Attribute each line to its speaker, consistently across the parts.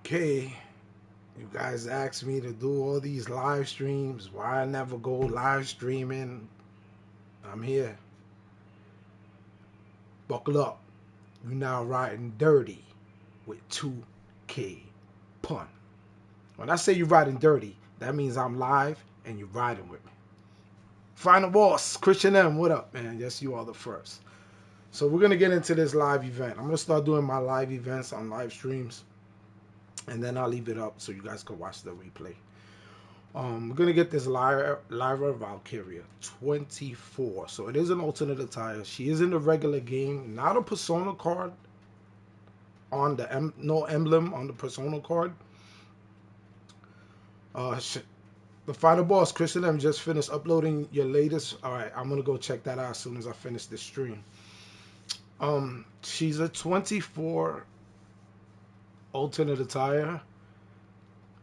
Speaker 1: Okay, you guys asked me to do all these live streams. Why I never go live streaming? I'm here. Buckle up. You now riding dirty with 2K Pun. When I say you riding dirty, that means I'm live and you're riding with me. Final boss, Christian M, what up, man? Yes, you are the first. So we're gonna get into this live event. I'm gonna start doing my live events on live streams, and then I'll leave it up so you guys can watch the replay. We're gonna get this LYRA VALKYRIA 24. So it is an alternate attire. She is in the regular game, not a persona card on the no emblem on the persona card. The final boss, Christian M, just finished uploading your latest. All right, I'm gonna go check that out as soon as I finish this stream. She's a 24 alternate attire.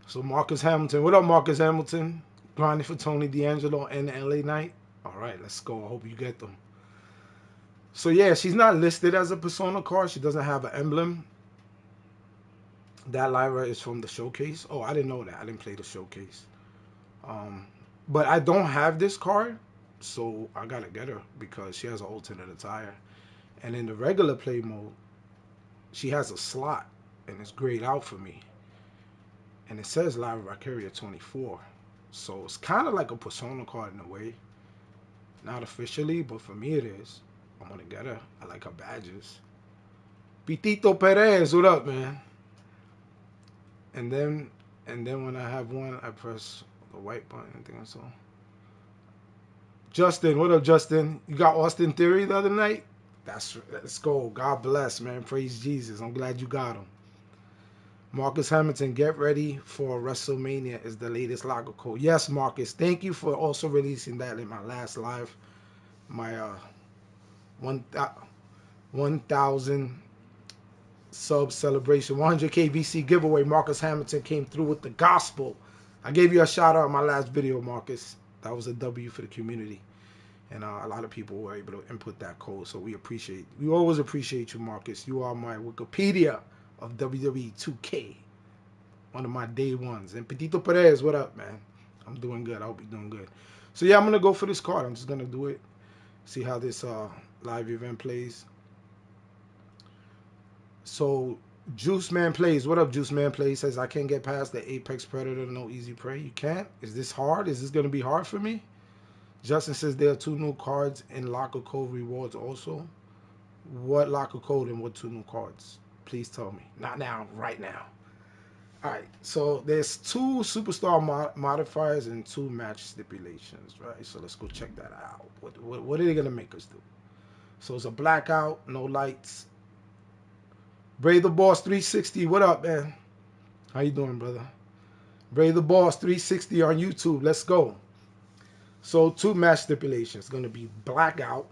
Speaker 1: So Marcus Hamilton, what up, Marcus Hamilton? Grinding for Tony D'Angelo and LA Knight. All right, let's go. I hope you get them. So yeah, she's not listed as a persona card. She doesn't have an emblem. That LYRA is from the showcase. Oh, I didn't know that. I didn't play the showcase. But I don't have this card, so I gotta get her because she has an alternate attire. And in the regular play mode, she has a slot, and it's grayed out for me. And it says LYRA VALKYRIA 24. So it's kind of like a persona card in a way. Not officially, but for me it is. I'm gonna get her. I like her badges. Pitito Perez, what up, man? And then when I have one, I press the white button. I think so. Justin, what up, Justin? You got Austin Theory the other night? Let's go. God bless, man. Praise Jesus. I'm glad you got him. Marcus Hamilton, get ready for Wrestlemania is the latest logo code. Yes, Marcus. Thank you for also releasing that in my last live. My 1,000 sub celebration, 100K VC giveaway. Marcus Hamilton came through with the gospel. I gave you a shout out in my last video, Marcus. That was a W for the community. And a lot of people were able to input that code. So we always appreciate you, Marcus. You are my Wikipedia of WWE2K. One of my day ones. And Petito Perez, what up, man? I'm doing good. I hope you're doing good. So yeah, I'm gonna go for this card. I'm just gonna do it. See how this live event plays. So Juice Man Plays. What up, Juice Man Plays? Says I can't get past the Apex Predator, no easy prey. You can't? Is this hard? Is this gonna be hard for me? Justin says there are 2 new cards in locker code rewards also. What locker code and what 2 new cards? Please tell me. Not now, right now. All right, so there's 2 superstar modifiers and 2 match stipulations, right? So let's go check that out. What are they gonna make us do? So it's a blackout, no lights. Bray the Boss 360, what up, man? How you doing, brother? Bray the Boss 360 on YouTube. Let's go. So 2 match stipulations. It's gonna be blackout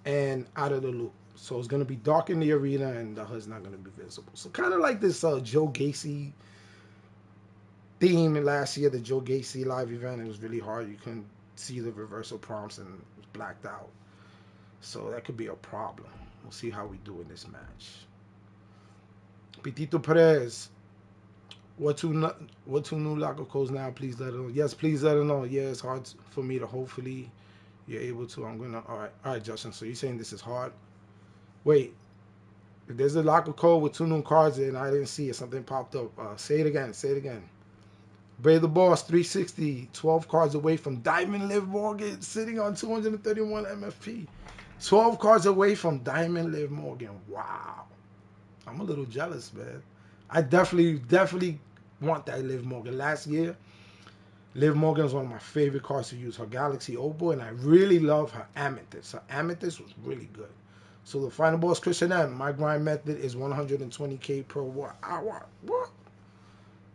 Speaker 1: and out of the loop. So it's going to be dark in the arena and the HUD's not going to be visible. So kind of like this Joe Gacy theme last year, the Joe Gacy live event. It was really hard. You couldn't see the reversal prompts and it was blacked out. So that could be a problem. We'll see how we do in this match. Petito Perez. What two new locker codes now? Please let her know. Yes, please let her know. Yeah, it's hard for me to hopefully you're able to. I'm going to. All right, Justin. So you're saying this is hard? Wait, if there's a locker code with 2 new cards and I didn't see it, something popped up. Say it again. Bray the Boss 360, 12 cards away from Diamond Liv Morgan, sitting on 231 MFP. 12 cards away from Diamond Liv Morgan. Wow. I'm a little jealous, man. I definitely want that Liv Morgan. Last year, Liv Morgan was one of my favorite cards to use. Her Galaxy Opal, and I really love her Amethyst. Her Amethyst was really good. So the final boss, Christian M. My grind method is 120K per hour. What?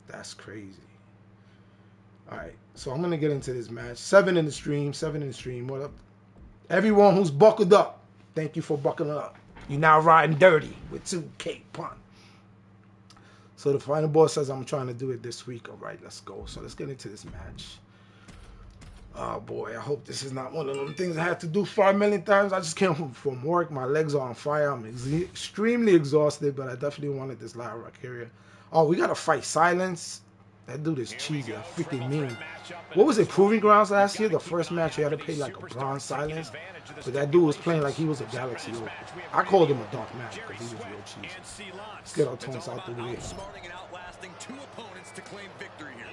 Speaker 1: That's crazy. All right, so I'm gonna get into this match. 7 in the stream. What up, everyone who's buckled up? Thank you for buckling up. You're now riding dirty with 2K Pun. So the final boss says I'm trying to do it this week. All right, let's go. So let's get into this match. Oh boy, I hope this is not one of them things I have to do 5 million times. I just came home from work. My legs are on fire. I'm extremely exhausted, but I definitely wanted this LYRA. Oh, we got to fight Silence. That dude is cheesy. I freaking mean. What was it, Proving Grounds last year? The first match, you had to pay like a bronze Silence. But that dude was playing like he was a Galaxy. I called him a Dark Magic because he was real cheesy. Let's get our tones out the way.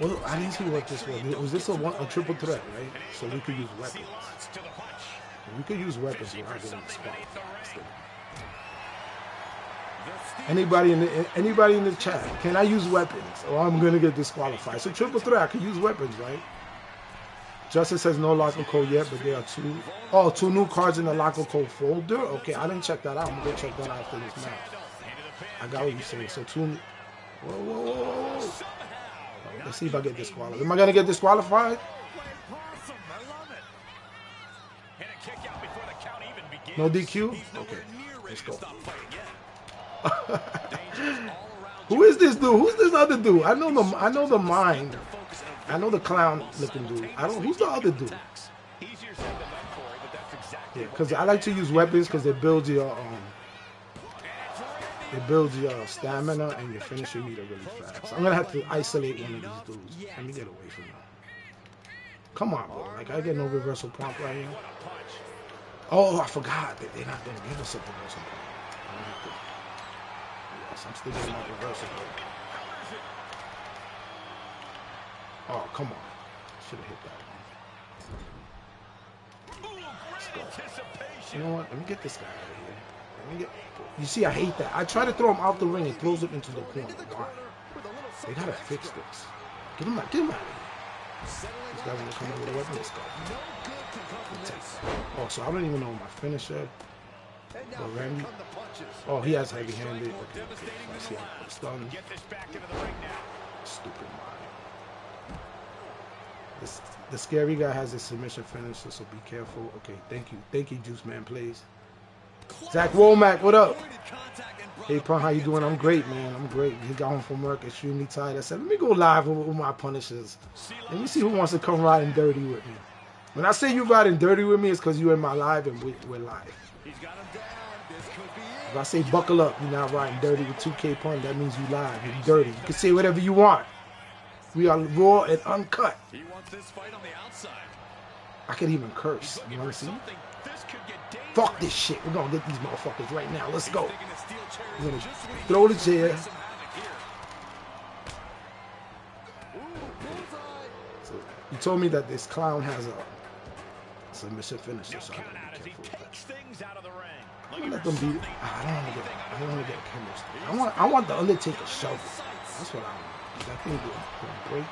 Speaker 1: Well, I didn't see what this was. Was this a triple threat, right? So we could use weapons. We could use weapons without getting disqualified. Anybody in the chat, can I use weapons or I'm gonna get disqualified? So triple threat, I could use weapons, right? Justin says no locker code yet, but there are two new cards in the locker code folder. Okay, I didn't check that out. I'm gonna go check that out after this match. I got what you're saying. So two. Whoa. Let's see if I get disqualified. Am I gonna get disqualified? No DQ? Okay, let's go. Who is this dude? Who's this other dude? I know the mind. I know the clown looking dude. Who's the other dude? Yeah, because I like to use weapons because it builds your stamina and your finishing meter really fast. So I'm gonna have to isolate one of these dudes. Let me get away from him. Come on, bro. Like I get no reversal prompt right here. Oh, I forgot that they're not gonna give us a reversal prompt. Yes, I'm still getting my reversal prompt. Oh, come on. Should have hit that one. Let's go. You know what? Let me get this guy out of here. You see, I hate that. I try to throw him out the ring and throws him into the corner. Why? They gotta fix this. Get him out of here. These guys are gonna come in with a weapon. Let's go. Oh, so I don't even know my finisher. But Randy. Oh, he has heavy-handed. Okay. I see how it's done. Stupid mind. The scary guy has a submission finisher, so be careful. Okay, thank you, Juice Man, please. Zach Womack, what up? Hey, Pun, how you doing? I'm great, man. I'm great. He got home from work extremely tired. I said, let me go live with my punishers. Let me see who wants to come riding dirty with me. When I say you riding dirty with me, it's because you're in my live and we're live. If I say buckle up, you're not riding dirty with 2K Pun, that means you live. You're dirty. You can say whatever you want. We are raw and uncut. I could even curse. You want to see? Fuck this shit. We're going to get these motherfuckers right now. Let's go. We're going to throw the chair. So you told me that this clown has a submission finisher, so I got to be careful with that. I'm going to let them beat it. I don't want to get chemistry. I want the Undertaker shovel. That's what I want. That thing going to break.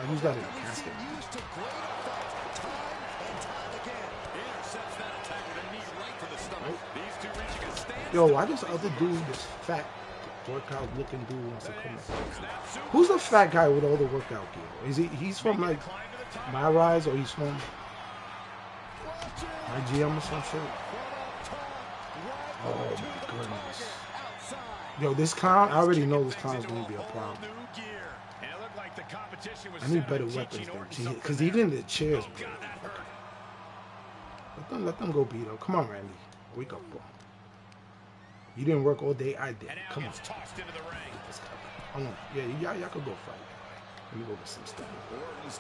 Speaker 1: Who's got it in a casket? Yo, why does the other dude, this fat workout looking dude, wants to come up? Who's the fat guy with all the workout gear? Is he's from like My Rise, or he's from my GM or some shit? Oh my goodness. Yo, this clown, I already know this clown's gonna be a problem. I need better weapons than because even the chairs, bro. Let them go beat up. Come on, Randy. Wake up, bro. You didn't work all day, I did. Come on. Oh no, yeah, y'all could go fight. Let me go get some stuff. I'm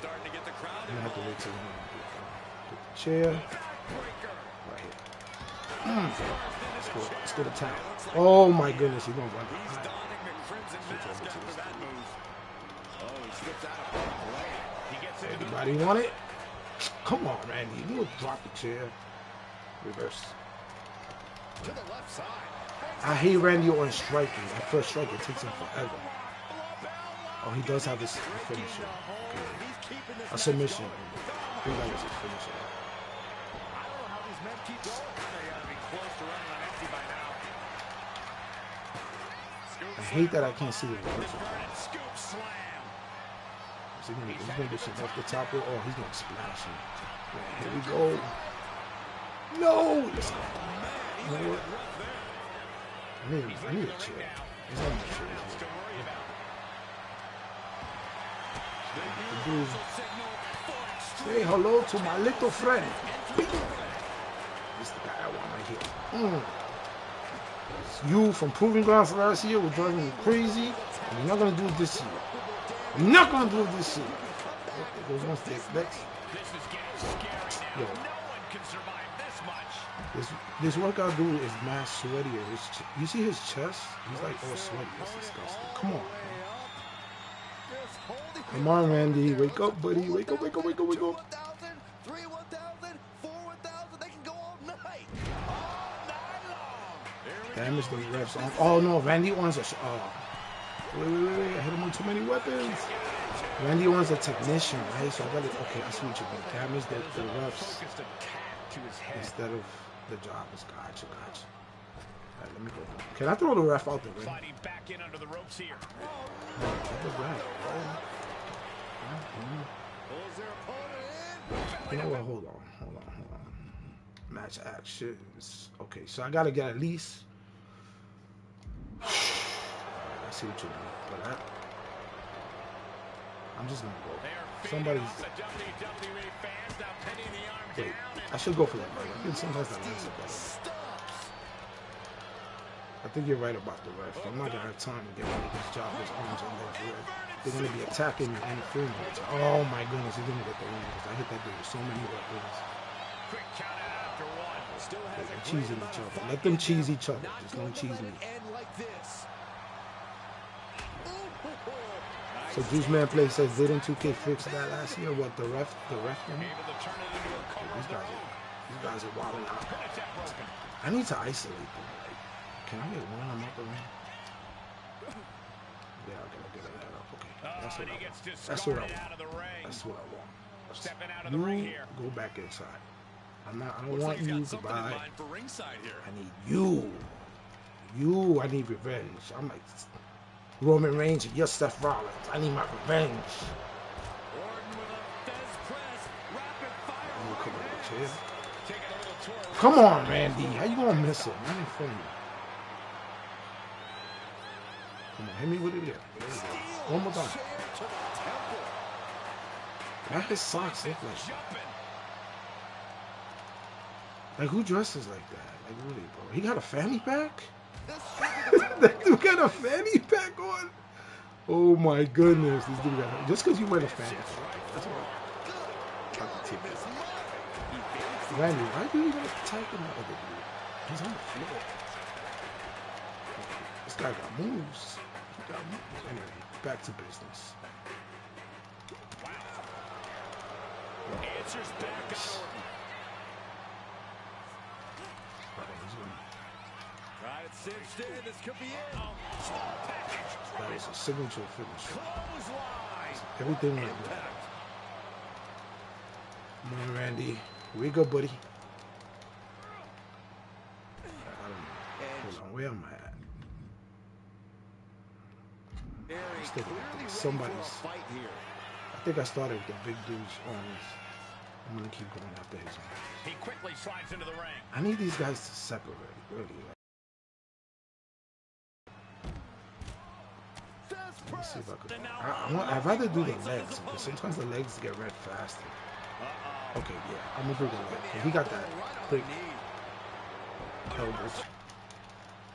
Speaker 1: gonna have to wait till you get the chair. Right here. Let's go to town. Oh my goodness, he's gonna run. Everybody want it? Come on, Randy. You will drop the chair. Reverse. To the left side. I hate Randy on striking. That first strike, it takes him forever. Oh, he does have his finisher. Okay. A submission. I think that was his finisher. I hate that I can't see the reversal. He's going to do some off the top rope. Oh, he's going to splash him. Yeah, here we go. No! Let's go. You know what? I need a chair. There's not much chair. Say hello to my little friend. This is the guy I want right here. You from Proving Grounds last year were driving me crazy. And you're not going to do it this year. You're not going to do it this year. There goes one stick. Next. Yo. This workout dude is mad sweaty. You see his chest? He's like all sweaty. That's disgusting. Come on. Come on, Randy. Wake up, buddy. Wake up, wake up, wake up, wake up. Damage the refs on. Oh no, Randy wants a. Wait. I hit him with too many weapons. Randy wants a technician, right? So I gotta. Okay, I see what you mean. Damage the refs instead of the jobbers. Gotcha. Alright, let me go. Can I throw the ref out the ring?
Speaker 2: Back in under the ropes here.
Speaker 1: What was that? You know what? Hold on. Match actions. Okay, so I gotta get at least. I see what you mean, but I'm just gonna go. Somebody's. Wait, I should go for that. Right? I think sometimes that makes it better. I think you're right about the ref. I'm not gonna have time to get one of these jobbers arms on that ref. They're gonna be attacking me and interfering with it. Oh my goodness, he didn't get the win because I hit that dude with so many weapons.
Speaker 2: Quick count after one.
Speaker 1: They're cheesing each other. Let them cheese each other. Just don't cheese me. So Juice Man Play says, didn't 2K fix that last year? What, the ref thing? These guys are wilding out. I need to isolate them. Like, can I get one on up ring? Yeah, I gotta get that up. Okay, that's what I want. That's what I want. You go back inside. I don't want you to buy. I need you. I need revenge. I'm like Roman Reigns and you're Seth Rollins. I need my revenge. Come on, Randy. How you gonna miss it? I'm in front of you. Come on, hit me with it there. There you go. One more time. That his socks look like who dresses like that? Like really, bro? He got a fanny pack? That dude got a fanny pack on? Oh my goodness. This dude got just because you wear a fanny pack. That's what Randy, why do you gotta attack him the other dude? He's on the floor. This guy got moves. Anyway, back to business.
Speaker 2: Answers back up. Right, cinched in. This could be it.
Speaker 1: That is a signature finish. Everything like that. Come on, Randy. Where you go, buddy? I don't know. Hold on, where am I at? Somebody's. I think I started with the big dude's arms. I'm gonna keep going after his arms.
Speaker 2: He quickly slides into the ring.
Speaker 1: I need these guys to separate, really. Let me see if I could. I'd rather do the legs because sometimes the legs get red faster. Okay, yeah, I'm gonna do the leg. He got that quick elbows.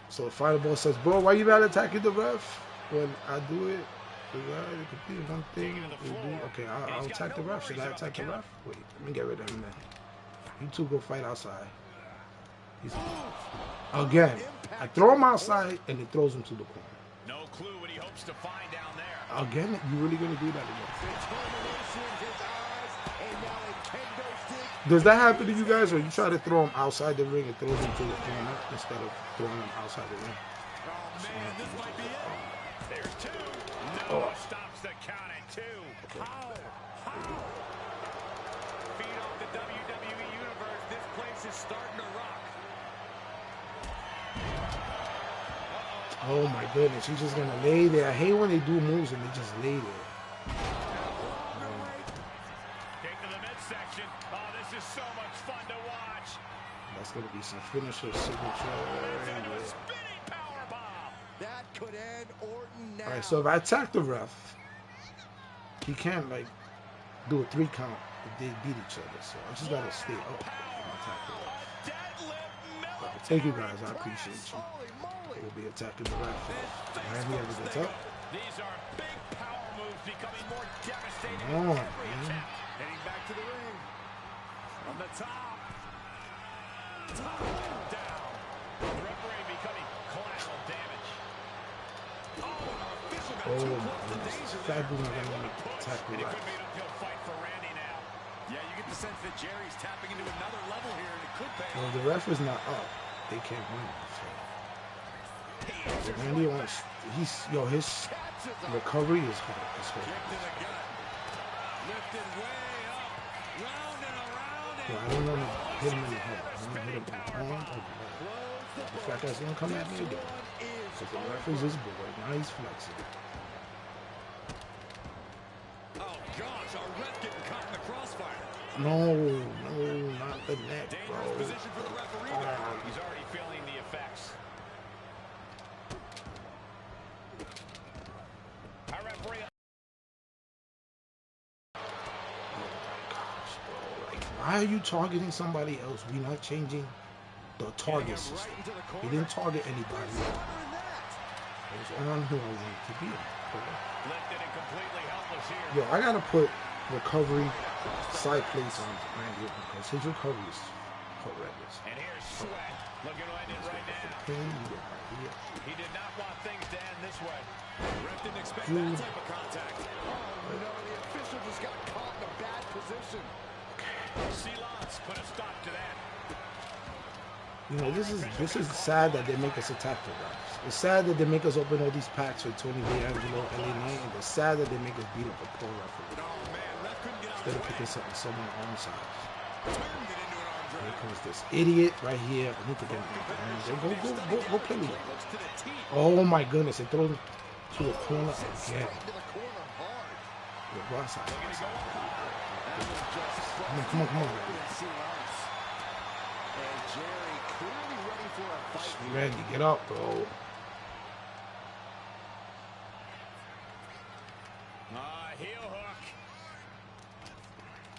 Speaker 1: So the fireball says, "Bro, why you not attacking the ref when I do it? You complete one thing. Okay, I'll attack the ref. Should I attack the ref? Wait, let me get rid of him then. You two go fight outside." Again, I throw him outside and it throws him to the corner.
Speaker 2: No clue what he hopes to find down there.
Speaker 1: Again, you really gonna do that again? Does that happen to you guys, or you try to throw him outside the ring and throw him to the corner instead of throwing him outside the ring?
Speaker 2: Oh man, this might be it. There's two. No stops the count at two.
Speaker 1: Okay.
Speaker 2: How? Feed off the WWE universe. This place is starting to rock.
Speaker 1: Oh my goodness, he's just gonna lay there. I hate when they do moves and they just lay there.
Speaker 2: Take to the midsection. Oh, this is so much fun to watch.
Speaker 1: That's gonna be some finisher signature.
Speaker 2: Spinning powerbomb. That could end Orton now.
Speaker 1: Alright, so if I attack the ref, he can't like do a 3 count they beat each other, so I just gotta stay up and attack the ref. Thank you guys, I appreciate you. We'll be attacking the ref. Randy ever gets up.
Speaker 2: These are big power moves becoming more devastating.
Speaker 1: Come on,
Speaker 2: man.
Speaker 1: man.
Speaker 2: Heading back to the ring. On the top. Top down. The referee becoming collateral damage.
Speaker 1: Oh, this fabulous gonna want to attack the
Speaker 2: It
Speaker 1: ref.
Speaker 2: could be an uphill fight for Randy now. Yeah, you get the sense that Jerry's tapping into another level here, and it could pay.
Speaker 1: Well, the ref is not up. They can't win. So Randy wants. His recovery is hard.
Speaker 2: Lifted way up, round and around.
Speaker 1: Well, I don't want to hit him in the head. I want to hit him in the arm or the leg. The fact that's gonna come at me again. So the ref is his boy. Now he's flexing.
Speaker 2: Oh gosh, our ref getting caught in the crossfire.
Speaker 1: No, not the neck, bro.
Speaker 2: Dangerous position for the referee. He's already feeling the effects. Our referee.
Speaker 1: Why are you targeting somebody else? We're not changing the target system. He didn't target anybody. It was on who I wanted to be on. Yo, I gotta put recovery side plates on Randy because his recovery is horrendous.
Speaker 2: And here's Sweat looking to end it right now. He did not want things to end this way. Ref didn't expect that type of contact. Oh no, the official just got caught in a bad position. Silence put a stop to that.
Speaker 1: You know, this is sad that they make us attack the refs. It's sad that they make us open all these packs for Tony D'Angelo, LA Knight, and it's sad that they make us beat up a pro referee. Instead of picking someone on side. Here comes this idiot right here. I need to get him. Go play me. Oh my goodness, it throws him to the corner again. Go outside. Come on. Randy, get up, bro.
Speaker 2: Heel hook.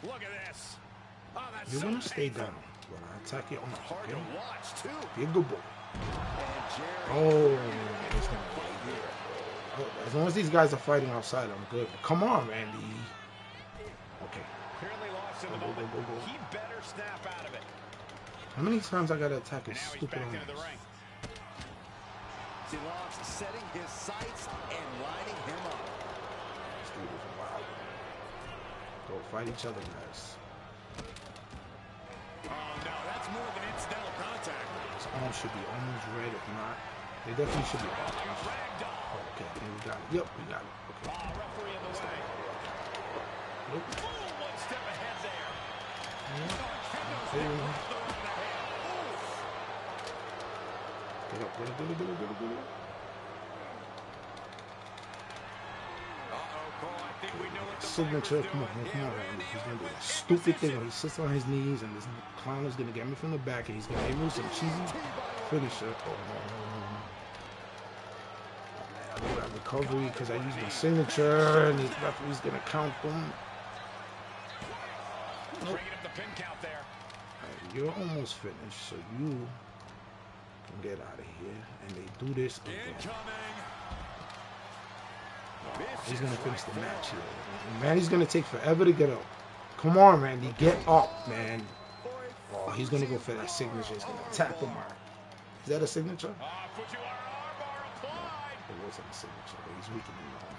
Speaker 2: Look at this. Oh, that's
Speaker 1: You're
Speaker 2: so
Speaker 1: gonna stay
Speaker 2: painful.
Speaker 1: down when I attack your arms.
Speaker 2: Hard to watch, too.
Speaker 1: Be a good boy. It's not good. As long as these guys are fighting outside, I'm good. Come on, Randy. Okay.
Speaker 2: Clearly lost in the moment.
Speaker 1: Go.
Speaker 2: He better snap out of it.
Speaker 1: How many times I gotta attack his
Speaker 2: Now he's
Speaker 1: stupid
Speaker 2: back
Speaker 1: arms?
Speaker 2: into the ring.
Speaker 3: Silence setting his sights and lining him up.
Speaker 1: This dude is wild. Go fight each other, guys.
Speaker 2: Oh, no, that's more than incidental contact.
Speaker 1: His arm should be almost red, if not. They definitely should be off. Oh, okay, here we got it. Yep, we got it. Okay.
Speaker 2: Referee in the way.
Speaker 1: Nope.
Speaker 2: One step ahead there.
Speaker 1: Get up. Signature, come on, Randy. He's gonna do a stupid thing where he sits on his knees and this clown is gonna get me from the back and he's gonna hit me with some cheesy finisher. I do that recovery because I used my signature and his referee's gonna count them. Nope. Right, you're almost finished, so you can get out of here. And they do this again. He's gonna finish the match here. And Randy's gonna take forever to get up. Come on, Randy, get up, man. Oh, he's gonna go for that signature. He's gonna tap him out. Is that a signature? It wasn't a signature, but he's weakening the arm.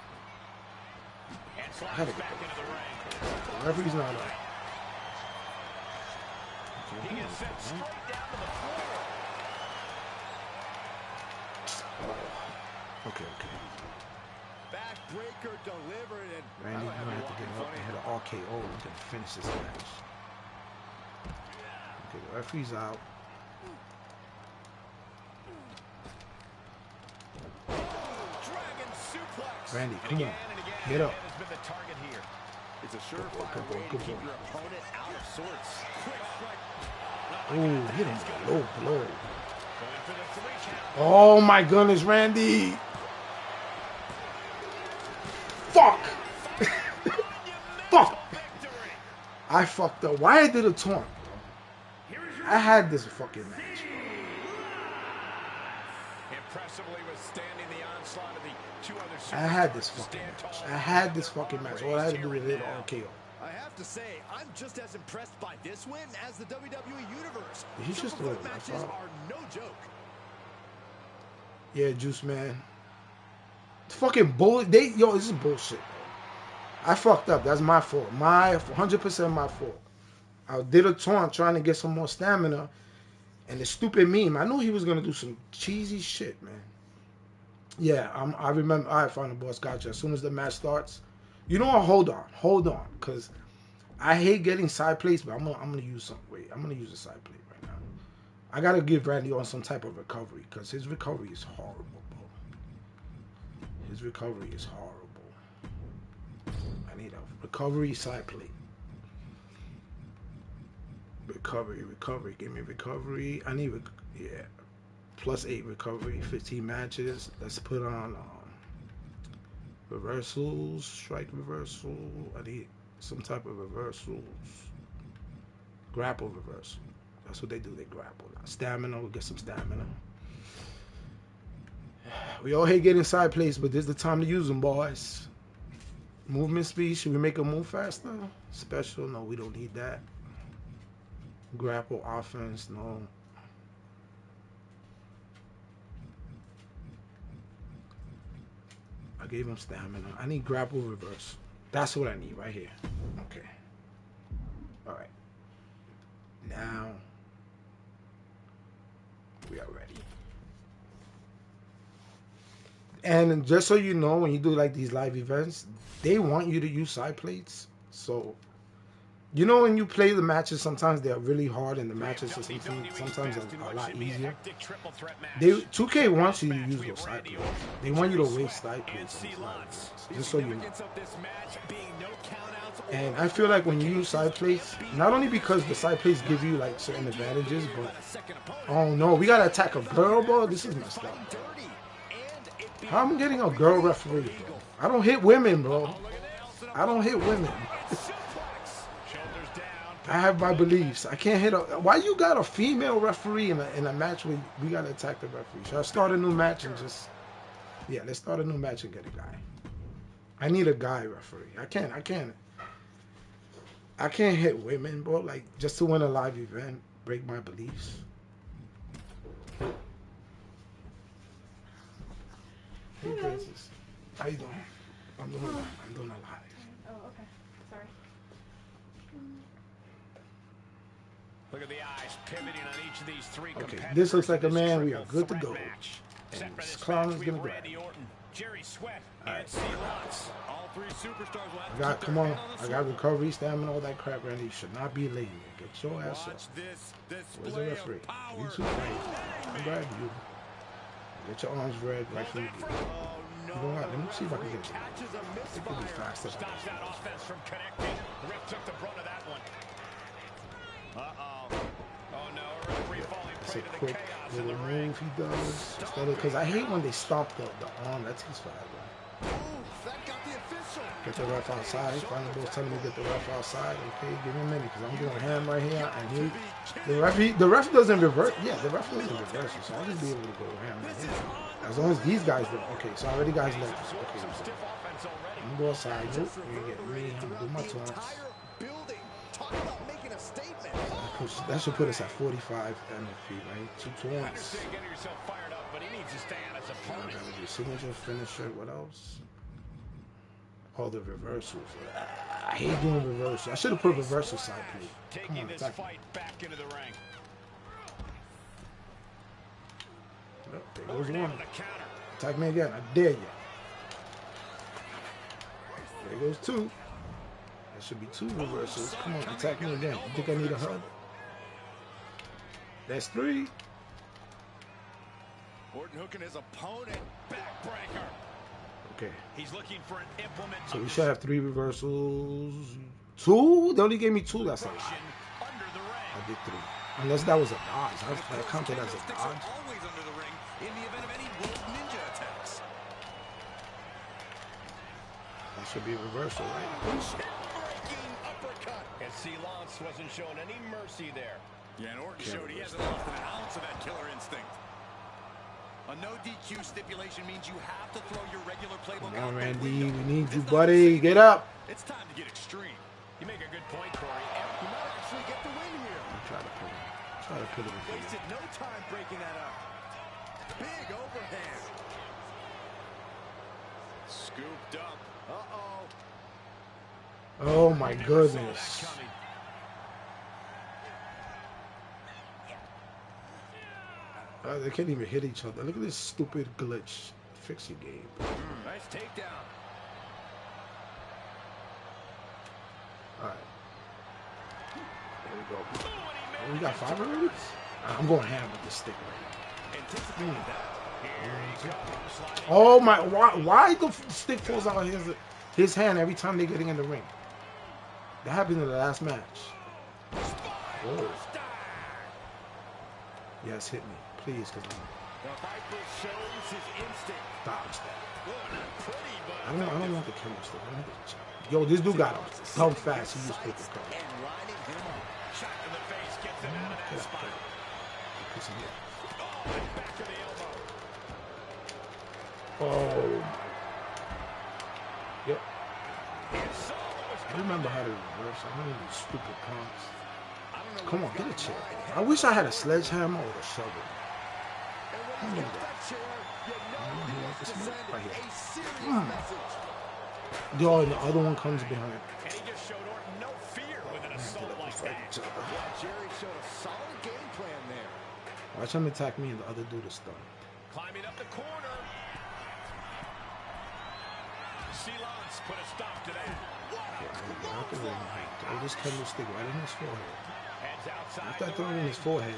Speaker 1: I gotta get that. The referee's not up.
Speaker 2: He gets sent straight down to the floor.
Speaker 1: Okay.
Speaker 3: Backbreaker delivered and
Speaker 1: Randy's gonna have to get up and hit an RKO. We're gonna finish this match. Okay, the referee's out.
Speaker 2: Dragon suplex.
Speaker 1: Randy, come on. Get up.
Speaker 3: it's a surefire way to keep your opponent out of sorts.
Speaker 1: Oh, hit him low blow. Oh my goodness, Randy. Fuck. Fuck. I fucked up. Why I did a taunt, bro? I had this fucking match.
Speaker 2: Impressively withstanding the onslaught of the two other
Speaker 1: I had this fucking match. I had this fucking match. All I had to do was hit RKO.
Speaker 3: I have to say, I'm just as impressed by this win as the WWE Universe.
Speaker 1: He just threw it.
Speaker 3: Matches are no joke.
Speaker 1: Yeah, Juice Man. Fucking bull. Yo, this is bullshit, bro. I fucked up. That's my fault. 100% my fault. I did a taunt trying to get some more stamina, and the stupid meme. I knew he was gonna do some cheesy shit, man. Yeah, I remember. All right, Final Boss, gotcha. As soon as the match starts, you know what? Hold on, cause I hate getting side plates, but I'm gonna use some. Wait, I'm gonna use a side plate right now. I gotta give Randy on some type of recovery, cause his recovery is horrible, bro. His recovery is horrible. I need a recovery side plate. Recovery. Give me recovery. I need, yeah. +8 recovery, 15 matches. Let's put on reversals, strike reversal. I need some type of reversals. Grapple reversal. That's what they do. They grapple. Stamina. We'll get some stamina. We all hate getting side plates, but this is the time to use them, boys. Movement speed. Should we make them move faster? Special. No, we don't need that. Grapple offense. No. I gave him stamina. I need grapple reverse. That's what I need right here. Okay. All right. Now we are ready. And just so you know, when you do like these live events, they want you to use side plates. So, you know, when you play the matches, sometimes they're really hard, and the matches are sometimes a lot easier. 2K wants you to use those side plates. They want you to waste side plates, just so you know. And I feel like when you use side plates, not only because the side plates give you like certain advantages, but oh no, we gotta attack a girl, bro. This is messed up. How am I getting a girl referee, bro? I don't hit women, bro. I don't hit women. I have my beliefs. I can't hit a. Why you got a female referee in a match where we gotta attack the referee? Should I start a new match and just? Yeah, let's start a new match and get a guy. I need a guy referee. I can't hit women, bro. Like just to win a live event, break my beliefs. Hey, Princess. How you doing? I'm doing a live.
Speaker 4: Oh, okay. Sorry.
Speaker 2: Look at the eyes pivoting on each of these three.
Speaker 1: Okay, this looks like a man. We are good to go. And this clown is gonna grab. Alright.
Speaker 3: All three superstars will have
Speaker 1: I got, come on. I got recovery, stamina, all that crap, Randy. You should not be late. Get your ass up. Where's the referee? You too late. I'm grabbing you. Get your arms red right from the gate. You know what? Let me see if I can get you. It could be faster.
Speaker 2: Stops that offense from connecting. The ref took the brunt of that one. Oh no, a referee falling prey to the
Speaker 1: quick
Speaker 2: chaos
Speaker 1: little
Speaker 2: in the ring.
Speaker 1: move he does. Because I hate when they stomp the arm. That takes forever.
Speaker 3: that got the official.
Speaker 1: Get the ref outside. Final Boss telling me to get the ref outside. Okay, give me a minute because I'm doing ham right here. And the ref doesn't reverse. Yeah, the ref doesn't reverse it. So I'll just be able to go ham right here. As long as these guys do. Okay, so I already guys left. Okay, so I'm going to go outside. Nope, you get me. I'm going to do my taunts. That should put us at 45 MFP, right? 2 taunts. I gotta do signature, finisher. What else? Oh, the reversals. I hate doing reversals. I should have put reversal side plate. Come on, attack me. Oh, there goes one. Attack me again. I dare you. There goes 2. There should be 2 reversals. Come on, attack me again. You think I need a hug? That's 3.
Speaker 3: Orton hooking his opponent. Backbreaker.
Speaker 1: Okay.
Speaker 2: He's looking for an implement.
Speaker 1: So we should have 3 reversals. 2? They only gave me 2. That's a lot. I did 3. Unless that was a dodge. I counted as a dodge.
Speaker 3: Always under the ring in the event of any World Ninja attacks.
Speaker 1: That should be a reversal, right?
Speaker 2: His Silence wasn't showing any mercy there.
Speaker 3: Yeah, and Orton showed he hasn't lost an ounce of that killer instinct. A no DQ stipulation means you have to throw your regular playbook out.
Speaker 1: Come on, Randy. We need you, buddy. Get up.
Speaker 3: It's time to get extreme.
Speaker 2: You make a good point, Corey. You might actually get the win here.
Speaker 1: Try to put it in.
Speaker 3: Wasted no time breaking that up. Big overhand. Scooped up. Uh-oh.
Speaker 1: Oh, my goodness. They can't even hit each other. Look at this stupid glitch. Fix your game.
Speaker 3: Nice takedown.
Speaker 1: All right. There we go. Oh, we got 5 already? I'm going ham with this stick right now. Oh my! Why the stick falls out of his hand every time they're getting in the ring? That happened in the last match. Oh. Yes, hit me, please, because dodge that. I don't want the camera stick. I want the chop. Yo, this dude got him. How fast he used paper cut.
Speaker 2: Shot to the face, gets it out of that spot. Back to the elbow.
Speaker 1: Oh. Yep. I remember how to reverse. I don't need stupid pumps. Come on, get a chair. I wish I had a sledgehammer or a shovel. I need that. Right here. Yo, and the other one comes behind.
Speaker 2: And he just showed Orton no fear with an assault like that.
Speaker 3: Jerry showed a solid game plan there.
Speaker 1: Watch him attack me and the other dude is stunned.
Speaker 2: Climbing up the corner. Silence put a stop to that.
Speaker 1: Throw this candlestick right in his forehead.
Speaker 2: Heads outside.
Speaker 1: After I throw it in his forehead.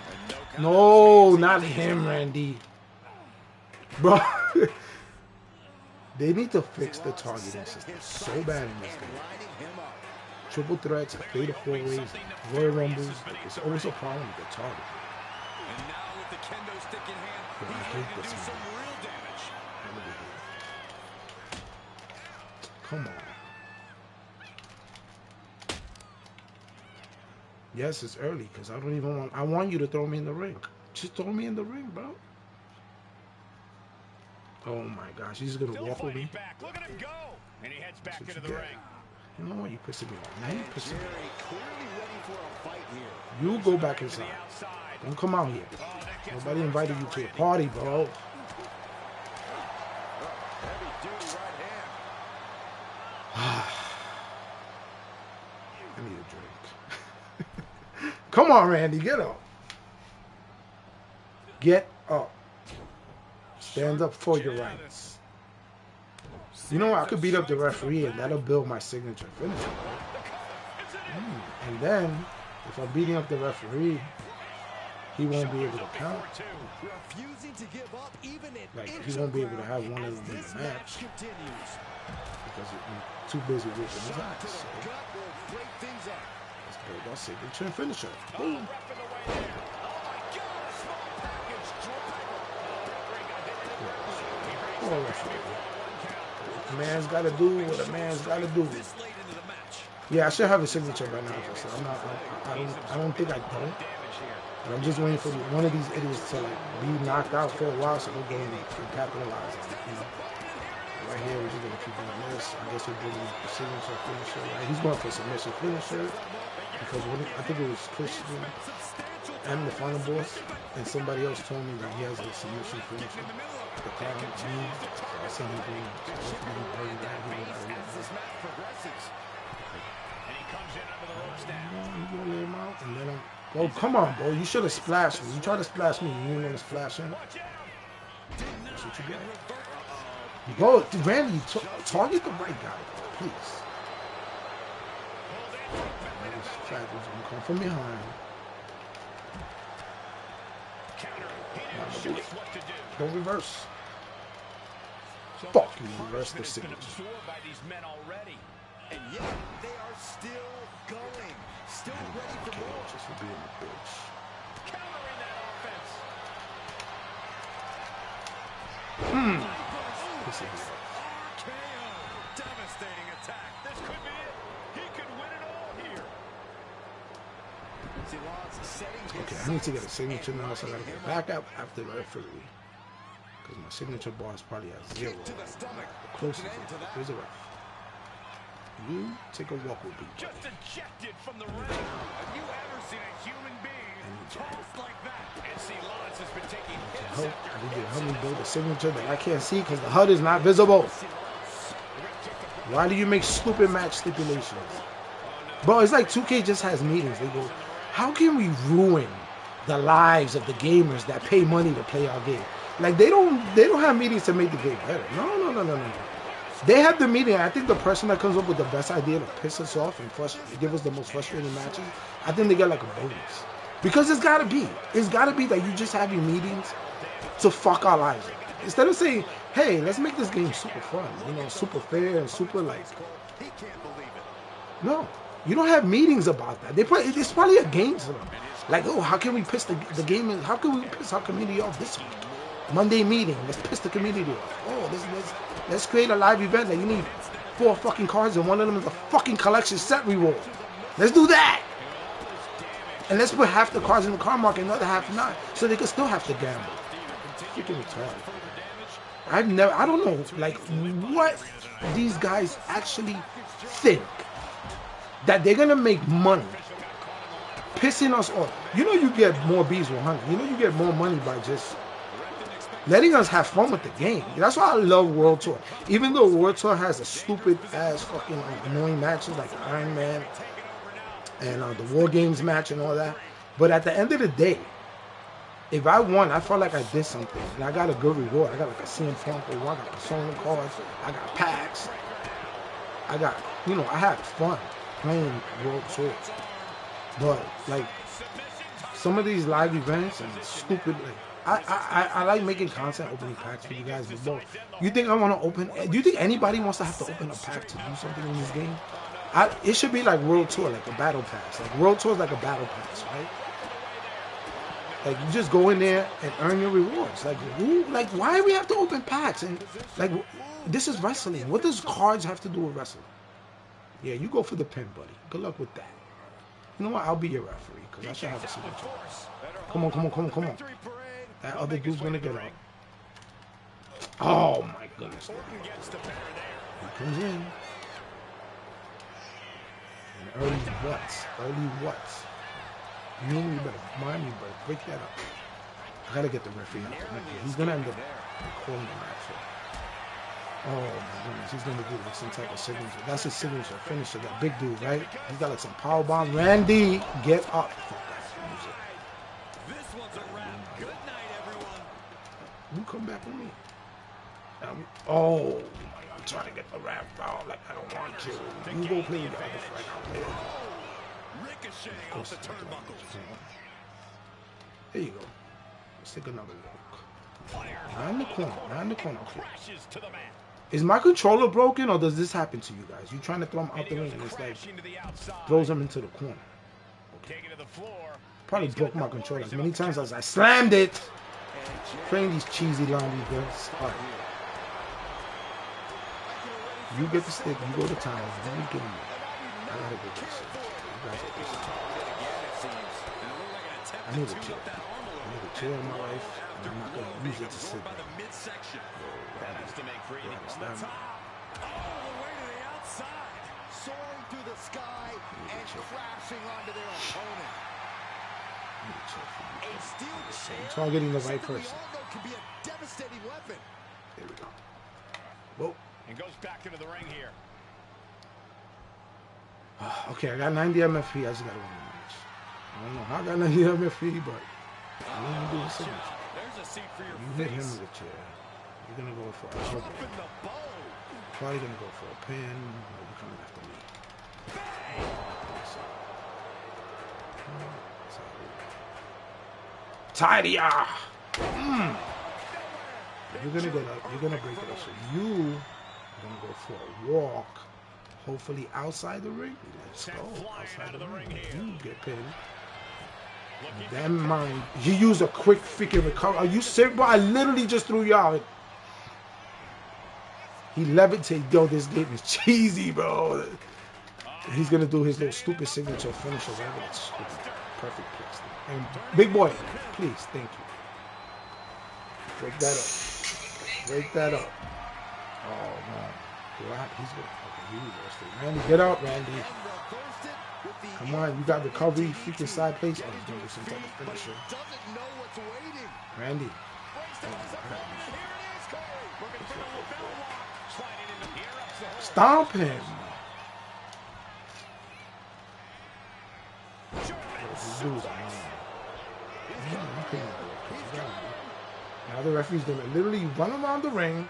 Speaker 1: No, not him, Randy. Bro. They need to fix the targeting system so bad in this game. Triple threats, fatal 4-ways, Royal Rumbles. It's always a problem with the target.
Speaker 3: And now with the kendo stick in hand, he's ready to do some real damage.
Speaker 1: Come on. Yes, it's early because I don't even want. I want you to throw me in the ring. Just throw me in the ring, bro. Oh my gosh, he's gonna walk with me.
Speaker 2: Back. Look at him go. And he heads back into the ring.
Speaker 1: You know what? You pissing me off. Now you pissing me off.
Speaker 3: Clearly ready for a fight here.
Speaker 1: You go back inside. Don't come out here. Nobody invited you to a party, bro.
Speaker 3: Heavy duty right hand.
Speaker 1: I need a drink. Come on, Randy, get up. Get up. Stand up for your rights. You know what? I could beat up the referee and that'll build my signature finisher. And then, if I'm beating up the referee, he won't be able to count. Like, he won't be able to have one of them in the match. Because I'm too busy whipping his ass. So, let's build our signature and finisher. Boom. A man's got to do what a man's got to do. Yeah, I should have a signature by now. So I don't think I don't. But I'm just waiting for one of these idiots to like be knocked out for a while so they'll go and capitalize. You know, right here we're just gonna keep doing this. I guess we're doing the signature finisher. Right? He's going for a submission finisher because I think it was Christian and the final boss, and somebody else told me that he has a submission finisher. The clown, me, I said him doing it. So hopefully he heard that.
Speaker 2: And he comes in under the ropes now.
Speaker 1: You gonna lay him out, and then I'm. Oh, come on, bro. You should have splashed me. You tried to splash me. You didn't want to splash him. That's what you get. Go, Randy, target the right guy, please. This flag was going to come from behind. Don't reverse. Fuck you, reverse the signature.
Speaker 3: And yet, they are still going. Still ready for more.
Speaker 1: Just for being a bitch.
Speaker 2: Countering that offense.
Speaker 3: RKO. Devastating attack. This could be it. He could win it all here.
Speaker 1: Okay, I need to get a signature now, so I gotta go back up after the referee. Because my signature bar is probably at 0. The closest is there's a ref. You take a walk with me.
Speaker 2: Just ejected from the ring. Have you ever seen a human being tossed like that? And see, Lawrence has been taking hits after hits.
Speaker 1: Help me build a signature that I can't see because the HUD is not visible. Why do you make stupid match stipulations? Bro, it's like 2K just has meetings. They go, how can we ruin the lives of the gamers that pay money to play our game? Like they don't have meetings to make the game better. No. They have the meeting. I think the person that comes up with the best idea to piss us off and give us the most frustrating matches, I think they get like a bonus. Because it's gotta be that you just having meetings to fuck our lives up. Instead of saying, hey, let's make this game super fun, you know, super fair and super like. No, you don't have meetings about that. It's probably a game to them. Like, oh, how can we piss the game? How can we piss our community off this week? Monday meeting. Let's piss the community off. Oh, let's create a live event that you need 4 fucking cards and one of them is a fucking collection set reward. Let's do that. And let's put half the cards in the card market and the other half not, so they can still have to gamble. Freaking retarded. I don't know, like, what these guys actually think that they're gonna make money pissing us off. You know, you get more B's 100. You know, you get more money by just letting us have fun with the game. That's why I love World Tour. Even though World Tour has a stupid ass fucking annoying matches like Iron Man and the War Games match and all that. But at the end of the day, if I won, I felt like I did something. And I got a good reward. I got like a CM Punk reward. I got persona cards. I got packs. I got, you know, I had fun playing World Tour. But, like, some of these live events and stupid, like, I like making content opening packs for you guys. But, bro, you think I want to open, do you think anybody wants to have to open a pack to do something in this game? It should be like World Tour, like a battle pass. Like, World Tour is like a battle pass, right? Like, you just go in there and earn your rewards. Like, why do we have to open packs? And, like, this is wrestling. What does cards have to do with wrestling? Yeah, you go for the pin, buddy. Good luck with that. You know what? I'll be your referee, because I should have a signature. Come on. That other dude's going to get up. Oh, my goodness. He comes in. And early what's? You know, you better mind me, but break that up. I gotta get the referee out. He's gonna end up calling the match. Oh my goodness, he's gonna do like some type of signature. That's his signature finisher, that big dude, right? He's got like some power bomb. Randy, get up. Fuck that music.
Speaker 3: This one's a wrap. Good night, everyone.
Speaker 1: You come back with me. Oh, I'm trying to get the rap out. Like, I don't want you. You go play the other fight out there.
Speaker 3: Ricochet off the turnbuckles.
Speaker 1: There you go. Let's take another walk. Round the corner. Okay. Is my controller broken, or does this happen to you guys? You trying to throw him out the ring and it's like throws him into the corner. Okay. Probably broke my controller as many times as I slammed it. Playing these cheesy laundry bills. All right. You get the stick. You go to town. You get him. I gotta go to this. I need a chair. I need a chair in my life. I'm not going to use it to sit back.
Speaker 2: Soaring through the sky and crashing onto their opponent. A steel chair.
Speaker 1: Targeting the right person.
Speaker 2: Could be a devastating weapon.
Speaker 1: There we go. Whoa.
Speaker 2: And goes back into the ring here.
Speaker 1: Okay, I got 90 MFP. I just got to win the match. I don't know how I got 90 MFP, but I'm going to do the signature. You hit him with a chair. You're going to go for a choke. Probably going to go for a pin. Or you're coming after me. Tidy. You're going to get up. You're going to break it up. So you are going to go for a walk. Hopefully outside the ring. Let's go. Outside the ring. You get pinned. That mind. You use a quick freaking recovery. Are you serious? Bro, I literally just threw you out. He levitated. Yo, this game is cheesy, bro. He's going to do his little stupid signature finisher. That's stupid. perfect place. And big boy, please, thank you. Break that up. Break that up. Oh man. He's good. Okay, he reversed it. Randy, get up, Randy. Come on, you got recovery, freaking side place. Oh, he's gonna do some type of finisher. Randy. Stomp him. Now the referee's gonna literally run around the ring.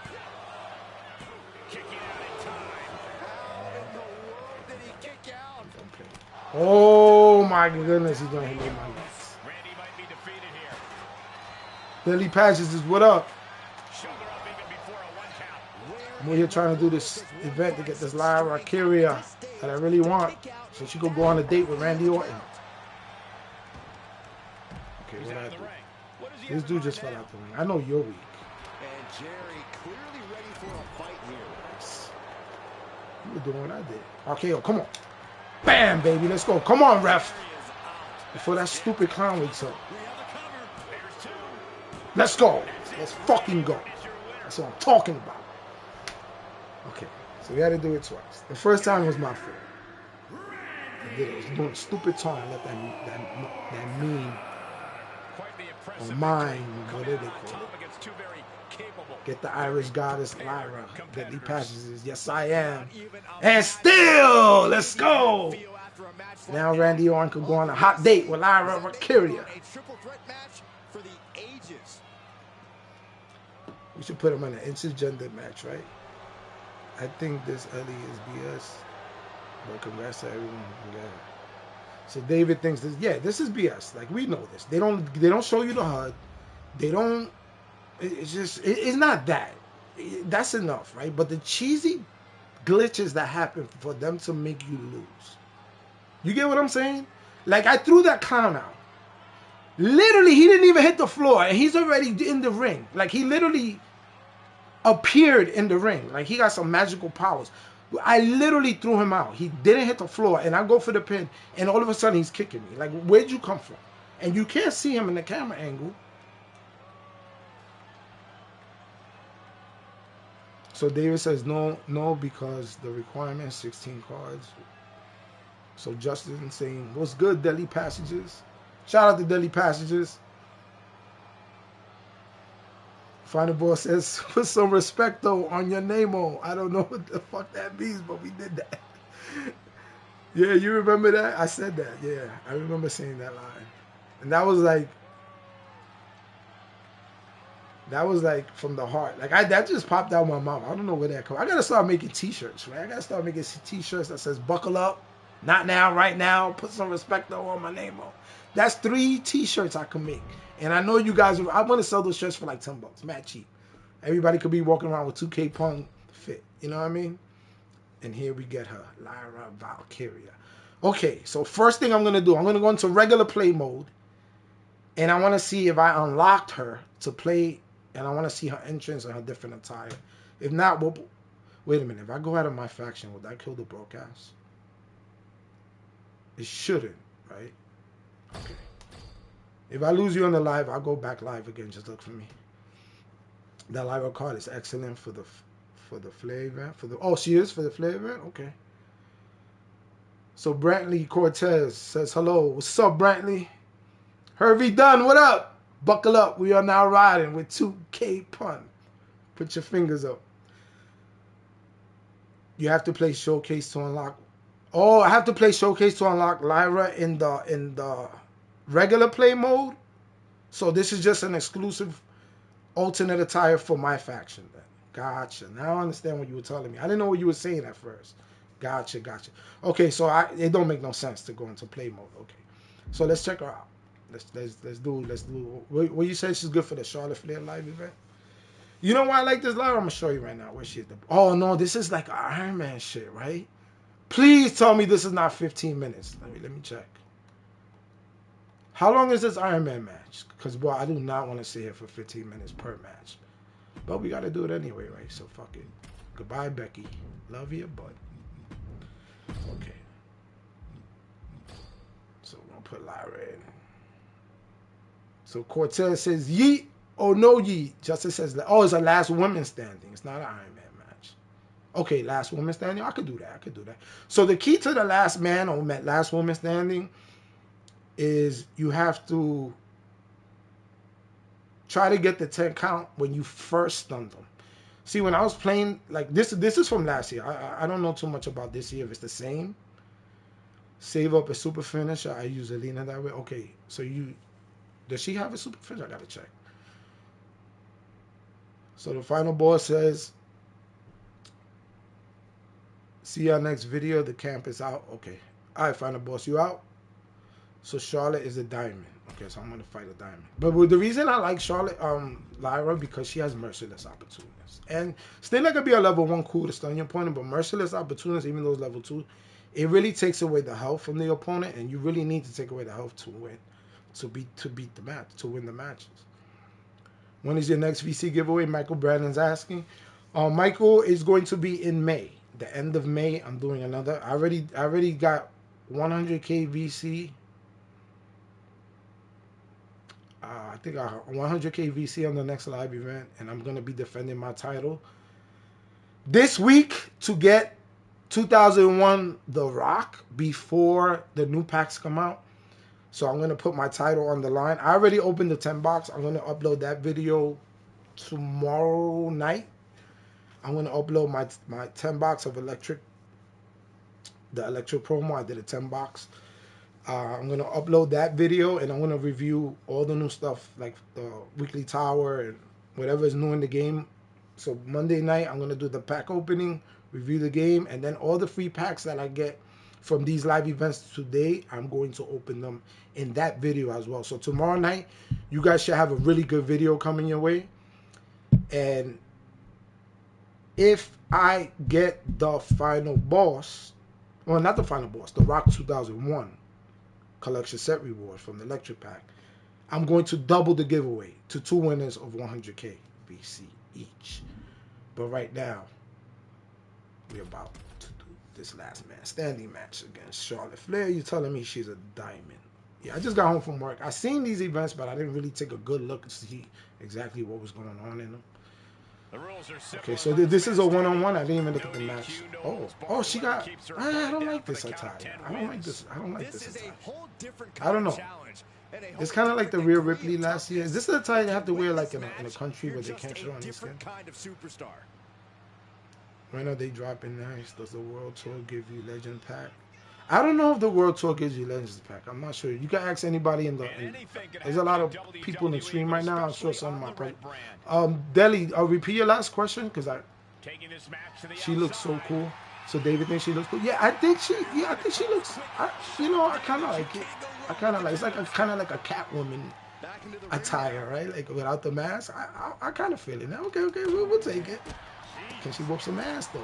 Speaker 1: Oh my goodness, he's gonna hit me in my nuts. Deadly Passions is what up? I'm here trying to do this event to get this LYRA that I really want, so she could go on a date with Randy Orton. Okay, what I do? This dude just fell out the ring. I know you're weak.
Speaker 2: And Jerry clearly ready for a fight here.
Speaker 1: You were doing what I did. RKO, come on. Bam, baby, let's go. Come on, ref. Before that stupid clown wakes up. Let's go. Let's fucking go. That's what I'm talking about. Okay, so we had to do it twice. The first time was my fault. I did it. I was doing a stupid time. Let that mean or mine, whatever they call it. Get the Irish goddess Lyra. Deadly Passions. Yes, I am. And still, let's go. Now Randy Orton could go on a hot date with Lyra Valkyria. We should put him on an intergender match, right? I think this Ellie is BS. But congrats to everyone. Yeah. So David thinks this. Yeah, this is BS. Like, we know this. They don't show you the HUD. They don't. It's just. It's not that. That's enough, right? But the cheesy glitches that happen for them to make you lose. You get what I'm saying? Like, I threw that clown out. Literally, he didn't even hit the floor, and he's already in the ring. Like, he literally appeared in the ring. Like, he got some magical powers. I literally threw him out. He didn't hit the floor, and I go for the pin, and all of a sudden he's kicking me. Like, where'd you come from? And you can't see him in the camera angle. So David says no, because the requirement is 16 cards. So Justin saying, what's good, Deadly Passages? Shout out to Deadly Passages. Final Boss says, put some respect though on your name. I don't know what the fuck that means, but we did that. Yeah, you remember that? I said that. Yeah, I remember saying that line. And that was like from the heart. Like, that just popped out my mouth. I don't know where that comes. I gotta start making t-shirts, right? I gotta start making t-shirts that says buckle up, not now, right now, put some respect though on my name. That's 3 t-shirts I can make. And I know you guys, I want to sell those shirts for like $10, mad cheap. Everybody could be walking around with 2K Punk fit. You know what I mean? And here we get her, Lyra Valkyria. Okay, so first thing I'm going to do, I'm going to go into regular play mode. And I want to see if I unlocked her to play. And I want to see her entrance and her different attire. If not, wait a minute. If I go out of my faction, would that kill the broadcast? It shouldn't, right? Okay. If I lose you on the live, I'll go back live again. Just look for me. That Lyra card is excellent for the Flair event. She is for the Flair event? Okay. So Brantley Cortez says, hello. What's up, Brantley? Hervey Dunn, what up? Buckle up. We are now riding with 2K Pun. Put your fingers up. You have to play Showcase to unlock. Oh, I have to play Showcase to unlock Lyra in the regular play mode. So this is just an exclusive alternate attire for my faction then. Gotcha. Now I understand what you were telling me. I didn't know what you were saying at first. Gotcha. Okay, so it don't make no sense to go into play mode. Okay. So let's check her out. Let's do what you said she's good for the Charlotte Flair live event. You know why I like this live? I'm gonna show you right now where she is. Oh no, this is like Iron Man shit, right? Please tell me this is not 15 minutes. Let me check. How long is this Iron Man match? Because, boy, I do not want to sit here for 15 minutes per match. But we got to do it anyway, right? So, fuck it. Goodbye, Becky. Love you, bud. Okay. So, gonna put Lyra in. So Cortez says yeet or no yeet. Justice says, oh, it's a last woman standing. It's not an Iron Man match. Okay, last woman standing. I could do that. I could do that. So the key to the last man or last woman standing is you have to try to get the 10 count when you first stun them. See, when I was playing, like this is from last year. I don't know too much about this year if it's the same. Save up a super finisher. I use Alina that way. Okay, so does she have a super finisher? I gotta check. So the final boss says, see y'all next video. The camp is out. Okay. All right, final boss, you out? So Charlotte is a diamond. Okay, so I'm gonna fight a diamond. But the reason I like Charlotte, Lyra, because she has merciless opportunities. And still not gonna be a level 1 cool to stun your opponent, but merciless opportunities, even though it's level 2, it really takes away the health from the opponent, and you really need to take away the health to win, to beat the match, to win the matches. When is your next VC giveaway? Michael Brandon's asking. Michael is going to be in May. The end of May, I'm doing another. I already got 100K VC. I think I have 100K VC on the next live event, and I'm going to be defending my title this week to get 2001 The Rock before the new packs come out. So I'm going to put my title on the line. I already opened the 10 box. I'm going to upload that video tomorrow night. I'm going to upload my 10 box of the electric promo. I did a 10 box. I'm going to upload that video, and I'm going to review all the new stuff, like the weekly tower and whatever is new in the game. So Monday night, I'm going to do the pack opening, review the game, and then all the free packs that I get from these live events today, I'm going to open them in that video as well. So tomorrow night, you guys should have a really good video coming your way. And if I get the final boss, well, not the final boss, the Rock 2001 collection set reward from the electric pack, I'm going to double the giveaway to 2 winners of 100K VC each. But right now, we're about to do this last man standing match against Charlotte Flair. You're telling me she's a diamond. Yeah, I just got home from work. I seen these events, but I didn't really take a good look to see exactly what was going on in them. Okay, so this is a one-on-one. I didn't even look at the match. Oh, she got. I don't like this attire. I don't like this attire. I don't know. It's kind of like the Rhea Ripley last year. Is this the attire you have to wear like in a country where they can't show on your skin? When are they dropping nice? Does the World Tour give you Legend Pack? I don't know if the World Tour gives you Legends Pack. I'm not sure. You can ask anybody there's a lot of people in the stream right now. I'm sure some of my Deli, I'll repeat your last question because she looks so cool. So David thinks she looks cool. Yeah, I think she looks. I kind of like it. I kind of like. It's like kind of like a Catwoman attire, right? Like without the mask. I kind of feel it now. Okay, we'll take it. Can she whoop some ass though?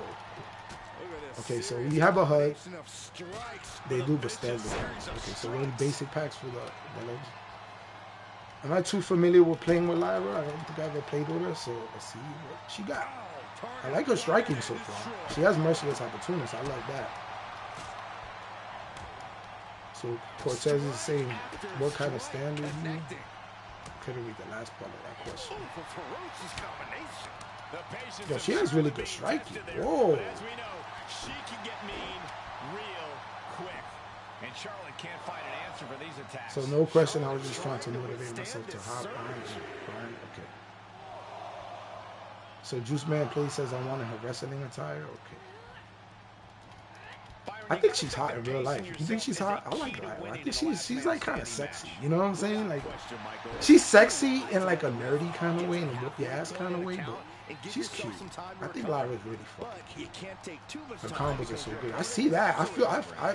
Speaker 1: Okay, so we have a HUD. They do, but standard. Okay, so we're in basic packs for the legs. I'm not too familiar with playing with Lyra. I don't think I ever played with her, so let's see what she got. I like her striking so far. She has merciless opportunities. I like that. So Cortez is saying, what kind of stand is you? Couldn't read the last part of that question. Yo, she has really good striking. Whoa.
Speaker 2: She can get mean real quick. And Charlotte can't find an answer for these attacks.
Speaker 1: So no question, I was just trying to motivate myself to hop on. Okay. So Juice Man Play says I wanted her wrestling attire. Okay. I think she's hot in real life. You think she's hot? I like her. I think she's like kind of sexy. You know what I'm saying? Like she's sexy in like a nerdy kind of way, in a whip your ass kind of way, but she's cute. I think Lyra's really fucking cute. Her combos are so good. I see that. I feel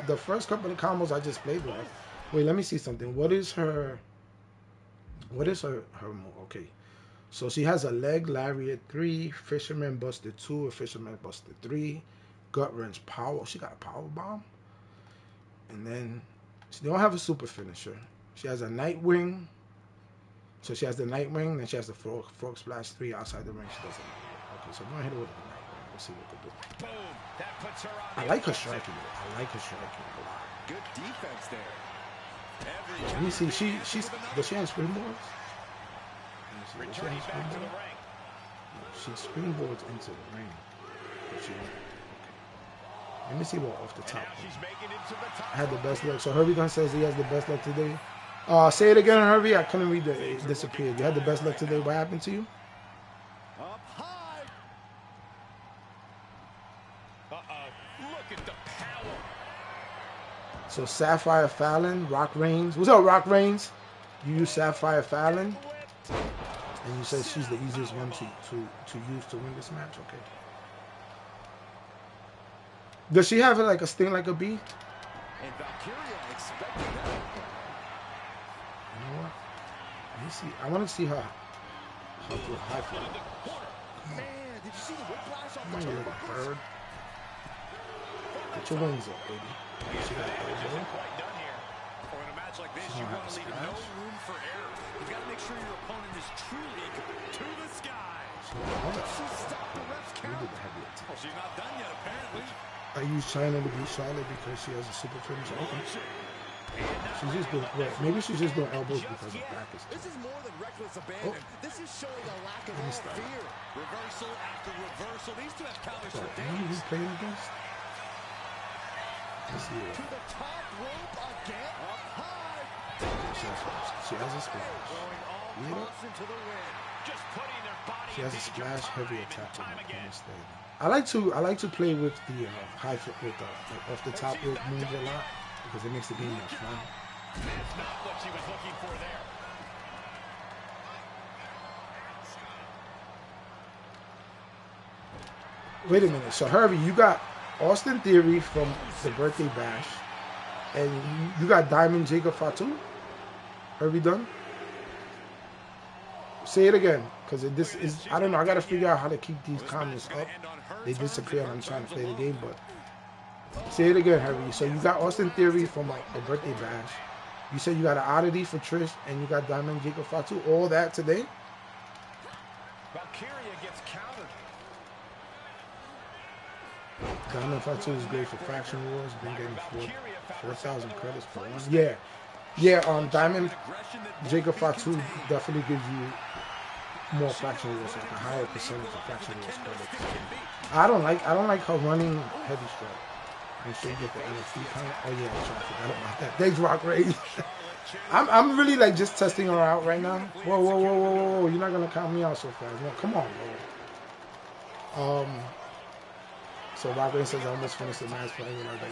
Speaker 1: the first couple of combos I just played with her. Wait, let me see something. What is her move? Okay. So she has a leg lariat 3, fisherman busted 2, a fisherman busted 3, gut wrench power. She got a power bomb. And then she don't have a super finisher. She has a Nightwing. So she has the Nightwing, then she has the frog splash 3 outside the ring. She doesn't. Okay, so I'm gonna hit her with the Nightwing. We'll see what they do.
Speaker 2: Boom. That puts her on.
Speaker 1: I like her striking. I like her striking a lot.
Speaker 3: Good defense there.
Speaker 1: Let me see. Does she have springboards? Does she have springboards? She springboards into the ring. But she don't. Okay. Let me see what off the top. I had the best luck. So Herbie Gunn says he has the best luck today. Say it again, Herbie. I couldn't read it disappeared. You had the best luck today. What happened to you?
Speaker 3: Up high. Look at the power.
Speaker 1: So Sapphire Fallon, Rock Reigns. What's up, Rock Reigns? You use Sapphire Fallon, and you said she's the easiest one to use to win this match. Okay. Does she have like a sting like a bee?
Speaker 3: And VALKYRIA expected that.
Speaker 1: You know what? Let me see. I want to see her do a high fly.
Speaker 3: Man, did you see the whiplash off
Speaker 1: Come on,
Speaker 3: the
Speaker 1: you little bird. Put your wings up, baby. She got a
Speaker 3: Or in a match like this, you want to leave no room for error. You've got to make sure your opponent is truly to the sky. She stopped the ref's count. Well, she's not done yet, apparently.
Speaker 1: I use China to beat Charlotte because she has a super finisher. Okay. She's just doing, well, maybe she's just doing elbows because her back is.
Speaker 3: This is more than reckless abandon. This is showing a lack of all fear. Reversal after reversal. These two have counters for days.
Speaker 1: Who he's playing against? Let's see it.
Speaker 3: To the top rope again. Up high.
Speaker 1: She has a splash. You know? She has a splash heavy attack on the stadium. I like to play with the high foot with the like off the top rope moves a lot because it makes the game more fun.
Speaker 2: That's not what she was looking for there.
Speaker 1: Wait a minute. So Herbie, you got Austin Theory from the Birthday Bash, and you got Diamond Jacob Fatu. Herbie done? Say it again, because this is, I don't know, I got to figure out how to keep these comments up. They disappear when I'm trying to play the game, but say it again, Herbie. So you got Austin Theory from the Birthday Bash. You said you got an Oddity for Trish, and you got Diamond Jacob Fatu. All that today?
Speaker 2: VALKYRIA gets countered.
Speaker 1: Diamond Fatu is great for Faction Wars. Been getting 4,000 credits per one. Yeah. Yeah, Diamond Jacob Fatu definitely gives you more Faction Wars, like a higher percentage of Faction Wars credits. I don't like her running heavy strike. Make sure you get the NFC count. Oh yeah, I forgot about that. Thanks, Rock Raid. I'm really like just testing her out right now. Whoa. You're not gonna count me out so fast. No, come on, bro. So Rock Raid says I almost finished the match for anyone like that.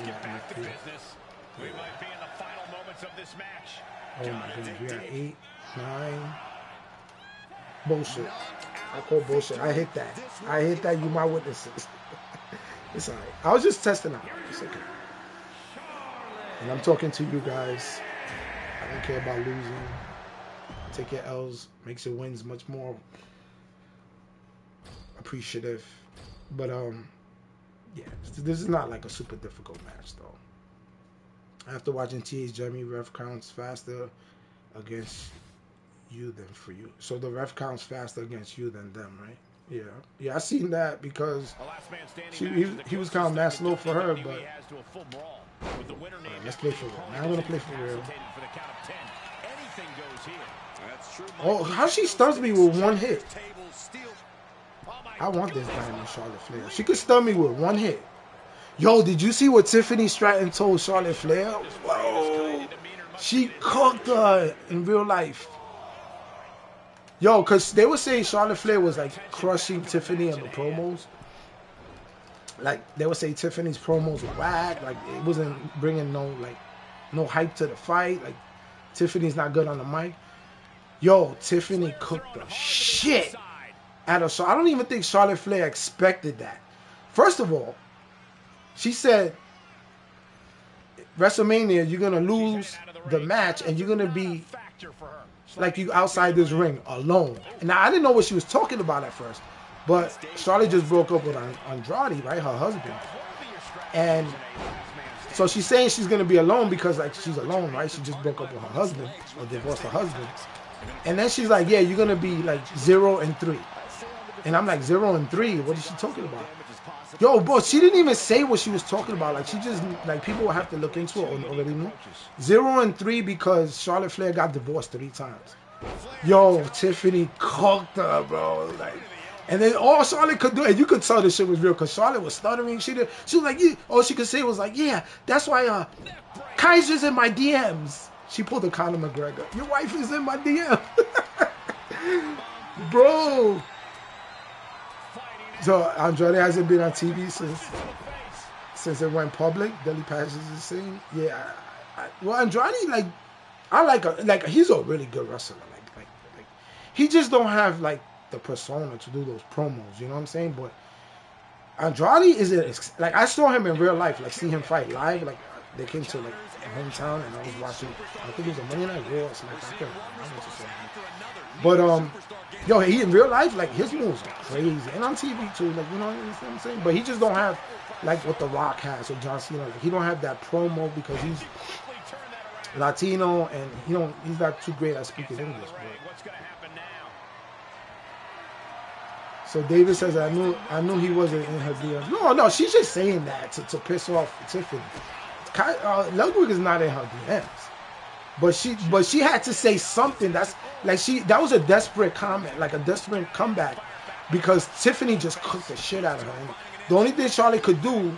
Speaker 2: We might be in the final moments of this match.
Speaker 1: Oh my goodness, we got 8, 9. Bullshit. I call bullshit. I hit that. You my witnesses. It's alright. I was just testing out. It's okay. And I'm talking to you guys. I don't care about losing. Take your L's. Makes your wins much more appreciative. But yeah, this is not like a super difficult match though. After watching TH Jeremy, ref counts faster against you than for you. So the ref counts faster against you than them, right? Yeah, I seen that because he was kind of mad slow for her, but let's play for real. Now I'm gonna play for real. Oh, how she stuns me with one hit? I want this Diamond Charlotte Flair. She could stun me with one hit. Yo, did you see what Tiffany Stratton told Charlotte Flair? Whoa, she cooked her in real life. Yo, because they were saying Charlotte Flair was like crushing Tiffany on the promos. Like they would say Tiffany's promos were whack. Like it wasn't bringing no hype to the fight. Like Tiffany's not good on the mic. Yo, Tiffany cooked the shit out of Charlotte. I don't even think Charlotte Flair expected that. First of all, she said, WrestleMania, you're gonna lose the match and you're gonna be like you outside this ring alone. And now I didn't know what she was talking about at first, but Charlotte just broke up with Andrade, right, her husband, and so she's saying she's gonna be alone because like she's alone, right? She just broke up with her husband or divorced her husband, and then she's like, yeah, you're gonna be like 0-3, and I'm like 0-3. What is she talking about? Yo, bro, she didn't even say what she was talking about. Like, she just, like, people will have to look into it already knew. 0-3 because Charlotte Flair got divorced 3 times. Yo, Tiffany cooked her, bro. Like, and then all Charlotte could do, and you could tell this shit was real because Charlotte was stuttering. She was like, yeah. All she could say was like, yeah, that's why Kaiser's in my DMs. She pulled a Conor McGregor. Your wife is in my DM. Bro. So Andrade hasn't been on TV since it went public. Deli Passions is saying, yeah. Well, Andrade, like, I like he's a really good wrestler. Like he just don't have like the persona to do those promos. You know what I'm saying? But Andrade is like, I saw him in real life. Like, see him fight live. Like, they came to like my hometown and I was watching. I think it was a Monday Night Raw or something. I went to see him. But yo, he in real life, like, his moves are crazy, and on TV too. Like, you know what I'm saying? But he just don't have like what The Rock has or John Cena. Like, he don't have that promo because he's Latino and he's not too great at speaking English. But. So David says, I knew he wasn't in her DMs. No, she's just saying that to piss off Tiffany. Ludwig is not in her DMs, but she had to say something. That's like that was a desperate comment, like a desperate comeback, because Tiffany just cooked the shit out of her. And the only thing Charlotte could do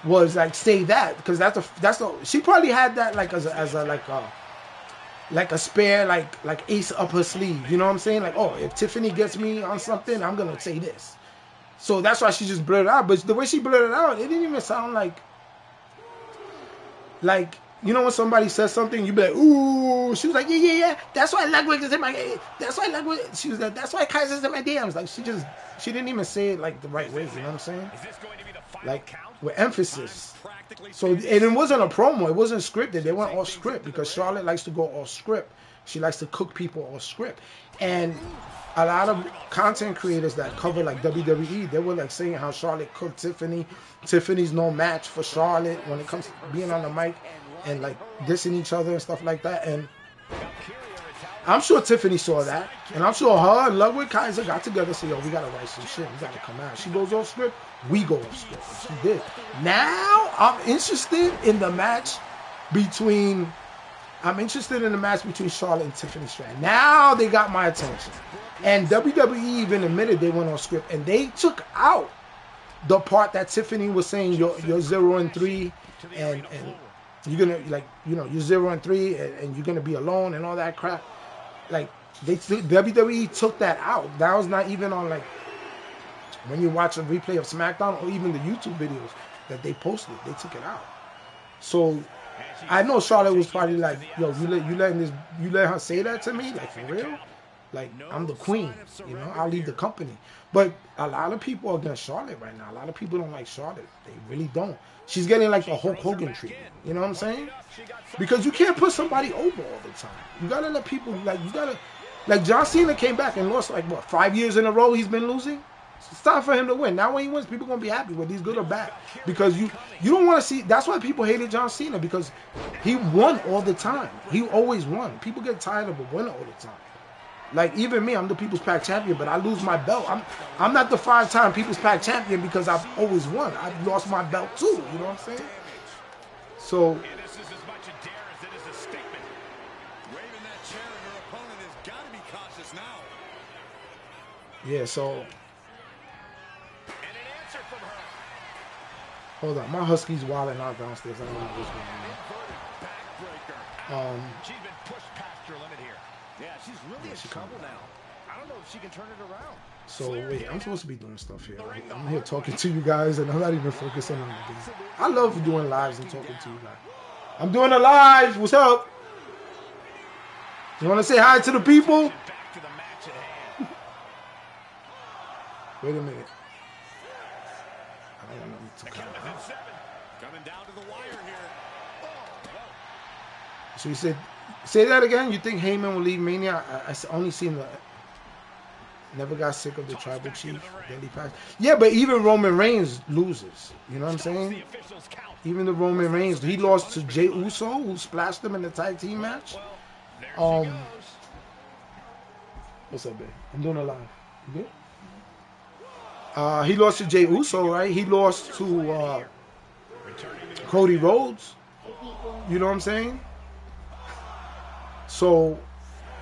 Speaker 1: was like say that, because she probably had that like as a spare like ace up her sleeve. You know what I'm saying? Like, oh, if Tiffany gets me on something, I'm gonna say this. So that's why she just blurted out. But the way she blurted out, it didn't even sound like you know when somebody says something, you be like, ooh. She was like, yeah. That's why Ludwig is in my. That's why Ludwig. She was like, that's why Kaiser's in my DMs. Like, she didn't even say it like the right way. You know what I'm saying? Like with emphasis. So, and it wasn't a promo. It wasn't scripted. They weren't all script because Charlotte likes to go all script. She likes to cook people all script. And a lot of content creators that cover like WWE, they were like saying how Charlotte cooked Tiffany. Tiffany's no match for Charlotte when it comes to being on the mic and like dissing each other and stuff like that. And I'm sure Tiffany saw that, and I'm sure her and Ludwig Kaiser got together and said, yo, we gotta write some shit. We gotta come out. She goes off script, we go off script. And she did. Now I'm interested in the match between Charlotte and Tiffany Stratton. Now they got my attention. And WWE even admitted they went on script, and they took out the part that Tiffany was saying, you're 0-3, and you're gonna you're 0-3, and you're gonna be alone and all that crap. Like, WWE took that out. That was not even on, like, when you watch a replay of SmackDown or even the YouTube videos that they posted, they took it out. So I know Charlotte was probably like, yo, you let her say that to me? Like, for real? Like, I'm the queen, I'll leave the company. But a lot of people are against Charlotte right now. A lot of people don't like Charlotte. They really don't. She's getting like the Hulk Hogan treatment. You know what I'm saying? Because you can't put somebody over all the time. You gotta let people, like John Cena came back and lost like, what, 5 years in a row he's been losing? It's time for him to win. Now when he wins, people are going to be happy whether he's good or bad. Because you don't want to see, that's why people hated John Cena, because he won all the time. He always won. People get tired of a winner all the time. Like, even me, I'm the People's Pack champion, but I lose my belt. I'm not the 5-time People's Pack champion because I've always won. I've lost my belt too, you know what I'm saying? So,
Speaker 3: This is as much a dare as it is a statement. Waving that chair at her opponent has got to be cautious now.
Speaker 1: yeah, so.
Speaker 2: And an answer from her.
Speaker 1: Hold on, my husky's wilding out downstairs. I don't know what's going on.
Speaker 2: She's been pushed past her limit here.
Speaker 3: Yeah, she's really in trouble now. I don't know if she can turn it around.
Speaker 1: So wait, I'm supposed to be doing stuff here. I'm here talking to you guys, and I'm not even focusing on the game. I love doing lives and talking to you guys. I'm doing a live. What's up? You want to say hi to the people?
Speaker 2: Back to the match at hand.
Speaker 1: Wait a minute. I don't know to count.
Speaker 3: Coming down to the wire here.
Speaker 1: So you said, say that again. You think Heyman will leave Mania? I only seen the. Never got sick of the tribal chief. Yeah, but even Roman Reigns loses. You know what I'm saying? Even the Roman Reigns, he lost to Jey Uso, who splashed him in the tag team match. What's up, babe? I'm doing a live. You good? He lost to Jey Uso, right? He lost to Cody Rhodes. You know what I'm saying? So,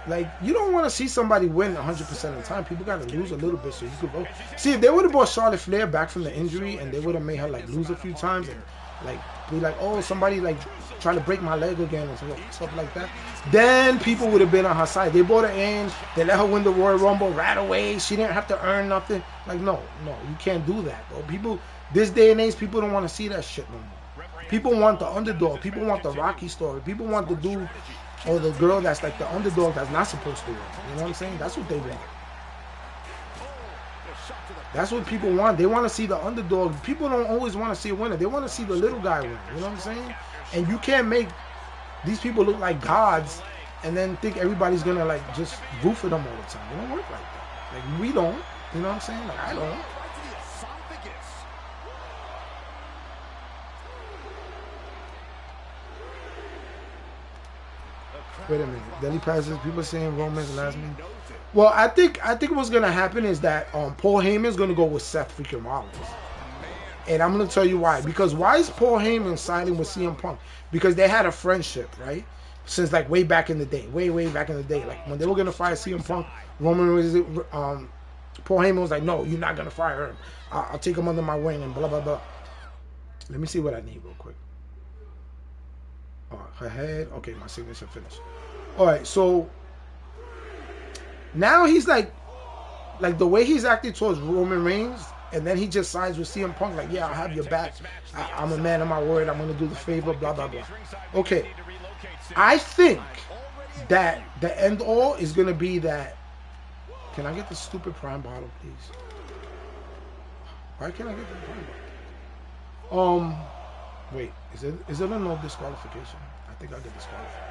Speaker 1: like, you don't want to see somebody win 100% of the time. People got to lose a little bit so you could vote. See, if they would have brought Charlotte Flair back from the injury and they would have made her, like, lose a few times and, like, be like, oh, somebody, like, trying to break my leg again and stuff like that, then people would have been on her side. They brought her in. They let her win the Royal Rumble right away. She didn't have to earn nothing. Like, no, you can't do that, bro. People, this day and age, people don't want to see that shit no more. People want the underdog. People want the Rocky story. People want the dude or the girl that's like the underdog that's not supposed to win. You know what I'm saying? That's what they want. That's what people want. They want to see the underdog. People don't always want to see a winner. They want to see the little guy win. You know what I'm saying? And you can't make these people look like gods and then think everybody's going to like just root for them all the time. It don't work like that. Like we don't. You know what I'm saying? Like I don't. Wait a minute. Daily passes. People saying Roman's last minute. Well, I think what's gonna happen is that Paul Heyman's gonna go with Seth freaking Rollins, and I'm gonna tell you why. Because why is Paul Heyman siding with CM Punk? Because they had a friendship, right? Since like way back in the day, way back in the day. Like when they were gonna fire CM Punk, Paul Heyman was like, "No, you're not gonna fire him. I'll take him under my wing and blah blah blah." Let me see what I need real quick. Her head. Okay, my signature finished. All right, so now he's like the way he's acting towards Roman Reigns, and then he just signs with CM Punk, like, yeah, I'll have your back. I'm a man of my word. I'm going to do the favor, blah, blah, blah. Okay, I think that the end all is going to be that. Can I get the stupid Prime bottle, please? Why can't I get the Prime bottle? Wait, is it a no disqualification? I think I get disqualified.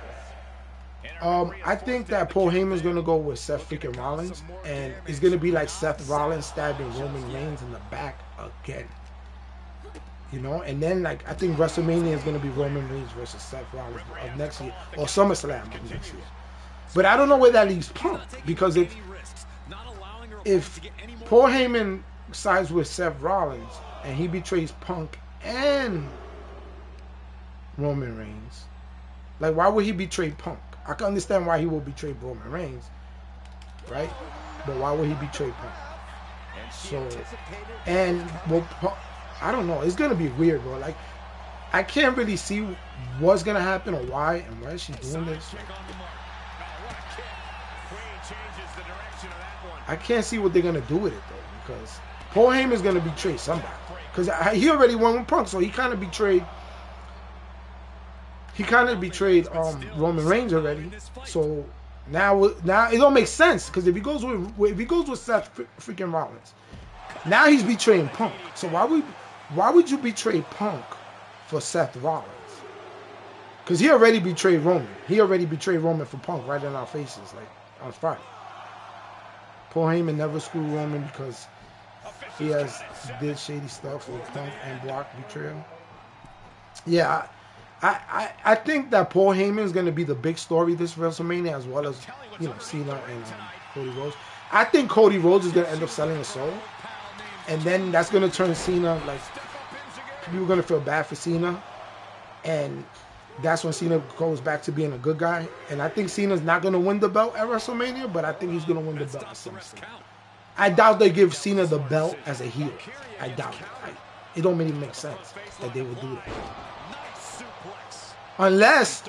Speaker 1: I think that Paul Heyman's gonna go with Seth freaking Rollins, and it's gonna be like Seth Rollins stabbing Roman Reigns in the back again. You know, and then like I think WrestleMania is gonna be Roman Reigns versus Seth Rollins of next year, or SummerSlam of next year. But I don't know where that leaves Punk, because if Paul Heyman sides with Seth Rollins and he betrays Punk and Roman Reigns, like why would he betray Punk? I can understand why he will betray Roman Reigns, right? But why would he betray Punk? So, and well, I don't know. It's gonna be weird, bro. Like, I can't really see what's gonna happen or why, and why is she doing this? I can't see what they're gonna do with it though, because Paul Heyman's gonna betray somebody, because he already won with Punk, so he kind of betrayed. He kind of betrayed Roman Reigns already, so now it don't make sense, because if he goes with Seth freaking Rollins, now he's betraying Punk. So why would you betray Punk for Seth Rollins? Because he already betrayed Roman. He already betrayed Roman for Punk right in our faces, like on Friday. Paul Heyman never screwed Roman because he did shady stuff with Punk and Brock betrayal. Yeah. I think that Paul Heyman is going to be the big story this WrestleMania, as well as, you know, Cena and Cody Rhodes. I think Cody Rhodes is going to end up selling his soul, and then that's going to turn Cena, like, people are going to feel bad for Cena, and that's when Cena goes back to being a good guy. And I think Cena's not going to win the belt at WrestleMania, but I think he's going to win the belt at SummerSlam. I doubt they give Cena the belt as a heel. I doubt it. It don't really make sense that they would do that. Unless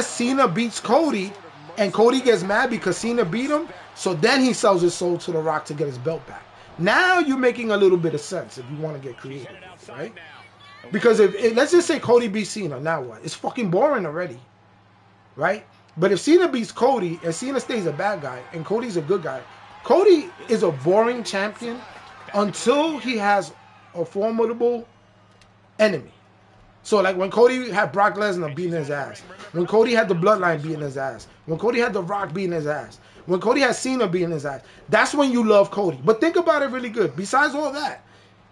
Speaker 1: Cena beats Cody and Cody gets mad because Cena beat him, so then he sells his soul to The Rock to get his belt back. Now you're making a little bit of sense if you want to get creative, right? Because if let's just say Cody beats Cena, now what? It's fucking boring already, right? But if Cena beats Cody and Cena stays a bad guy and Cody's a good guy, Cody is a boring champion until he has a formidable enemy. So, like, when Cody had Brock Lesnar beating his ass, when Cody had the Bloodline beating his ass, when Cody had The Rock beating his ass, when Cody had Cena beating his ass, that's when you love Cody. But think about it really good. Besides all that,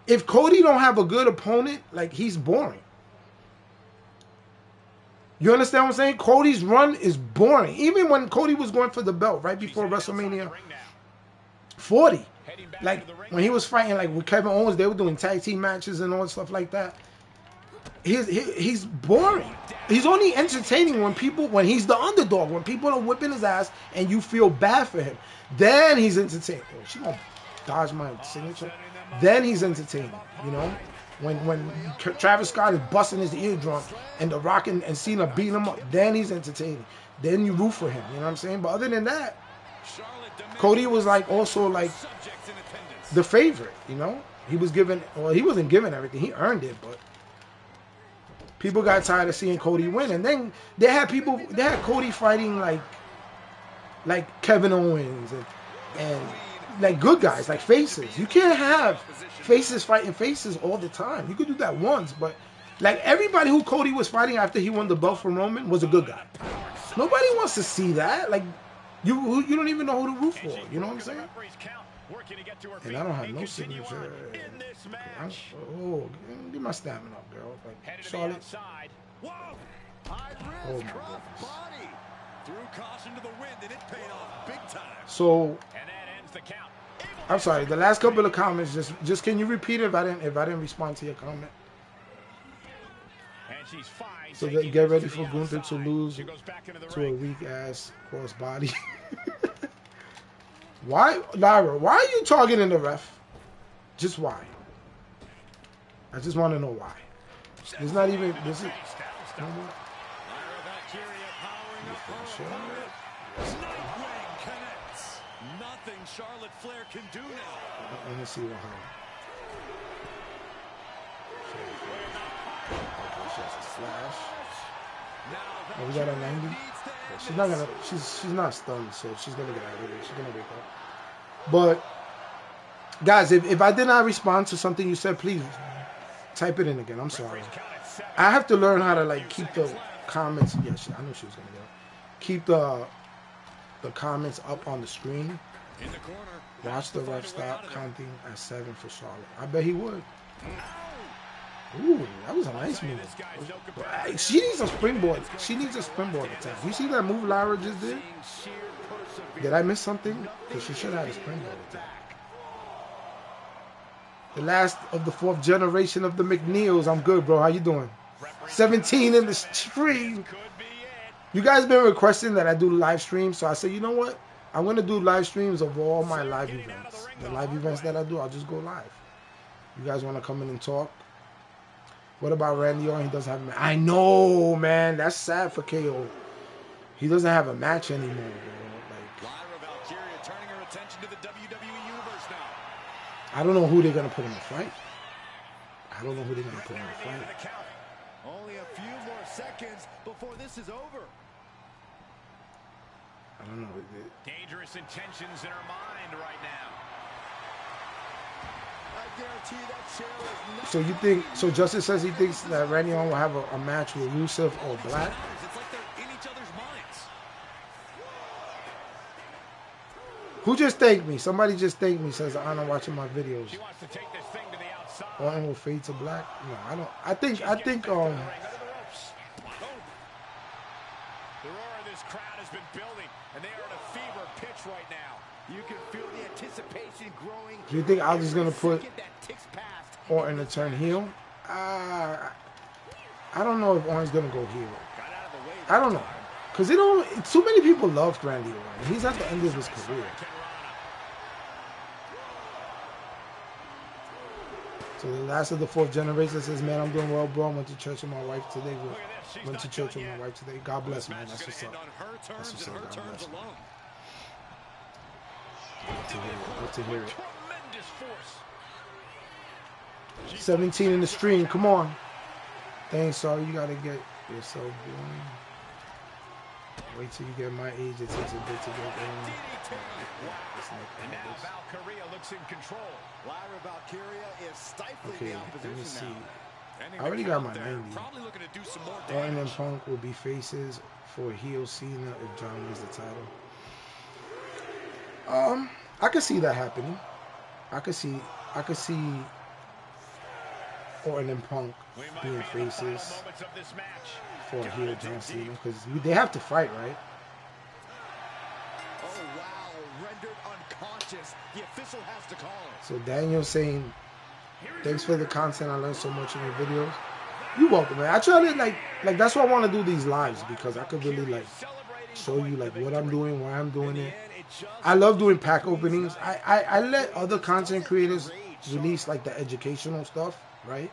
Speaker 1: if Cody don't have a good opponent, like, he's boring. You understand what I'm saying? Cody's run is boring. Even when Cody was going for the belt right before WrestleMania 40, Like when he was fighting like with Kevin Owens, they were doing tag team matches and all stuff like that. He's boring. He's only entertaining when he's the underdog, when people are whipping his ass and you feel bad for him. Then he's entertaining. Oh, she gonna dodge my signature. Then he's entertaining, you know? When Travis Scott is busting his eardrum and The Rock and Cena beating him up, then he's entertaining. Then you root for him, you know what I'm saying? But other than that, Cody was like also like the favorite, you know? He was given, well, he wasn't given everything. He earned it, but people got tired of seeing Cody win. And then they had Cody fighting like Kevin Owens and like good guys, like faces. You can't have faces fighting faces all the time. You could do that once, but like everybody who Cody was fighting after he won the belt from Roman was a good guy. Nobody wants to see that. Like you don't even know who to root for. You know what I'm saying? And I don't have no signature. Oh, get my stamina up, girl. Like Charlotte. Oh my goodness. So I'm sorry. The last couple of comments, just can you repeat it if I didn't respond to your comment? So get ready for Gunther to lose to a weak ass crossbody. Why, Lyra? Why are you targeting the ref? Just why? I just want to know why. It's not even. This is.
Speaker 3: Nothing Charlotte Flair can do now.
Speaker 1: Let me see what happened. She has a flash. Oh, we got a 90. She's not gonna. She's not stunned, so she's gonna get out of here. She's gonna wake up. But guys, if I did not respond to something you said, please type it in again. I'm sorry. I have to learn how to like keep the comments. Yeah, I knew she was gonna go. Keep the comments up on the screen. Watch the ref stop counting at 7 for Charlotte. I bet he would. Ooh, that was a nice move. She needs a springboard. She needs a springboard attack. You see that move Lyra just did? Did I miss something? Because she should have had a springboard attack. The last of the 4th generation of the McNeils. I'm good, bro. How you doing? 17 in the stream. You guys been requesting that I do live streams, so I said, you know what? I'm going to do live streams of all my live events. The live events that I do, I'll just go live. You guys want to come in and talk? What about Randy Orton? He doesn't have a match. I know, man. That's sad for KO. He doesn't have a match anymore, bro. Like,
Speaker 3: VALKYRIA turning her attention to the WWE Universe now.
Speaker 1: I don't know who they're going to put in the fight. I don't know who they're going to put in the fight.
Speaker 2: Only a few more seconds before this is over.
Speaker 1: I don't know.
Speaker 3: Dangerous intentions in her mind right now.
Speaker 2: I guarantee that chair is not.
Speaker 1: So you think? So Justice says he thinks that Randy Orton will have a match with Rusev or Black.
Speaker 3: It's like they're in each other's minds.
Speaker 1: Who just thanked me? Somebody just thanked me. Says Anna watching my videos.
Speaker 3: She wants to take this thing to the outside.
Speaker 1: Orton will fade to Black. No, I don't. I think.
Speaker 3: The roar of this crowd has been building, and they are at a fever pitch right now.
Speaker 2: You can feel the anticipation growing.
Speaker 1: Do you think Ali's gonna put Orton to turn heel? I don't know if Orton's gonna go heel. I don't know, cause they don't. Too many people love Randy Orton. He's at the end of his career. So the last of the 4th generation says, "Man, I'm doing well, bro. I went to church with my wife today. God bless, man. That's what's up. That's what's up. God bless. Good to hear it. 17 in the stream. Come on. Thanks, sorry. You gotta get yourself going. Wait till you get my age. It takes a bit to get going.
Speaker 3: And now VALKYRIA looks in control.
Speaker 2: Lyra VALKYRIA is stifling
Speaker 1: Okay,
Speaker 2: the
Speaker 1: let me
Speaker 2: opposition
Speaker 1: see.
Speaker 2: now.
Speaker 1: I already got my 90.
Speaker 3: Probably looking to do some more
Speaker 1: Orton and
Speaker 3: damage.
Speaker 1: Punk will be faces for heel Cena if John wins the title. I could see that happening. I could see Orton and Punk being faces for heel John Cena because they have to fight, right?
Speaker 2: Oh wow, rendered unconscious.
Speaker 3: matches, the official has to call it.
Speaker 1: So Daniel saying, thanks for the content. I learned so much in your videos. You're welcome, man. I try to like that's why I want to do these lives, because I could really like show you like what I'm doing, why I'm doing it. I love doing pack openings. I let other content creators release like the educational stuff, right?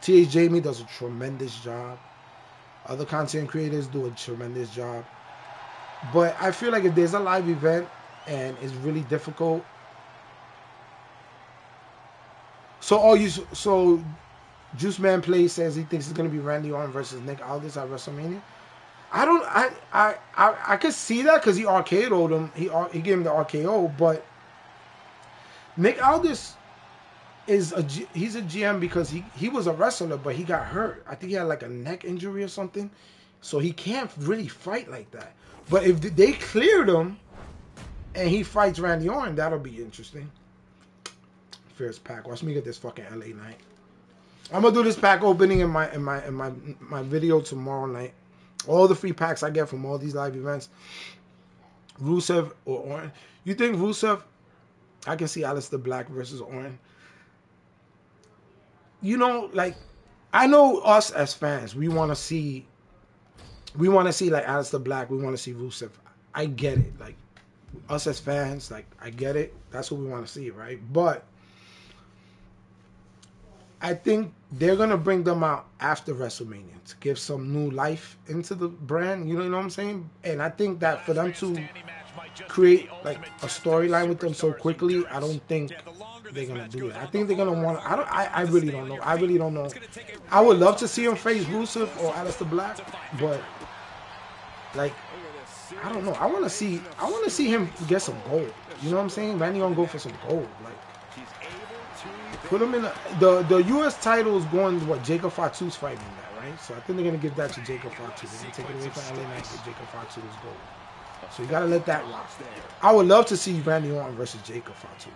Speaker 1: TH Jamie does a tremendous job. Other content creators do a tremendous job. But I feel like if there's a live event and it's really difficult. So Juice Man Play says he thinks it's gonna be Randy Orton versus Nick Aldis at WrestleMania. I could see that because he RKO'd him. He gave him the RKO, but Nick Aldis he's a GM because he was a wrestler, but he got hurt. I think he had like a neck injury or something, so he can't really fight like that. But if they cleared him and he fights Randy Orton, that'll be interesting. First pack. Watch me get this fucking LA night. I'm gonna do this pack opening in my video tomorrow night. All the free packs I get from all these live events. Rusev or Orton. You think Rusev? I can see Aleister Black versus Orton. You know, like, I know us as fans, we want to see like Aleister Black. We want to see Rusev. I get it. Like, us as fans, like, I get it. That's what we want to see, right? But I think they're going to bring them out after WrestleMania to give some new life into the brand. You know what I'm saying? And I think that for them to create like a storyline with them so quickly, I don't think they're going to do it. I think they're going to want to, I really don't know. I really don't know. I would love to see him face Rusev or Aleister Black, but like, I don't know. I want to see him get some gold. You know what I'm saying? Randy gonna go for some gold. Like, put him in the U.S. title is going to what Jacob Fatu's fighting that, right? So I think they're gonna give that to Jacob Fatu. They're gonna take it away from LA Knight and Jacob Fatu's gold. So you gotta let that rock. I would love to see Randy Orton versus Jacob Fatu.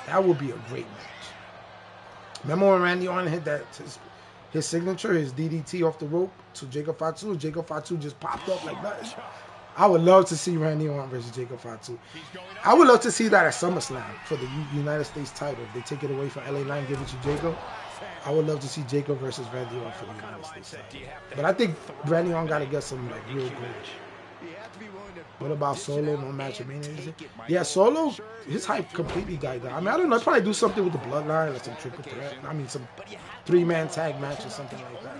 Speaker 1: That would be a great match. Remember when Randy Orton hit that his signature, his DDT off the rope to Jacob Fatu? Jacob Fatu just popped up like that. I would love to see Randy Orton versus Jacob Fatu. I would love to see that at SummerSlam for the United States title. If they take it away from LA Knight and give it to Jacob, I would love to see Jacob versus Randy Orton for the United States title. But I think Randy Orton got to get some like real gold. What about Solo? No match of Mania, is it? Yeah, Solo, his hype completely died down. I mean, I don't know. I'd probably do something with the Bloodline or some triple threat. I mean, some 3-man tag match or something like that.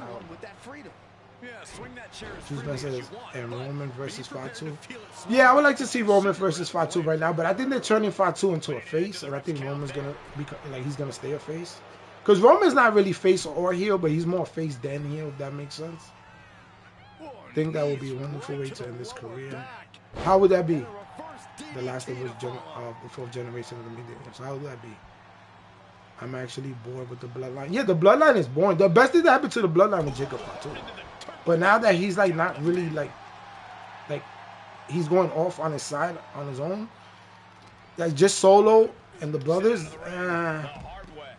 Speaker 1: Juice says, and Roman versus Fatu. Yeah, I would like to see Roman versus Fatu right now, but I think they're turning Fatu into a face, and I think Roman's gonna be like he's gonna stay a face. Because Roman's not really face or heel, but he's more face than heel, if that makes sense. I think that would be a wonderful way to end his career. How would that be? The last of the fourth generation of the media. So how would that be? I'm actually bored with the Bloodline. Yeah, the Bloodline is boring. The best thing that happened to the Bloodline was Jacob Fatu. But now that he's like not really like he's going off on his side on his own, like just Solo and the brothers,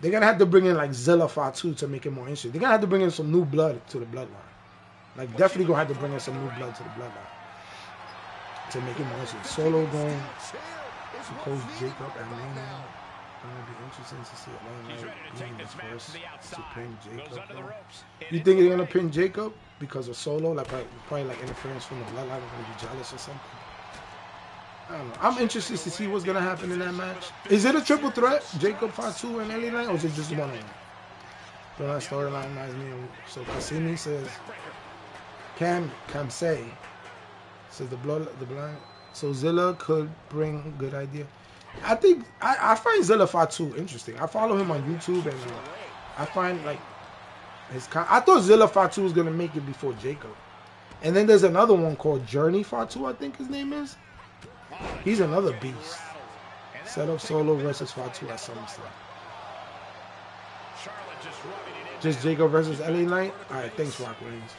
Speaker 1: they're gonna have to bring in like Zilla Fatu to make it more interesting. They're gonna have to bring in some new blood to the Bloodline. Like definitely gonna have to bring in some new blood to the Bloodline to make it more interesting. Solo going to coach Jacob and Mania. It'll be interesting to see Atlanta being the first to pin Jacob. You think they're gonna pin Jacob because of Solo? Like probably like interference from the Bloodline. They're gonna be jealous or something. I don't know. I'm interested to see what's gonna happen in that match. Is it a triple threat, Jacob Fatu and LA Knight, or is it just one of them? So that storyline reminds me of. So Cassini says, Cam say says the blind. So Zilla could bring a good idea. I think I find Zilla Fatu interesting. I follow him on YouTube, and I find like I thought Zilla Fatu was gonna make it before Jacob, and then there's another one called Journey Fatu, I think his name is. He's another beast. Set up Solo versus Fatu at SummerSlam. Just Jacob versus LA Knight. All right, thanks, Rock Reigns.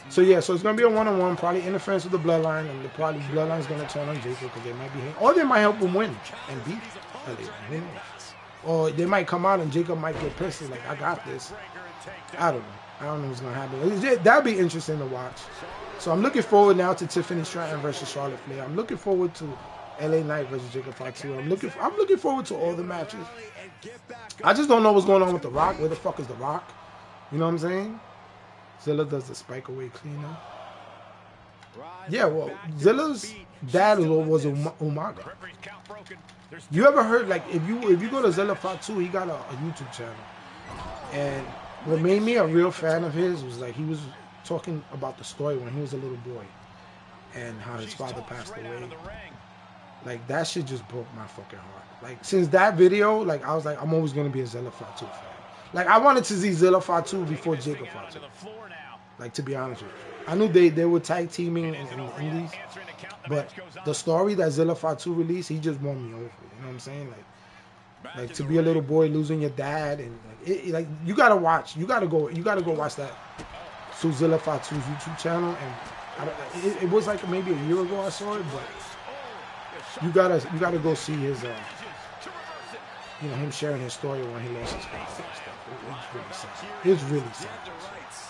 Speaker 1: So yeah, so it's gonna be a one-on-one, probably interference with the Bloodline, and the Bloodline's gonna turn on Jacob because they might be, or they might help him win and beat LA Knight. Who knows? Or they might come out and Jacob might get pissed and like, I got this. I don't know. I don't know what's gonna happen. That'd be interesting to watch. So I'm looking forward now to Tiffany Stratton versus Charlotte Flair. I'm looking forward to LA Knight versus Jacob Fatu. I'm looking forward to all the matches. I just don't know what's going on with The Rock. Where the fuck is The Rock? You know what I'm saying? Zilla does the spike away cleaner. Yeah, well, Zilla's dad was Umaga. You ever heard, like, if you go to Zilla Fatu, he got a YouTube channel. And what made me a real fan of his was, like, he was talking about the story when he was a little boy and how his father passed away. Like, that shit just broke my fucking heart. Like, since that video, like, I was like, I'm always going to be a Zilla Fatu fan. Like, I wanted to see Zilla Fatu before Jacob Fatu. Like, to be honest with you. I knew they were tag teaming in the Indies, but the story that Zilla Fatu released, he just won me over. You know what I'm saying? Like to be a little boy losing your dad, and like you gotta watch, you gotta go watch that Zilla Fatu's YouTube channel. And it was like maybe a year ago I saw it, but you gotta go see his him sharing his story when he lost his father and stuff. It's really sad. It's really sad.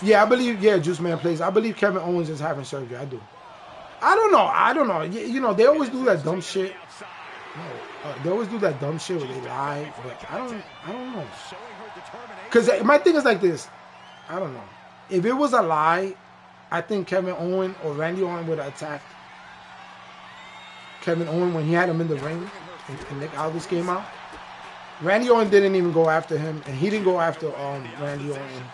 Speaker 1: Yeah, I believe. Yeah, Juice Man plays. I believe Kevin Owens is having surgery. I do. I don't know. You know, they always do that dumb shit. No, they always do that dumb shit where they lie. But I don't know. Because my thing is like this. I don't know. If it was a lie, I think Kevin Owens or Randy Orton would have attacked Kevin Owens when he had him in the ring and Nick Aldis came out. Randy Orton didn't even go after him, and he didn't go after Randy Orton.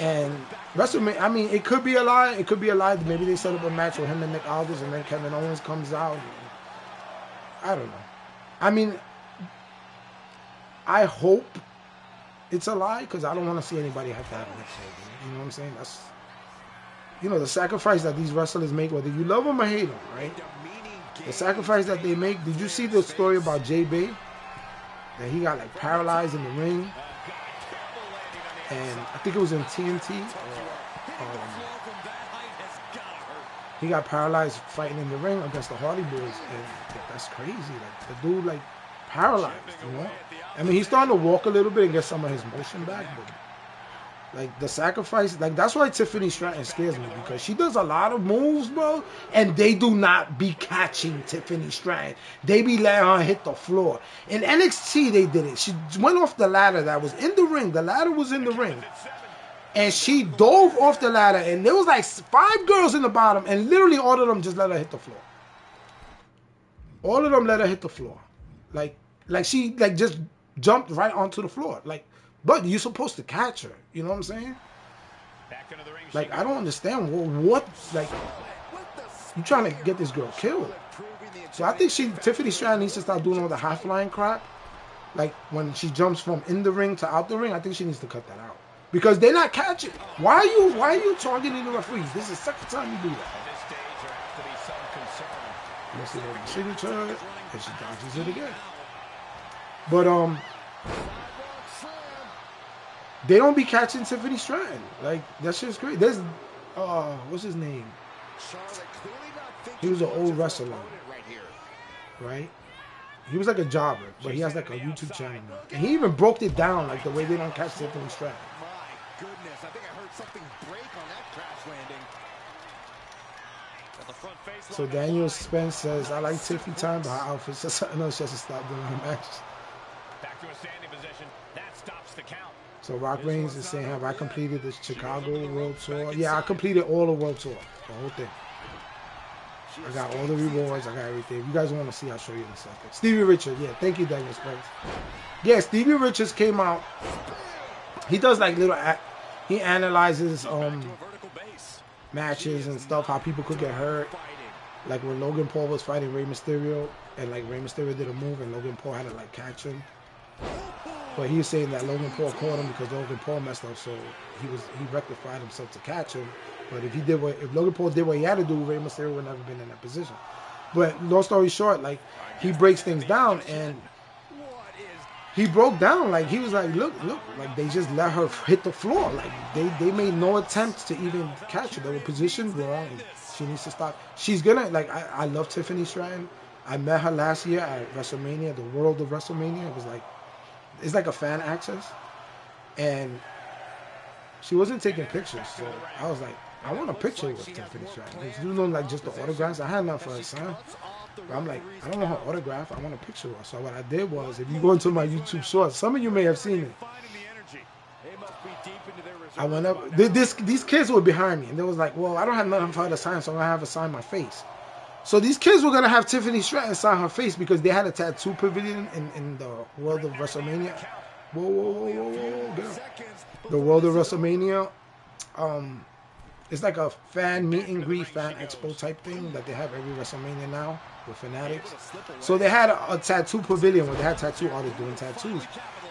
Speaker 1: And WrestleMania, I mean, it could be a lie. It could be a lie. Maybe they set up a match with him and Nick Aldis, and then Kevin Owens comes out. I don't know. I mean, I hope it's a lie because I don't want to see anybody have to have neck surgery. You know what I'm saying? That's, the sacrifice that these wrestlers make, whether you love them or hate them, right? The sacrifice that they make. Did you see the story about Jay Bay? That he got like paralyzed in the ring. And I think it was in TNT. He got paralyzed fighting in the ring against the Hardy Boys, and that's crazy. Like the dude, like paralyzed. I mean, he's starting to walk a little bit and get some of his motion back, but like the sacrifice, like that's why Tiffany Stratton scares me because she does a lot of moves, bro, and they do not be catching Tiffany Stratton. They be letting her hit the floor. In NXT, they did it. She went off the ladder that was in the ring. The ladder was in the ring, and she dove off the ladder, and there was like 5 girls in the bottom, and literally all of them just let her hit the floor. All of them let her hit the floor, like she like just jumped right onto the floor, like. But you're supposed to catch her. You know what I'm saying? Like, I don't understand what like, you trying to get this girl killed. So I think Tiffany Stratton needs to start doing all the high-flying crap. Like, when she jumps from in the ring to out the ring, I think she needs to cut that out. Because they're not catching. Why are you targeting the referees? This is the second time you do that. Let's see the signature, and she dodges it again. But, they don't be catching Tiffany Stratton. Like, that shit's great. There's, what's his name? He was an old wrestler, right? He was like a jobber, but he has like a YouTube channel now. And he even broke it down, like the way they don't catch Tiffany Stratton.
Speaker 3: My goodness, I think I heard something break on that crash landing.
Speaker 1: So Daniel Spence says, I like Tiffy time, but her outfit's just something else. She has to stop doing her matches.
Speaker 2: Back to a standing position. That stops the count.
Speaker 1: So Rock Reigns is saying, have I completed the Chicago World Tour? Yeah, I completed all the World Tour, the whole thing. I got all the rewards. I got everything. If you guys want to see, I'll show you in a second. Stevie Richards, yeah, thank you, Daniel Spence. Yeah, Stevie Richards came out. He does like little, he analyzes matches and stuff, how people could get hurt. Like when Logan Paul was fighting Rey Mysterio, and like Rey Mysterio did a move, and Logan Paul had to like catch him. But he was saying that Logan Paul caught him because Logan Paul messed up, so he rectified himself to catch him. But if Logan Paul did what he had to do, Rey Mysterio would never been in that position. But long story short, like he breaks things down, and he broke down like he was like, look, like they just let her hit the floor. Like they made no attempts to even catch her. They were positioned wrong. And she needs to stop. She's gonna like I love Tiffany Stratton. I met her last year at WrestleMania, the World of WrestleMania. It was like. It's like a fan access, and she wasn't taking pictures. So I was like, I want a picture with Tiffany Stratton. You know, like just the autographs. I had enough for her sign. But I'm like, I don't want her autograph. I want a picture of her. So what I did was, if you go into my YouTube shorts, some of you may have seen it. I went up. These kids were behind me, and they was like, well, I don't have nothing for her to sign, so I'm gonna have her sign my face. So these kids were gonna have Tiffany Stratton sign her face because they had a tattoo pavilion in the world of WrestleMania. Whoa, get up. The world of WrestleMania. It's like a fan meet and greet, fan expo type thing that they have every WrestleMania now with fanatics. So they had a tattoo pavilion where they had tattoo artists doing tattoos.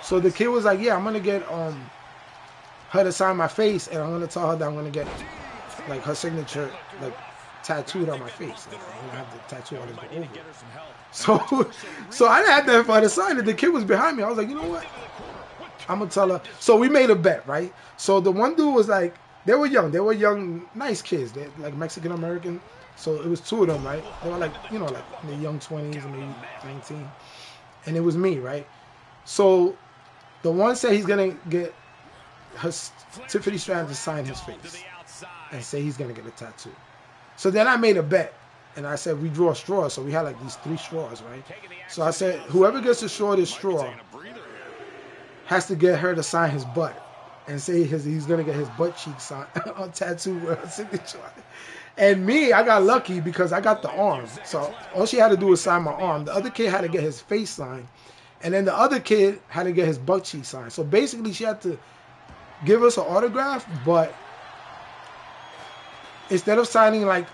Speaker 1: So the kid was like, yeah, I'm gonna get her to sign my face, and I'm gonna tell her that I'm gonna get like her signature like tattooed on my face. Like, I'm gonna have the tattoo artist go over it. So I had that for her to sign it. The kid was behind me. I was like, you know what? I'm gonna tell her. So we made a bet, right? So the one dude was like, they were young, nice kids. They're like Mexican American. So it was two of them, right? They were like, you know, like in their young 20s, maybe 19. And it was me, right? So the one said he's gonna get Tiffany Stratton to sign his face and say he's gonna get a tattoo. So then I made a bet, and I said we draw straws. So we had like these 3 straws, right? So I said whoever gets the shortest straw has to get her to sign his butt and say he's gonna get his butt cheek sign on tattoo with her signature. And me, I got lucky because I got the arm. So all she had to do was sign my arm. The other kid had to get his face signed, and then the other kid had to get his butt cheek signed. So basically, she had to give us an autograph, but instead of signing like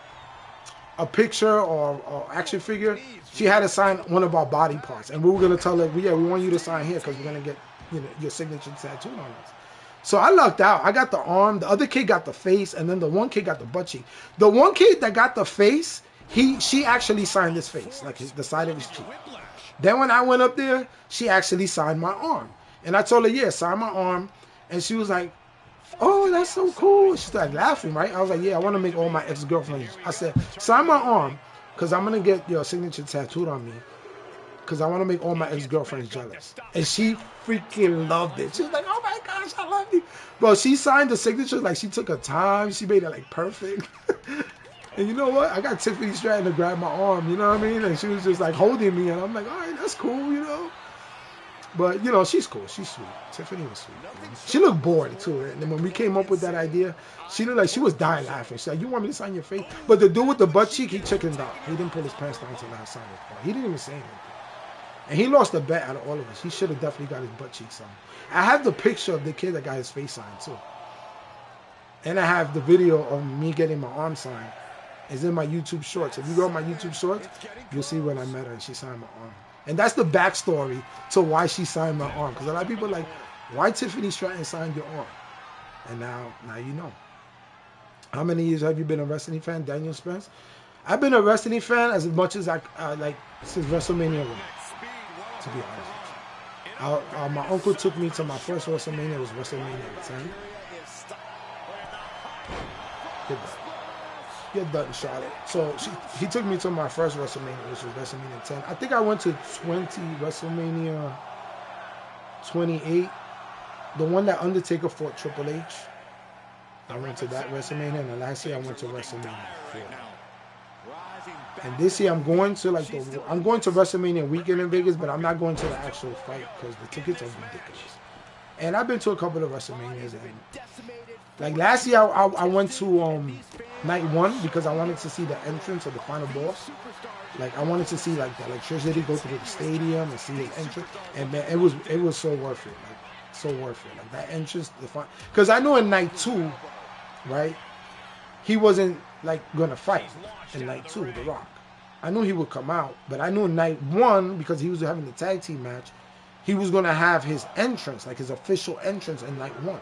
Speaker 1: a picture or action figure, she had to sign one of our body parts. And we were gonna tell her, yeah, we want you to sign here because we're gonna get your signature tattooed on us. So I lucked out. I got the arm. The other kid got the face, and then the one kid got the butt cheek. The one kid that got the face, she actually signed his face, like the side of his cheek. Then when I went up there, she actually signed my arm, and I told her, yeah, sign my arm, and she was like, oh, that's so cool. She started laughing, right? I was like, yeah, I want to make all my ex-girlfriends. I said, sign my arm, because I'm gonna get your signature tattooed on me. Because I want to make all my ex-girlfriends jealous. And she freaking loved it. She was like, oh my gosh, I love you. Bro, she signed the signature. Like, she took her time. She made it, like, perfect. And you know what? I got Tiffany Stratton to grab my arm. You know what I mean? And she was just, like, holding me. And I'm like, all right, that's cool, you know? But, you know, she's cool. She's sweet. Tiffany was sweet. She looked bored, too. And then when we came up with that idea, she looked like she was dying laughing. She's like, you want me to sign your face? But the dude with the butt cheek, he chickened out. He didn't pull his pants down until I signed his part. He didn't even say anything. And he lost the bet out of all of us. He should have definitely got his butt cheek signed. I have the picture of the kid that got his face signed, too. And I have the video of me getting my arm signed. It's in my YouTube shorts. If you go on my YouTube shorts, you'll see when I met her and she signed my arm. And that's the backstory to why she signed my arm. Because a lot of people are like, why Tiffany Stratton signed your arm? And now you know. How many years have you been a wrestling fan, Daniel Spence? I've been a wrestling fan as much as I like since WrestleMania 1. To be honest with you. My uncle took me to my first WrestleMania. It was WrestleMania 10. Get that, Charlotte. So he took me to my first WrestleMania, which was WrestleMania 10. I think I went to WrestleMania 28. The one that Undertaker fought Triple H. I went to that WrestleMania, and the last year I went to WrestleMania 4. And this year I'm going to WrestleMania weekend in Vegas, but I'm not going to the actual fight because the tickets are ridiculous. And I've been to a couple of WrestleManias, and like last year I went to night 1 because I wanted to see the entrance of the final boss. Like I wanted to see like the electricity go through the stadium and see his entrance, and man, it was so worth it, like so worth it. Like that entrance, because I know in night 2, right, he wasn't like gonna fight in night 2, The Rock. I knew he would come out, but I knew in night 1, because he was having the tag team match, he was gonna have his entrance, like his official entrance in night 1.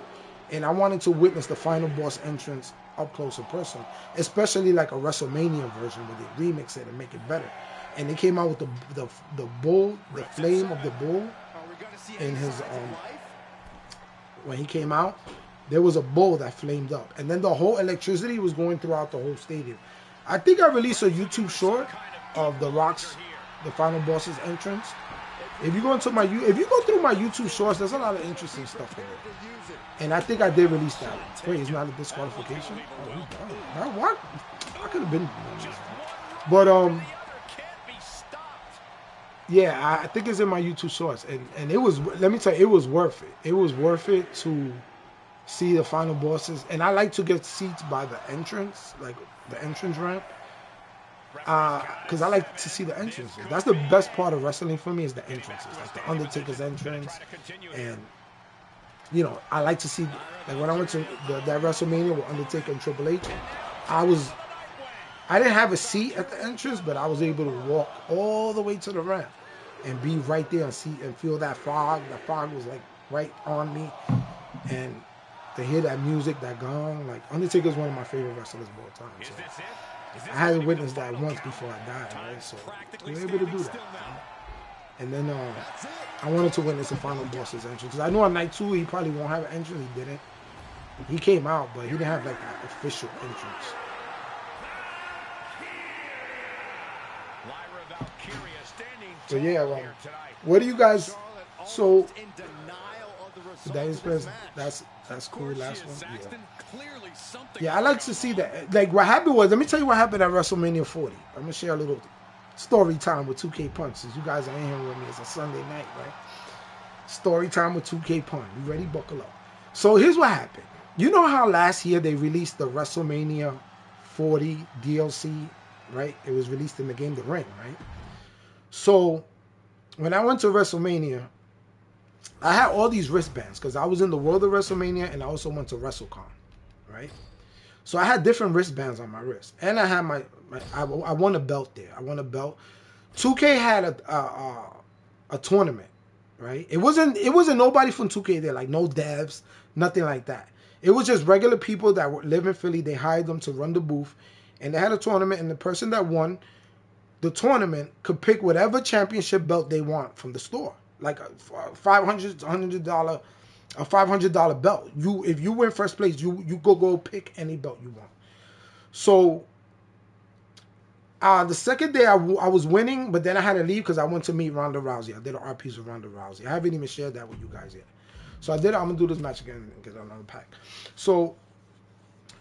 Speaker 1: And I wanted to witness the final boss entrance up close and personal, especially like a WrestleMania version where they remix it and make it better. And they came out with the bull, the flame of the bull in his when he came out, there was a bull that flamed up, and then the whole electricity was going throughout the whole stadium. I think I released a YouTube short of The Rock's, the final boss's entrance, If you go through my YouTube shorts, there's a lot of interesting stuff in it. And I think I did release that one. Wait, it's not a disqualification? Oh, what? I could have been. But yeah, I think it's in my YouTube shorts, and it was. Let me tell you, it was worth it. It was worth it to see the final bosses, and I like to get seats by the entrance, like the entrance ramp. Because I like to see the entrances. That's the best part of wrestling for me is the entrances, like the Undertaker's entrance, and you know I like to see. Like when I went to that WrestleMania with Undertaker and Triple H, I didn't have a seat at the entrance, but I was able to walk all the way to the ramp and be right there and see and feel that fog. The fog was like right on me, and to hear that music, that gong. Like Undertaker is one of my favorite wrestlers of all time. So. I had witnessed that once before I died, right? So we were able to do that. And then I wanted to witness the final boss's entrance. Because I know on night 2 he probably won't have an entrance. He didn't. He came out, but he didn't have like an official entrance. So yeah, what do you guys? So that's cool. Last one. Yeah. Yeah, I like to see that. Like what happened was, let me tell you what happened at WrestleMania 40. I'm gonna share a little story time with 2K Punch. Since you guys are in here with me, it's a Sunday night, right? Story time with 2K Punch. You ready? Buckle up. So here's what happened. You know how last year they released the WrestleMania 40 DLC, right? It was released in the game The Ring, right? So when I went to WrestleMania, I had all these wristbands because I was in the world of WrestleMania and I also went to WrestleCon, right? So I had different wristbands on my wrist, and I had I won a belt there. I won a belt. 2K had a tournament, right? It wasn't nobody from 2K there, like no devs, nothing like that. It was just regular people that live in Philly. They hired them to run the booth, and they had a tournament, and the person that won the tournament could pick whatever championship belt they want from the store, like a $500 belt. If you win first place, you go pick any belt you want. So the second day I was winning, but then I had to leave because I went to meet Ronda Rousey. I did an RPs with Ronda Rousey. I haven't even shared that with you guys yet. So I did it. I'm gonna do this match again and get another pack. So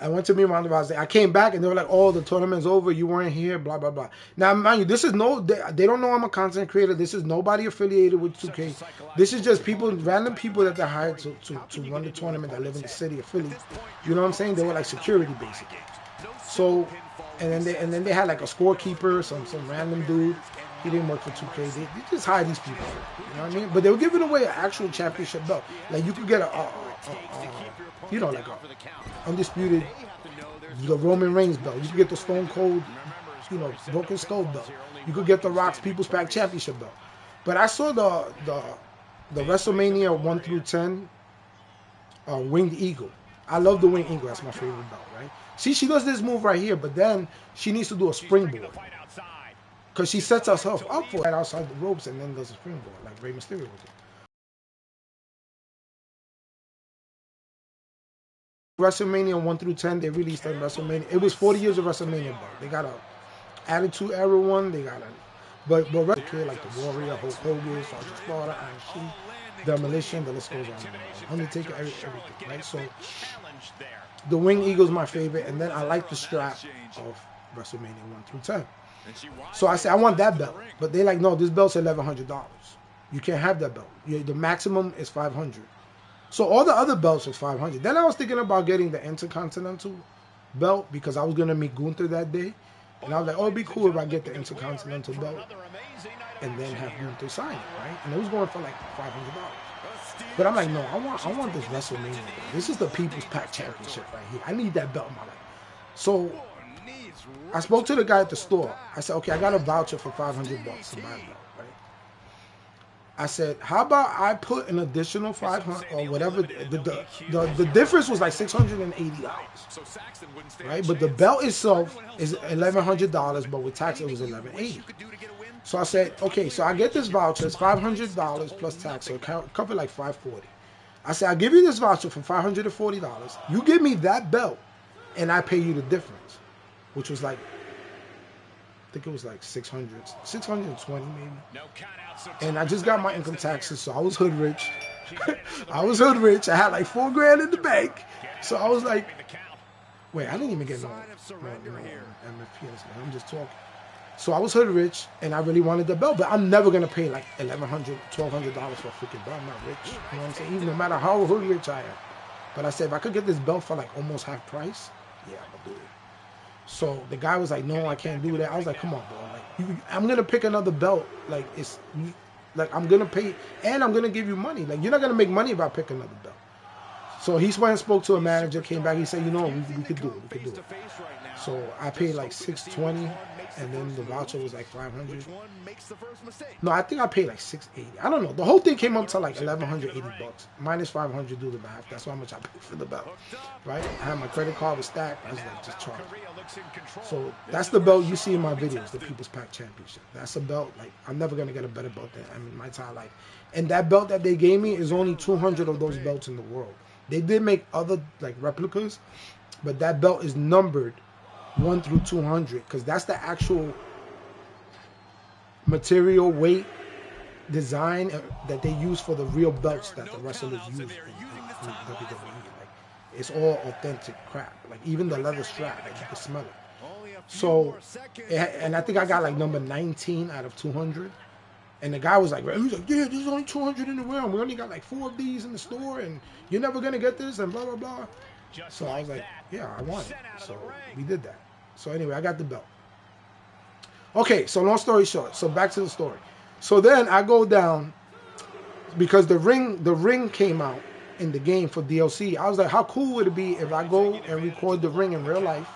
Speaker 1: I went to meet Ronda Rousey. I came back and they were like, "Oh, the tournament's over. You weren't here." Blah blah blah. Now, mind you, this is they don't know I'm a content creator. This is nobody affiliated with 2K. This is just people, random people that they hired to run the tournament that live in the city of Philly. You know what I'm saying? They were like security basically. So, and then they had like a scorekeeper, some random dude. He didn't work for 2K. They just hired these people. You know what I mean? But they were giving away an actual championship belt. Like you could get like a undisputed, the Roman Reigns belt. You could get the Stone Cold, Broken Skull belt. You could get the Rock's People's Pack Championship belt. But I saw the WrestleMania 1 through 10 Winged Eagle. I love the Winged Eagle. That's my favorite belt, right? See, she does this move right here, but then she needs to do a springboard. Because she sets herself up for it right outside the ropes and then does a springboard, like Rey Mysterio would do. WrestleMania 1 through 10, they released on WrestleMania. It was 40 years of WrestleMania belt. They got a Attitude Era one. They got a, but like the Warrior, Hulk Hogan, Sergeant Slaughter, Iron Sheik, Demolition. The list goes on. Undertaker, everything, right? So the Winged Eagle is my favorite, and then I like the strap of WrestleMania 1 through 10. So I said I want that belt, but they're like, no, this belt's $1,100. You can't have that belt. The maximum is $500. So all the other belts was $500. Then I was thinking about getting the Intercontinental belt because I was gonna meet Gunther that day, and I was like, oh, it'd be cool if I get the Intercontinental belt and then have Gunther sign it, right? And it was going for like $500. But I'm like, no, I want this WrestleMania belt. This is the People's Pack Championship right here. I need that belt in my life. So I spoke to the guy at the store. I said, okay, I got a voucher for $500 to buy a belt, right? I said, how about I put an additional $500 or whatever. The difference was like $680, right? But the belt itself is $1,100, but with tax it was $1,180. So I said, okay, so I get this voucher. It's $500 plus tax, so it covered like $540. I said, I'll give you this voucher for $540. You give me that belt, and I pay you the difference, which was like think it was like 620 maybe. And I just got my income taxes, so I was hood rich. I was hood rich. I had like $4 grand in the bank. So I was like, wait, I didn't even get no MFP. I'm just talking. So I was hood rich, and I really wanted the belt, but I'm never gonna pay like $1,100, $1,200 for a freaking belt. I'm not rich. You know what I'm saying? Even no matter how hood rich I am. But I said, if I could get this belt for like almost half price, yeah, I'm gonna do it. So the guy was like, no, I can't do that. I was like, come on, bro. Like, I'm gonna pick another belt. Like, it's like I'm gonna pay, and I'm gonna give you money. Like, you're not gonna make money if I pick another belt. So he went and spoke to a manager, came back. He said, you know, we could do it. We could do it. So I paid like $620, and then the voucher was like $500. No, I think I paid like $680. I don't know. The whole thing came up to like $1,180 minus $500. Do the math. That's how much I paid for the belt, right? I had my credit card was stacked. I was like, just charge. So that's the belt you see in my videos, the People's Pack Championship. That's a belt. Like, I'm never gonna get a better belt than in my entire life. And that belt that they gave me is only 200 of those belts in the world. They did make other like replicas, but that belt is numbered 1 through 200 because that's the actual material, weight, design that they use for the real belts that the wrestlers use in WWE. Like, it's all authentic crap. Like, even the leather strap, like, you can smell it. So, and I think I got like number 19 out of 200. And the guy was like, yeah, there's only 200 in the realm. We only got like 4 of these in the store, and you're never gonna get this, and blah blah blah. So I was like, yeah, I want it. So we did that. So anyway, I got the belt. Okay, so long story short. So back to the story. So then I go down because the ring came out in the game for DLC. I was like, how cool would it be if I go and record the ring in real life,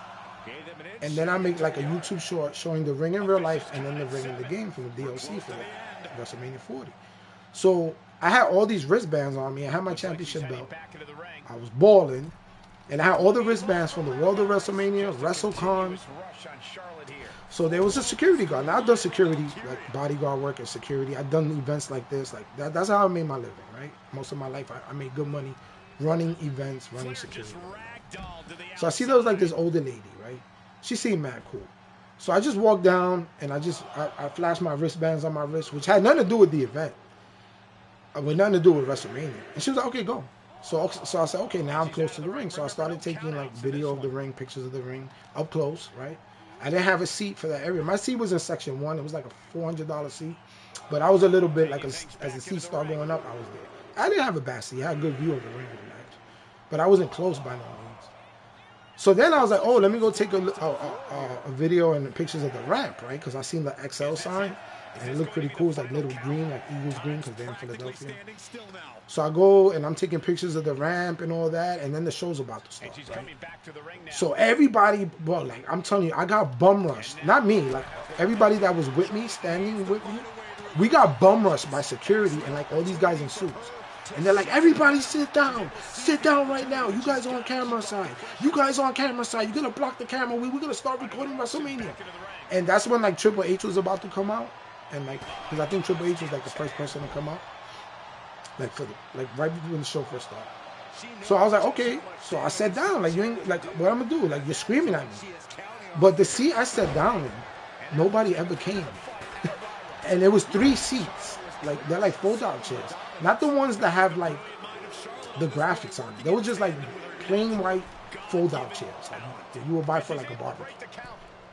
Speaker 1: and then I make like a YouTube short showing the ring in real life and then the ring in the game for the DLC for WrestleMania 40. So I had all these wristbands on me. I had my championship belt. I was balling. And I had all the wristbands from the World of WrestleMania, WrestleCon. So there was a security guard. Now I've done security, like bodyguard work and security. I've done events like this. Like that's how I made my living, right? Most of my life I made good money running events, running security. So I see there was like this older lady, right? She seemed mad cool. So I just walked down and I flashed my wristbands on my wrist, which had nothing to do with the event. With nothing to do with WrestleMania. And she was like, okay, go. So I said, okay, now I'm close to the ring. So I started taking like video of the ring, pictures of the ring, up close, right? I didn't have a seat for that area. My seat was in section 1. It was like a $400 seat. But I was a little bit like, as the seat started going up, I was there. I didn't have a bad seat. I had a good view of the ring of the match. But I wasn't close by no means. So then I was like, oh, let me go take a video and pictures of the ramp, right? Because I seen the XL sign. And it looked pretty cool. It's like little green, like Eagles green, because they're in Philadelphia. So I go and I'm taking pictures of the ramp and all that, and then the show's about to start, right? So everybody, bro, like I'm telling you, I got bum rushed. Not me, like everybody that was with me, standing with me, we got bum rushed by security and like all these guys in suits. And they're like, everybody sit down right now. You guys are on camera side. You guys are on camera side. You're gonna block the camera. We're gonna start recording WrestleMania. And that's when like Triple H was about to come out. And like, because I think Triple H was like the first person to come out, like right when the show first started. So I was like, okay. So I sat down. Like, you ain't like, what I'm gonna do? Like, you're screaming at me. But the seat I sat down in, nobody ever came. And there was 3 seats. Like, they're like fold-out chairs, not the ones that have like the graphics on them. They were just like plain white fold-out chairs, like that you would buy for like a barbecue.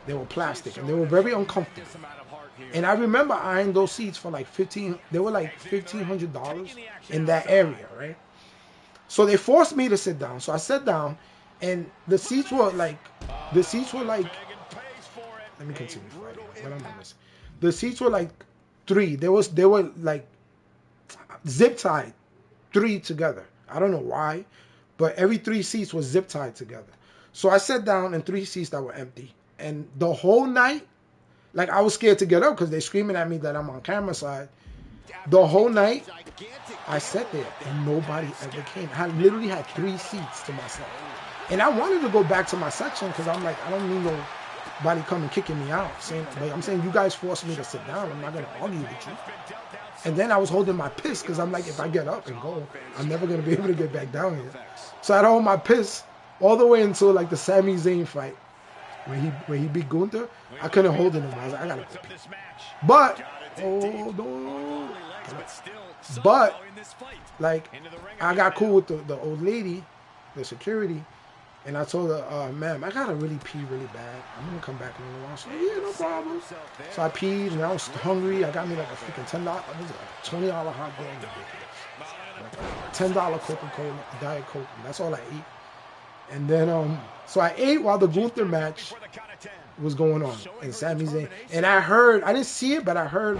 Speaker 1: They were plastic and they were very uncomfortable. And I remember eyeing those seats for like they were like $1,500 in that area, right? So they forced me to sit down. So I sat down, and the seats were like, let me continue. What am I missing? The seats were like 3. They were like zip tied 3 together. I don't know why, but every 3 seats was zip tied together. So I sat down in 3 seats that were empty, and the whole night, like, I was scared to get up because they're screaming at me that I'm on camera side. The whole night, I sat there and nobody ever came. I literally had 3 seats to myself. And I wanted to go back to my section because I'm like, I don't need nobody coming kicking me out. But I'm saying, you guys forced me to sit down. I'm not going to argue with you. And then I was holding my piss because I'm like, if I get up and go, I'm never going to be able to get back down here. So I'd hold my piss all the way until like the Sami Zayn fight. when he beat Gunther, I couldn't hold it anymore. I was like, I gotta go pee. But hold on. But like, I got cool with the old lady, the security, and I told her, ma'am, I gotta really pee really bad. I'm gonna come back in a little while. She said, yeah, no problem. So I peed and I was hungry. I got me like a freaking $10, it was a $20 hot dog, like a $10 Coca-Cola, Diet Coke. And that's all I ate. And then, so I ate while the Gunther match was going on, and Sami Zayn. And I heard, I didn't see it, but I heard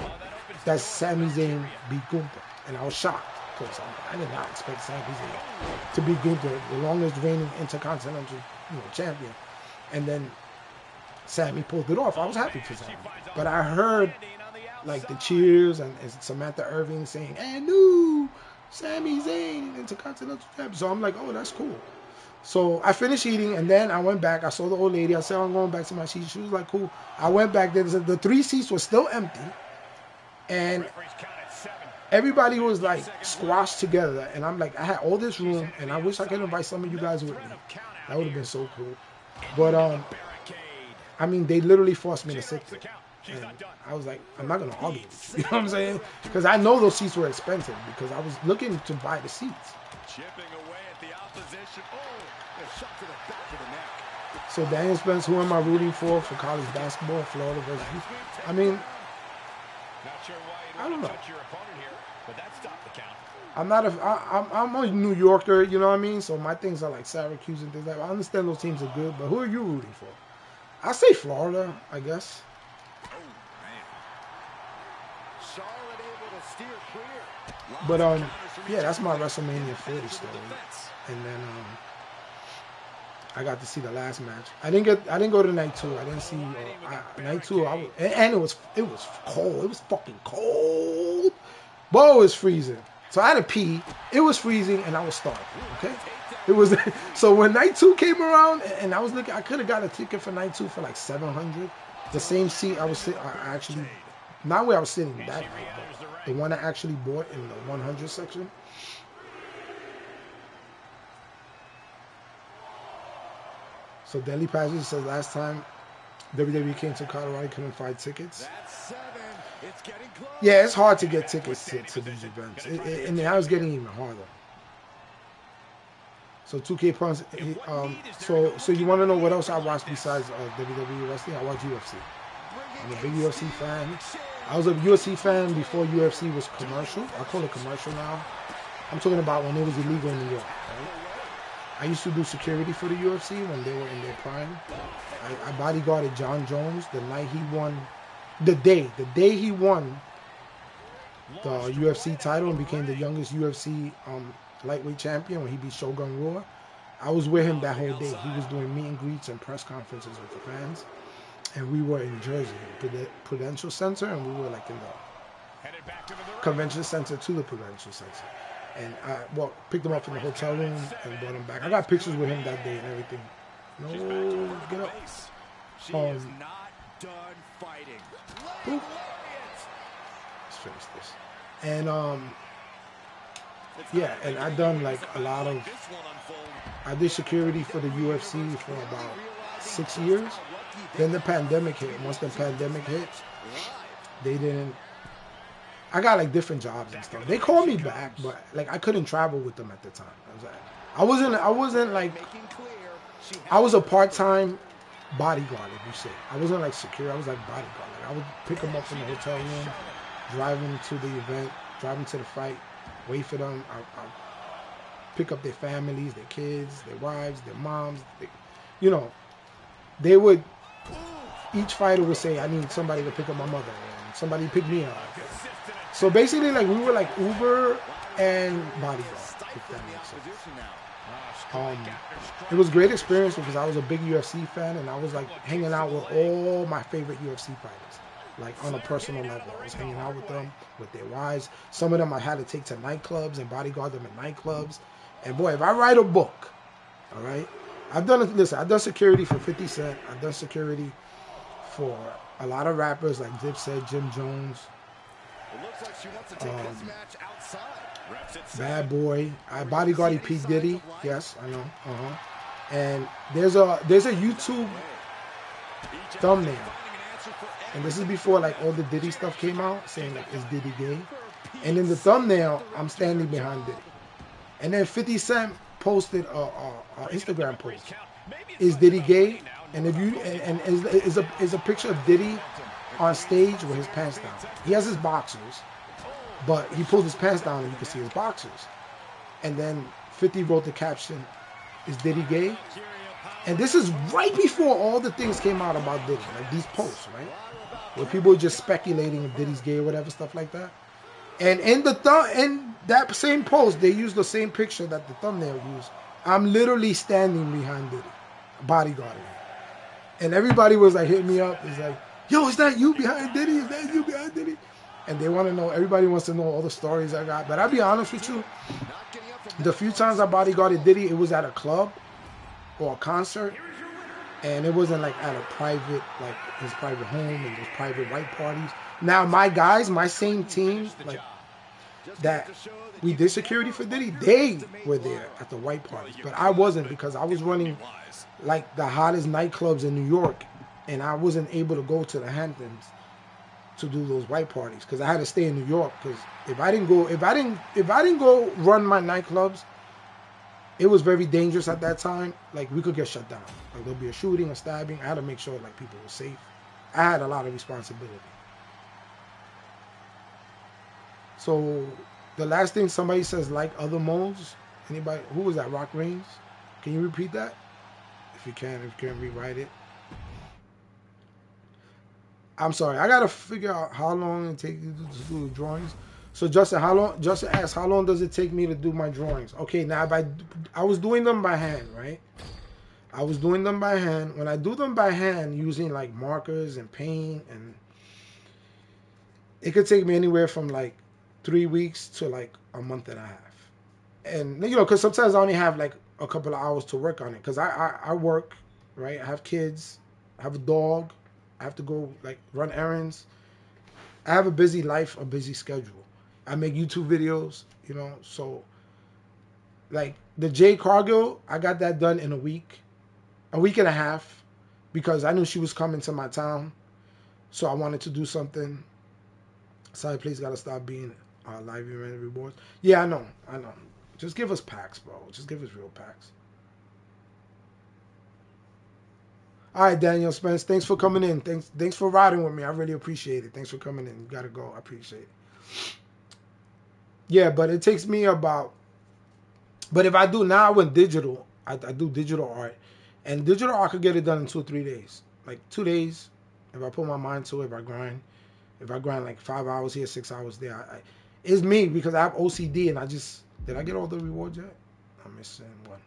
Speaker 1: that Sami Zayn beat Gunther, and I was shocked because I did not expect Sami Zayn to beat Gunther, the longest reigning Intercontinental champion. And then Sami pulled it off. I was happy for Sami, but I heard like the cheers and Samantha Irving saying, "And new Sami Zayn Intercontinental champion." So I'm like, oh, that's cool. So I finished eating, and then I went back. I saw the old lady. I said, I'm going back to my seat. She was like, cool. I went back there. The 3 seats were still empty, and everybody was like squashed together. And I'm like, I had all this room, and I wish I could invite some of you guys with me. That would have been so cool. But I mean, they literally forced me to sit there. And I was like, I'm not going to argue with you. You know what I'm saying? Because I know those seats were expensive, because I was looking to buy the seats.
Speaker 3: Chipping away at the opposition. Oh, a shot to the back of the neck.
Speaker 1: So Daniel Spence, who am I rooting for college basketball, Florida versus Houston? I mean, I don't know. I'm not I'm a New Yorker, you know what I mean? So my things are like Syracuse and things like that. I understand those teams are good, but who are you rooting for? I say Florida, I guess. But yeah, that's my WrestleMania 40 story. And then I got to see the last match. I didn't go to night 2. I didn't see night 2. And it was cold. It was fucking cold. But it was freezing. So I had to pee. It was freezing, and I was starving. Okay, it was. So when night 2 came around, and I was looking, I could have got a ticket for night 2 for like $700. The same seat I was sitting. I actually, not where I was sitting that night, but the one I actually bought in the 100 section. So Deadly Passage says last time WWE came to Colorado, couldn't find tickets. Yeah, it's hard to get tickets to these events, and now it's getting even harder. So 2K Punch. So you want to know what else I watched besides WWE wrestling? I watch UFC. I'm a big UFC fan. I was a UFC fan before UFC was commercial. I call it commercial now. I'm talking about when it was illegal in New York. Right? I used to do security for the UFC when they were in their prime. I bodyguarded John Jones the night he won, the day he won the UFC title and became the youngest UFC lightweight champion when he beat Shogun Rua. I was with him that whole day. He was doing meet and greets and press conferences with the fans. And we were in Jersey, Prudential Center, and we were like in the convention center to the Prudential Center. And I picked him up in the hotel room and brought him back. I got pictures with him that day and everything. No, get up.
Speaker 3: She is not done fighting.
Speaker 1: Let's finish this. And yeah, and I done like a lot of. I did security for the UFC for about 6 years. Then the pandemic hit. Once the pandemic hit, they didn't. I got like different jobs and stuff. They called me back, but like I couldn't travel with them at the time. I wasn't like. I was a part-time bodyguard, if you say. I wasn't like security. I was like bodyguard. Like I would pick them up from the hotel room, drive them to the event, drive them to the fight, wait for them. I pick up their families, their kids, their wives, their moms. They would. Each fighter would say, "I need somebody to pick up my mother," and somebody pick me up. So basically, like we were like Uber and bodyguard, if that makes sense. It was a great experience because I was a big UFC fan and I was like hanging out with all my favorite UFC fighters, like on a personal level. I was hanging out with them, with their wives. Some of them I had to take to nightclubs and bodyguard them in nightclubs. And boy, if I write a book, all right, I've done security for 50 Cent. I've done security for a lot of rappers like Dipset, Jim Jones, Bad Boy. I bodyguarded P. Diddy. Yes, I know. And there's a YouTube thumbnail. And this is before like all the Diddy stuff came out, saying like, is Diddy gay? And in the thumbnail, I'm standing behind Diddy. And then 50 Cent posted a Instagram post. Is Diddy gay? And if you is a picture of Diddy on stage with his pants down. He has his boxers, but he pulls his pants down and you can see his boxers. And then 50 wrote the caption, is Diddy gay? And this is right before all the things came out about Diddy, like these posts, right? Where people were just speculating if Diddy's gay or whatever, stuff like that. And in that same post, they used the same picture that the thumbnail used. I'm literally standing behind Diddy, bodyguarding. And everybody was like hitting me up. It's like, yo, is that you behind Diddy? Is that you behind Diddy? And they want to know, everybody wants to know all the stories I got. But I'll be honest with you, the few times I bodyguarded Diddy, it was at a club or a concert. And it wasn't like at a private, like his private home and those private white parties. Now my guys, my same team, like that we did security for Diddy, they were there at the white parties. But I wasn't, because I was running like the hottest nightclubs in New York, and I wasn't able to go to the Hamptons to do those white parties because I had to stay in New York. Because if I didn't go run my nightclubs, it was very dangerous at that time. Like we could get shut down. Like there'll be a shooting, a stabbing. I had to make sure like people were safe. I had a lot of responsibility. So the last thing somebody says, like other modes. Anybody? Who was that? Rock Reigns? Can you repeat that? If you can rewrite it. I'm sorry. I gotta figure out how long it takes you to do the drawings. So Justin asked, how long does it take me to do my drawings? Okay, now if I was doing them by hand, right? I was doing them by hand. When I do them by hand using like markers and paint, and it could take me anywhere from like 3 weeks to like a month and a half. And you know, because sometimes I only have like a couple of hours to work on it, because I work, right? I have kids, I have a dog, I have to go like run errands. I have a busy life, a busy schedule. I make YouTube videos, you know, so like the Jade Cargill, I got that done in a week and a half, because I knew she was coming to my town, so I wanted to do something. Sorry, please gotta stop being live event rewards. Yeah, I know. Just give us packs, bro. Just give us real packs. All right, Daniel Spence, thanks for coming in. Thanks for riding with me. I really appreciate it. Thanks for coming in. You gotta go. I appreciate it. Yeah, but it takes me about. But if I do now, I went digital. I do digital art, and digital art could get it done in 2 or 3 days. Like 2 days, if I put my mind to it. If I grind like 5 hours here, 6 hours there. It's me, because I have OCD, and did I get all the rewards yet? I'm missing one.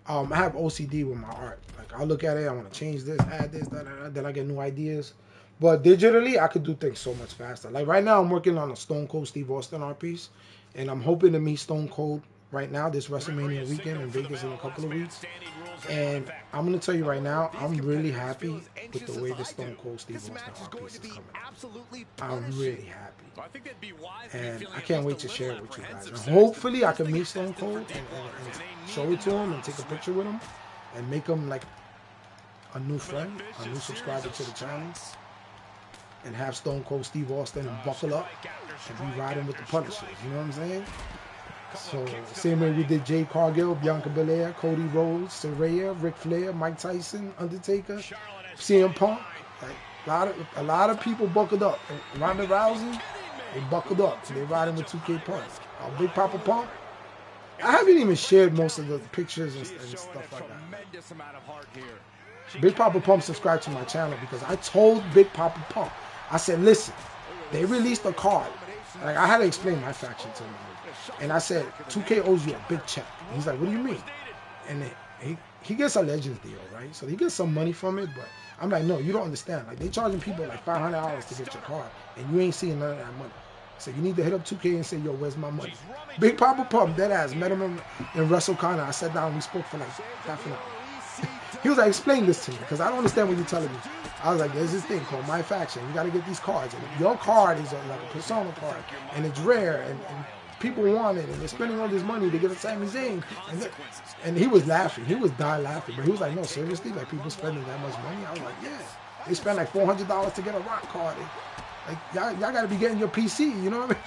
Speaker 1: I have OCD with my art. Like I look at it, I want to change this, add this, then I get new ideas. But digitally, I could do things so much faster. Like right now, I'm working on a Stone Cold Steve Austin art piece, and I'm hoping to meet Stone Cold right now this Wrestlemania weekend in Vegas in a couple of weeks. And I'm gonna tell you right now, I'm really happy with the way the Stone Cold Steve Austin art piece is coming out. I'm really happy, and I can't wait to share it with you guys. And hopefully, I can meet Stone Cold and show it to him and take a picture with him and make him like a new friend, a new subscriber to the channel, and have Stone Cold Steve Austin and buckle up and be riding with the Punishers. You know what I'm saying? So same way we did Jade Cargill, Bianca Belair, Cody Rhodes, Saraya, Ric Flair, Mike Tyson, Undertaker, CM Punk. Like, a lot of people buckled up. And Ronda Rousey, they buckled up. They riding with 2K Punk. Big Papa Punk. I haven't even shared most of the pictures and stuff like that. Big Papa Pump subscribed to my channel because I told Big Papa Pump, I said, listen, they released a card. Like, I had to explain my faction to him. And I said, 2K owes you a big check. And he's like, what do you mean? And he gets a Legends deal, right? So he gets some money from it, but I'm like, no, you don't understand. Like, they charging people like $500 to get your card, and you ain't seeing none of that money. So you need to hit up 2K and say, yo, where's my money? Big Papa Pump, deadass, met him in WrestleCon. I sat down, we spoke for like half an hour. He was like, explain this to me, because I don't understand what you're telling me. I was like, there's this thing called Myfaction. You got to get these cards. And your card is like a Persona card, and it's rare, and people want it, and they're spending all this money to get a Sami Zayn. And he was laughing. He was dying laughing. But he was like, no, seriously? Like, people spending that much money? I was like, yeah. They spend like $400 to get a Rock card. Like, y'all got to be getting your PC. You know what I mean?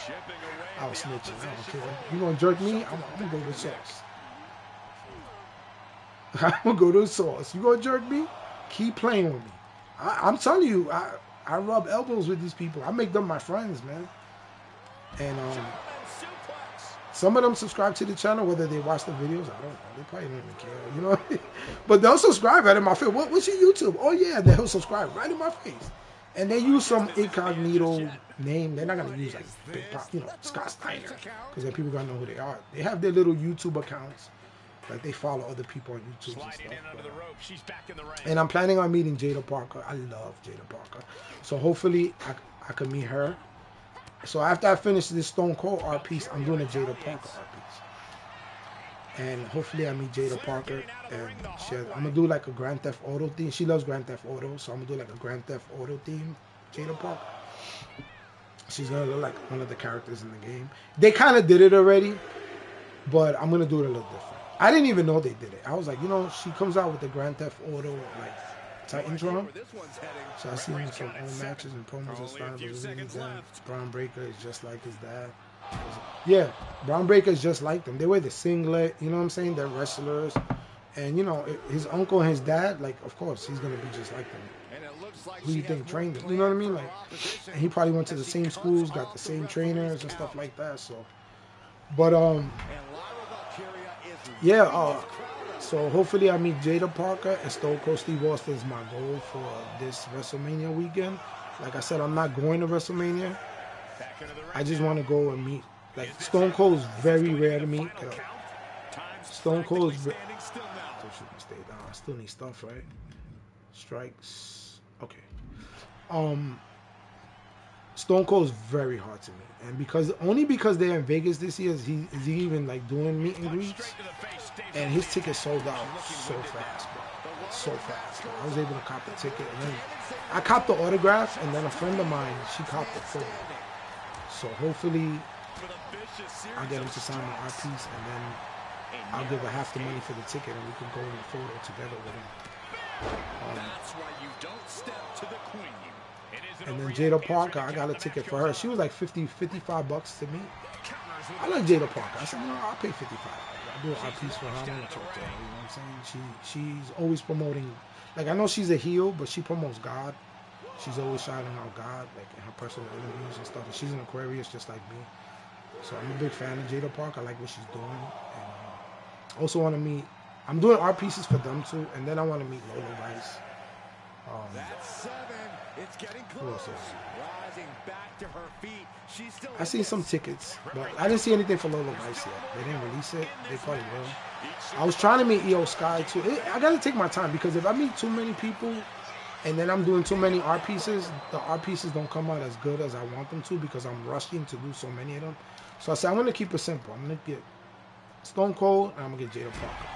Speaker 1: I was snitching. I don't care. You going to jerk me? I'm going to go to the source. I'm going to go to the source. You going to jerk me? Keep playing with me. I'm telling you, I rub elbows with these people. I make them my friends, man. And some of them subscribe to the channel, whether they watch the videos. I don't know. They probably don't even care, you know. But they'll subscribe right in my face. What's your YouTube? Oh yeah, they'll subscribe right in my face. And they use some incognito name. They're not gonna use like Big Pop, you know, Scott Steiner, because then people gonna know who they are. They have their little YouTube accounts. Like, they follow other people on YouTube and stuff. And I'm planning on meeting Jada Parker. I love Jada Parker. So hopefully I can meet her. So after I finish this Stone Cold art piece, I'm doing a Jada Parker art piece. And hopefully I meet Jada Parker. And I'm going to do like a Grand Theft Auto theme. She loves Grand Theft Auto. So I'm going to do like a Grand Theft Auto theme, Jada Parker. She's going to look like one of the characters in the game. They kind of did it already, but I'm going to do it a little different. I didn't even know they did it. I was like, you know, she comes out with the Grand Theft Auto, like, Titantron. So I seen some old matches and promos and stuff. It was really done. Braun Breaker is just like his dad. Yeah, Braun Breaker is just like them. They wear the singlet, you know what I'm saying? They're wrestlers. And, you know, his uncle and his dad, like, of course, he's going to be just like them. Who do you think trained him? You know what I mean? Like, and he probably went to the same schools, got the same trainers and stuff like that. So, but, yeah, so hopefully I meet Jada Parker, and Stone Cold Steve Austin is my goal for this WrestleMania weekend. Like I said, I'm not going to WrestleMania. I just want to go and meet. Like, Stone Cold is very rare to meet. Stone Cold is... Stay down. I still need stuff, right? Strikes. Okay. Stone Cold is very hard to meet, and only because they're in Vegas this year is he even like doing meet and greets, and his ticket sold out so fast, bro. So fast. Bro. I was able to cop the ticket, and then I copped the autograph, and then a friend of mine, she copped the photo. So hopefully I'll get him to sign my art piece, and then I'll give her half the money for the ticket, and we can go in the photo together with him.
Speaker 3: That's why you don't step to the queen.
Speaker 1: And then Jada Parker, I got a ticket for her. She was like $55 to me. I like Jada Parker. I said, you know, I'll pay $55. I'll do an art piece for her. I want to talk to her. You know what I'm saying? She's always promoting. Like, I know she's a heel, but she promotes God. She's always shouting out God, like in her personal interviews and stuff. And she's an Aquarius just like me. So I'm a big fan of Jada Parker. I like what she's doing. And also want to meet. I'm doing art pieces for them too. And then I want to meet Lola Rice.
Speaker 3: That's 7. It's getting close. Rising back to her feet. She's still
Speaker 1: I seen some tickets, but I didn't see anything for Lola Rice yet. They didn't release it. They probably will. I was trying to meet Io Sky too. I gotta take my time, because if I meet too many people and then I'm doing too many art pieces, the art pieces don't come out as good as I want them to, because I'm rushing to do so many of them. So I said, I'm gonna keep it simple. I'm gonna get Stone Cold and I'm gonna get Jada Parker.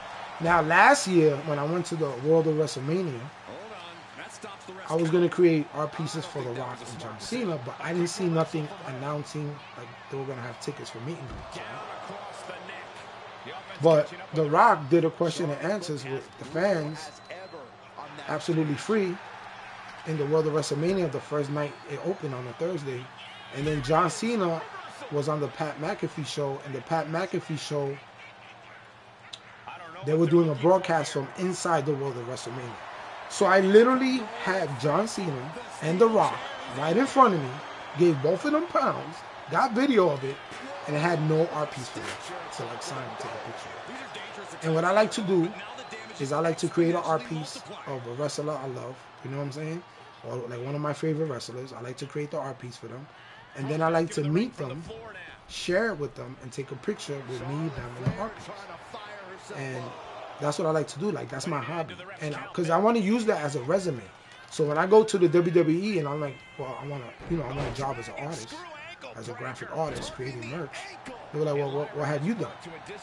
Speaker 1: Now, last year when I went to the World of WrestleMania, I was going to create art pieces for The Rock and John Cena, but I didn't see nothing announcing like they were going to have tickets for meet and greets. But The Rock did a question and answers with the fans, absolutely free, in the World of WrestleMania, the first night it opened on a Thursday. And then John Cena was on the Pat McAfee show, and the Pat McAfee show, they were doing a broadcast from inside the World of WrestleMania. So I literally had John Cena and The Rock right in front of me, gave both of them pounds, got video of it, and it had no art piece for them to like sign and take a picture. And what I like to do is I like to create an art piece of a wrestler I love, you know what I'm saying? Or like one of my favorite wrestlers. I like to create the art piece for them. And then I like to meet them, share it with them, and take a picture with me, them, and the art piece. And that's what I like to do. Like, that's my hobby. And because I want to use that as a resume. So when I go to the WWE and I'm like, well, I want a job as an artist, as a graphic artist, creating merch. They were like, well, what have you done?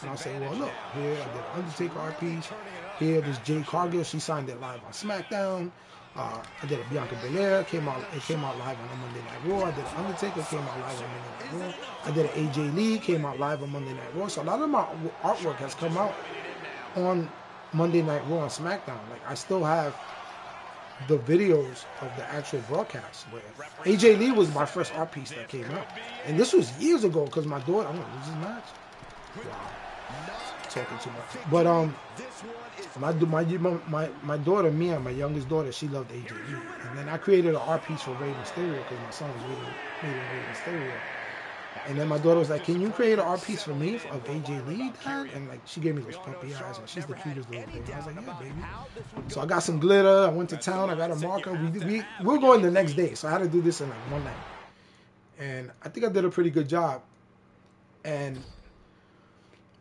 Speaker 1: And I'll say, well, look, here I did an Undertaker art piece. Here, this Jade Cargill, she signed it live on SmackDown. I did a Bianca Belair, it came out live on a Monday Night Raw. I did an Undertaker, came out live on Monday Night Raw. I did an AJ Lee, came out live on Monday Night Raw. So a lot of my artwork has come out on Monday Night Raw and SmackDown. Like, I still have the videos of the actual broadcast where AJ Lee was my first art piece that came out. And this was years ago because my daughter, I'm going to lose this match. Wow. Talking too much. But my daughter, Mia, my youngest daughter, she loved AJ Lee. And then I created an art piece for Rey Mysterio because my son was reading Rey Mysterio. And then my daughter was like, can you create an art piece for me of AJ Lee, Dad? And like, she gave me those puppy eyes, and she's the cutest little thing. I was like, yeah, baby. So I got some glitter. I went to town. I got a marker. We were going the next day, so I had to do this in like one night. And I think I did a pretty good job. And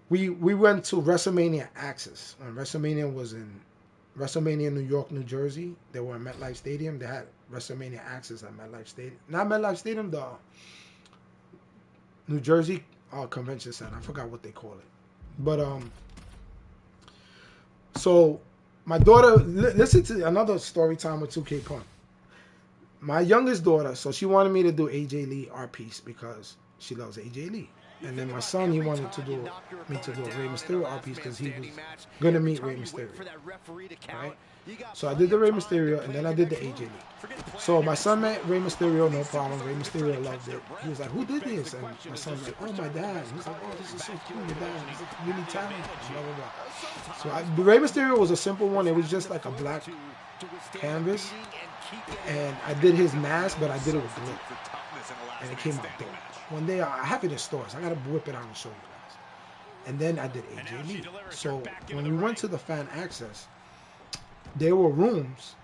Speaker 1: we went to Wrestlemania Access. And WrestleMania was in WrestleMania, New York, New Jersey. They were in MetLife Stadium. They had WrestleMania Access at MetLife Stadium. Not MetLife Stadium, the New Jersey Convention Center. I forgot what they call it. But so my daughter, listen to another story time with 2K Punk. My youngest daughter, so she wanted me to do AJ Lee art piece because she loves AJ Lee. And then my son, he wanted to do me to do a Rey Mysterio art piece because he was gonna meet Rey Mysterio. Right? So I did the Rey Mysterio and then I did the AJ Lee. So my son met Rey Mysterio, no problem. Rey Mysterio loved it. He was like, who did this? And my son was like, oh, my dad. He's like, oh, this is so cool. Your dad is really talented. Blah, blah, blah. So the Rey Mysterio was a simple one. It was just like a black canvas. And I did his mask, but I did it with glue. And it came out dope. One day, I have it in stores. I got to whip it out and show you guys. And then I did AJ Lee. So when we went to the fan access, there were rooms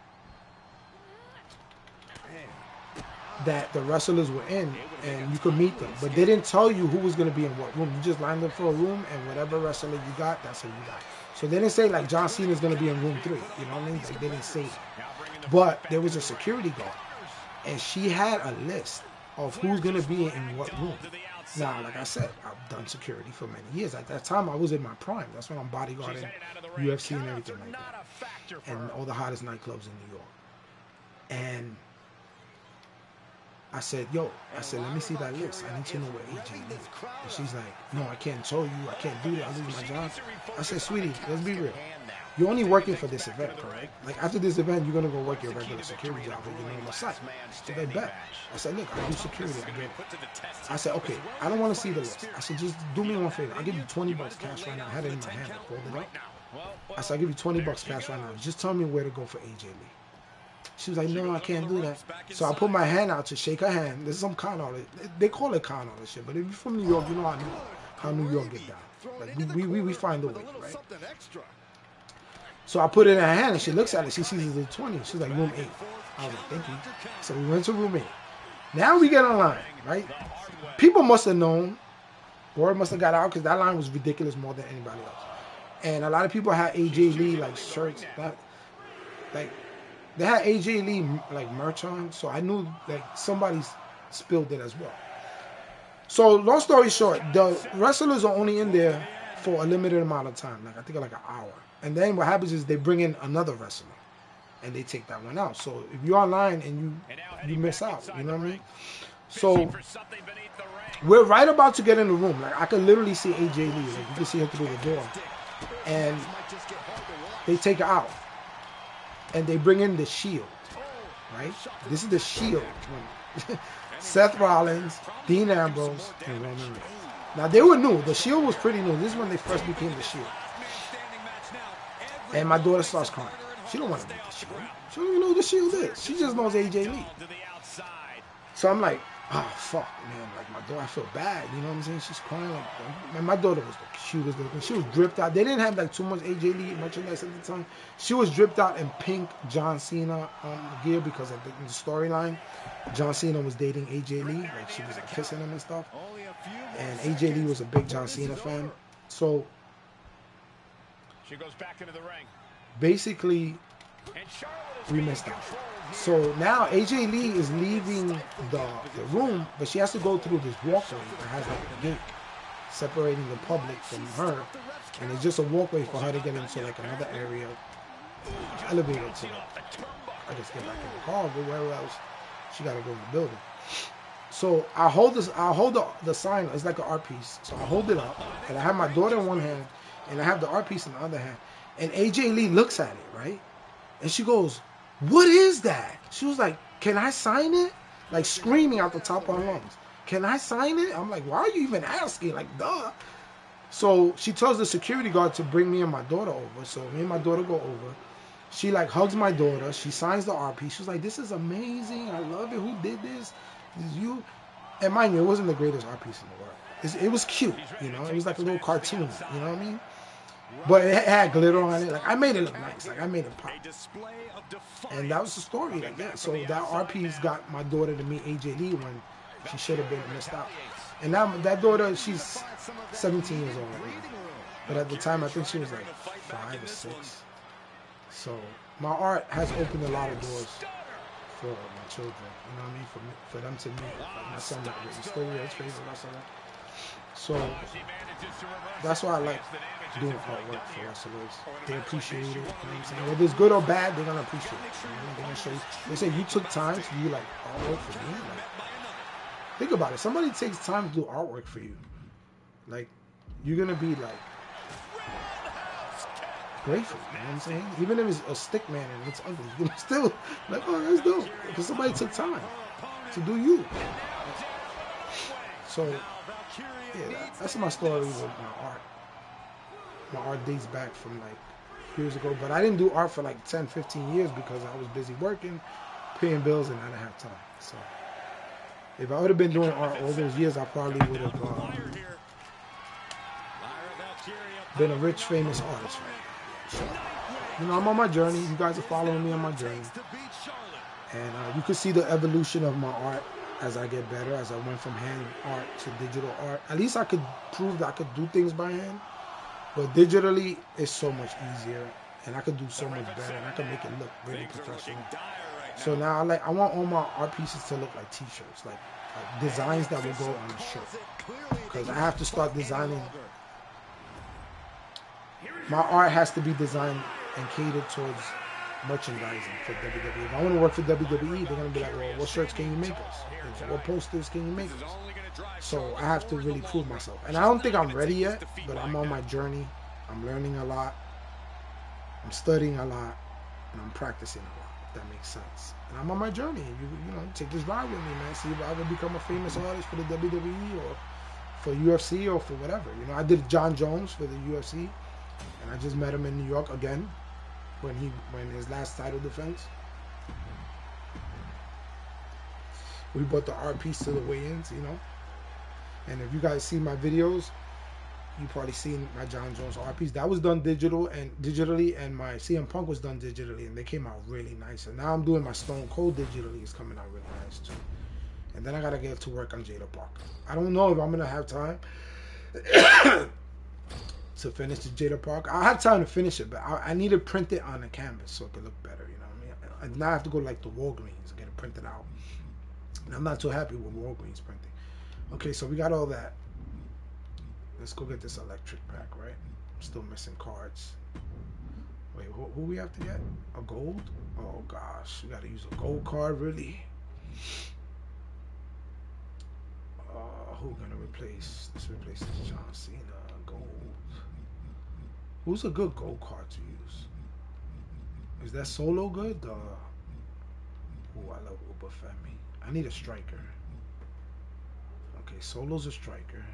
Speaker 1: that the wrestlers were in, and you could meet them. But they didn't tell you who was going to be in what room. You just lined up for a room, and whatever wrestler you got, that's who you got. So they didn't say, like, John Cena's going to be in room 3. You know what I mean? Like, they didn't say that. But there was a security guard, and she had a list of who's going to be in what room. Now, like I said, I've done security for many years. At that time, I was in my prime. That's when I'm bodyguarding UFC and everything like that. And all the hottest nightclubs in New York. And I said, let me see that list. I need to know where AJ is. And she's like, no, I can't show you. I can't do that. I lose my job. I said, sweetie, let's be real. You're only working for this event, correct? Like, after this event, you're going to go work your regular security job at your normal site. So they bet. I said, look, I do security. I get it. I said, okay, I don't want to see the list. I said, just do me one favor. I'll give you $20 cash right now. I had it in my hand. I pulled it up. I said, I'll give you $20 cash right now. Just tell me where to go for AJ Lee. She was like, no, I can't do that. So I put my hand out to shake her hand. There's some con artist. They call it con artist shit. But if you're from New York, you know how New York get down. Like, we find a way, right? So I put it in her hand, and she looks at it. She sees it's a 20. She's like, room 8. I was like, thank you. So we went to room 8. Now we get in line, right? People must have known. Word must have got out because that line was ridiculous more than anybody else. And a lot of people had AJ Lee, like, shirts. Like, they had AJ Lee, like, merch on. So I knew, like, somebody spilled it as well. So long story short, the wrestlers are only in there for a limited amount of time. Like, I think like an hour. And then what happens is they bring in another wrestler, and they take that one out. So if you're online and you miss out, you know what I mean? So we're right about to get in the room. Like, I could literally see AJ Lee. Like, you can see her through the door. And they take her out. And they bring in the Shield, right? This is the Shield. Seth Rollins, Dean Ambrose, and Roman Reigns. Now, they were new. The Shield was pretty new. This is when they first became the Shield. And my daughter starts crying. She don't want to meet the Shield. She don't even know who the Shield is. She just knows AJ Lee. So I'm like, oh, fuck, man. Like, my daughter, I feel bad. You know what I'm saying? She's crying. Like, man, my daughter was the cutest little thing. She was dripped out. They didn't have, like, too much AJ Lee merchandise at the time. She was dripped out in pink John Cena gear because of the storyline. John Cena was dating AJ Lee. Like, she was, like, kissing him and stuff. And AJ Lee was a big John Cena fan. So
Speaker 2: she goes back into the ring.
Speaker 1: Basically, we missed out. So now AJ Lee is leaving the room, but she has to go through this walkway that has like a gate separating the public from her, and it's just a walkway for her to get into like another area, elevator to I just get back in the car, but wherever else she got to go in the building. So I hold the sign. It's like an art piece. So I hold it up, and I have my daughter in one hand, and I have the art piece in the other hand. And AJ Lee looks at it, right? And she goes, "What is that?" She was like, "Can I sign it?" Like screaming out the top of her lungs. "Can I sign it?" I'm like, "Why are you even asking?" Like, duh. So she tells the security guard to bring me and my daughter over. So me and my daughter go over. She like hugs my daughter. She signs the art piece. She's like, "This is amazing. I love it. Who did this? Is you?" And mind you, it wasn't the greatest art piece in the world. It was cute, you know. It was like a little cartoon, you know what I mean? But it had glitter on it. Like I made it look nice. Like I made it pop. And that was the story. Like yeah. So that art piece got my daughter to meet AJ Lee when she should have been missed out. And now that daughter, she's 17 years old right now. But at the time, I think she was like 5 or 6. So my art has opened a lot of doors for my children, you know what I mean? For them to meet. Like my son, like, he's still his favorite wrestler. So that's why I like doing artwork for wrestlers. They appreciate it, you know what I'm saying? Whether it's good or bad, they're gonna appreciate it. You know? They're gonna show you. They say you took time to do like artwork for me. Like, think about it. Somebody takes time to do artwork for you. Like, you're gonna be like grateful, you know what I'm saying? Even if it's a stick man and it's ugly, you know, still like, oh, that's dope. Because somebody took time to do you. So, yeah, that's my story with my art. My art dates back from like years ago, but I didn't do art for like 10, 15 years because I was busy working, paying bills, and I didn't have time. So, if I would have been doing art all those years, I probably would have been a rich, famous artist right now. So, you know, I'm on my journey. You guys are following me on my journey. And you can see the evolution of my art as I get better, as I went from hand art to digital art. At least I could prove that I could do things by hand. But digitally, it's so much easier. And I could do so much better. And I can make it look really professional. So now I want all my art pieces to look like t-shirts. Like designs that will go on a shirt. Because I have to start designing. My art has to be designed and catered towards merchandising for WWE. If I want to work for WWE, they're going to be like, well, what shirts can you make us? What posters can you make us? So I have to really prove myself. And I don't think I'm ready yet, but I'm on my journey. I'm learning a lot. I'm studying a lot. And I'm practicing a lot, if that makes sense. And I'm on my journey. You know, take this ride with me, man. See if I can become a famous artist for the WWE or for UFC or for whatever. You know, I did John Jones for the UFC. And I just met him in New York again when his last title defense. We brought the art piece to the weigh-ins, you know. And if you guys see my videos, you probably seen my John Jones art piece. That was done digitally, and my CM Punk was done digitally, and they came out really nice. And now I'm doing my Stone Cold digitally. It's coming out really nice too. And then I gotta get to work on Jada Parker. I don't know if I'm gonna have time to finish the Jada Parker. I have time to finish it, but I need to print it on a canvas so it can look better, you know what I mean? Now I have to go like to Walgreens and get it printed out. And I'm not too happy with Walgreens printing. Okay, so we got all that. Let's go get this electric pack, right? I'm still missing cards. Wait, who we have to get? A gold? Oh gosh, we gotta use a gold card, really? Who we gonna replace? Let's replace this John Cena. Gold. Who's a good gold card to use? Is that Solo good? Oh, I love Uber Femi. I need a striker. Okay, Solo's a striker.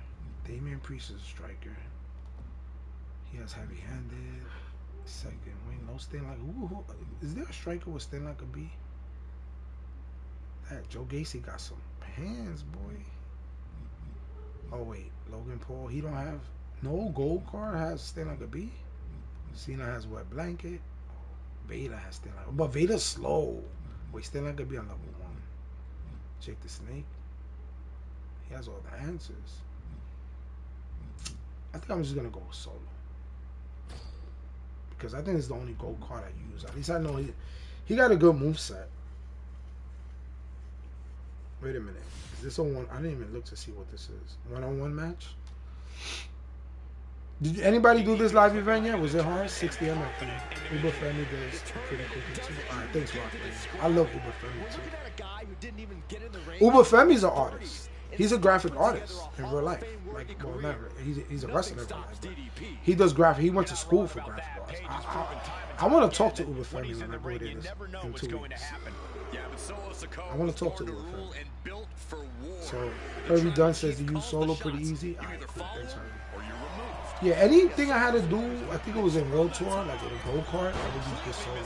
Speaker 1: Damian Priest is a striker. He has heavy-handed. Second wing, no Sting like. Who? Is there a striker with Sting like a B? That Joe Gacy got some hands, boy. Oh wait, Logan Paul. He don't have no gold card. Has Sting like a B. Cena has what? Blanket. Vader has Sting like. But Vader's slow. Wait, Sting like a B on level 1. Jake the Snake. He has all the answers. I think I'm just gonna go with Solo. Because I think it's the only gold card I use. At least I know he got a good moveset. Wait a minute. Is this a one? I didn't even look to see what this is. One-on-one match? Did anybody do this live event yet? Was it hard? 60 MFP. Uber Friendly does pretty quickly too. Alright, thanks, Rock. I love Uber Friendly too. Uber Femi's an artist. He's a graphic artist in real life. Like, well, never. He's a wrestler in real life. He does graphic. He went to school for graphic arts. I want to talk to Uber Femi when I go to this in 2 weeks. I want to talk to Uber Femi. So, Herbie Dunn says to use solo pretty easy. Alright, cool. Thanks, Herbie. Yeah, anything I had to do, I think it was in World Tour, like with a go kart, I would use this solo.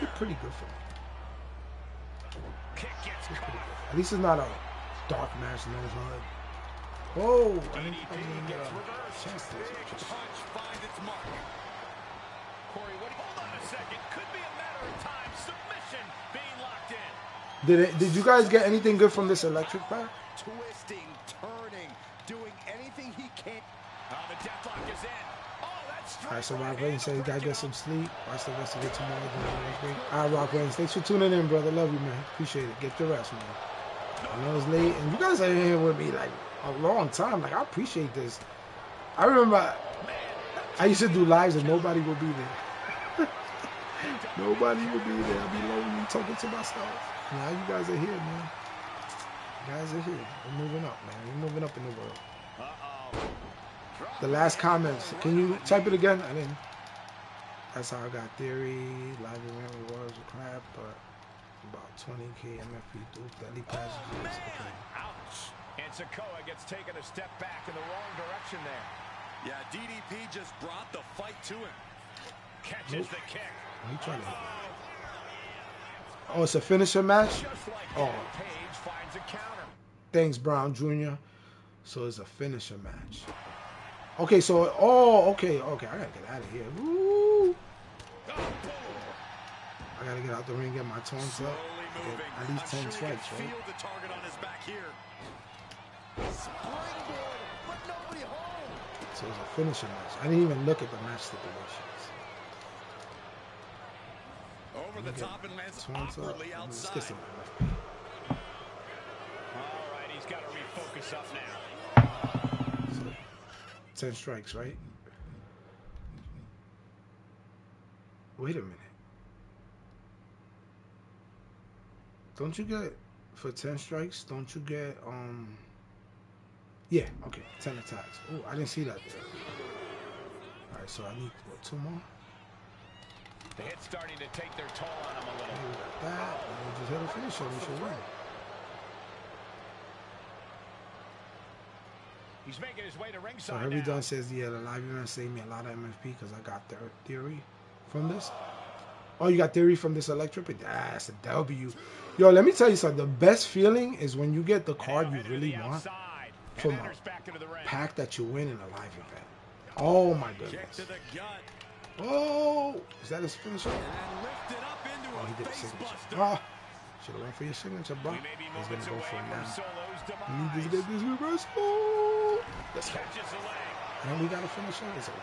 Speaker 1: It's pretty good for me. At least it's not a dark match, no HUD. Oh, I didn't chance this. Did you guys get anything good from this electric pack?
Speaker 2: Twisting, turning, doing anything he can. The deathlock is in.
Speaker 1: Alright, so Rock Reigns said he gotta get some sleep. Watch the rest of it tomorrow. Alright, Rock Reigns, thanks for tuning in, brother. Love you, man. Appreciate it. Get your rest, man. I know it's late, and you guys are here with me like a long time. Like, I appreciate this. I remember I used to do lives and nobody would be there. Nobody would be there. I'd be lonely talking to myself. Now you guys are here, man. You guys are here. We're moving up, man. We're moving up in the world. The last comments. Can you type it again? I didn't. That's how I got Theory. Live event rewards were crap, but about 20k MFP dupe. Deadly passages. Okay.
Speaker 2: Ouch. And Sikoa gets taken a step back in the wrong direction there. Yeah, DDP just brought the fight to him. Catches the kick.
Speaker 1: He trying to. Oh, it's a finisher match? Oh. Thanks, Brown Jr. So it's a finisher match. Okay, so, okay. I gotta get out of here. Woo. I gotta get out the ring, get my taunts up. Get at least 10 strikes, right? So it's a finisher match. I didn't even look at the match stipulations.
Speaker 2: Over the top and lands awkwardly outside.
Speaker 1: Let's get some MFP.
Speaker 2: All right, he's got to refocus up now.
Speaker 1: So, 10 strikes, right? Wait a minute. Don't you get, for 10 strikes, don't you get, yeah, okay, 10 attacks. Oh, I didn't see that there. All right, so I need, what, 2 more?
Speaker 2: The hit's starting to take their toll on him a little.
Speaker 1: Okay, we got that, and we just hit a finisher, we should win.
Speaker 2: He's making his way to ringside.
Speaker 1: So Herbie Dunn says, yeah, the live event saved me a lot of MFP because I got their Theory from this. Oh, you got Theory from this electric? That's a W. Yo, let me tell you something. The best feeling is when you get the card you really want from a pack that you win in a live event. Oh, my goodness. Oh, is that his finisher? Oh, he did a signature. Oh, should have went for your signature, bro. He's going to go for it now. You need to get this reversal. Let's go. And we got a finisher. It's over.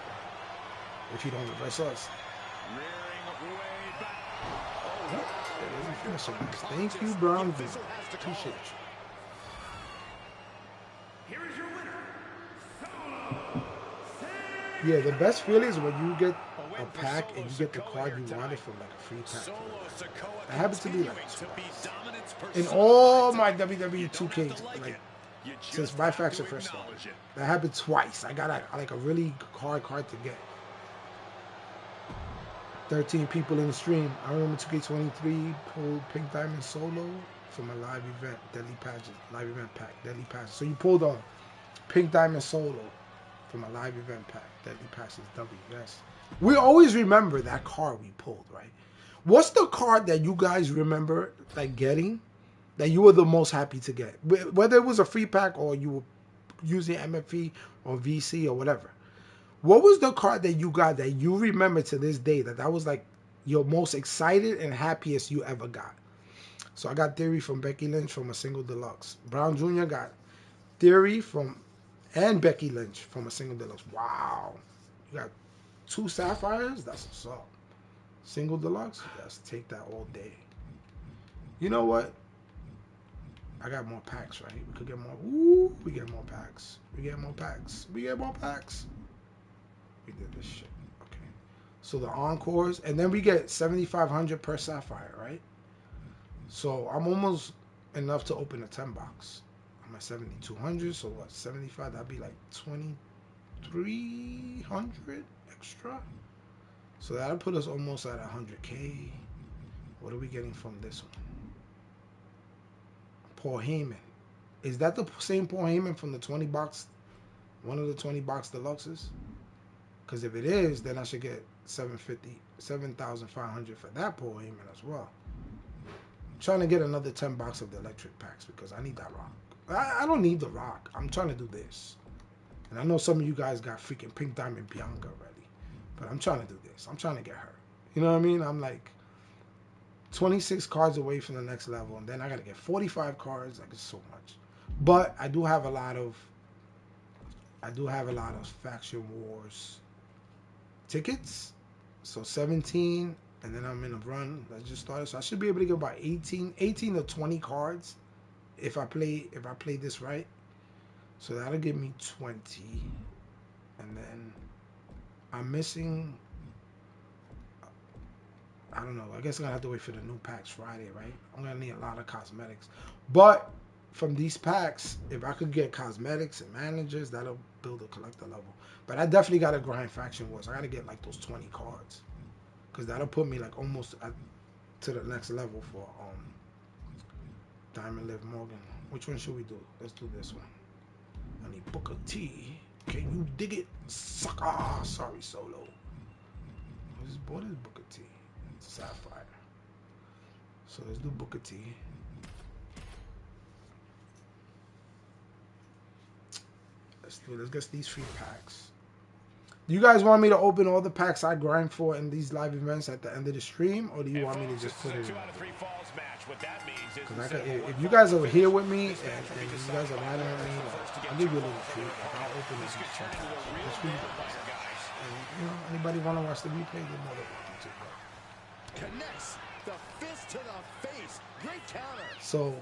Speaker 1: If you don't reverse us. Thank you, Brown. Appreciate you.
Speaker 2: Here is your winner.
Speaker 1: Yeah, the best feeling is when you get a pack and you get the card you wanted from like a free pack. That happens to be like twice. In all my Wwe2K, like since Myfaction first started, that happened twice. I got like a really hard card to get. 13 people in the stream. I remember 2K23 pulled Pink Diamond Solo from a live event, Deadly Pageant, live event pack, Deadly Pageant. So you pulled a Pink Diamond Solo from a live event pack, Deadly Pageant W. Yes. We always remember that card we pulled, right? What's the card that you guys remember like getting that you were the most happy to get? Whether it was a free pack or you were using MFP or VC or whatever. What was the card that you got that you remember to this day that was like your most excited and happiest you ever got? So I got Theory from Becky Lynch from a single deluxe. Brown Jr. got Theory and Becky Lynch from a single deluxe. Wow. You got 2 Sapphires? That's what's up. Single deluxe? Yes, take that all day. You know what? I got more packs, right? We could get more. Ooh, we get more packs. We get more packs. We get more packs. We did this shit. Okay. So the encores, and then we get 7,500 per sapphire, right? So I'm almost enough to open a 10 box. I'm at 7,200. So what? 75. That'd be like 2,300 extra. So that'll put us almost at 100K. What are we getting from this one? Paul Heyman. Is that the same Paul Heyman from the 20 box? One of the 20 box deluxes? Because if it is, then I should get 7,500 for that Paul Heyman as well. I'm trying to get another 10 box of the electric packs because I need that rock. I don't need the rock. I'm trying to do this. And I know some of you guys got freaking Pink Diamond Bianca already. But I'm trying to do this. I'm trying to get her. You know what I mean? I'm like 26 cards away from the next level. And then I got to get 45 cards. Like, it's so much. But I do have a lot of Faction Wars tickets. So 17, and then I'm in a run that just started. So I should be able to get about 18 to 20 cards if I play this right. So that'll give me 20. And then I'm missing, I don't know, I guess I'm gonna have to wait for the new packs Friday, right? I'm gonna need a lot of cosmetics. But from these packs, if I could get cosmetics and managers, that'll build a collector level. But I definitely gotta grind Faction Wars. I gotta get like those 20 cards, because that'll put me like almost to the next level for Diamond Liv Morgan. Which one should we do? Let's do this one. I need Booker T. Can you dig it, sucker? Sorry, Solo. What is Booker T? Sapphire. So let's do Booker T. Let's get these free packs. Do you guys want me to open all the packs I grind for in these live events at the end of the stream, or do you want me to just put it in? Because if you guys are here with me and you guys are riding with me, I'll give you a little treat. I'll open this check. And you know, anybody want to watch the replay, you're more than welcome to.
Speaker 2: Connects the fist to the face. Great counter.
Speaker 1: So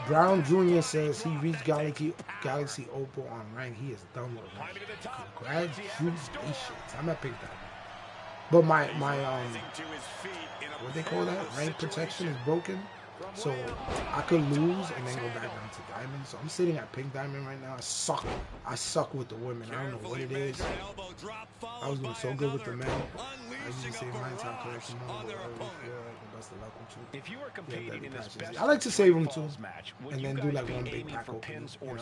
Speaker 1: Brown Jr. says he reached Galaxy Opal on rank. He is done with rank. Congratulations. I'm at Pink Diamond. But my what they call that? Rank protection is broken. So I could lose and then go back down to Diamond. So I'm sitting at Pink Diamond right now. I suck with the women. I don't know what it is. I was doing so good with the men. I usually save mine time collection more. If you are competing in this, I like to save them too, and then do like one big pack opening, you know?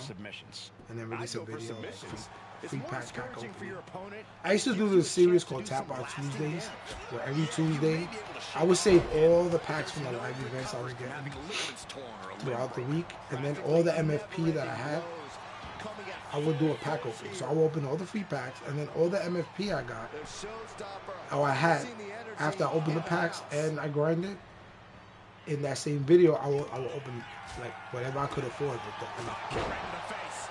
Speaker 1: And then release a video like free pack opening. I used to do this series called Tap Out Tuesdays, where every Tuesday I would save all the packs from the live events I was getting throughout the week, and then all the MFP that I had, I would do a pack opening. So I would open all the free packs, and then all the MFP I got, or I had, after I opened the packs and I grinded, in that same video, I will open like whatever I could afford with the MFP.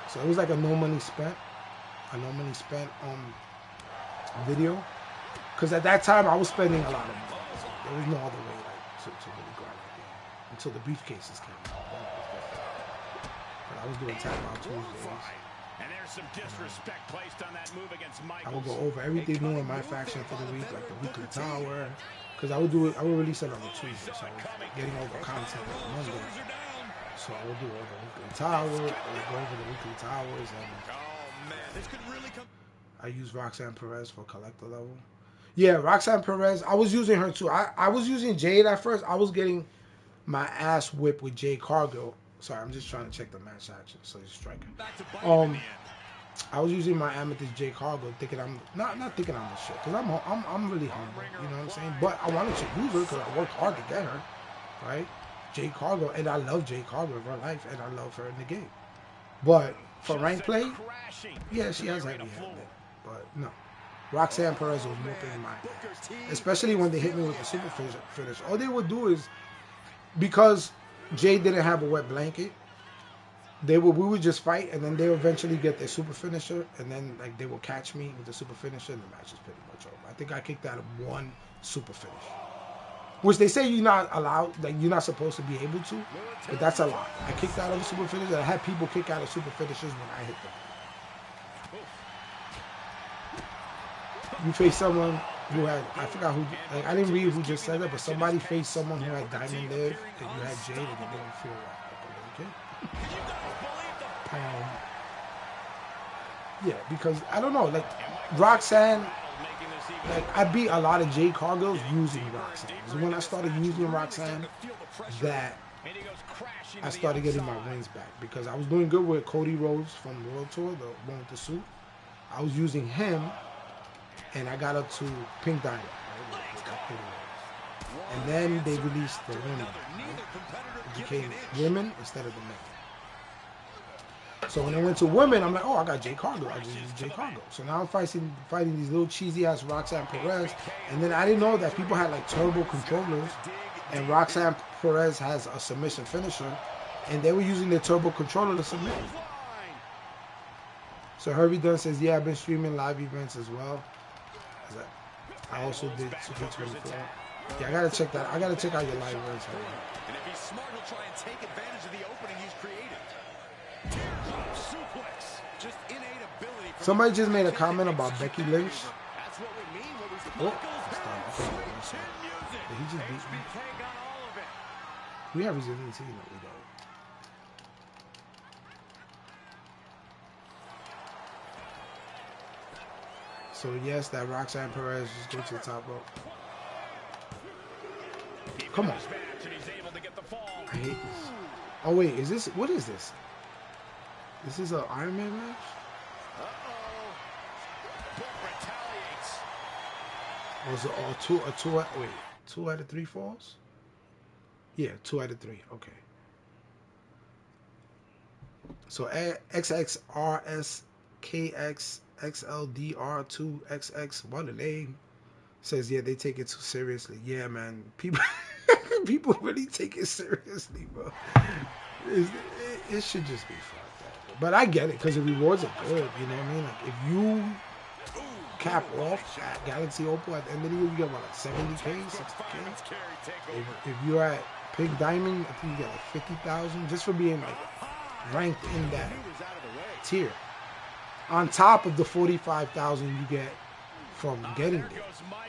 Speaker 1: So it was like a no money spent video. Because at that time, I was spending a lot of money. So there was no other way like to really grind the game until the briefcases came out. But I was doing Tap Out Tuesdays.
Speaker 3: And there's some disrespect placed on that move against Michaels.
Speaker 1: I would go over everything new in my faction for the week, like the weekly tower. Because I would release it on the Tuesday, so I was getting all the content on Monday. So I would do all the weekly towers, I would go over the weekly towers, and
Speaker 3: this could really come.
Speaker 1: I use Roxanne Perez for collector level. Yeah, Roxanne Perez, I was using her too. I was using Jade at first. I was getting my ass whipped with Jade Cargill. Sorry, I'm just trying to check the match action. So he's striking. I was using my Amethyst Jade Cargill, thinking I'm not thinking I'm the shit, because I'm really humble. You know what I'm saying? But I wanted to use her because I worked hard to get her, right? Jade Cargill, and I love Jade Cargill in real life, and I love her in the game. But for rank play, yeah, she has heavy hand, but no. Roxanne Perez was whooping my ass, especially when they hit me with the super finish. All they would do is, because Jade didn't have a wet blanket, we would just fight, and then they would eventually get their super finisher, and then like they would catch me with the super finisher, and the match is pretty much over. I think I kicked out of one super finish, which they say you're not allowed, like you're not supposed to be able to, but that's a lie. I kicked out of a super finisher. I had people kick out of super finishers when I hit them. you face someone who had, I forgot who, like, I didn't read who just said that, but somebody faced someone who had Diamond Live, and you had Jade, and it didn't feel right. Okay? Yeah, because, I don't know, like, Roxanne, like, I beat a lot of Jade Cargills using Roxanne. So when I started using Roxanne, that I started getting my wins back, because I was doing good with Cody Rhodes from World Tour, the one with the suit. I was using him, and I got up to Pink Diamond, right? And then they released the women, right? It became women instead of the men. So when I went to women, I'm like, oh, I got Jade Cargill. I just used Jade Cargill. So now I'm fighting these little cheesy ass Roxanne Perez, and then I didn't know that people had like turbo controllers, and Roxanne Perez has a submission finisher, and they were using the turbo controller to submit. So Herbie Dunn says, yeah, I've been streaming live events as well. I also did Super 24. Yeah, I gotta check that. I gotta check out your live events.
Speaker 3: And if he's smart, he'll try and take advantage of the opening he's created. Suplex. Just innate ability.
Speaker 1: Somebody just made a comment about Becky Lynch.
Speaker 3: That's what we mean when we
Speaker 1: Oh, did he just beat me? We have resiliency, no, we don't. So yes, that Roxanne Perez just go to the top rope. Come on. I hate this. Oh wait, is this, what is this? This is an Iron Man match? Was it all two out of 3 falls? Yeah, 2 out of 3. Okay. So XXRSKXXLDR2XX, what a name. Says, yeah, they take it too seriously. Yeah, man. People people really take it seriously, bro. It should just be fun. But I get it, because the rewards are good, you know what I mean? Like, if you cap off at Galaxy Opal at the end of the year, you get, what, like 70K, 60K? If you're at Pink Diamond, I think you get like 50,000 just for being, like, ranked in that tier. On top of the 45,000 you get from getting there.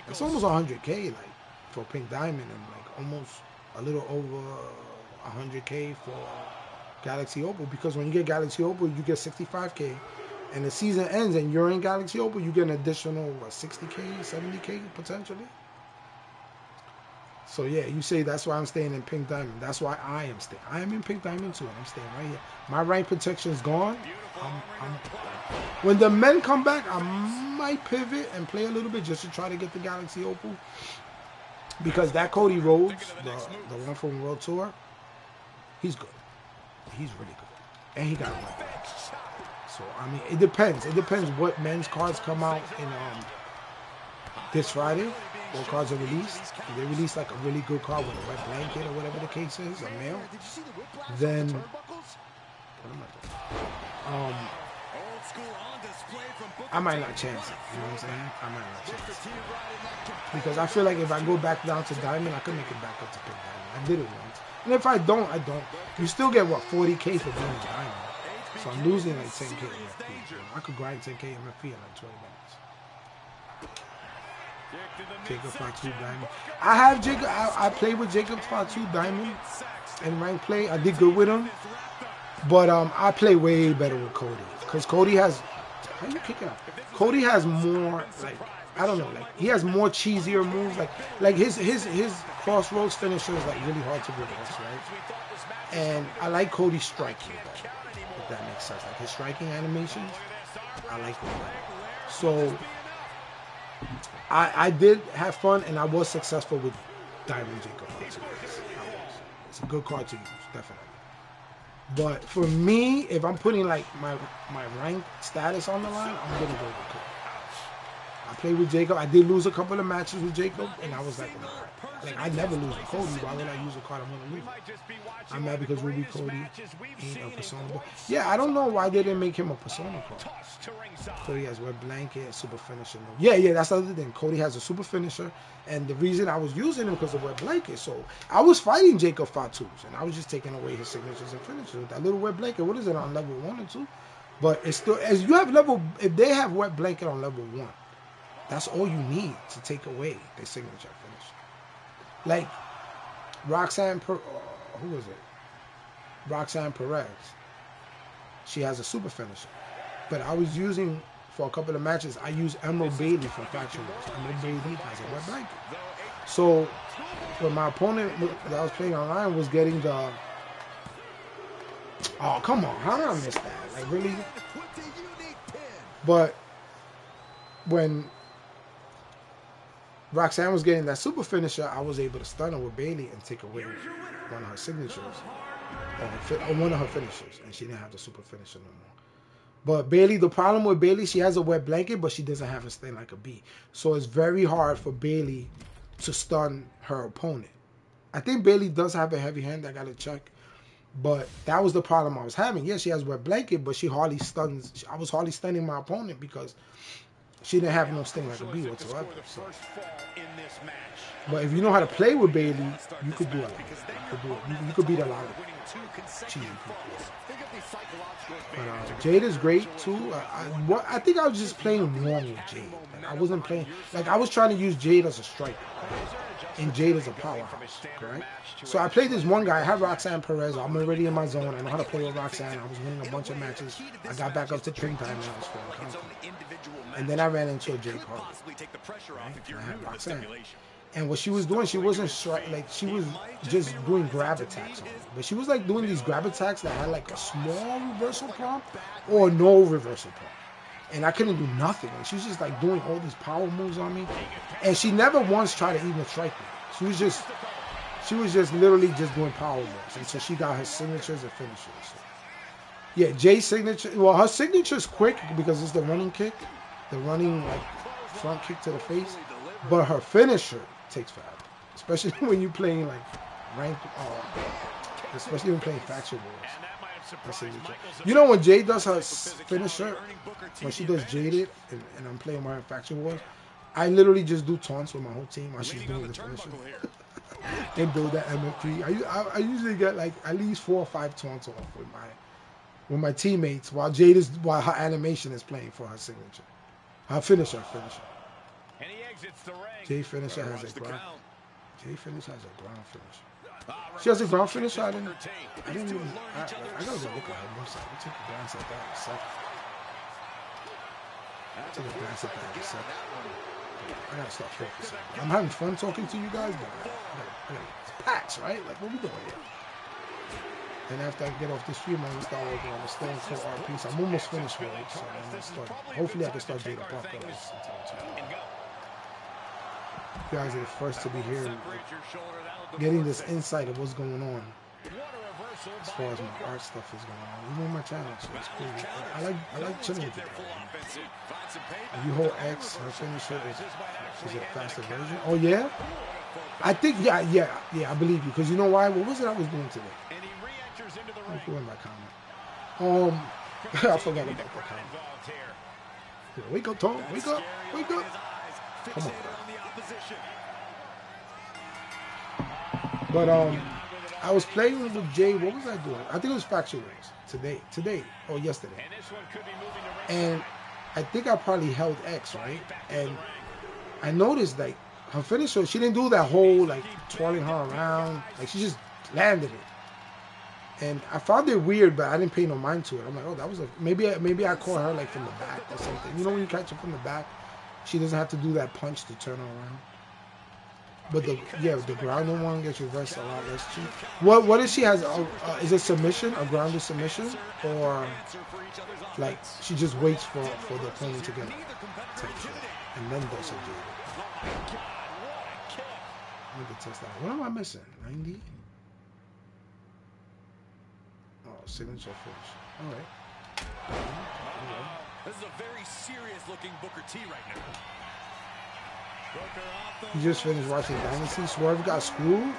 Speaker 1: It's almost 100K, like, for Pink Diamond, and, like, almost a little over 100K for Galaxy Opal, because when you get Galaxy Opal, you get 65K, and the season ends and you're in Galaxy Opal, you get an additional, what, 60K, 70K potentially. So yeah, you say that's why I'm staying in Pink Diamond. That's why I am staying. I am in Pink Diamond too, and I'm staying right here. My rank protection's gone. When the men come back, I might pivot and play a little bit just to try to get the Galaxy Opal, because that Cody Rhodes, the one from World Tour, he's good. He's really good, and he got a win. So I mean, it depends. It depends what men's cards come out in this Friday. What cards are released? If they release like a really good card with a wet blanket or whatever the case is, a male, then what am I doing? I might not chance it. You know what I'm saying? I might not chance it, because I feel like if I go back down to Diamond, I could make it back up to Pink Diamond. I did it once. And if I don't, I don't. You still get, what, 40K for being Diamond. So I'm losing like 10K MFP. You know? I could grind 10K MFP in like 20 minutes. Jacob Fatu Diamond. I have Jacob. I played with Jacob Fatu Diamond in rank play. I did good with him. But I play way better with Cody. Because Cody has... How you kicking out? Cody has more, like... I don't know, like, he has more cheesier moves, like his crossroads finisher is like really hard to reverse, right? And I like Cody's striking, though, if that makes sense. Like his striking animations, I like them better. So I did have fun, and I was successful with Diamond Jacob. It's a good card to use, definitely. But for me, if I'm putting like my rank status on the line, I'm gonna go with Cody. I played with Jacob. I did lose a couple of matches with Jacob, and I was like, nah. Like, I never lose with Cody. Why would I use a card I'm going to lose? I'm mad because Ruby Cody ain't a Persona. Yeah, I don't know why they didn't make him a Persona card. Cody has Web Blanket, Super Finisher. Yeah, that's the other thing. Cody has a Super Finisher, and the reason I was using him because of Web Blanket. So I was fighting Jacob Fatus, and I was just taking away his signatures and finishers. That little Web Blanket, what is it, on level 1 or 2? But it's still, as you have level, if they have Web Blanket on level 1, That's all you need to take away their signature finish. Like who was it? Roxanne Perez. She has a super finisher. But I was using, for a couple of matches, I used Emerald Bailey from Faction Wars. Emerald Bailey has a wet blanket. So when my opponent that I was playing online was getting the... Oh, come on. How did I miss that? Like, really? But when Roxanne was getting that super finisher, I was able to stun her with Bailey and take away one of her signatures. Or one of her finishers. And she didn't have the super finisher no more. But Bailey, the problem with Bailey, she has a wet blanket, but she doesn't have a sting like a bee. So it's very hard for Bailey to stun her opponent. I think Bailey does have a heavy hand. I got to check. But that was the problem I was having. Yeah, she has wet blanket, but she hardly stuns. I was hardly stunning my opponent because she didn't have no sting like a bee whatsoever. So. But if you know how to play with Bailey, you could do it. You could beat a lot of cheesy people. But Jade is great too. I think I was just playing wrong with Jade. Like, I wasn't playing. Like, I was trying to use Jade as a striker. And Jade is a powerhouse, correct? So I played this one guy. I have Roxanne Perez. I'm already in my zone. I know how to play with Roxanne. I was winning a bunch of matches. I got back up to train time and I was feeling confident. And then I ran into a Jade Carter. Right? And I had Roxanne. And what she was doing, she wasn't like she was just doing grab attacks on me. But she was like doing these grab attacks that had like a small reversal prompt or no reversal prompt. And I couldn't do nothing. And she was just like doing all these power moves on me. And she never once tried to even strike me. She was just literally just doing power moves until she got her signatures and finishers. So, yeah, Jay's signature. Well, her signature is quick because it's the running kick, the running like front kick to the face. But her finisher takes forever, especially when you're playing like ranked, especially when playing faction wars. You know when Jade does her finisher, when she does Jaded, and I'm playing my faction wars, I literally just do taunts with my whole team while she's doing the finisher. And build that MFP. I usually get like at least 4 or 5 taunts off with my teammates while her animation is playing for her signature, her finisher. Jade finisher has a ground. Jade finisher has a ground finisher. She has a ground finisher. I didn't even. I gotta go look at her website. We took a glance at that in a second. I gotta start focusing. I'm having fun talking to you guys, but it's patch, right? Like, what we doing here? And after I get off the stream, I'm gonna start working on the Stone Cold art piece. I'm almost finished with it, so I'm gonna start. Hopefully, I can start Jada Parker. You guys are the first to be here getting this insight of what's going on as far as my art stuff is going on. Even on my channel, so it's cool. I like chilling with it. You hold X, her finisher is it a faster version? Oh yeah? I think yeah, I believe you. Because you know why? What was it I was doing today? Let me go in my comment. I forgot about that comment. Yeah, wake up, Tom. Wake up. Come on, bro. But I was playing with Jay. What was I doing? I think it was Faction Wars today or yesterday. And I think I probably held X, right? And I noticed like her finisher, she didn't do that whole like twirling her around. Like she just landed it. And I found it weird, but I didn't pay no mind to it. I'm like, oh, that was maybe I caught her like from the back or something. You know when you catch her from the back, she doesn't have to do that punch to turn her around. But the grounded one gets reversed a lot less cheap. What if she has? Is it submission, a grounded submission, or like she just waits for the opponent to get type shit and then does her jig? Let me test that. What am I missing? 90. Oh, signature finish. All right.
Speaker 3: This is a very serious looking Booker T right now.
Speaker 1: He just finished watching Dynasty. Swerve got screwed.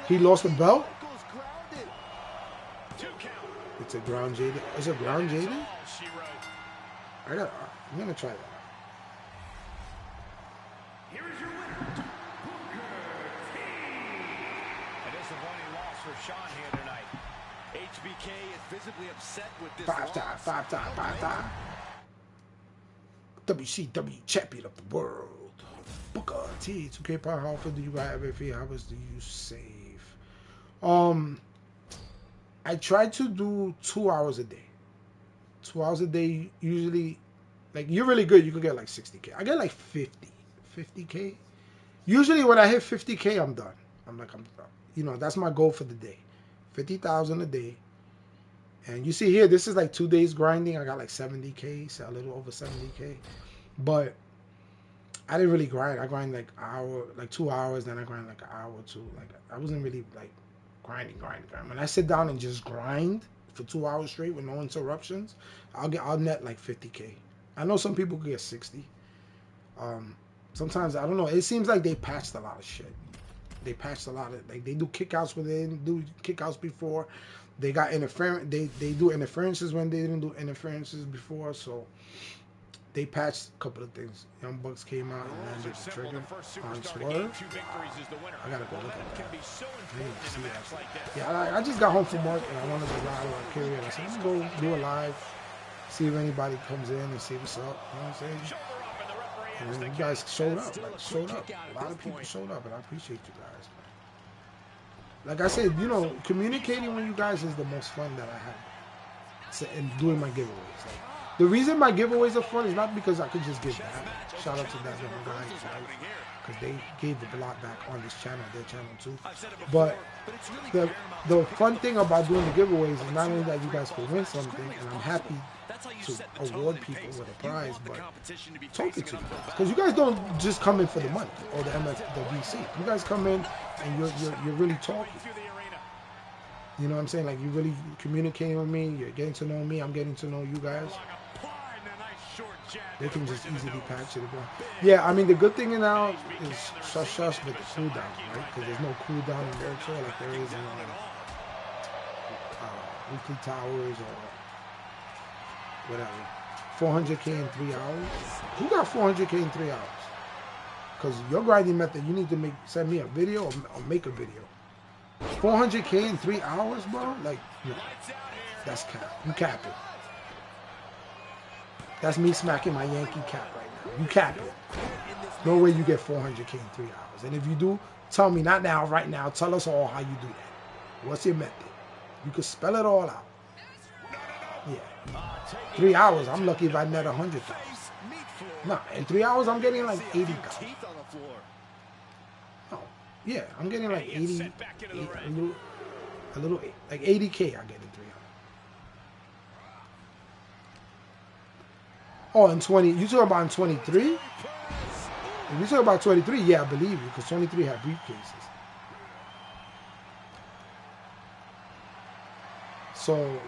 Speaker 1: He lost the belt. It's a ground jaded. Is it ground jaded? I'm gonna try that.
Speaker 2: Here is your winner, a disappointing loss for Sean here tonight.
Speaker 3: HBK is visibly upset with this
Speaker 1: Five time. WCW champion of the world. Booker T. 2K Power. How often do you have MFP? How much do you save? I try to do 2 hours a day. 2 hours a day. Usually, like, you're really good. You could get like 60K. I get like 50K. Usually when I hit 50K, I'm done. I'm done. You know, that's my goal for the day. 50,000 a day. And you see here, this is like 2 days grinding. I got like 70K, so a little over 70K. But I didn't really grind. I grind like hour, like 2 hours, then I grind like an hour or two. Like, I wasn't really like grinding. When I sit down and just grind for 2 hours straight with no interruptions, I'll net like 50K. I know some people could get 60. Sometimes I don't know. It seems like they patched a lot of shit. They patched a lot of, like, they do kickouts when they didn't do kickouts before. They got interference. They do interferences when they didn't do interferences before. So they patched a couple of things. Young Bucks came out and landed the trigger on Swerve. I gotta go look at that. I need to see that. Yeah, I just got home from work and I wanted to ride Valkyria. I said, let's go do a live, see if anybody comes in and see what's up. You know what I'm saying? And you guys showed up. Like, showed up. A lot of people showed up, and I appreciate you guys, man. Like I said, you know, communicating with you guys is the most fun that I have. And doing my giveaways. Like, the reason my giveaways are fun is not because I could just give back. Shout out to that young guy, because they gave the block back on this channel, their channel too. But the fun thing about doing the giveaways is not only that you guys can win something, and I'm happy to award people with a prize, but talking to you guys, because you guys don't just come in for the money or the VC. You guys come in and you're really talking. You know what I'm saying? Like, you're really communicating with me. You're getting to know me. I'm getting to know you guys. They can just easily patch it. Yeah, I mean, the good thing now is shush with the cooldown, right? Because there's no cooldown in virtual like there is in weekly towers or whatever. 400K in 3 hours. Who got 400K in 3 hours? Because your grinding method, you need to send me a video or make a video. 400K in 3 hours, bro? Like, no, that's cap. You cap it. That's me smacking my Yankee cap right now. You cap it. No way you get 400K in 3 hours. And if you do, tell me, not now, right now. Tell us all how you do that. What's your method? You can spell it all out. Yeah. 3 hours, I'm lucky if I net 100,000. Nah, in 3 hours, I'm getting like 80,000. Oh, yeah, I'm getting like 80, a little, like 80K I get in 3 hours. Oh, in 20, you talking about in 23? If you talking about 23, yeah, I believe you, because 23 had briefcases. So,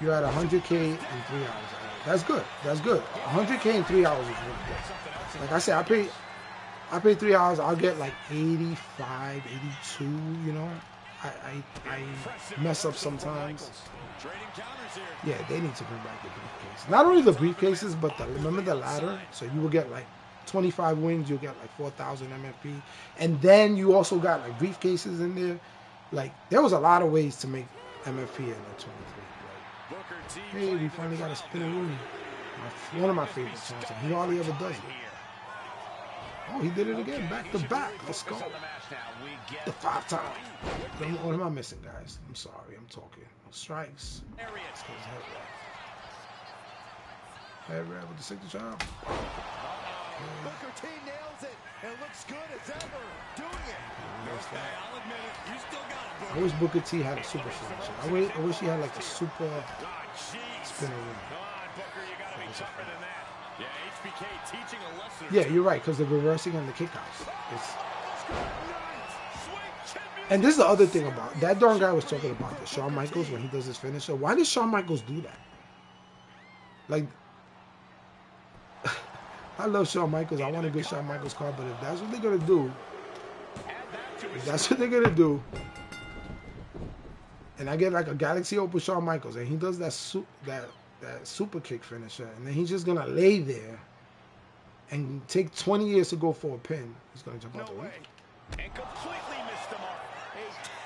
Speaker 1: you're at 100K in 3 hours. That's good. That's good. 100K in 3 hours is really good. Like I said, I pay 3 hours. I'll get like 85, 82. You know, I mess up sometimes. Yeah, they need to bring back the briefcase. Not only the briefcases, but remember the ladder. So you will get like 25 wins. You'll get like 4,000 MFP, and then you also got like briefcases in there. Like, there was a lot of ways to make MFP in the 23. Hey, we finally got a spinneroonie. One of my favorite songs, and he hardly ever does it. Oh, he did it again, back to back. Let's go. The 5 times. What am I missing, guys? I'm sorry, I'm talking. Strikes. Head wrap with the signature.
Speaker 2: Booker T nails it and looks good as ever doing it. I'll admit it, you still got it.
Speaker 1: I wish Booker T had a super finisher. I wish he had like a super spinner. Yeah, you're right, because the reversing and the kickouts. And this is the other thing about that darn guy was talking about this. Shawn Michaels, when he does his finisher. Why does Shawn Michaels do that? Like, I love Shawn Michaels. I want a good Shawn Michaels card, but if that's what they're gonna do, and I get like a Galaxy Open Shawn Michaels, and he does that super kick finisher, and then he's just gonna lay there and take 20 years to go for a pin. He's gonna jump out the ring.
Speaker 2: And completely missed him off. A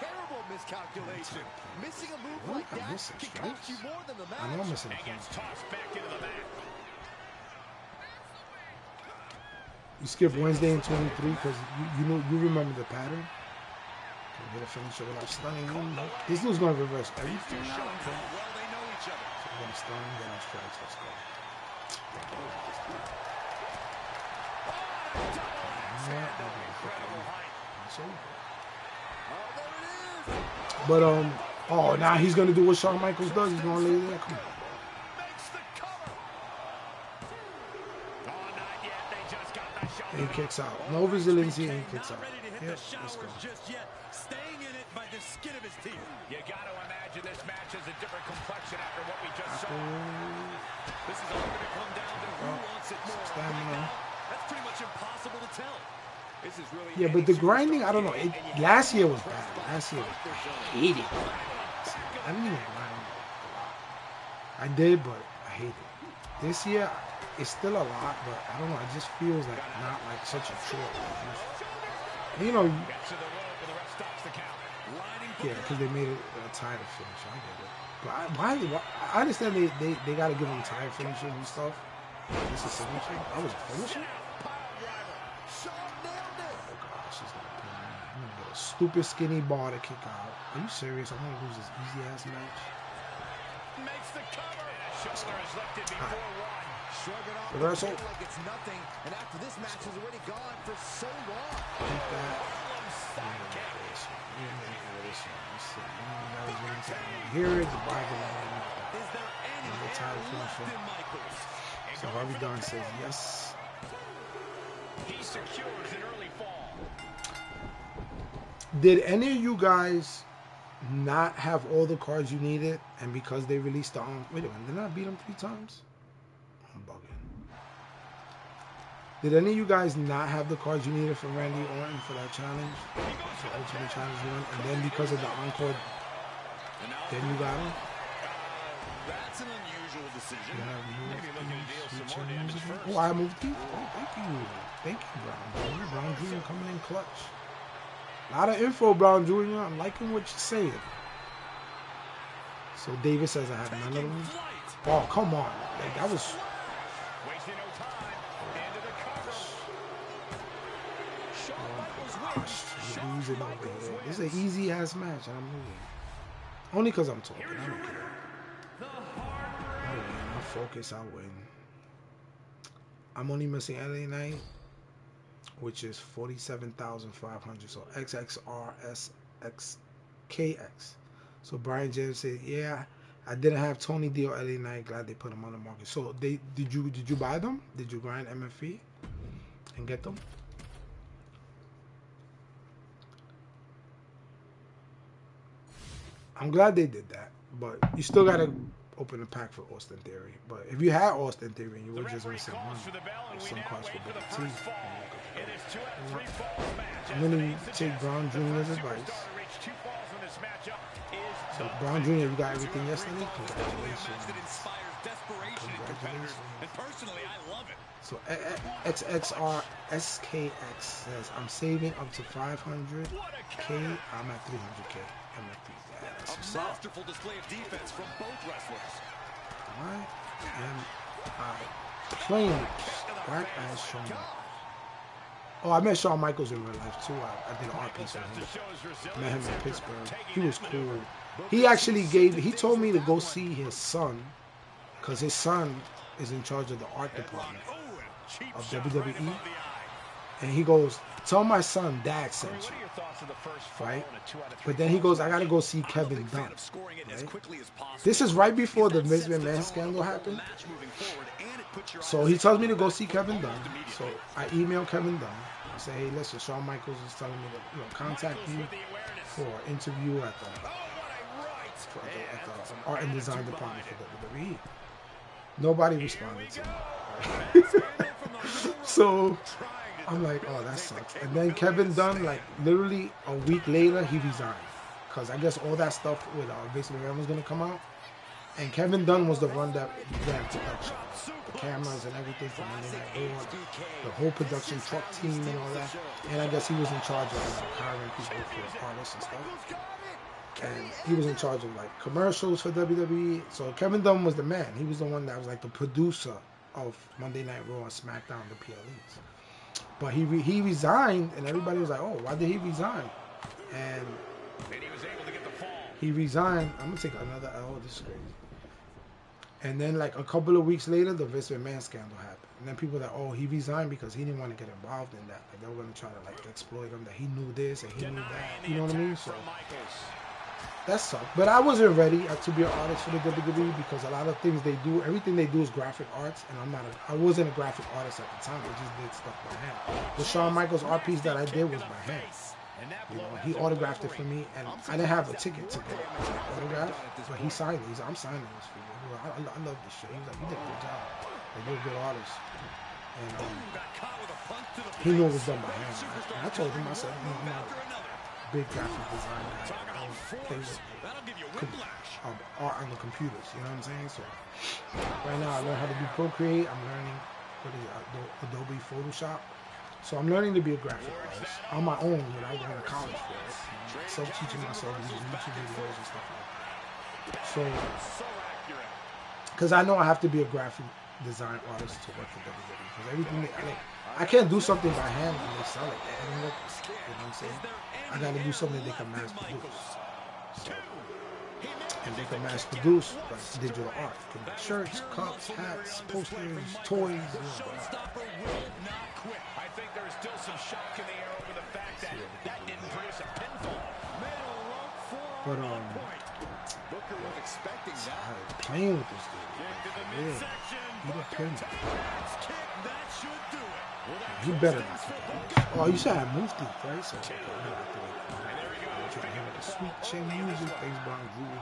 Speaker 2: terrible miscalculation. Missing a move like that can cost you more than the match.
Speaker 1: I know I'm missing a
Speaker 2: and gets tossed back into the mat.
Speaker 1: You skip Wednesday and 23 because you know you remember the pattern. Can get a finisher without stunning him. Nope. This dude's gonna reverse everything now. Okay. So we're gonna stun him, get our strikes. Let's go. But oh, now he's gonna do what Shawn Michaels does. He's gonna lay there. Come on. He kicks out. No resiliency, and he kicks out. Yeah, let's go.
Speaker 3: Staying in it by the skin of his teeth.
Speaker 2: You got to imagine this match has a different complexion after what we just saw.
Speaker 3: This is all going to come down to who wants it more.
Speaker 1: Stamina.
Speaker 3: That's pretty much impossible to tell. This is really
Speaker 1: yeah, but the grinding, I don't know. Last year was bad. Last year, I hated it. I didn't even grind. I did, but I hate it. This year, it's still a lot, but I don't know. It just feels like not like such a chore. You know, yeah, because they made it a title finish. I get it. But why I understand they got to give them title finishers and stuff. This is signature. I was a finisher. Oh gosh, she's gonna put me. I'm gonna get a stupid skinny bar to kick out. Are you serious? I'm gonna lose this easy ass match.
Speaker 2: Makes the cover. Shoulder is lifted before one.
Speaker 3: Shrug it off
Speaker 1: Reversal.
Speaker 3: like it's nothing. And after this match has already gone for so long.
Speaker 1: Keep that. Here is the Bible.
Speaker 3: Is there any
Speaker 1: the title finisher. So Harvey Dunn says yes.
Speaker 2: He secures an early fall.
Speaker 1: Did any of you guys not have all the cards you needed, and because they released the wait a minute, did I beat them 3 times? I'm bugging. Did any of you guys not have the cards you needed for Randy Orton for that challenge? For Ultimate Challenge 1, and then because of the encore, then you got him?
Speaker 3: That's an unusual decision.
Speaker 2: Maybe looking to deal some more damage first.
Speaker 1: Oh, I moved Keith. Oh, thank you. Thank you, Brown Jr. Brown Jr. coming in clutch. A lot of info, Brown Jr. I'm liking what you're saying. So David says I have none of them. Oh, come on. Like, that was...
Speaker 2: Wasting no time. Into the cover.
Speaker 1: Oh, gosh. I'm losing over here. This is an easy-ass match, and I'm losing. Only because I'm talking. I don't care. I win. I focus. I win. I'm only missing LA Knight, which is 47,500. So XXRSXKX. So Brian James said, "Yeah, I didn't have Tony D or LA Knight. Glad they put them on the market." So did you buy them? Did you grind MFE and get them? I'm glad they did that, but you still gotta open the pack for Austin Theory. But if you had Austin Theory and you were just missing one, or some cards for Booker T, I'm gonna take Brown Jr.'s advice. So Brown Jr., you got everything yesterday? Congratulations. Congratulations.
Speaker 3: And personally, I love it.
Speaker 1: So XXRSKX says, I'm saving up to 500K. I'm at 300K. I'm at 300K.
Speaker 3: A masterful display of defense from both wrestlers.
Speaker 1: Why am I playing black as Shawn? Oh, I met Shawn Michaels in real life too. I did an art piece with him. Met him in Pittsburgh. He was cool. He actually he told me to go see his son, because his son is in charge of the art department of WWE. And he goes, tell my son Dad sent you. Right? But then he goes, I gotta go see Kevin Dunn. Right? This is right before the Miz McMahon scandal happened. So he tells me to go see Kevin Dunn. So I email Kevin Dunn. I say, hey, listen, Shawn Michaels is telling me to contact you for an interview at the art and design department for WWE. Nobody responded to me. So I'm like, oh, that sucks. And then Kevin Dunn, like literally a week later, he resigned. Because I guess all that stuff with Vince McMahon was going to come out. And Kevin Dunn was the one that ran production. The cameras and everything from Monday Night Raw, the whole production truck team and all that. And I guess he was in charge of hiring people for artists and stuff. And he was in charge of like commercials for WWE. So Kevin Dunn was the man. He was the one that was like the producer of Monday Night Raw and SmackDown, the PLEs. But he resigned, and everybody was like, "Oh, why did he resign?" And
Speaker 2: he was able to get the fall.
Speaker 1: he resigned. I'm gonna take another L. This is crazy. And then like a couple of weeks later, the Vince McMahon scandal happened. And then people were like, "Oh, he resigned because he didn't want to get involved in that. Like they were gonna try to like exploit him. That he knew this and he knew that. You know what I mean?" So that sucked. But I wasn't ready to be an artist for the WWE because a lot of things they do, everything they do is graphic arts, and I wasn't a graphic artist at the time. I just did stuff by hand. The Shawn Michaels art piece that I did was by hand. You know, he autographed it for me, and I didn't have a ticket to get it autographed, but he signed it. He's like, "I'm signing this for you." He was like, I love this shit. He was like, "You did a good job. Like, you're a good artist." And he knew it was done by hand. And I told him, I said, "I'm not a big graphic design guy. I don't play with art on the computers." You know what I'm saying? So right now I learned how to do Procreate. I'm learning Adobe Photoshop. So I'm learning to be a graphic artist on my own without going to college for it. Self-teaching myself using YouTube videos and stuff like that. So, because I know I have to be a graphic design artist to work for WWE. Because everything I can't do something by hand when they sell it. I don't look, you know what I'm saying? I got to do something they can mass produce. So, and they can mass produce like digital art. Can make shirts, cups, hats, posters, toys.
Speaker 2: I think there's still some shock in the air over the fact that that didn't produce a pinfall.
Speaker 1: But
Speaker 3: Booker was expecting that.
Speaker 1: Playing with this dude. Yeah, he the pin. He better not forget. Oh, you said I moved it, right? So okay, I'm trying to hear the sweet chin music. Thanks, Brown Drew.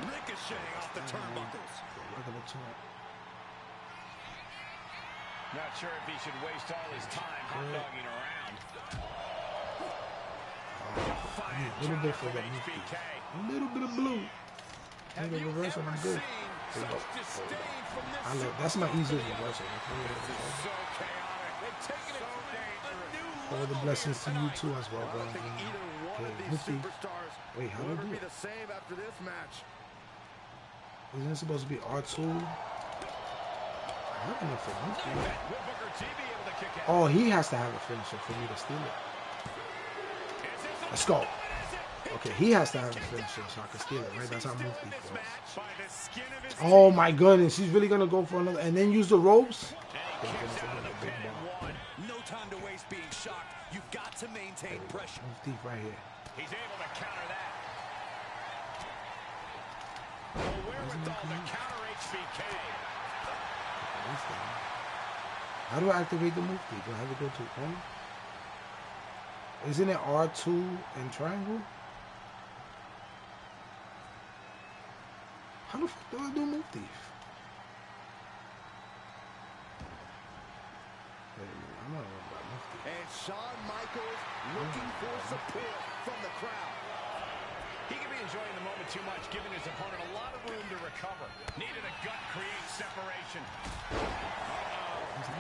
Speaker 3: Ricocheting off the turnbuckles.
Speaker 2: Not sure if he should waste all his time hot dogging around.
Speaker 1: A little bit for that HBK. A little bit of blue. And the reversal, I'm good. I love that's my easiest reversal. All the blessings to you too as well, bro. Okay, wait, how do I do it? Isn't it supposed to be R2? Oh, he has to have a finisher for me to steal it. Let's go. Okay, he has to have a finisher so I can steal it, right? That's how Mufti feels. Oh my goodness, he's really gonna go for another and then use the ropes?
Speaker 3: No time to waste being shocked. You've got to maintain pressure.
Speaker 1: Mufti right here.
Speaker 2: He's able to counter that. The wherewithal to counter HBK.
Speaker 1: How do I activate the Mufti? Do I have to go to home? Isn't it R2 and triangle? How the fuck do I do Mufti? I'm not worried about Mufti.
Speaker 3: And Shawn Michaels looking for support from the crowd.
Speaker 2: He could be enjoying the moment too much, giving his opponent a lot of room to recover. Needed a gut create separation.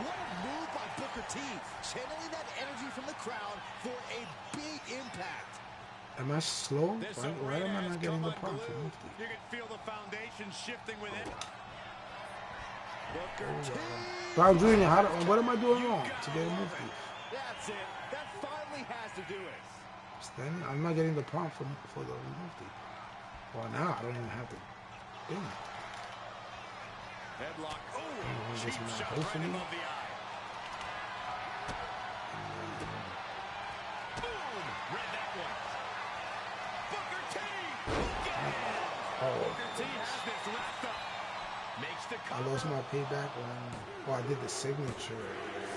Speaker 3: What a move by Booker T, channeling that energy from the crowd for a big impact.
Speaker 1: Am I slow? Why am I not getting the pump for Mufti?
Speaker 2: You can feel the foundation shifting within.
Speaker 3: Booker T.
Speaker 1: Brown Jr., what am I doing wrong to get a Mufti?
Speaker 3: That's it. That finally has to do it.
Speaker 1: Standing? I'm not getting the prompt for the Mufti. Well, now I don't even have to.
Speaker 2: Headlock. Oh,
Speaker 1: cheap shot right above
Speaker 2: the eye. Boom! Read that one. Booker T. Booker T has this wrapped up. Makes the cover.
Speaker 1: I lost my payback when I did the signature.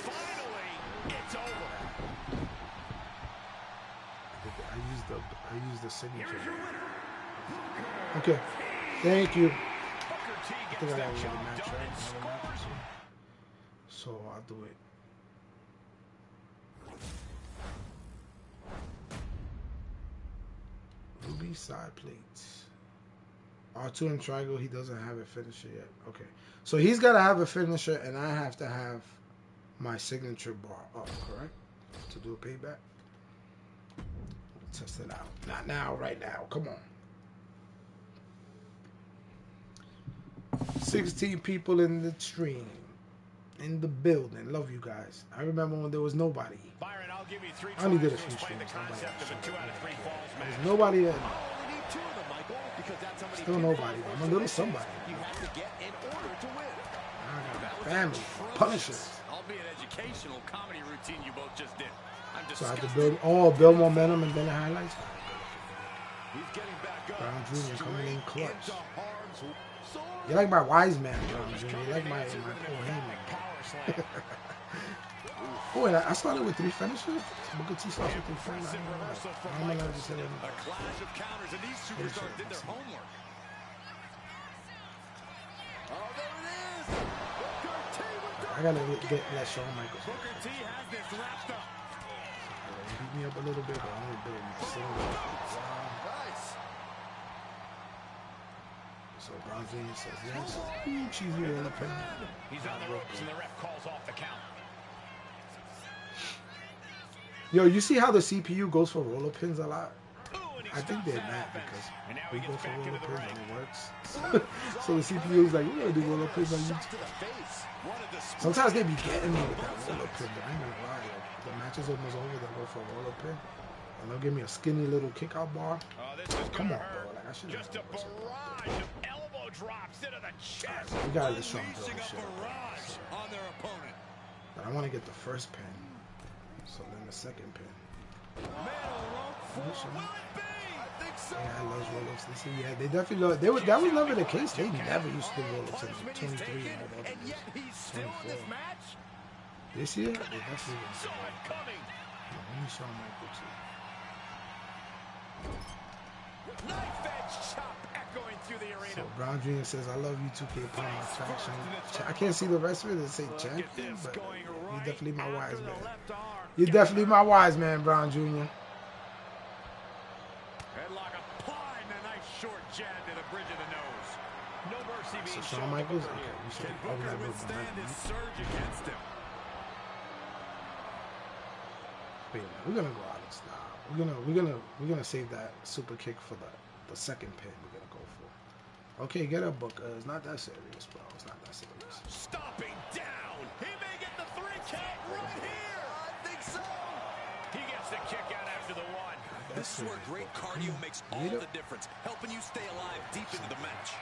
Speaker 2: Finally, it's over.
Speaker 1: I used the signature. Okay, thank you. I think I got another match, right? So I'll do it. Ruby side plates. R2 and triangle, he doesn't have a finisher yet. Okay. So he's got to have a finisher, and I have to have my signature bar up, correct? To do a payback. Test it out. Not now, right now. Come on. 16 people in the stream. In the building. Love you guys. I remember when there was nobody.
Speaker 2: Byron, I'll give you 3
Speaker 1: I only did a
Speaker 2: tries to
Speaker 1: few
Speaker 2: explain the
Speaker 1: streams.
Speaker 2: concept of a 2 out of 3 falls match.
Speaker 1: There's nobody there.
Speaker 3: Oh, we need 2 of them, Michael, because that's how many
Speaker 1: Still nobody. I'm a little somebody.
Speaker 3: you have to get in order to win.
Speaker 1: I got family. Punishers.
Speaker 3: Albeit educational comedy routine you both just did. I'm
Speaker 1: So I have
Speaker 3: disgusted.
Speaker 1: to build momentum and then the highlights.
Speaker 3: He's getting back up.
Speaker 1: Brown Jr. coming in clutch.
Speaker 3: Into harm's way.
Speaker 1: You like my wise man, Brown Jr. You like my poor Heyman. Oh, and I started with 3 finishers. Booker T starts with 3 finishers. I'm allowed to say that.
Speaker 3: A clash of counters, and these superstars did their homework. Oh, there it is. Booker T with the
Speaker 1: I gotta get that Shawn Michaels.
Speaker 3: Booker T has this wrapped up.
Speaker 1: Beat me up a little bit, but I'm gonna build my
Speaker 3: Nice.
Speaker 1: So Brown Jr. says yes. Ooh, cheesy in the pen.
Speaker 2: He's on the ropes and the ref calls off the count.
Speaker 1: Yo, you see how the CPU goes for roller pins a lot?
Speaker 2: Ooh, and he
Speaker 1: I think
Speaker 2: stops
Speaker 1: they're
Speaker 2: that
Speaker 1: mad
Speaker 2: offense.
Speaker 1: because
Speaker 2: And now
Speaker 1: we
Speaker 2: he
Speaker 1: go
Speaker 2: gets
Speaker 1: for
Speaker 2: back
Speaker 1: roller
Speaker 2: into the
Speaker 1: pins
Speaker 2: ring.
Speaker 1: and it works. So the CPU is like, we're gonna do roller pins on
Speaker 3: Shot
Speaker 1: YouTube.
Speaker 3: to the face. One of the
Speaker 1: Sometimes they be getting me with that roller pin, but I ain't gonna lie. Like, the match is almost over, they'll go for a roller pin. And they'll give me a skinny little kick out bar.
Speaker 2: Oh, this is
Speaker 1: Come on,
Speaker 2: gonna
Speaker 1: bro.
Speaker 2: hurt.
Speaker 1: Like, I should
Speaker 2: Just a barrage of elbow drops into the chest.
Speaker 1: We gotta let Shawn build
Speaker 3: unleashing
Speaker 1: this
Speaker 3: a
Speaker 1: shit up.
Speaker 3: barrage on their opponent.
Speaker 1: But I wanna get the first pin. So then the second pin.
Speaker 3: Man on the rope for will it be? I think so.
Speaker 1: Yeah, I love roll-ups. Yeah, they definitely love. That was never the case. They never used to do roll-ups in
Speaker 3: Punishment he's
Speaker 1: 23
Speaker 3: taken,
Speaker 1: and all that.
Speaker 3: and yet he's still in this
Speaker 1: 24.
Speaker 3: match.
Speaker 1: This year, they definitely didn't do
Speaker 2: Saw it
Speaker 1: that.
Speaker 2: coming.
Speaker 1: Let me show Michael too.
Speaker 3: Knife edge chop echoing through the arena.
Speaker 1: So Brown Jr. says, "I love you, 2K25 Myfaction." I can't see the rest of it. It say
Speaker 2: Look at
Speaker 1: champion,
Speaker 2: this
Speaker 1: but
Speaker 2: going
Speaker 1: you're
Speaker 2: right
Speaker 1: definitely my wise
Speaker 2: after the
Speaker 1: man.
Speaker 2: left arm.
Speaker 1: You're definitely my wise man, Brown Jr.
Speaker 2: Headlock applying a nice short jab to the bridge of the nose. No mercy
Speaker 1: So
Speaker 2: being
Speaker 1: Shawn
Speaker 2: shown to
Speaker 1: Michaels,
Speaker 2: Booker
Speaker 1: okay,
Speaker 2: here.
Speaker 1: we should
Speaker 3: Can
Speaker 1: probably
Speaker 3: Booker
Speaker 1: not build
Speaker 3: withstand his
Speaker 1: momentum.
Speaker 3: surge against him?
Speaker 1: Wait a minute, we're gonna go out in style. We're gonna save that super kick for the second pin. We're gonna go for. Okay, get up, Booker. It's not that serious, bro. It's not that serious.
Speaker 2: Stomping down. He may get the 3 count right here.
Speaker 3: I think so.
Speaker 2: He gets the kick out after the 1.
Speaker 3: This is where great cardio makes all
Speaker 1: Get up.
Speaker 3: the difference, helping you stay alive deep into the match.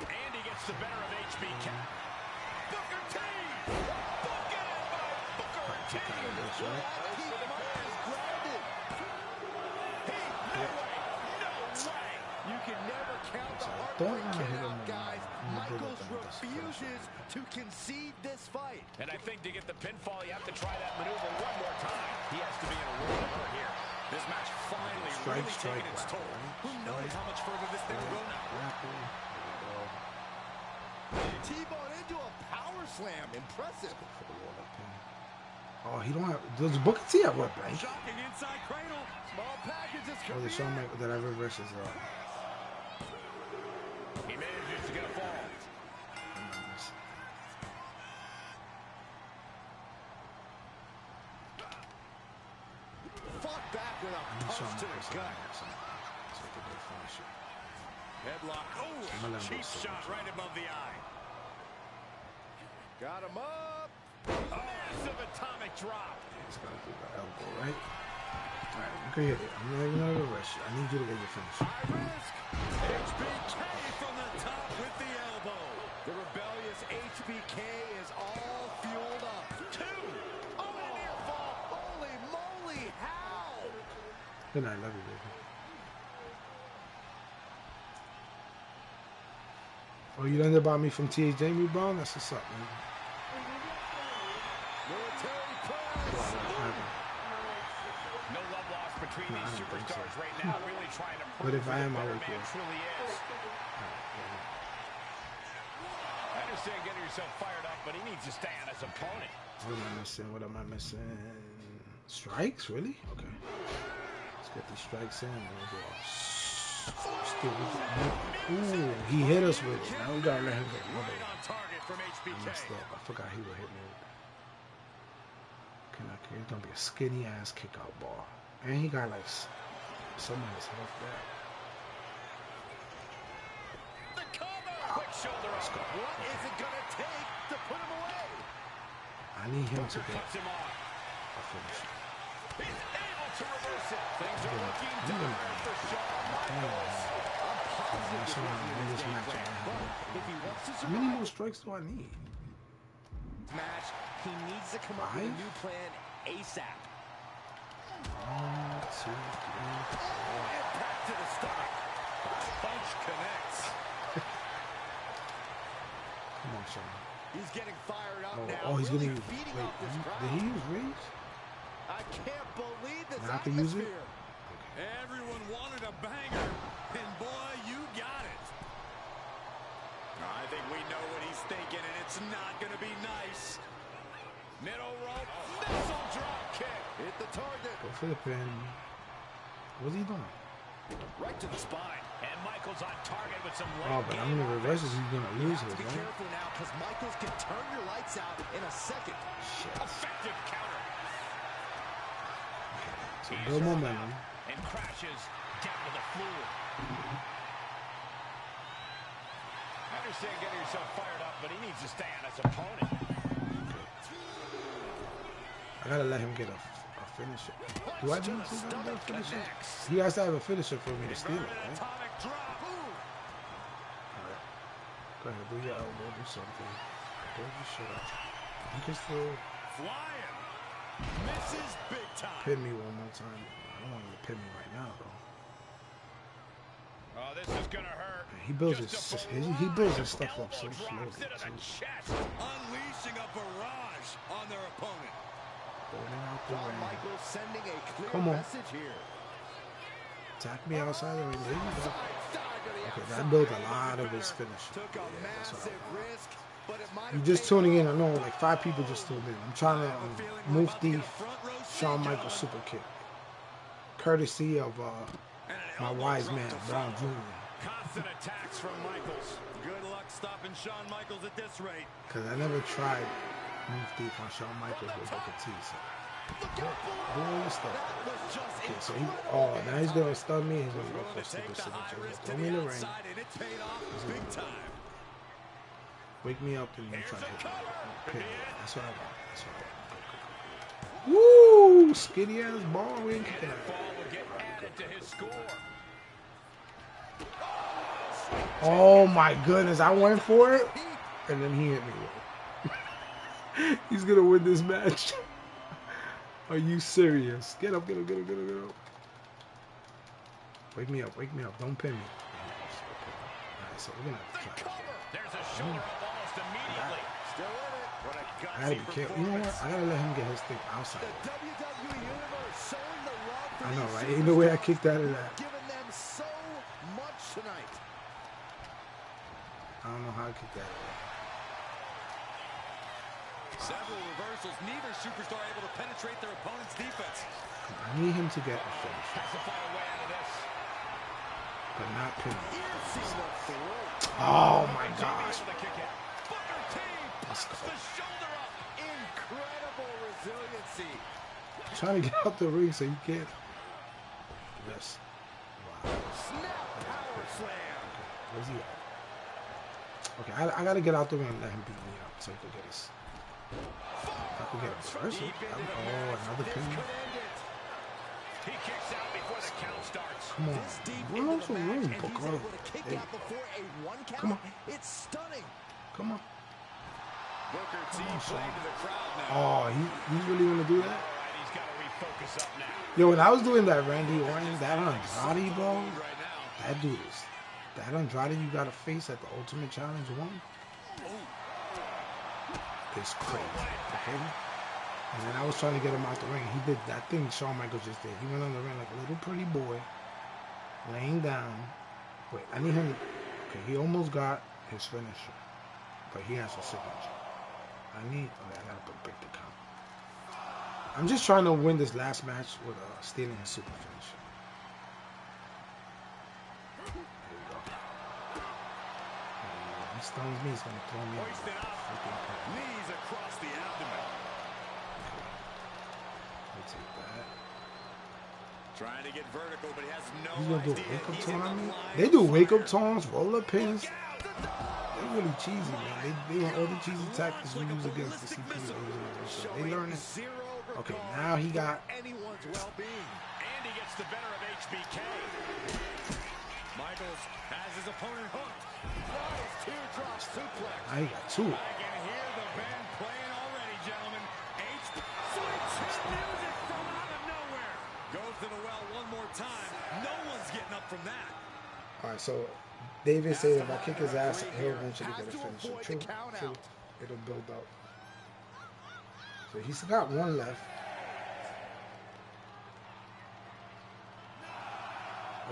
Speaker 2: And he gets the better of HBK. Booker T. Booking it by Booker T.
Speaker 1: Kick out of this, right?
Speaker 3: He is grounded.
Speaker 2: No way. No way.
Speaker 3: You can never count the
Speaker 1: Don't
Speaker 3: heartbreak
Speaker 1: wanna hit
Speaker 3: out,
Speaker 1: him in
Speaker 3: guys.
Speaker 1: the middle
Speaker 3: Michaels
Speaker 1: of the
Speaker 3: refuses to concede this fight.
Speaker 2: And I think to get the pinfall, you have to try that maneuver one more time. He has to be in a world of hurt here. This match finally really taking its toll. Who knows how much further this thing will go now?
Speaker 3: T-bone into a power slam. Impressive.
Speaker 1: Oh, he don't have. Does Booker T have what, bank?
Speaker 3: Shocking inside cradle. Small package is
Speaker 1: Or
Speaker 3: coming
Speaker 1: the Shawn
Speaker 3: in.
Speaker 1: Michaels that I reverse his
Speaker 2: He manages to get a fall.
Speaker 3: Fought back with a punch to the gut. Headlock. Oh, cheap shot right above the eye. Got him up.
Speaker 2: Massive atomic drop.
Speaker 1: It's gotta do the elbow, right? Alright, you can hit it. I'm not even gonna rush you. I need you to get your finish.
Speaker 3: High risk. HBK from the top with the elbow. The rebellious HBK is all fueled up. 2. Oh, a near fall. Holy moly, how?
Speaker 1: Good night, love you, baby. Oh, you learned about me from T.H. Jamie Brown? That's what's up, man.
Speaker 3: Military press.
Speaker 2: No love lost between
Speaker 1: No, I
Speaker 2: these
Speaker 1: don't think so.
Speaker 2: superstars right now. Really trying to
Speaker 1: But
Speaker 2: prove
Speaker 1: if
Speaker 2: who
Speaker 1: I
Speaker 2: the
Speaker 1: am, I
Speaker 2: better
Speaker 1: would
Speaker 2: man
Speaker 1: go.
Speaker 2: truly is. I understand getting yourself fired up, but he needs to stay on his opponent.
Speaker 1: What am I missing? What am I missing? Strikes? Really? Okay. Let's get these strikes in. And we'll go off. Ooh, he hit us with it. Now we gotta let him get
Speaker 2: Right on target from
Speaker 1: I
Speaker 2: HBK.
Speaker 1: messed up. I forgot he would hit me with that. It's gonna be a skinny ass kick out ball. And he got like some of his health back.
Speaker 2: shoulder
Speaker 1: Let's go.
Speaker 2: What is it going to take to put him away?
Speaker 1: I need him to get
Speaker 2: Cuts him off.
Speaker 1: a finish.
Speaker 2: He's able to reverse it. Things are looking dire for Shawn Michaels. I'm positive
Speaker 1: How many more strikes do I need?
Speaker 2: Match, he needs to come up with a new plan ASAP.
Speaker 1: 1, 2, 3, 4.
Speaker 2: Impact to the stomach. Punch connects.
Speaker 1: Come on, Shawn.
Speaker 2: He's getting fired up now.
Speaker 1: Oh, he's
Speaker 2: really
Speaker 1: gonna use.
Speaker 2: feeding
Speaker 1: Wait,
Speaker 2: off this crowd.
Speaker 1: did he use rage?
Speaker 2: I can't believe this
Speaker 1: Now I can use it?
Speaker 2: atmosphere.
Speaker 3: Everyone wanted a banger, and boy, you got it.
Speaker 2: I think we know what he's thinking, and it's not going to be nice. Middle rope, missile drop kick. Hit the target.
Speaker 1: Go for the pin. What's he doing?
Speaker 2: Right to the spine. And Michaels on target with some
Speaker 1: Oh, but I'm gonna reverse this. He's gonna lose
Speaker 2: You have
Speaker 1: it,
Speaker 2: to be
Speaker 1: right?
Speaker 2: careful now, because Michaels can turn your lights out in a second.
Speaker 1: Shit.
Speaker 2: Effective counter.
Speaker 1: So build momentum.
Speaker 2: And crashes down to the floor. I understand getting yourself fired up, but he needs to stay on his opponent.
Speaker 1: I gotta let him get a finisher. Do I need to get a finisher? He has to have a finisher for me to steal it, right?
Speaker 2: Atomic drop.
Speaker 1: Alright. Go ahead, do your elbow, do something. Hold your shit up. You can still
Speaker 2: Flying. Misses big time.
Speaker 1: pin me one more time. I don't want him to pin me right now, though.
Speaker 2: Oh, this is gonna hurt.
Speaker 1: He builds his stuff up so slowly.
Speaker 3: Unleashing a barrage on their opponent.
Speaker 2: Michaels sending a clear
Speaker 1: Come on.
Speaker 2: message here.
Speaker 1: Attack me outside the ring. There you go. Okay, that built a lot of his finisher.
Speaker 2: Took a massive risk, but it might
Speaker 1: You're
Speaker 2: have
Speaker 1: just
Speaker 2: paid
Speaker 1: tuning in.
Speaker 2: off.
Speaker 1: I know like 5 people just tuned in. I'm trying to move the Shawn Michaels super kick, courtesy of my wise man Brown Jr.
Speaker 2: Constant attacks from Michaels.
Speaker 3: Good luck stopping Shawn Michaels at this rate.
Speaker 1: Because I never tried move deep on Shawn Michaels with Booker T. So do all this stuff. Okay, so now he's gonna stun me. He's gonna go for a stupid signature. Throw me in the ring. Wake me up and then try to hit me. Okay, that's what I want. That's what I want. Woo! Skinny ass ball. We ain't kicking that. Oh my goodness! I went for it, and then he hit me. He's gonna win this match. Are you serious? Get up, get up, get up, get up, get up. Wake me up, wake me up. Don't pin me. Alright, so we're gonna have to try.
Speaker 2: There's a shoulder up almost immediately. Still in it. What a
Speaker 1: I gotta be careful. You know what? I gotta let him get his thing outside.
Speaker 2: The WWE Universe showing the love for
Speaker 1: I know,
Speaker 2: these
Speaker 1: right? Ain't no way I kicked out of that.
Speaker 2: giving them so much tonight.
Speaker 1: I don't know how I kicked out of that.
Speaker 3: Several reversals. Neither superstar able to penetrate their opponent's defense.
Speaker 1: I need him to get a finish,
Speaker 2: Has to find a way out of this.
Speaker 1: but not pin me.
Speaker 2: Piercing the throat.
Speaker 1: Oh my gosh.
Speaker 2: Booker T
Speaker 1: Let's
Speaker 2: pops
Speaker 1: go.
Speaker 2: the shoulder up. Incredible resiliency.
Speaker 1: I'm trying to get out the ring so you can't. Yes. Wow.
Speaker 2: Snap power slam.
Speaker 1: Where's he at? Okay, I gotta get out the ring and let him beat me up so he can get his. I could get a reversal. Oh, another pin.
Speaker 2: He kicks out before the count starts.
Speaker 1: Come on. We're also room, Booker. Hey. Come on.
Speaker 2: It's stunning.
Speaker 1: Come on.
Speaker 2: Booker T playing to the crowd now.
Speaker 1: Oh, he's really gonna do that?
Speaker 2: All right, he's got to refocus up now.
Speaker 1: Yo, when I was doing that Randy Orton, that Andrade, bro,
Speaker 2: Right now.
Speaker 1: that dude is. That Andrade you gotta face at the Ultimate Challenge 1 is crazy, okay? And then I was trying to get him out the ring. He did that thing Shawn Michaels just did. He went on the ring like a little pretty boy, laying down. Wait, I need him. Okay, he almost got his finisher, but he has a signature. Okay, I gotta break the count. I'm just trying to win this last match with stealing his super finisher. Here we go. He stuns me, he's gonna throw me off.
Speaker 2: Hoisted up. Knees across the abdomen.
Speaker 1: Let me take that.
Speaker 3: Trying to get vertical, but he has no
Speaker 1: He's gonna do a
Speaker 3: idea.
Speaker 1: wake-up
Speaker 3: He's
Speaker 1: tone
Speaker 3: in the
Speaker 1: on me?
Speaker 3: line
Speaker 1: They do
Speaker 3: of
Speaker 1: wake-up
Speaker 3: fire.
Speaker 1: tones, roller pins. They're really cheesy, man. They want all the cheesy tactics we use against the CPs. They learn it. Okay, now he got...
Speaker 3: Anyone's well-being. And he gets the better of HBK. Michaels has his opponent hooked. Nice teardrop suplex.
Speaker 1: I got two.
Speaker 3: I can hear the band playing already, gentlemen. Switch music from out of nowhere. Goes to the well one more time. No one's getting up from that.
Speaker 1: All right, so David said if I kick his ass, he'll eventually get a finisher. True, true. It'll build up. So he's got one left.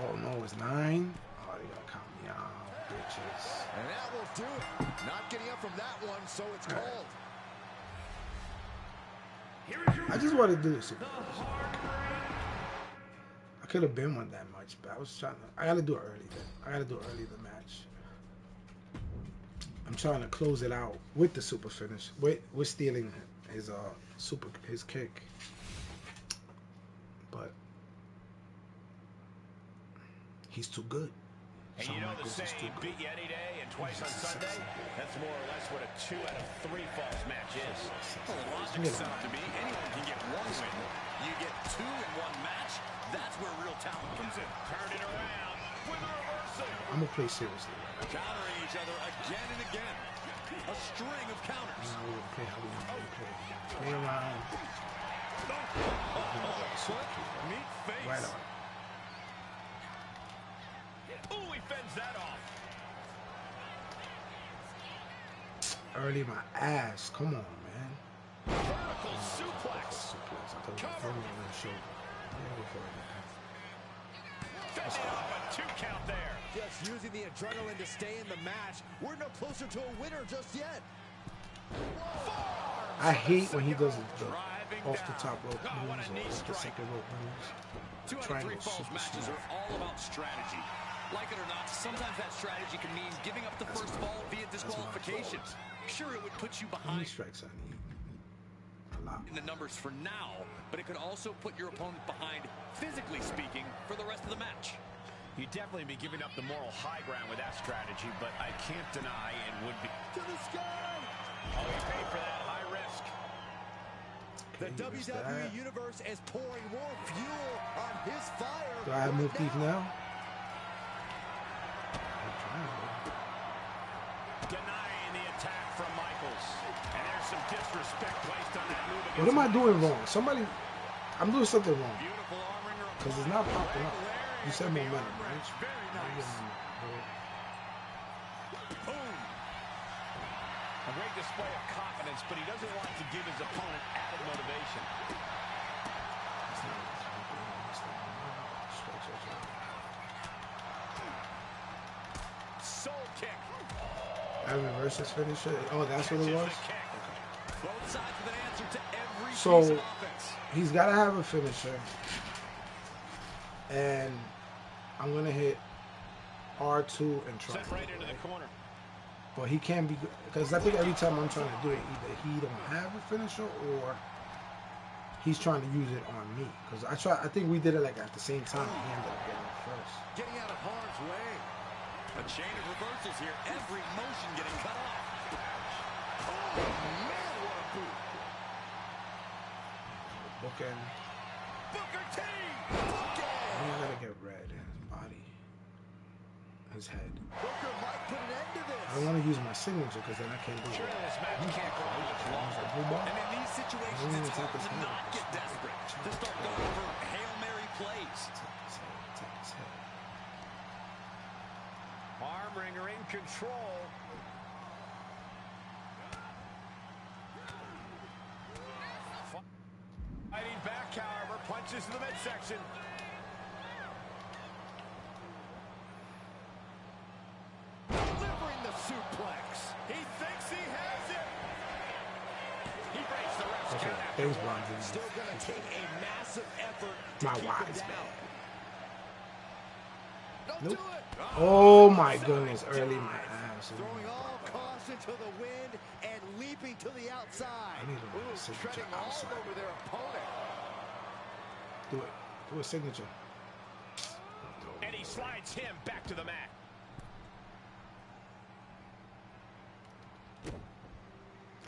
Speaker 1: Oh no, it's 9. Oh, you gotta count me out, bitches.
Speaker 2: And that will do it. Not getting up from that one, so it's called.
Speaker 1: I just want to do this. I could have been one that much, but I was trying to. I gotta do it early then. I gotta do it early the match. I'm trying to close it out with the super finish. We're stealing his his kick, but he's too good.
Speaker 2: And you know the saying, beat you any day and twice on Sunday? That's more or less what a 2 out of 3 falls match is.
Speaker 3: Well, the logic sounds to me, anyone can get one win. You get 2 in one match, that's where real talent comes in.
Speaker 2: Turn it around with a reversal.
Speaker 1: I'm gonna play seriously.
Speaker 3: Countering each other again and again. A string of counters.
Speaker 1: Play around.
Speaker 3: Neat face.
Speaker 1: Right on.
Speaker 2: Ooh, he fends that off.
Speaker 1: Early my ass. Come on, man.
Speaker 2: Vertical suplex.
Speaker 1: Cover.
Speaker 2: Fending off a 2 count there.
Speaker 4: Just using the adrenaline to stay in the match. We're no closer to a winner just yet.
Speaker 1: I hate when he does the off the top rope moves or off the second rope moves.
Speaker 3: 2 out of 3 falls matches are all about strategy. Like it or not, sometimes that strategy can mean giving up the first fall via disqualification. Sure, it would put you
Speaker 1: How
Speaker 3: behind
Speaker 1: many strikes I need? A lot.
Speaker 3: in the numbers for now, but it could also put your opponent behind, physically speaking, for the rest of the match.
Speaker 2: You'd definitely be giving up the moral high ground with that strategy, but I can't deny it would be.
Speaker 4: To the sky!
Speaker 2: Oh, he paid for that high risk.
Speaker 4: The WWE Universe is pouring more fuel on his fire.
Speaker 1: Do I have move thief now?
Speaker 2: Denying the attack from Michaels. And there's some disrespect placed on that move.
Speaker 1: What am I doing wrong? Somebody, I'm doing something wrong.
Speaker 2: Beautiful arm wringer.
Speaker 1: Because it's not popping up. You said momentum, right?
Speaker 2: Very nice. Boom. A great display of confidence, but he doesn't want to give his opponent added motivation. Soul kick.
Speaker 1: I reverse his finisher. Oh, that's what it was?
Speaker 3: Both sides with an answer to every piece
Speaker 1: So,
Speaker 3: of offense.
Speaker 1: he's got to have a finisher. And I'm going to hit R2 and try.
Speaker 2: Sent right into the corner.
Speaker 1: But he can't be, because I think every time I'm trying to do it, either he don't have a finisher or he's trying to use it on me. Because I think we did it like at the same time. He ended up getting it first.
Speaker 4: Getting out of harm's way.
Speaker 3: A chain of reversals here. Every motion getting cut off.
Speaker 4: Oh, man, what a boot.
Speaker 1: Bookend.
Speaker 2: Booker T.
Speaker 1: I gotta get red in his body. His head.
Speaker 4: Booker might put an end to this.
Speaker 1: I don't want to use my signature because then I can't do
Speaker 2: Sure,
Speaker 1: it.
Speaker 2: this match can't go much longer.
Speaker 3: And in these situations, it's hard to not get desperate. To start going for Hail Mary plays.
Speaker 2: Arm wringer in control. Fighting back, however, punches to the midsection.
Speaker 4: Delivering the suplex.
Speaker 2: He thinks he has it. He breaks the ref's
Speaker 1: Okay,
Speaker 2: count after
Speaker 1: thanks,
Speaker 2: one.
Speaker 1: Bronson.
Speaker 4: Still going to take a massive effort to
Speaker 1: My
Speaker 4: keep
Speaker 1: wise
Speaker 4: him down. Don't
Speaker 1: Nope.
Speaker 4: do it.
Speaker 1: Oh my goodness, early my ass.
Speaker 4: Throwing all caution to the wind and leaping to the outside.
Speaker 1: I need to
Speaker 4: Ooh,
Speaker 1: signature
Speaker 4: treading all
Speaker 1: outside.
Speaker 4: over their opponent.
Speaker 1: Do it. Do Do a signature.
Speaker 2: And he slides him back to the mat.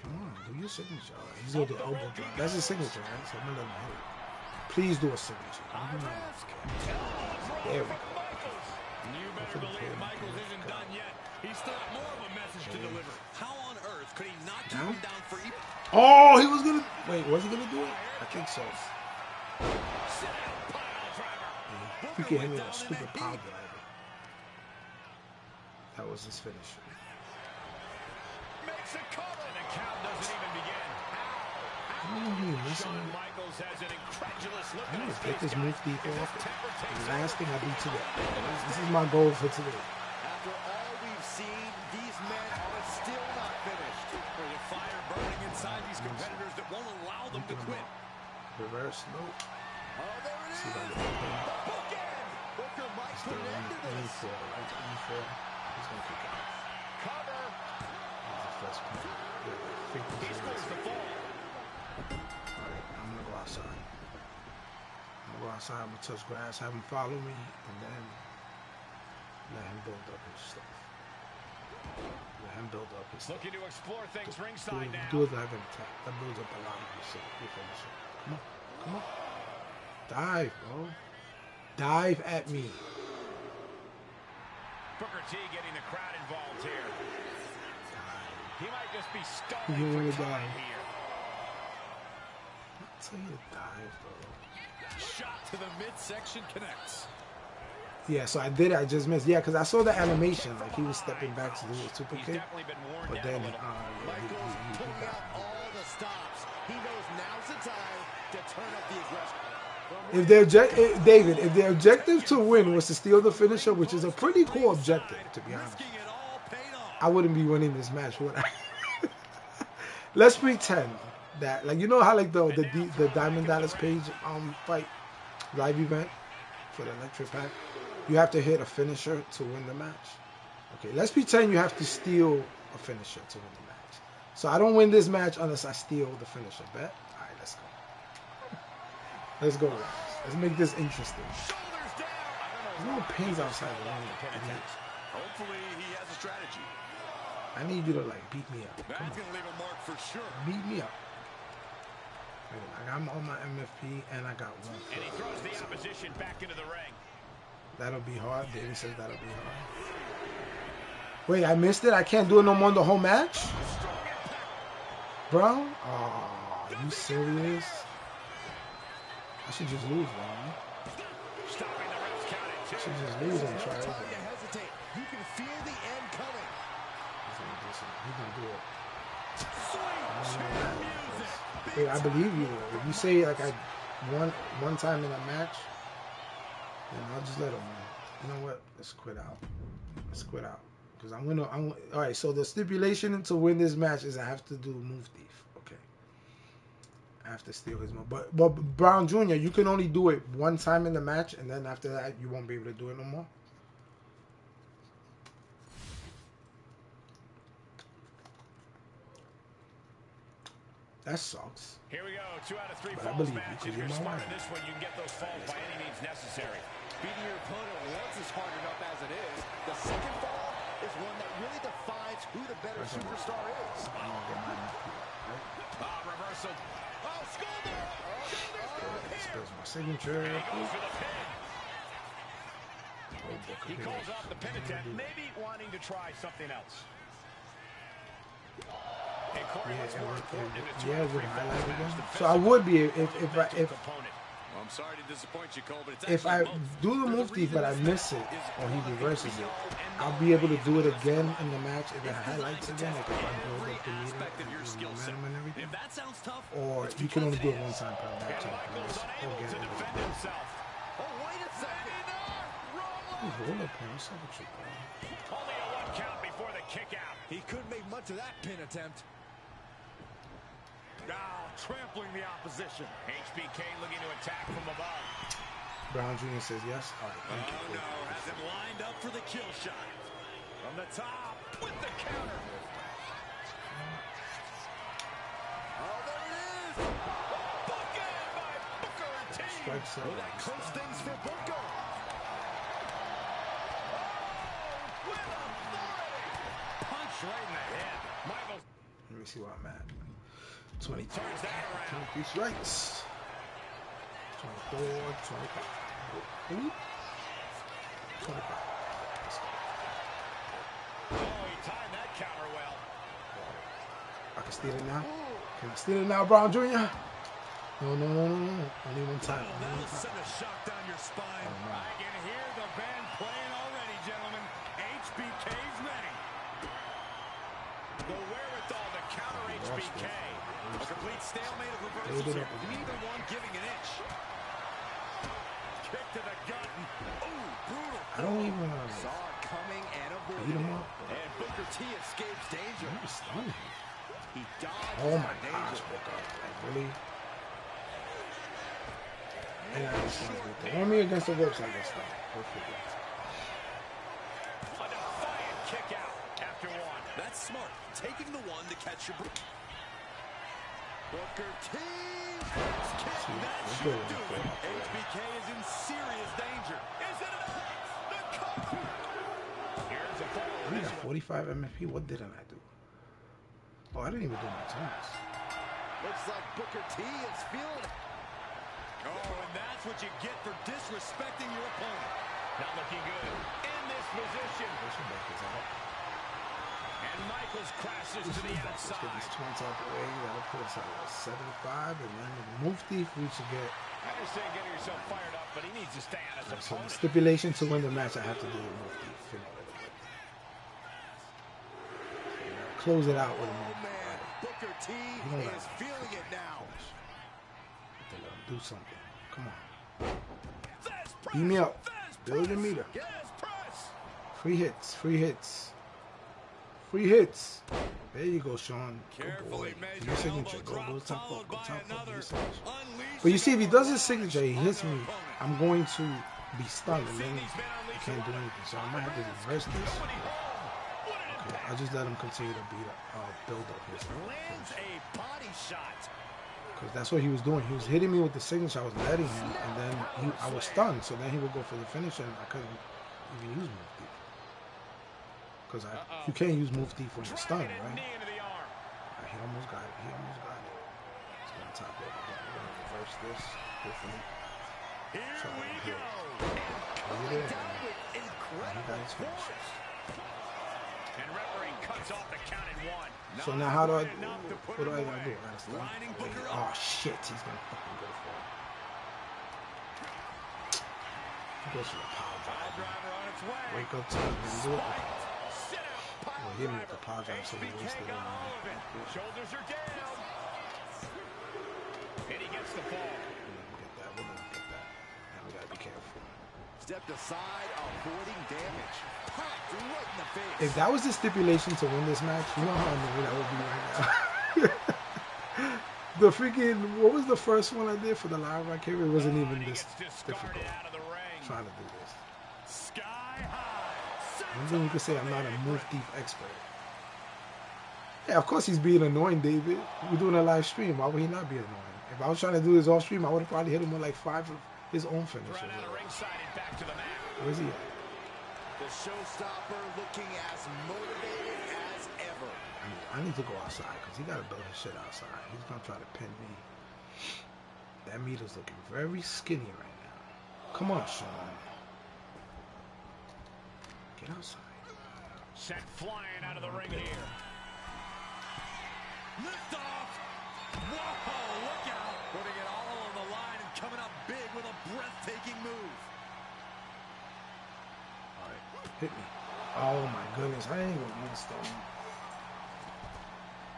Speaker 1: Come on, do your signature. Right, he's gonna do elbow drop. That's his signature, right? So I'm gonna let him hit it. Please do a signature. There we go.
Speaker 3: You better believe Michaels isn't done yet. He's still got more of a message to deliver. How on earth could he not keep him down for even?
Speaker 1: Oh, he was gonna. Wait, was he gonna do it? I think so. He can hit me with a stupid power driver. That was his finish.
Speaker 2: Makes a cover. And the count doesn't even begin.
Speaker 3: Shawn Michaels has an incredulous look
Speaker 1: I'm
Speaker 3: on
Speaker 1: gonna
Speaker 3: his
Speaker 1: get
Speaker 3: face.
Speaker 1: this move deep off. The last thing I do today. This is my goal for today.
Speaker 4: After all we've seen, these men are still not finished.
Speaker 3: There's a fire burning inside these competitors that won't allow them to quit.
Speaker 1: Reverse, nope.
Speaker 4: Oh, there it is.
Speaker 1: See if I can
Speaker 4: The bookend. Booker might put an end to this.
Speaker 1: E4, right to E4. He's gonna kick out.
Speaker 4: Cover.
Speaker 1: That's the first point.
Speaker 3: He scores the fall.
Speaker 1: Alright, I'm gonna go outside. I'm gonna go outside, I'm gonna touch grass, have him follow me, and then let him build up his stuff. Let him build up his stuff.
Speaker 2: Looking to explore things ringside now.
Speaker 1: Do a diving attack. That builds up a lot of your stuff. Your finisher. Come on, come on. Dive, bro. Dive at me.
Speaker 2: Booker T getting the crowd involved here. He might just be
Speaker 1: You
Speaker 2: stalling
Speaker 1: wanna
Speaker 2: for time
Speaker 1: dive.
Speaker 2: here.
Speaker 1: I'll tell you to dive, bro.
Speaker 3: Shot to the midsection connects.
Speaker 1: Yeah, so I did it. I just missed. Yeah, because I saw the animation. Like, he was stepping back to do a super
Speaker 2: He's
Speaker 1: kick.
Speaker 2: definitely been worn
Speaker 1: But
Speaker 2: down
Speaker 1: then,
Speaker 2: a little.
Speaker 4: Michaels
Speaker 1: he
Speaker 4: putting
Speaker 1: got
Speaker 4: out all the stops. He knows now's the time to turn up the aggression.
Speaker 1: If their David, if their objective to win was to steal the finisher, which is a pretty cool objective, to be honest,
Speaker 3: Risking it all paid off.
Speaker 1: I wouldn't be winning this match, would I? Let's pretend that, like, you know how like the Diamond Dallas Page fight live event for the electric pack, you have to hit a finisher to win the match. Okay, let's pretend you have to steal a finisher to win the match. So I don't win this match unless I steal the finisher. Bet? All right, let's go. Let's go, guys. Let's make this interesting. There's no pins outside the ring.
Speaker 3: Hopefully he has a strategy.
Speaker 1: I need you to like beat me up. Come
Speaker 3: That's
Speaker 1: on.
Speaker 3: going to leave a mark for sure.
Speaker 1: Beat me up. I got all my MFP and I got one.
Speaker 2: And he throws the opposition back into the ring.
Speaker 1: That'll be hard. David says that'll be hard. Wait, I missed it? I can't do it no more the whole match? Bro? Oh, are you serious? I should just lose, man.
Speaker 2: Stopping the ref's count at
Speaker 1: I
Speaker 2: two.
Speaker 1: should just lose and try
Speaker 4: No
Speaker 1: it.
Speaker 4: time to hesitate. You can feel the end coming.
Speaker 1: He's gonna do it. Wait, I believe you. If you say like I won one time in a match, then I'll just let him win. You know what? Let's quit out. Let's quit out. Because all right, so the stipulation to win this match is I have to do move thief. Okay. I have to steal his move. But Brown Jr., you can only do it one time in the match, and then after that, you won't be able to do it no more. That sucks.
Speaker 2: Here we go. 2 out of 3
Speaker 1: But I
Speaker 2: falls
Speaker 1: believe you,
Speaker 2: match.
Speaker 1: 'cause
Speaker 2: If
Speaker 1: you're
Speaker 2: you're
Speaker 1: my
Speaker 2: smart
Speaker 1: man.
Speaker 2: in this one, you can get those falls by any means necessary.
Speaker 4: Beating your opponent once is hard enough as it is. The second fall is one that really defines who the better superstar is.
Speaker 2: Reversal.
Speaker 4: Oh, schoolboy!
Speaker 1: Spills my signature.
Speaker 2: He goes for the pin. He calls off the pin attempt, maybe wanting to try something else. And Corey, what's more important in the 2 out of 3 falls match?
Speaker 1: So I would be if
Speaker 2: opponent.
Speaker 3: Well, I'm sorry to disappoint you, Cole, but it's
Speaker 1: if I
Speaker 3: actually both.
Speaker 1: do the move thief but I miss it or he reverses it, I'll be able to do it again in the match if it highlights again, like if I build up the meter and the momentum and everything.
Speaker 3: If that sounds tough,
Speaker 1: Or you can only do it one time per match.
Speaker 2: And Michaels unable to defend himself.
Speaker 4: Oh, wait a second.
Speaker 1: Hold up, man. What's up with you, bro?
Speaker 2: Only a 1 count before the kick out.
Speaker 4: He couldn't make much of that pin attempt.
Speaker 3: now trampling the opposition.
Speaker 2: HBK looking to attack from above.
Speaker 1: Brown Jr. says yes. All right, thank
Speaker 3: Oh
Speaker 1: you.
Speaker 3: no, has him lined up for the kill shot. From the top, with the counter.
Speaker 4: Oh, there it is.
Speaker 2: Bookend by Booker T.
Speaker 1: strike seven.
Speaker 4: Will that close things for Booker?
Speaker 3: Punch right in the head. Michael.
Speaker 1: Let me see what I'm at. 23 strikes. 24, 25. Ooh. 25.
Speaker 3: Oh, he timed that counter well.
Speaker 1: I can steal it now. Can I steal it now, Brown Jr.? No. Only one time.
Speaker 3: That'll send a shock down your spine. I can hear the band playing already, gentlemen. HBK's ready. The wherewithal to counter HBK. A complete stalemate of reversals here. Neither one giving an inch. Kick to the gut. Ooh, brutal.
Speaker 1: I don't even
Speaker 4: Saw it coming and avoided
Speaker 1: beat him
Speaker 4: it.
Speaker 1: up.
Speaker 4: And Booker T escapes danger.
Speaker 1: I'm stunned.
Speaker 4: He dodged
Speaker 1: Oh my
Speaker 4: that
Speaker 1: gosh,
Speaker 4: danger.
Speaker 1: Booker. Like, really? Yeah, throw me against the ropes, I guess. Perfect.
Speaker 3: A defiant kick out after one.
Speaker 4: That's smart. Taking the one to catch your breath. Booker T. That should do it. HBK is in serious danger. Is it enough? The cover.
Speaker 3: Here's a follow.
Speaker 1: We got 45 MFP. What didn't I do? Oh, I didn't even do my turns.
Speaker 4: Looks like Booker T is feeling it.
Speaker 3: Oh, and that's what you get for disrespecting your opponent. Not looking good in this position. And Michaels crashes to the
Speaker 1: Let's get
Speaker 3: outside.
Speaker 1: these turns out the way. That'll put us at 75. And then with Mufti, we should get
Speaker 3: I understand getting yourself fired up, but he needs to stay on his
Speaker 1: some
Speaker 3: opponent.
Speaker 1: stipulation to win the match. I have to do with Mufti. Close it out with a
Speaker 4: Oh,
Speaker 1: Mufti.
Speaker 4: man. Booker T is feeling it now.
Speaker 1: They let him do something. Come on. Beat me up. Build your meter. Free hits. Free hits. Free hits. There you go, Sean. Good boy. Do your signature. Go top up. Go top up. Do your signature. But you see, if he does his signature, he hits me, I'm going to be stunned, and then I can't do anything. So I might have to reverse this. Okay, I'll just let him continue to build up his
Speaker 3: Lands a body shot.
Speaker 1: because that's what he was doing. He was hitting me with the signature. I was letting him, and then I was stunned. So then he would go for the finisher, and I couldn't even use Mufti. Because you can't use Mufti for the stun, right? He almost got it. He almost got it. He's going to top it. We're going to reverse this, hopefully.
Speaker 3: Here we go.
Speaker 1: He got his finish.
Speaker 3: And referee cuts off the count at one.
Speaker 1: So now how do I do? What do I gotta do? I gotta stun. Oh shit, he's gonna fucking go for it. He goes for the power drive. Wake up to it and do it. Well, he hit me with the power drive, so he wasted it.
Speaker 3: Shoulders are down. And he gets the ball.
Speaker 1: We'll never get that. Now we gotta be careful.
Speaker 4: Stepped aside, avoiding damage. Popped right in the face.
Speaker 1: If that was the stipulation to win this match, you know how annoyed I would be right now. The freaking, what was the first one I did for the live rack here? It wasn't even this difficult. Trying to do this. One thing you could say, I'm not a Mufti expert. Yeah, of course he's being annoying, David. We're doing a live stream. Why would he not be annoying? If I was trying to do this off stream, I would have probably hit him with like 5 of his own finishes. Where is he at?
Speaker 4: The showstopper looking as motivated as ever.
Speaker 1: I need to go outside because he got to build his shit outside. He's going to try to pin me. That meter's looking very skinny right now. Come on, Sean. Get outside.
Speaker 3: Sent flying out of the ring here. Lift off. Whoa, look out. Putting it all on the line and coming up big with a breathtaking move.
Speaker 1: All right, hit me. Oh my goodness, I ain't gonna miss them.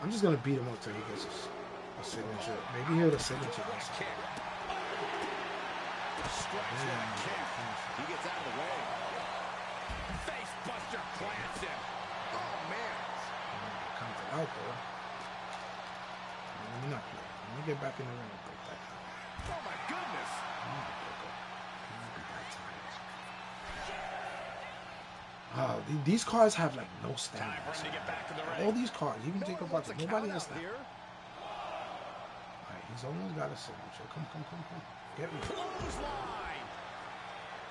Speaker 1: I'm just gonna beat him up till he gets a signature. Maybe he'll the signature.
Speaker 4: He gets out of the way.
Speaker 3: Face buster clamps him.
Speaker 4: Oh man.
Speaker 1: Counter out though. Let me not play. Let me get back in the ring and break that.
Speaker 4: Oh my goodness.
Speaker 1: These cards have like no stamina. All these cards, even Jacob Bucket, nobody has that. Alright, he's almost got a signature. Come. Get me.
Speaker 3: Clothesline.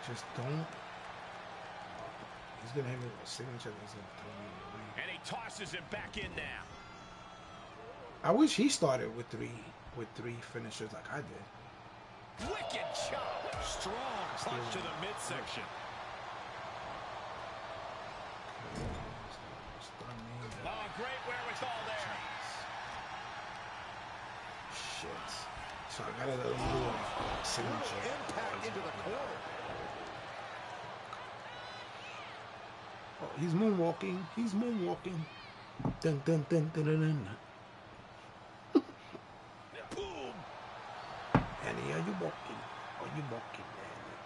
Speaker 1: Just don't. He's gonna hit me with a signature. He's gonna throw me away.
Speaker 2: And he tosses it back in now.
Speaker 1: I wish he started with three finishers like I did.
Speaker 3: Wicked chop. Strong punch to the midsection.
Speaker 2: Oh, great wherewithal there.
Speaker 1: Shit. So I gotta let him do a signature.
Speaker 3: Impact into the corner.
Speaker 1: Oh, he's moonwalking. He's moonwalking. Dun dun dun dun dun dun.
Speaker 3: Boom.
Speaker 1: Annie, are you walking? Are you walking, Annie?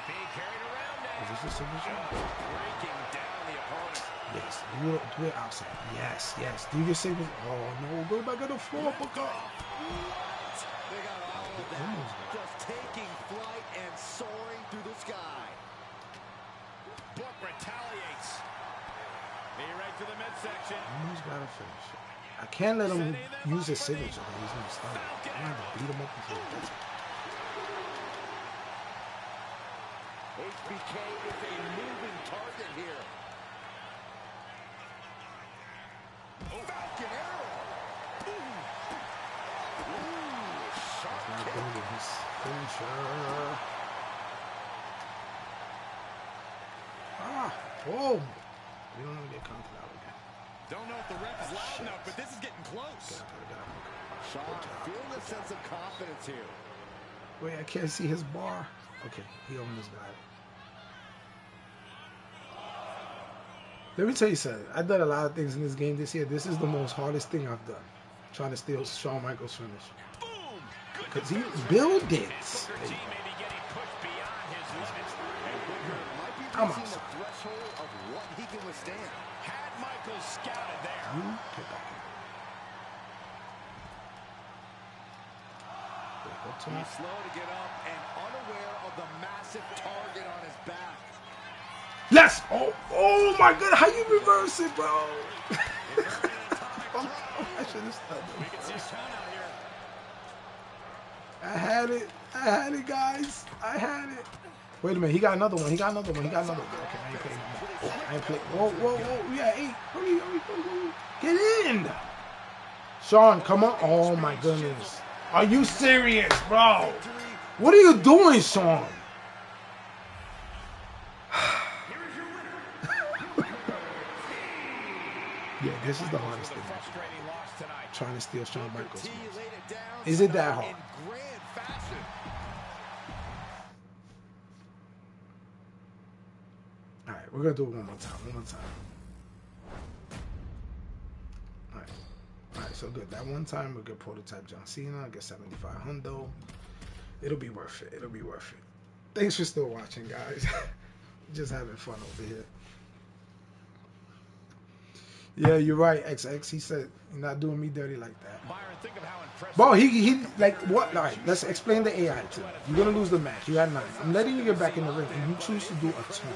Speaker 2: Being carried around now.
Speaker 1: Is this a signature?
Speaker 3: Breaking down the opponent.
Speaker 1: Yes. Do it outside. Yes, yes. Do your signature. Oh no, go back on the floor, Booker.
Speaker 3: They got all of that. Just taking flight and soaring through the sky.
Speaker 2: Book retaliates. Knee right to the midsection.
Speaker 1: Almost gotta finish it. I can't let him use his signature. Though. He's gonna stun him. I'm gonna have to beat him up before he gets it.
Speaker 3: HBK is a moving target here. Falcon arrow. Sharp
Speaker 1: He's not
Speaker 3: kick.
Speaker 1: doing his finisher. Ah, boom. We don't want to get counted out again.
Speaker 3: Don't know if the ref is loud enough, but this is getting close. Sean, feeling a sense of confidence here.
Speaker 1: Wait, I can't see his bar. Okay, he almost got it. Let me tell you something. I've done a lot of things in this game this year. This is the most hardest thing I've done. Trying to steal Shawn Michaels' finish.
Speaker 2: Boom.
Speaker 1: Because he built it.
Speaker 2: Booker T may be getting pushed beyond his limits.
Speaker 3: Might be
Speaker 1: I'm
Speaker 3: reaching the
Speaker 1: outside.
Speaker 3: threshold of what he can withstand.
Speaker 2: Had Michaels scouted there.
Speaker 1: You get back in. Go to me.
Speaker 3: He's slow to get up and unaware of the massive target on his back.
Speaker 1: Yes! Oh my god, how you reverse it, bro? I should have stopped
Speaker 2: We can see a count out here.
Speaker 1: I had it, guys. I had it. Wait a minute, he got another one. Okay, now you play more. I ain't play. Whoa. We at 8. Hurry. Get in. Sean, come on. Oh my goodness. Are you serious, bro? What are you doing, Sean? Yeah, this is the hardest thing.
Speaker 2: Frustrating loss tonight.
Speaker 1: Trying to steal Shawn Michaels.
Speaker 3: T laid it down
Speaker 1: Is it that hard?
Speaker 3: in grand fashion.
Speaker 1: Alright, we're gonna do it one more time. Alright, so good. That one time we'll get prototype John Cena, get 75 hundo. It'll be worth it. Thanks for still watching, guys. Just having fun over here. Yeah, you're right, XX. He said, you're not doing me dirty like that.
Speaker 2: Byron, think of how impressive.
Speaker 1: Bro, he like, what? All right, let's explain the AI to me. You're going to lose the match. You had 9. I'm letting you get back in the ring, and you choose to do a 10.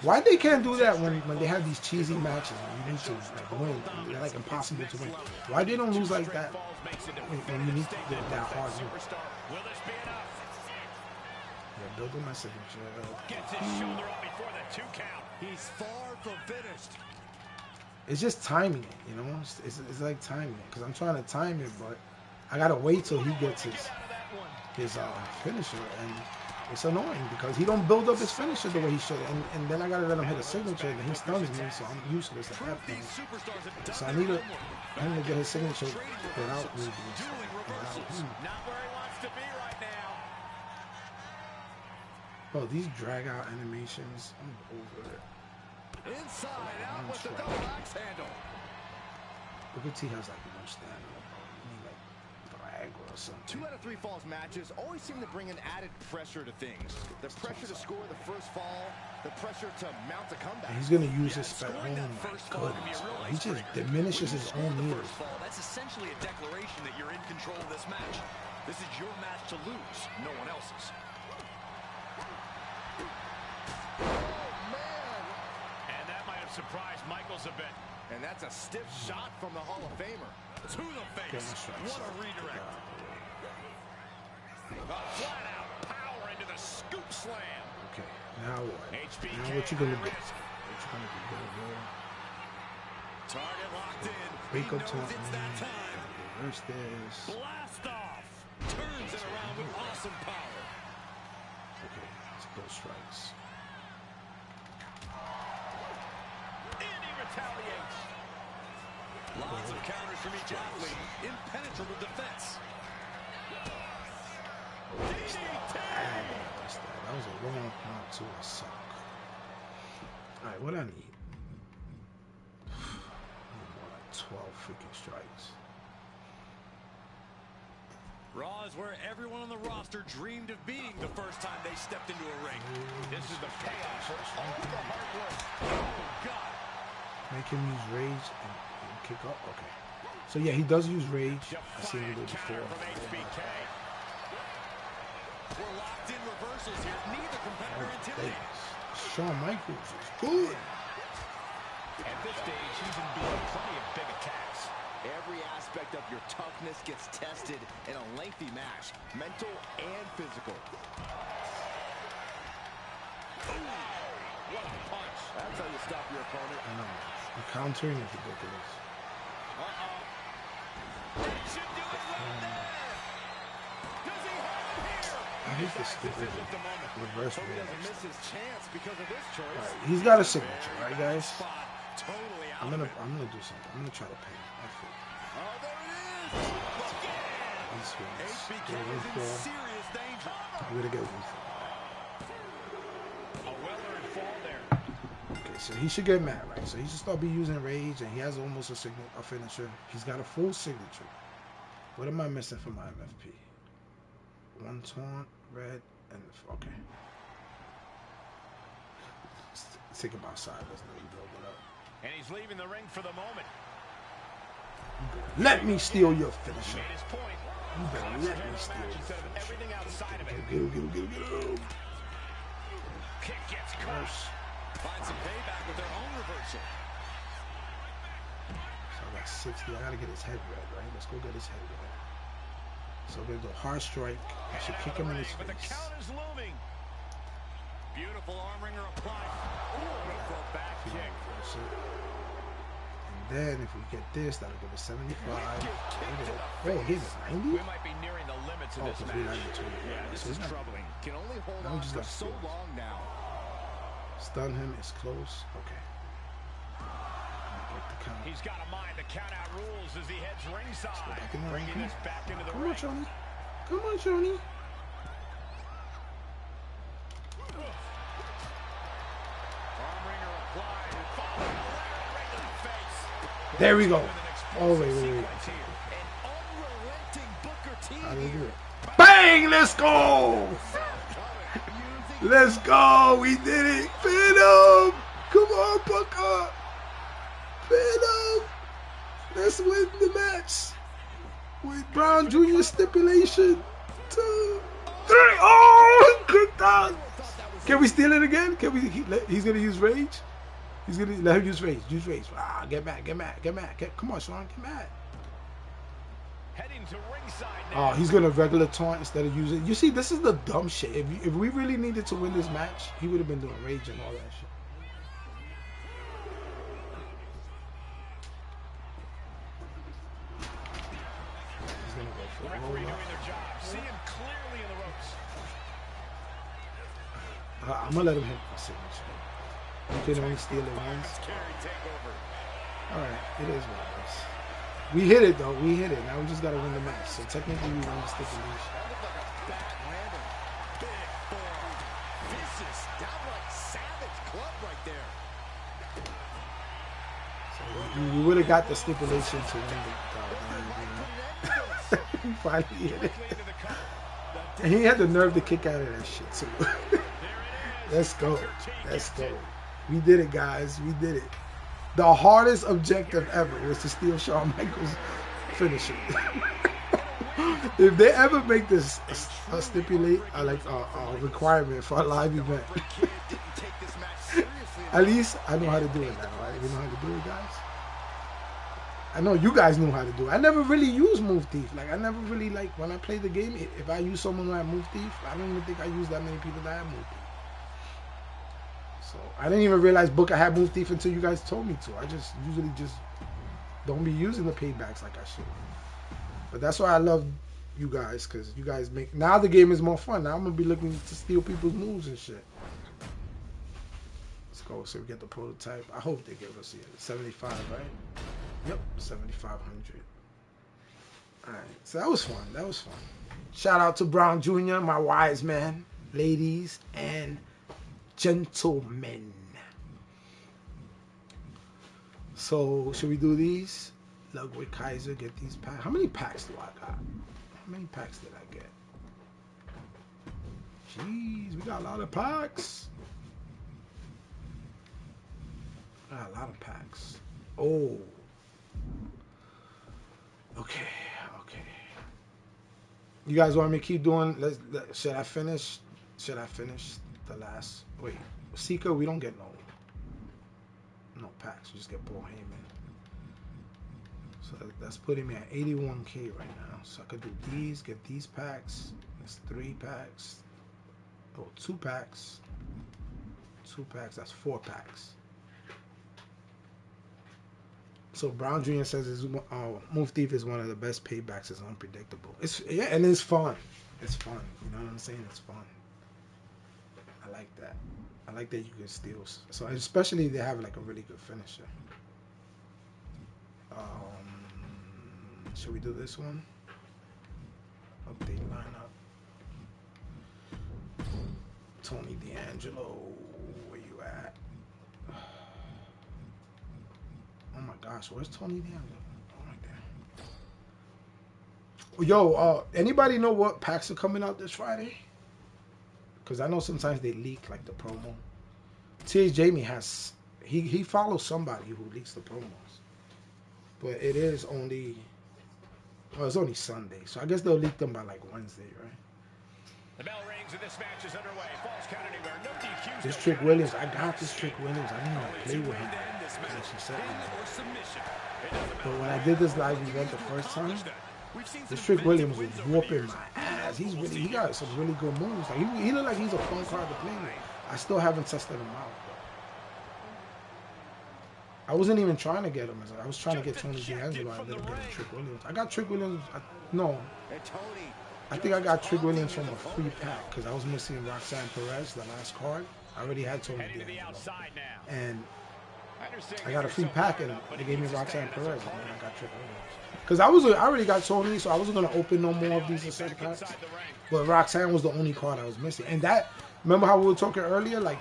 Speaker 1: Why they can't do that when they have these cheesy matches and you need to like win? They're like impossible to win. Why they don't lose like that when you need to do that hard move?
Speaker 2: Will this be enough?
Speaker 1: Yeah, building my signature.
Speaker 2: Gets his shoulder up before the 2 count.
Speaker 3: He's far from finished.
Speaker 1: It's just timing it, you know? It's like timing it. Because I'm trying to time it, but I got to wait till he gets his finisher. And it's annoying because he don't build up his finisher the way he should. And then I got to let him hit a signature, and he stuns me, so I'm useless at that point. So I need to get his signature without me.
Speaker 2: Not where he wants to be right now.
Speaker 1: Oh, these drag out animations, I'm over it.
Speaker 3: Inside out with the double axe handle.
Speaker 1: Booker T has like no stamina. He need like Viagra or something.
Speaker 3: 2 out of 3 falls matches always seem to bring an added pressure to things. The pressure to score the first fall, the pressure to mount a comeback.
Speaker 1: And he's gonna use his spell. Oh my goodness, bro. He just diminishes his own meters.
Speaker 4: That's essentially a declaration that you're in control of this match. This is your match to lose, no one else's.
Speaker 2: Surprised Michaels a bit.
Speaker 3: And that's a stiff shot from the Hall of Famer. To the face. What a redirect. Flat out power into the scoop slam.
Speaker 1: Okay, now what? Now what you gonna do? What you gonna do?
Speaker 3: Target locked in.
Speaker 1: Break up time.
Speaker 3: It's that time.
Speaker 1: Reverse this.
Speaker 3: Blast off. Turns it around with awesome power.
Speaker 1: Okay, let's go strikes.
Speaker 3: And he retaliates. Lots of counters from each athlete. Impenetrable defense. DDT.
Speaker 1: That was a long count to a suck. Alright, what I need? More like 12 freaking strikes.
Speaker 3: Raw is where everyone on the roster dreamed of being the first time they stepped into a ring.
Speaker 2: This is the payoff for all the hard work.
Speaker 3: Oh, God.
Speaker 1: Make him use rage and kick up. Okay. So yeah, he does use rage. I've seen him do it before.
Speaker 3: We're locked in reversals here. Neither competitor intimidates.
Speaker 1: Shawn Michaels is good.
Speaker 2: At this stage, he's endured plenty of big attacks.
Speaker 4: Every aspect of your toughness gets tested in a lengthy match, mental and physical.
Speaker 2: Ooh, what a punch.
Speaker 4: That's how you stop your opponent.
Speaker 1: I know. The countering is ridiculous.
Speaker 3: That should do it right there. Does he have it here?
Speaker 1: I hate this stupid reverse
Speaker 4: He doesn't
Speaker 1: roll.
Speaker 4: miss his chance because of this choice.
Speaker 1: Alright, he's got a signature, right guys?
Speaker 3: Spot. Totally out.
Speaker 1: I'm gonna do something. I'm gonna try to pin him.
Speaker 4: Oh, there it is.
Speaker 1: These ones.
Speaker 3: HBK
Speaker 1: Get
Speaker 3: is in
Speaker 1: 1-4.
Speaker 3: serious danger.
Speaker 1: I'm gonna get 1-4.
Speaker 2: A well-earned fall there.
Speaker 1: Okay, so he should get mad, right? So he should start using rage, and he has almost a finisher. He's got a full signature. What am I missing for my MFP? One taunt, red, and okay. Let's think about side. Let's know you build it up.
Speaker 2: And he's leaving the ring for the moment.
Speaker 1: Let me steal your finisher.
Speaker 2: Made his point.
Speaker 1: You better let me steal your
Speaker 2: Instead of
Speaker 1: finisher.
Speaker 2: everything outside of it.
Speaker 1: Get him.
Speaker 2: Kick gets caught.
Speaker 3: Find some payback with their own reversal.
Speaker 1: So I got 60. I gotta get his head red, right? Let's go get his head red. So we're gonna do a hard strike. I should kick him in his
Speaker 2: But the
Speaker 1: face.
Speaker 2: count is looming.
Speaker 3: Beautiful arm wringer applied. Ooh, for a back kick.
Speaker 1: Reverse it. And then if we get this, that'll give us 75. Oh, here's a 90?
Speaker 2: We might be nearing the limits of
Speaker 1: Oh,
Speaker 2: this
Speaker 1: because we
Speaker 2: match.
Speaker 1: 92.
Speaker 3: Yeah, this
Speaker 1: So
Speaker 3: is
Speaker 1: he's not-
Speaker 3: troubling.
Speaker 4: Can only hold
Speaker 1: Now we
Speaker 4: on
Speaker 1: just
Speaker 4: for
Speaker 1: got
Speaker 4: so
Speaker 1: skills.
Speaker 4: long now.
Speaker 1: Stun him is close. Okay. Get the count.
Speaker 2: He's got to mind the count-out rules as he heads ringside.
Speaker 1: back in the
Speaker 2: Bringing
Speaker 1: ring.
Speaker 2: this back into the
Speaker 1: Come
Speaker 2: ring.
Speaker 1: on, Johnny. Come on, Johnny.
Speaker 3: Arm wringer applied. And following the LYRA right to the face.
Speaker 1: There we go.
Speaker 2: With an
Speaker 1: Oh,
Speaker 2: explosive
Speaker 1: wait.
Speaker 2: sequence here.
Speaker 4: An unrelenting Booker T
Speaker 1: How do we do
Speaker 4: here.
Speaker 1: it? Bang! Let's go! Let's go! We did it! Pin him! Come on, Booker! Pin him! Let's win the match! With Brown Jr. stipulation. 2, 3. Oh! Kicked out! Can we steal it again? Can we? He's gonna use rage. He's gonna let him use rage. Use rage. Ah, get mad. Come on, Sean, get mad.
Speaker 2: Heading to ringside now.
Speaker 1: Oh, he's gonna regular taunt instead of using. You see, this is the dumb shit. If we really needed to win this match, he would have been doing rage and all that shit. He's gonna go for
Speaker 2: The
Speaker 1: a
Speaker 2: referee
Speaker 1: roll
Speaker 2: doing their job. See him clearly in the ropes.
Speaker 1: up. I'm gonna let him hit my signature. He can only steal it once.
Speaker 3: Carry takeover.
Speaker 1: All right, it is what it is. We hit it though. We hit it. Now we just gotta win the match. So technically, we won the stipulation.
Speaker 4: That looked like a backhanded. Big form. Vicious. Downright savage club right there.
Speaker 1: So we would have got the stipulation to win the. We finally hit it.
Speaker 2: Quickly into the cover.
Speaker 1: And he had the nerve to kick out of that shit too. Let's go. Let's go. We did it, guys. We did it. The hardest objective ever was to steal Shawn Michaels' finisher. If they ever make this a stipulate, like a requirement for a live event, at least I know how to do it now. Right? You know how to do it, guys. I know you guys knew how to do it. I never really used Move Thief. Like, I never really, like, when I played the game, if I use someone who had Move Thief, I don't even think I used that many people that had Move Thief. So, I didn't even realize Booker had Move Thief until you guys told me to. I just usually just don't be using the paybacks like I should. But that's why I love you guys, because you guys make... Now the game is more fun. Now I'm going to be looking to steal people's moves and shit. Let's go. So we get the prototype. I hope they give us here 75, right? Yep, 7,500. Alright, so that was fun. That was fun. Shout out to Brown Jr., my wise man, ladies and gentlemen. So, should we do these? Ludwig Kaiser, get these packs. How many packs do I got? How many packs did I get? Jeez, we got a lot of packs. Got a lot of packs. Oh. Okay. You guys want me to keep doing? Should I finish? Should I finish the last? Wait, Seeker. We don't get no packs. We just get Paul Heyman. So that's putting me at 81K right now. So I could do these. Get these packs. That's 3 packs. Oh, 2 packs. 2 packs. That's 4 packs. So Brown Jr. says Move Thief is one of the best paybacks. It's unpredictable. And it's fun. It's fun. You know what I'm saying? It's fun. I like that. I like that you can steal. So especially if they have like a really good finisher. Should we do this one? Update lineup. Tony D'Angelo, where you at? Oh my gosh, where's Tony D'Angelo? Oh my god. Yo, anybody know what packs are coming out this Friday? Because I know sometimes they leak like the promo. T.H. Jamie has, he follows somebody who leaks the promos. But it is only, well, it's only Sunday. So I guess they'll leak them by like Wednesday, right?
Speaker 2: The bell rings and this match is underway. Falls count anywhere. No DQs.
Speaker 1: This Trick Williams, I got this Trick Williams. I didn't even play with him. But when I did this live event the first time, this Trick Williams was whooping my ass. He got some really good moves. Like he looked like he's a fun card to play with. I still haven't tested him out. I wasn't even trying to get him. I was trying to get Tony D'Angelo. I ended up getting Trick Williams. I got Trick Williams. I think I got Trick Williams from a free pack because I was missing Roxanne Perez, the last card. I already had Tony D'Angelo. And I got a free pack and they gave me Roxanne Perez and then I got Trick Williams. Because I already got Tony, so I wasn't going to open no more of these set packs. But Roxanne was the only card I was missing. And that, remember how we were talking earlier? Like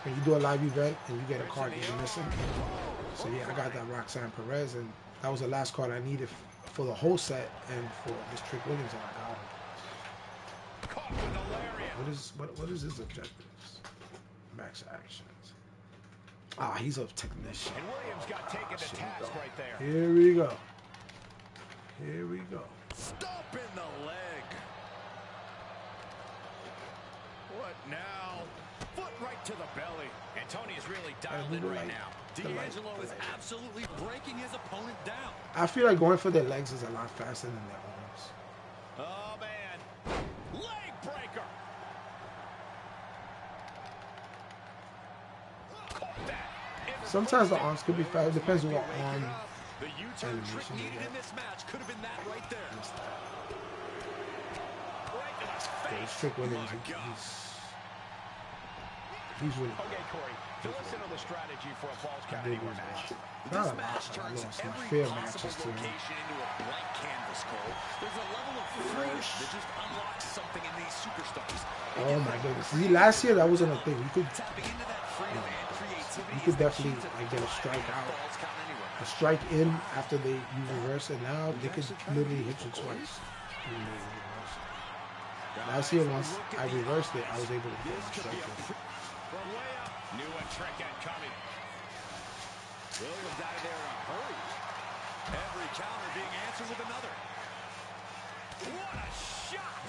Speaker 1: when you do a live event and you get a card that you're missing? So yeah, I got that Roxanne Perez and that was the last card I needed for the whole set and for this Trick Williams and I got him. What is his objectives? Max actions. Ah, he's a technician.
Speaker 2: And Williams got taken to task right there.
Speaker 1: Here we go. Here we go.
Speaker 4: Stop in the leg. What now? Foot right to the belly.
Speaker 2: And Tony is really dialed in right now.
Speaker 4: D'Angelo is absolutely breaking his opponent down.
Speaker 1: I feel like going for their legs is a lot faster than their arms.
Speaker 2: Oh, man. Leg breaker.
Speaker 1: Sometimes the arms could be fast. It depends on what arm
Speaker 4: The U-turn trick needed in this match could have been that right there.
Speaker 1: This Trick Williams, he's really good.
Speaker 2: Okay, Corey, fill us in on the strategy for a Falls Count Anywhere match.
Speaker 4: This match turns every possible
Speaker 1: to
Speaker 4: location into a blank canvas, Cole. There's a level of fresh that just unlocks something in these superstars.
Speaker 1: Oh my goodness. See, last year that wasn't a thing. You could definitely like get a strike out. A strike in after they you reverse it. Now they could literally hit you twice. Last year once I reversed it, I was able to get a strike in.
Speaker 2: Knew a trick had coming.
Speaker 4: Williams out of there in a hurry. Every counter being answered with another. What a shot!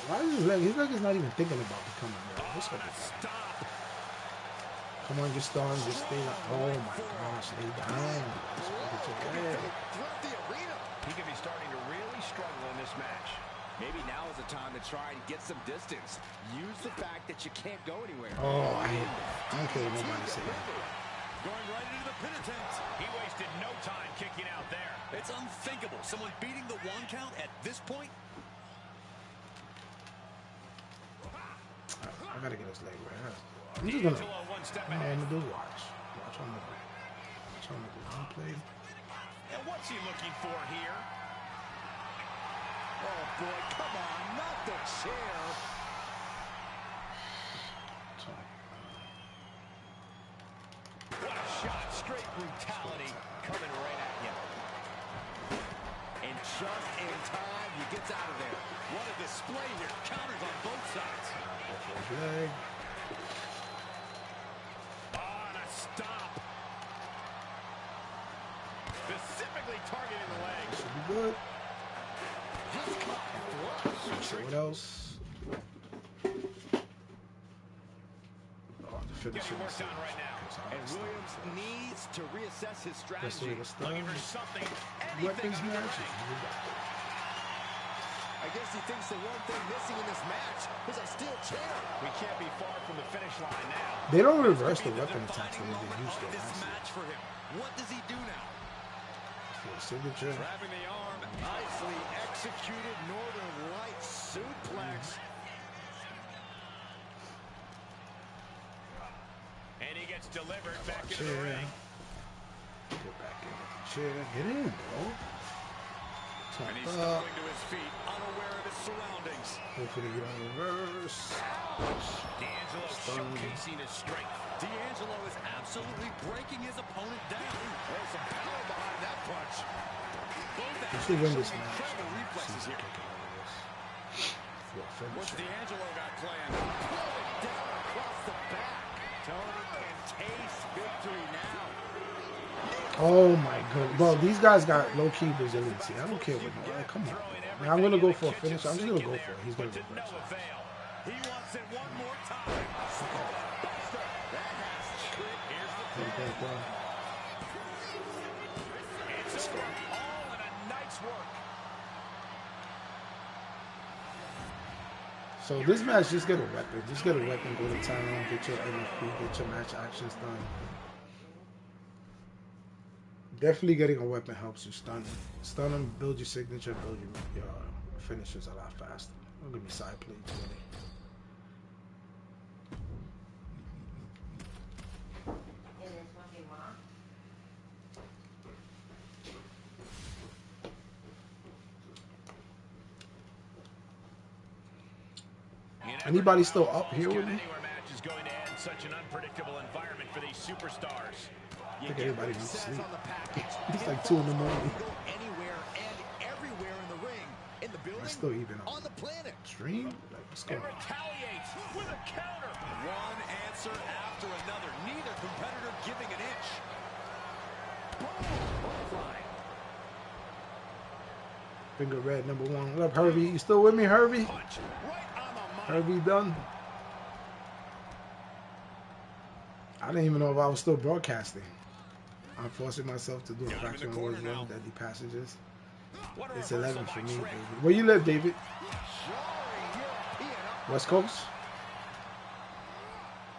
Speaker 1: Why is his leg? His leg is not even thinking about becoming more. What's up with that? Come on, just stay like, oh my gosh, lay down.
Speaker 4: throughout the arena.
Speaker 2: He could be starting to really struggle in this match.
Speaker 3: Maybe now is the time to try and get some distance. Use the fact that you can't go anywhere.
Speaker 1: Oh, I don't care what nobody say.
Speaker 4: Going right into the pin attempt.
Speaker 2: He wasted no time kicking out there.
Speaker 4: It's unthinkable. Someone beating the 1 count at this point.
Speaker 1: I gotta get his leg right. I'm just gonna. I'm gonna do watch. Watch on the. Watch on the play.
Speaker 2: And what's he looking for here?
Speaker 4: Oh boy, come on, not the chair.
Speaker 2: What a shot, straight brutality coming right at you.
Speaker 4: And just in time, he gets out of there. What a display here, counters on both sides.
Speaker 1: Leg.
Speaker 2: On a stop. Specifically targeting the leg.
Speaker 1: Should be good. So what else? Oh, the finish
Speaker 2: Getting worked on right now.
Speaker 4: And Williams needs to reassess his strategy.
Speaker 2: Looking for something,
Speaker 1: Weapons
Speaker 2: anything under the
Speaker 1: matches.
Speaker 2: ring.
Speaker 4: I guess he thinks the one thing missing in this match is a steel chair.
Speaker 2: We can't be far from the finish line now.
Speaker 1: They don't reverse the weapon attacks when they used to.
Speaker 4: This match for him. What does he do now?
Speaker 1: Signature.
Speaker 4: Grabbing the arm, nicely executed Northern Lights suplex.
Speaker 2: And he gets delivered back into the
Speaker 1: Chair.
Speaker 2: ring.
Speaker 1: Get back in the chair. Get in, bro.
Speaker 4: And he's
Speaker 1: Top up.
Speaker 4: stumbling to his feet, unaware of his surroundings.
Speaker 1: Hopefully you don't reverse.
Speaker 2: D'Angelo showcasing his strength.
Speaker 4: D'Angelo is absolutely breaking his opponent down. There's some power behind that punch.
Speaker 1: You should win this match.
Speaker 4: Incredible reflexes here. What's D'Angelo got planned? Pull it down across the back. Tony can taste victory now.
Speaker 1: Oh my god. Bro, these guys got low-key resiliency. I don't care what no. Come on. Man, I'm gonna go for a finish. I'm just gonna go for it. He's gonna reverse it.
Speaker 4: He wants it one more time. That has tricked. Here's the play.
Speaker 2: It's over. All in a night's work.
Speaker 1: So this match, just get a weapon. Just get a weapon, go to town, get your MFP, get your match actions done. Definitely getting a weapon helps you stun them, build your signature, build your finishes a lot faster. Don't give me side plates really. Anybody still up here with me?
Speaker 2: Match is going to end such an unpredictable environment for these superstars.
Speaker 1: I think everybody needs to sleep. It's like 2 in the morning.
Speaker 4: Anywhere and everywhere in the ring, in the building,
Speaker 1: I still even
Speaker 4: on the planet.
Speaker 1: Stream? Like, what's going
Speaker 2: And
Speaker 1: on?
Speaker 2: retaliates with a counter.
Speaker 4: One answer after another. Neither competitor giving an inch. Boom! Butterfly.
Speaker 1: Finger red, number 1. What up, Herbie? You still with me, Herbie?
Speaker 2: Punch right on the money.
Speaker 1: Herbie done? I didn't even know if I was still broadcasting. I'm forcing myself to do a fraction of words, deadly passages. It's 11 for me, David. Where you live, David? West Coast?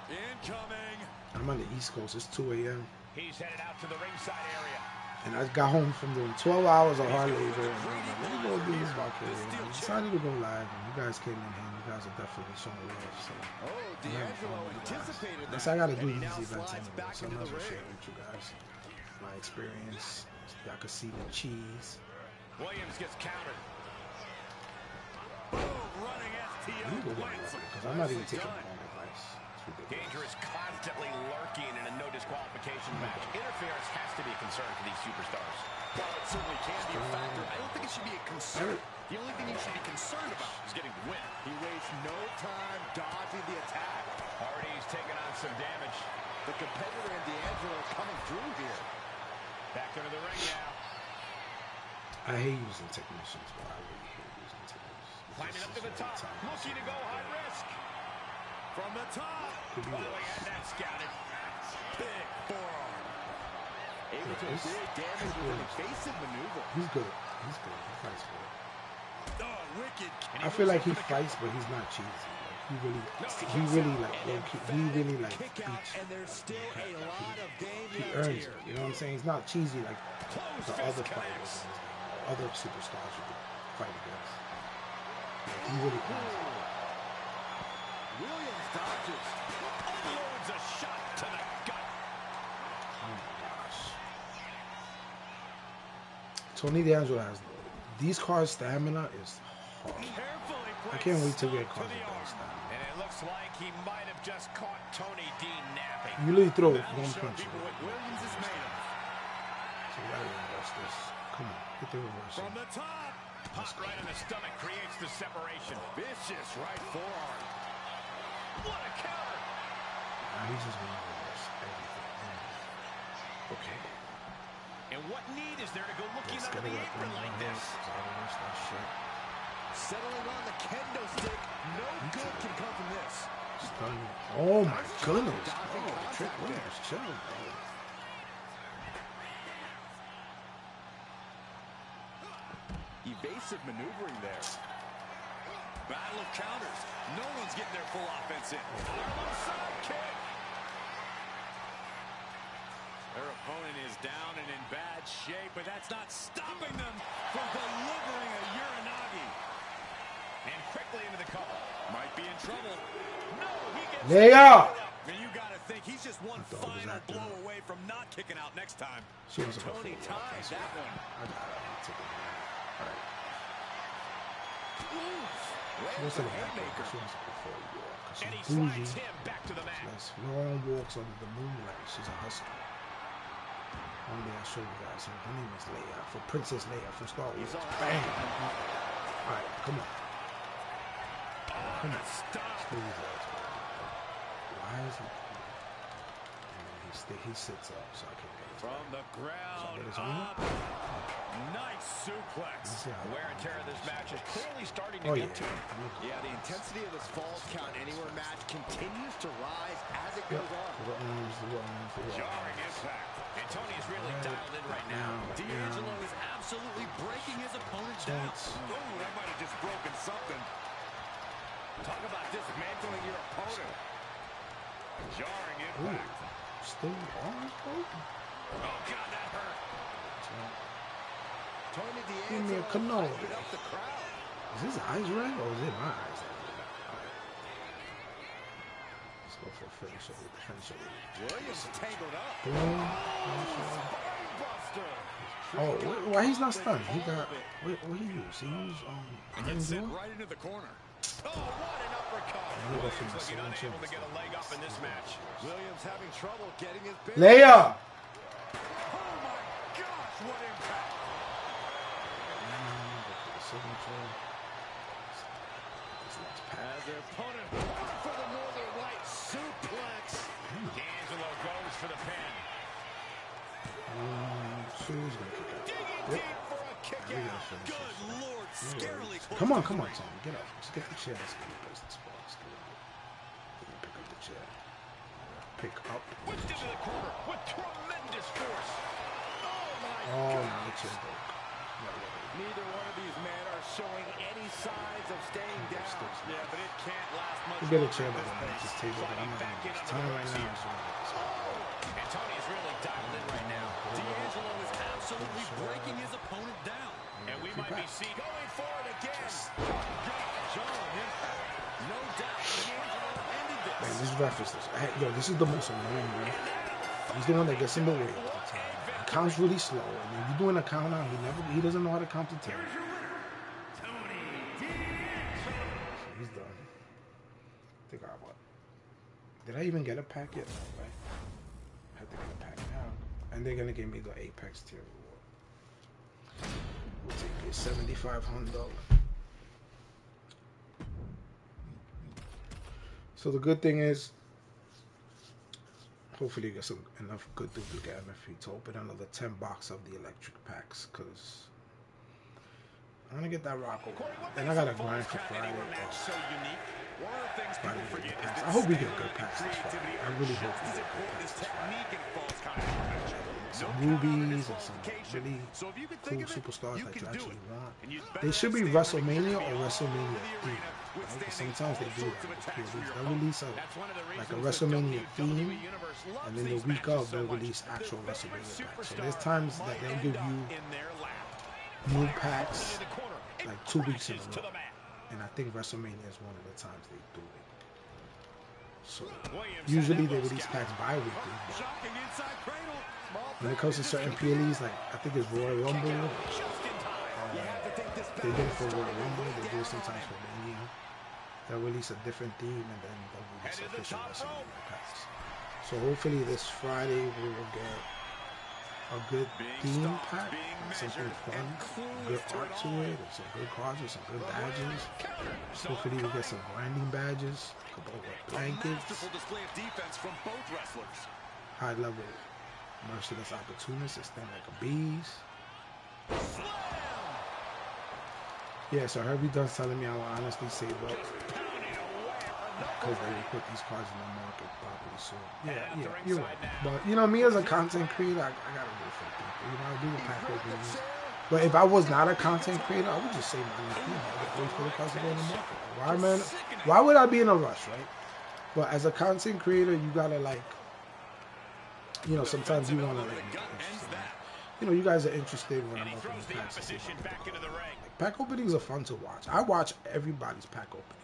Speaker 4: Incoming.
Speaker 1: I'm on the East Coast. It's 2 a.m.
Speaker 2: He's headed out to the ringside area.
Speaker 1: And I got home from doing 12 hours of hard labor. And I was like, let me go do this VALKYRIA. And I decided to go live. And you guys came in here. You guys are definitely showing love. So
Speaker 4: D'Angelo anticipated that.
Speaker 1: I gotta do these events anyway. So I'm not gonna share with you guys my experience. Y'all can see the cheese.
Speaker 2: Williams gets countered.
Speaker 4: Boom, running STO blitz.
Speaker 1: Because I'm not even taking my own advice.
Speaker 2: Danger is constantly lurking in a no disqualification match. Interference has to be a concern for these superstars.
Speaker 4: Well, it certainly can be a factor. I don't think it should be a concern. The only thing he should be concerned about is getting the win. He wastes no time dodging the attack.
Speaker 2: Hardy's taking on some damage.
Speaker 4: The competitor and D'Angelo coming through here.
Speaker 2: Back into the ring now.
Speaker 1: I hate using technicians, but I really hate using technicians.
Speaker 2: Climbing up to the top, looking to go high risk.
Speaker 4: From the top.
Speaker 1: Could be
Speaker 2: Oh, he had that scouted.
Speaker 4: Big forearm. Able to avoid damage with an evasive maneuver.
Speaker 1: He's good. He's good. He fights good.
Speaker 4: Oh, wicked.
Speaker 1: I feel like he fights, but he's not cheesy. Like, he really like low key. He really like beats.
Speaker 4: And there's still a lot of game
Speaker 1: He
Speaker 4: left
Speaker 1: earns
Speaker 4: here.
Speaker 1: it. You know what I'm saying? He's not cheesy like the other fighters, other superstars you could fight against. Like, he really earns it.
Speaker 4: Williams dodges.
Speaker 2: Unloads a shot to the gut.
Speaker 1: Oh my gosh. Tony D'Angelo has these cards' stamina is hard. I can't wait to get cards with that stamina.
Speaker 2: And it looks like he might have just caught Tony D napping.
Speaker 1: You really throw one punch.
Speaker 4: Williams is made of.
Speaker 1: So you gotta reverse this. Come on, get the reverse.
Speaker 4: From the top.
Speaker 2: Pop right in the stomach creates the separation.
Speaker 4: Vicious right forearm.
Speaker 2: What a counter.
Speaker 1: He's just gonna reverse everything. Okay.
Speaker 2: And what need is there to go looking
Speaker 1: Let's
Speaker 2: under
Speaker 1: get
Speaker 2: the
Speaker 1: it
Speaker 2: apron like this?
Speaker 1: That shit.
Speaker 4: Settling on the kendo stick. No good can come from this.
Speaker 1: Stunning. Oh my goodness. Oh, Trick Williams, chill, bro.
Speaker 4: Evasive maneuvering there. Battle of counters. No one's getting their full offense in. Arnold side kick. Their opponent is down and in bad shape, but that's not stopping them from delivering a Uranagi.
Speaker 2: And quickly into the cover.
Speaker 4: Might be in trouble.
Speaker 2: No, he gets
Speaker 1: Leia!
Speaker 4: And you gotta think he's just one final blow away from not kicking out next time.
Speaker 1: She was
Speaker 4: Tony ties that one.
Speaker 1: I got it. I'll take it. All right. She wants to go back there. She wants to go forward. Because
Speaker 2: And he
Speaker 1: she's bougie.
Speaker 2: slides him back to the mat.
Speaker 1: Nice long walks under the moonlight. She's a hustler. One day I'll show you guys her. Her name is Leia. For Princess Leia from Star Wars. Bang! Alright, come on. Come on. Stay his ass, bro. Why is he? And he sits up so I can get his
Speaker 4: From the ground
Speaker 1: his
Speaker 4: up. Nice suplex.
Speaker 2: Wear and tear of this match is clearly starting to
Speaker 1: Oh,
Speaker 2: get
Speaker 1: yeah.
Speaker 2: to him.
Speaker 4: Yeah, the intensity of this Falls Count Anywhere match continues to rise as it goes on.
Speaker 2: Jarring impact. And Tony is really dialed in right now.
Speaker 4: D'Angelo is absolutely breaking his opponent down. Oh, that might have just broken something.
Speaker 2: Talk about dismantling your opponent. Jarring impact.
Speaker 1: Still on, bro?
Speaker 2: Oh, God, that hurt.
Speaker 4: Tony
Speaker 1: Give me a
Speaker 4: D'Angelo
Speaker 1: cannoli.
Speaker 4: hyping up the crowd.
Speaker 1: Is his eyes red or is it my eyes that red? Alright. Let's go for a finisher with the finisher.
Speaker 4: Williams tangled up.
Speaker 1: Boom.
Speaker 4: Buster.
Speaker 1: Oh, why he's not stunned? He got what he used? He used
Speaker 4: Gets sent right into the corner.
Speaker 2: Oh, what an uppercut.
Speaker 1: Williams
Speaker 2: Looks like he's unable to get a leg up in this match.
Speaker 4: Williams having trouble getting his base.
Speaker 1: Leia!
Speaker 4: Oh my gosh, what impact. As their opponent going for the Northern Light suplex.
Speaker 2: D'Angelo goes for the pin.
Speaker 4: Digging deep for a kick out. Good Lord, scarily close.
Speaker 1: Come on, Tony. Get up. Let's get the chair. Let's get the business ball. Let's get it. Pick up the chair. Pick up.
Speaker 2: Whipped into the corner with tremendous force.
Speaker 1: Oh, now the chair broke.
Speaker 4: Neither one of these men are showing any signs of staying down. Yeah, but it can't last much.
Speaker 1: We'll get a chair by the end of this table, but I'm not going to use time right now.
Speaker 2: And Tony is really dialed in right now.
Speaker 4: D'Angelo is absolutely breaking his opponent down.
Speaker 2: And we might be seeing
Speaker 4: Going for it again. Jarring impact. No doubt D'Angelo ended this.
Speaker 1: Man, this ref is this. Yo, this is the most annoying ref. He's the one that gets in the way all the time. He counts really slow, and when you're doing a count out, he doesn't know how to count to 10. So he's done. I think what? Did I even get a pack yet? No, right? I have to get a pack now, and they're gonna give me the Apex tier reward. We'll take it, $7,500. So the good thing is, hopefully you get some enough good duplicate MFP to open another 10 box of the electric packs, because I want to get that rock over. And I got to grind for Friday.
Speaker 2: so unique.
Speaker 1: I hope we get good passes. I really hope we get good passes. Some rubies and some really cool superstars that you actually want. They should be Wrestlemania or Wrestlemania theme. Right? Sometimes they do that. They'll release like a Wrestlemania theme, and then the week of they'll release actual Wrestlemania packs. So there's times that they'll give you new packs like 2 weeks in a row. And I think Wrestlemania is one of the times they do it. So usually they release packs bi-weekly. When it comes to certain PLEs, like I think it's Royal Rumble. They do it for Royal Rumble. They do it sometimes for Mania. They'll release a different theme and then they'll release official Wrestlemania packs. So hopefully this Friday we will get a good theme pack, something fun, good art to it, and some good cards with some good badges. Hopefully we get some grinding badges, a couple of blankets, high level merciless opportunists that stand like a bees. Yeah, so Herbie Dunn's telling me I will honestly save up because they will put these cards in the market properly soon. Yeah, you're right. But you know, me as a content creator, I gotta wait for people. You know, I do the pack openings. But if I was not a content creator, I would just save money. You know, I would wait for the cards to go in the market. Why, man? Why would I be in a rush, right? But as a content creator, you gotta like, you know, sometimes you wanna like make it interesting. You know, you guys are interested when I'm opening packs. Like, pack openings are fun to watch. I watch everybody's pack openings.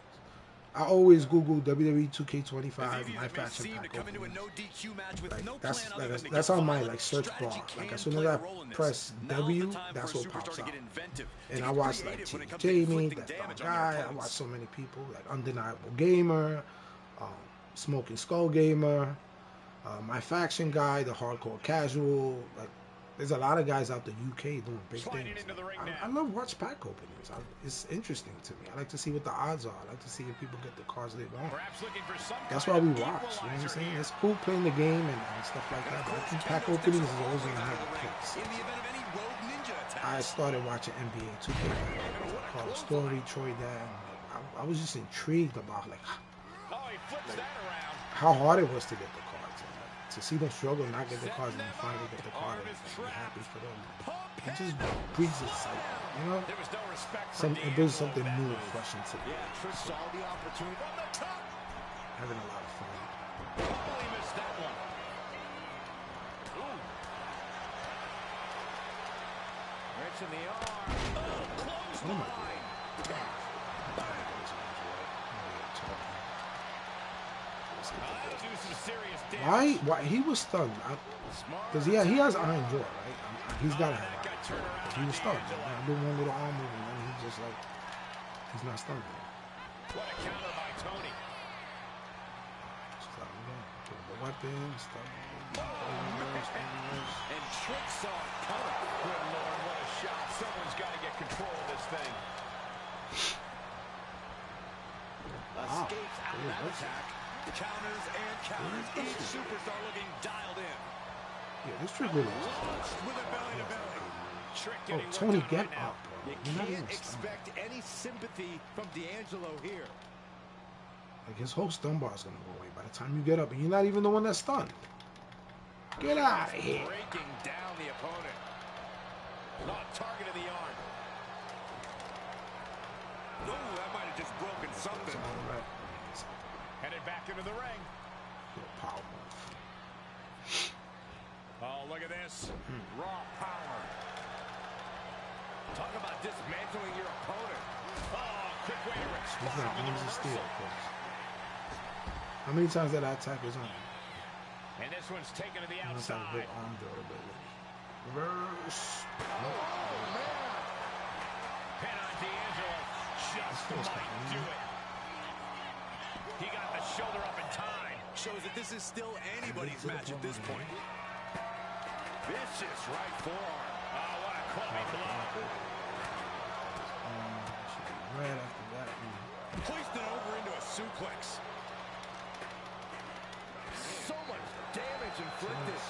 Speaker 1: I always Google Wwe2K25 Myfaction pack openings. Like, that's on my like search bar. Like as soon as I press W, that's what pops up. And I watch like Team Jamie, that guy. I watch so many people like Undeniable Gamer, Smoking Skull Gamer, Myfaction guy, the Hardcore Casual. Like there's a lot of guys out the UK doing big things. I love watch pack openings. It's interesting to me. I like to see what the odds are. I like to see if people get the cards they want. That's why we watch. You know what I'm saying? It's cool playing the game and stuff like that. But I think pack openings is always going to have a place. I started watching NBA 2K called Story, Troy Dan. I was just intrigued about like how hard it was to get the cards. To see them struggle, not get the cards, and then finally get the card, and be happy for them. It just breeds excitement, you know? It brings something new and fresh into the game. So, having a lot of fun. Oh my God. Why he was stunned? Because he has iron jaw, right? He's gotta have iron jaw. He was stunned. I did one little arm movement, and he's just like, he's not stunned. What a counter by Tony. Stop him. The weapon, stop him.
Speaker 2: And tricks on counter. Good Lord, what a shot. Someone's got to get control of this thing. Escapes out of that attack. Counters and counters. Each superstar looking dialed in.
Speaker 1: Yeah, this trick really is. Oh, Tony, get up, bro.
Speaker 2: You can't expect any sympathy from D'Angelo here.
Speaker 1: Like his whole stun bar is gonna go away by the time you get up, and you're not even the one that's stunned. Get out of here.
Speaker 2: Breaking down the opponent. Not target of the arm. Oh, that might have just broken something.
Speaker 1: Right.
Speaker 2: Headed back into the ring.
Speaker 1: Power move.
Speaker 2: Oh, look at this. Raw power. Talk about dismantling your opponent. Oh, quick way to respond.
Speaker 1: He's got arms of steel, folks. How many times did I attack his arm?
Speaker 2: And this one's taken to the outside.
Speaker 1: Good arm durability. Reverse.
Speaker 2: Oh, man. Pin on D'Angelo. Just might do it. He got the shoulder up in time.
Speaker 3: Shows that this is still anybody's match at this point.
Speaker 2: Vicious right forearm. Oh, what a clubbing blow.
Speaker 1: Should be right after that.
Speaker 2: Placed it over into a suplex. So much damage inflicted.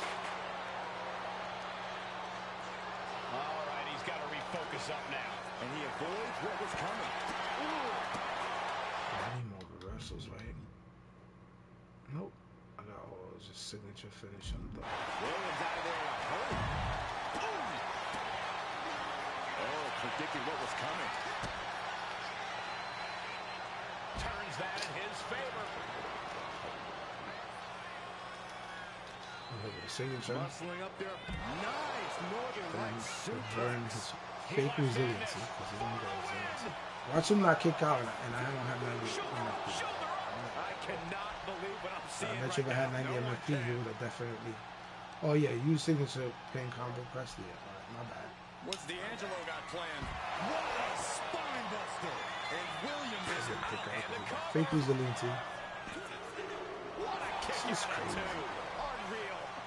Speaker 2: All right, he's got to refocus up now. And he avoids what was coming. Ooh.
Speaker 1: was just signature finish on the.
Speaker 3: Williams out of there. Oh, predicted what was coming.
Speaker 2: Turns that in his favor.
Speaker 1: Signature.
Speaker 3: Muscling up there. Nice Northern Lights suplex.
Speaker 1: Fake resiliency. Watch him not kick out, and I don't have 90 MFP.
Speaker 3: I cannot believe what I'm seeing.
Speaker 1: I bet you if I had 90 MFP, you would have definitely. Oh yeah, you signature pin combo press. Yeah, alright, my bad.
Speaker 3: What's D'Angelo got planned? What a spine buster! And Williams is out.
Speaker 1: Fake resiliency.
Speaker 3: What a kick
Speaker 1: This is
Speaker 3: out
Speaker 1: crazy.
Speaker 3: too.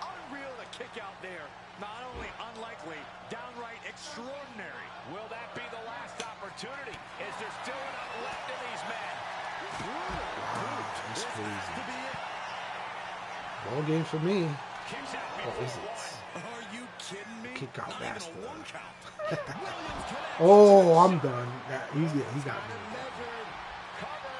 Speaker 3: Unreal to kick out there. Not only unlikely, downright extraordinary.
Speaker 2: Will that be the last opportunity? Is there still enough left in these men?
Speaker 1: That's crazy.
Speaker 3: To be it.
Speaker 1: Ball game for me.
Speaker 2: Kicks out
Speaker 1: Or
Speaker 2: before
Speaker 1: is it?
Speaker 3: Are you kidding me?
Speaker 1: Kick out
Speaker 3: Not
Speaker 1: master.
Speaker 3: even a one count. Williams connects.
Speaker 1: Oh, I'm done. He got me.
Speaker 3: Measured. Cover.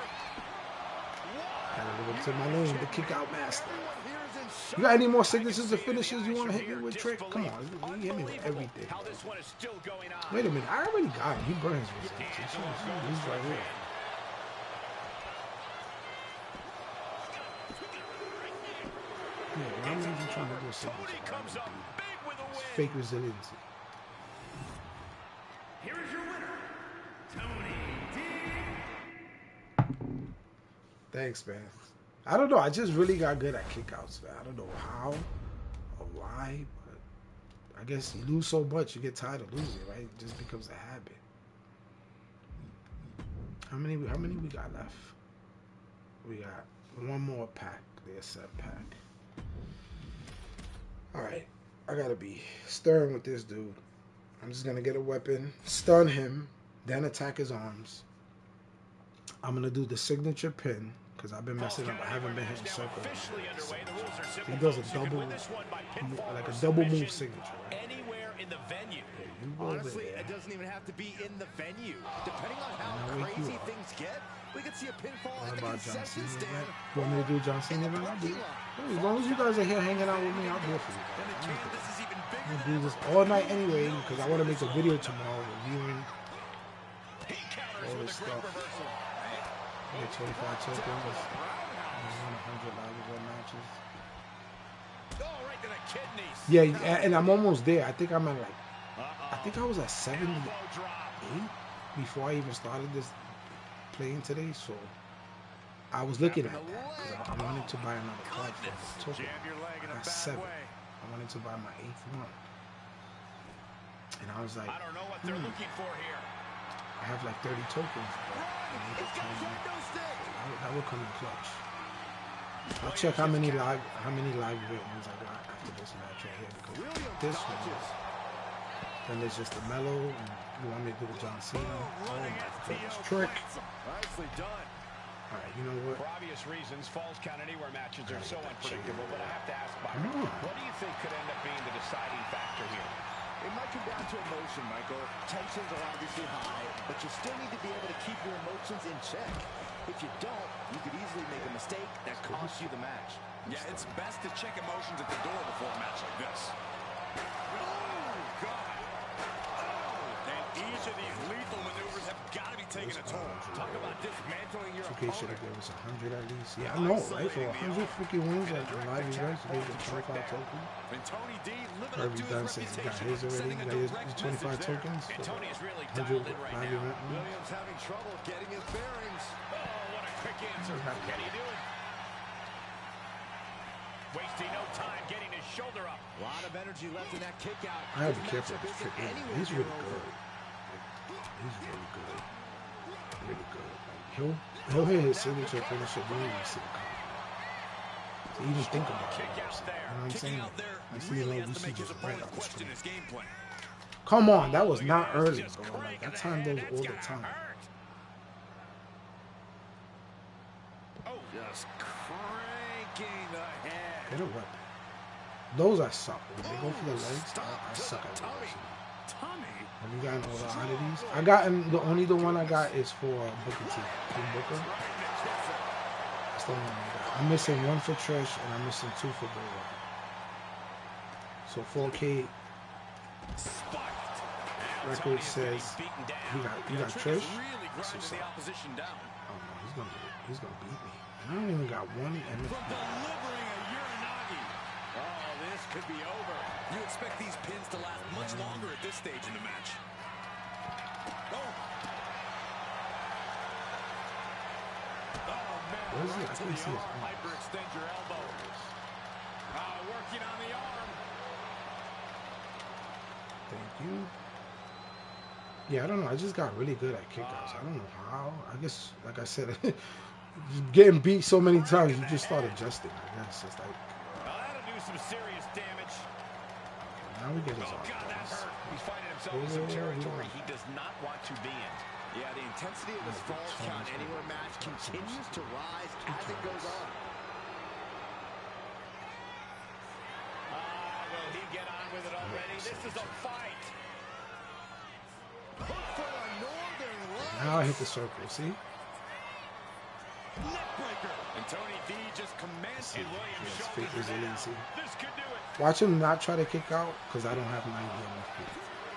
Speaker 1: Gotta live up to my name, the kick out master.
Speaker 3: Here's in
Speaker 1: You got any more signatures or finishes you want to hit me with, Trick? Come on, you hit me with everything.
Speaker 2: How this one is still going on.
Speaker 1: Wait a minute, I already got him. He burns resistance. He's right here. Yeah, I'm even trying to do a signature.
Speaker 2: Comes up big with a win.
Speaker 1: Fake resiliency.
Speaker 2: Here is your winner, Tony D.
Speaker 1: Thanks, man. I don't know. I just really got good at kickouts, man. I don't know how or why, but I guess you lose so much, you get tired of losing, right? It just becomes a habit. How many we got left? We got one more pack. There's set pack. Alright. I gotta be stern with this dude. I'm just gonna get a weapon, stun him, then attack his arms. I'm gonna do the signature pin. Because I've been messing up. I haven't been hitting circle. He does a double, like a double move signature. Right?
Speaker 2: Anywhere in the venue.
Speaker 3: Honestly, it doesn't even have to be in the venue. Depending on how crazy things get, we could see a pinfall at the concession stand.
Speaker 1: You want me to do John Cena? I'll do it. As long as you guys are here hanging out with me, I'll do it for you. I'm going to do this all night anyway because I want to make a video tomorrow reviewing all this stuff. I get 25 tokens. I won 100 live event matches.
Speaker 3: Oh, right to the kidneys.
Speaker 1: Yeah, and I'm almost there. I think I'm at like, I think I was at 78 before I even started this playing today. So I was looking at that because I wanted to buy another card for the token. I got 7. I wanted to buy my 8th one. And I was like,
Speaker 2: I don't know what they're looking for here.
Speaker 1: I have like 30 tokens, but that would come in clutch. I'll check how many live wins I got after this match right here because this one, then there's just the mellow, and you want me to do the John Cena? Oh my goodness, Trick!
Speaker 3: Nicely done.
Speaker 1: All right, you know what?
Speaker 2: For obvious reasons, Falls Count Anywhere matches are so unpredictable, but I have to ask Byron,
Speaker 1: Come on.
Speaker 2: what do you think could end up being the deciding factor here?
Speaker 3: It might come down to emotion, Michael. Tensions are obviously high, but you still need to be able to keep your emotions in check. If you don't, you could easily make a mistake that costs you the match.
Speaker 4: Yeah, it's best to check emotions at the door before a match like this.
Speaker 3: Oh, God. Oh,
Speaker 4: And each of these lethal maneuvers have got to be taking a toll.
Speaker 3: talk about dismantling your
Speaker 1: 2K should have
Speaker 3: opponent.
Speaker 1: given us 100 at least. Yeah, I know, right? For 100 freaking wins at the live events, you gave us 25 tokens.
Speaker 4: And Tony D living up
Speaker 1: Kirby
Speaker 4: to
Speaker 1: done
Speaker 4: his
Speaker 1: since he got
Speaker 4: reputation,
Speaker 1: his already.
Speaker 4: sending
Speaker 1: He
Speaker 4: a
Speaker 1: got his
Speaker 4: direct
Speaker 1: 25
Speaker 4: message there.
Speaker 1: tokens.
Speaker 2: And Tony's really
Speaker 1: 100
Speaker 2: dialed in right
Speaker 1: live
Speaker 2: now.
Speaker 1: event wins.
Speaker 3: Williams having trouble getting his bearings.
Speaker 2: Oh, what a quick answer. Can he do it? Wasting no time getting his shoulder up.
Speaker 3: A lot of energy left in that kick out.
Speaker 1: I have to be
Speaker 3: This
Speaker 1: careful
Speaker 3: matchup
Speaker 1: with this
Speaker 3: isn't
Speaker 1: trick.
Speaker 3: anywhere
Speaker 1: He's
Speaker 3: near
Speaker 1: really
Speaker 3: over.
Speaker 1: good. He's really good. Really good. Like, he'll hit his signature finisher. You don't even see it coming. To even think about it. You know what I'm saying?
Speaker 4: Out there
Speaker 1: I see
Speaker 4: really
Speaker 1: no
Speaker 4: has to make his
Speaker 1: just right
Speaker 4: opponent
Speaker 1: off the
Speaker 4: question
Speaker 1: screen.
Speaker 4: his game plan.
Speaker 1: Come on, that was not early, bro. Like, that time goes all the time.
Speaker 3: Oh, just cranking the head.
Speaker 1: Get a weapon. Those I suck. When they go for the legs, I suck at those.
Speaker 3: Tommy.
Speaker 1: Have you gotten all the oddities? I gotten the one I got is for Booker T. King Booker. That's the one I got. I'm missing 1 for Trish, and I'm missing 2 for Bray Wyatt. So 4K record says you got Trish. So sorry. Oh no, he's gonna beat me. And I don't even got 1 MFP.
Speaker 3: This could be over. You expect these pins to last much longer at this stage in the match.
Speaker 1: Where is it? I can't see his arm.
Speaker 3: Hyperextend your elbow. Working on the arm.
Speaker 1: Thank you. Yeah, I don't know. I just got really good at kickouts. I don't know how. I guess, like I said, getting beat so many times, you just start adjusting. I guess it's like.
Speaker 3: That'll do some serious damage.
Speaker 1: Now we get his
Speaker 3: God, that
Speaker 1: offense.
Speaker 3: hurt. He's finding himself in some territory he does not want to be in. Yeah, the intensity of this Falls Count Anywhere match continues to rise as it goes on. Will he get on with it already? This is a fight.
Speaker 1: Now I hit the circle, see?
Speaker 3: Neckbreaker. And Tony D just commenced and Williams shoulders it down. This could do it.
Speaker 1: Watch him not try to kick out, because I don't have 90 MFP.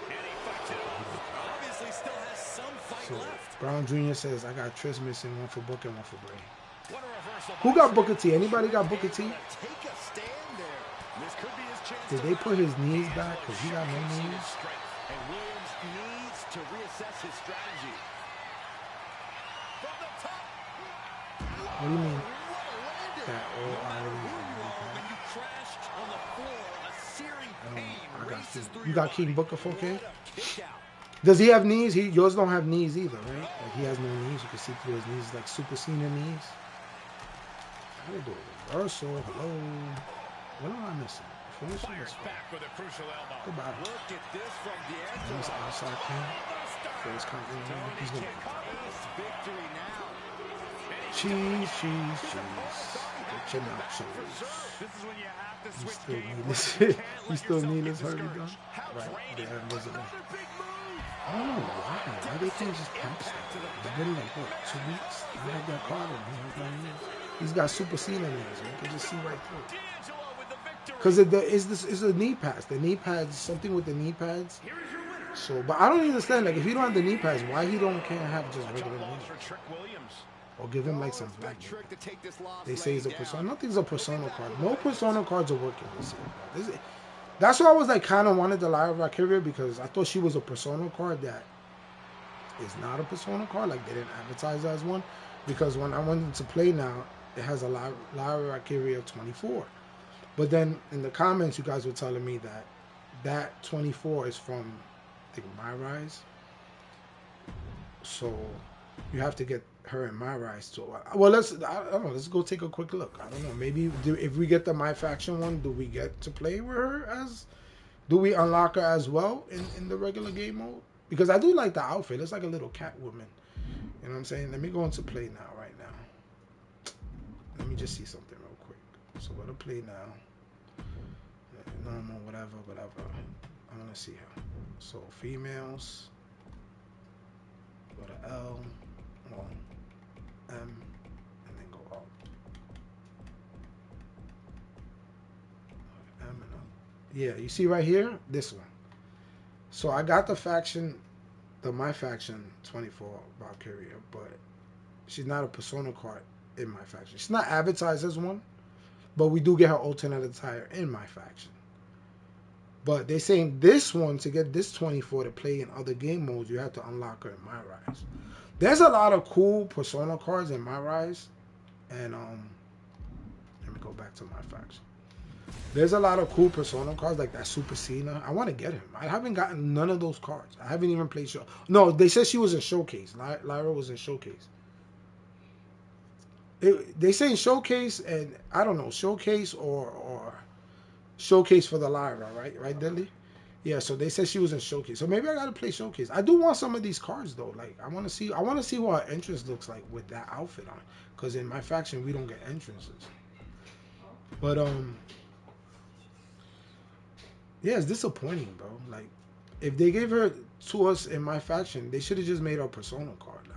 Speaker 3: And he fights it off. Obviously still has some fight left.
Speaker 1: Brown Jr. says, I got Trish missing, 1 for Booker, 1 for Bray.
Speaker 3: What a reversal.
Speaker 1: Who got Booker T? Anybody got Booker T?
Speaker 3: Take a stand there. This could be his chance.
Speaker 1: Did they put his knees back? Because he got no knees.
Speaker 3: And Williams needs to reassess his strategy. From the top.
Speaker 1: What do you mean? That all
Speaker 3: When you crashed on the floor, a searing pain races through
Speaker 1: you got King Booker 4K?
Speaker 3: kick out.
Speaker 1: Does he have knees? Yours don't have knees either, right? Like he has no knees. You can see through his knees, like super senior knees. How do I do it? Reversal. Hello. What am I missing? Finishing this one.
Speaker 3: Back with a crucial elbow.
Speaker 1: Goodbye.
Speaker 3: Look at this from the edge.
Speaker 1: He's outside king. Face country. He's gonna.
Speaker 3: Victory now.
Speaker 1: Cheese, cheese, cheese. Get your nachos.
Speaker 3: This is when you have to
Speaker 1: You
Speaker 3: switch
Speaker 1: still
Speaker 3: games.
Speaker 1: need this. You still need this Harvey gun? Right. Yeah, Elizabeth. I don't know why. Why they can't just patch that? It's been like, what, 2 weeks? I have that card on. He's got super Cena knees. You can just see right through it. Because it's a knee pads. The knee pads, something with the knee pads. So, but I don't understand. Like, if he don't have the knee pads, why he can't have just regular knees? Or give him like some black. They say he's a persona. Nothing's a persona card. No persona cards are working this year. That's why I was like kind of wanted the LYRA VALKYRIA, because I thought she was a persona card that is not a persona card. Like they didn't advertise as one. Because when I went to play now, it has a LYRA VALKYRIA 24. But then in the comments, you guys were telling me that 24 is from, I think, My Rise. So you have to get her in My Rise too. Well, I don't know. Let's go take a quick look. I don't know. Maybe if we get the Myfaction one, do we get to play with her as? Do we unlock her as well in the regular game mode? Because I do like the outfit. It's like a little cat woman. You know what I'm saying? Let me go into play now, right now. Let me just see something real quick. So go to play now. Normal, whatever. I want to see her. So females. Go to L. Well, M. And then go up. M and up. Yeah, you see right here? This one. So I got the faction, the Myfaction 24 VALKYRIA, but she's not a persona card in Myfaction. She's not advertised as one, but we do get her alternate attire in Myfaction. But they're saying this one, to get this 24 to play in other game modes, you have to unlock her in My Rise. There's a lot of cool persona cards in My Rise, and let me go back to Myfaction. There's a lot of cool persona cards like that Super Cena. I want to get him. I haven't gotten none of those cards. I haven't even played show. No, they said she was in Showcase. LYRA was in Showcase. They say Showcase, and I don't know, Showcase or Showcase for the LYRA, right, Dilly? Yeah, so they said she was in Showcase. So maybe I gotta play Showcase. I do want some of these cards though. Like I want to see what her entrance looks like with that outfit on. Because in Myfaction we don't get entrances. But yeah, it's disappointing, bro. Like if they gave her to us in Myfaction, they should have just made her a persona card.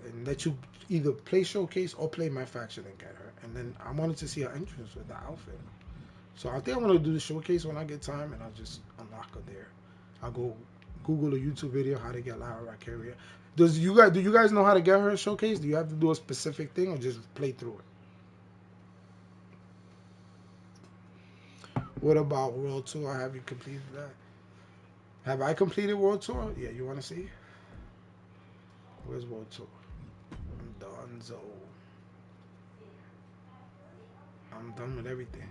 Speaker 1: and let you either play Showcase or play Myfaction and get her. And then I wanted to see her entrance with the outfit. So I think I'm going to do the Showcase when I get time, and I'll just unlock her there. I'll go Google a YouTube video how to get Lyra Valkyria. Do you guys know how to get her a Showcase? Do you have to do a specific thing or just play through it? What about World Tour? Have you completed that? Have I completed World Tour? Yeah, you want to see? Where's World Tour? I'm done, so I'm done with everything.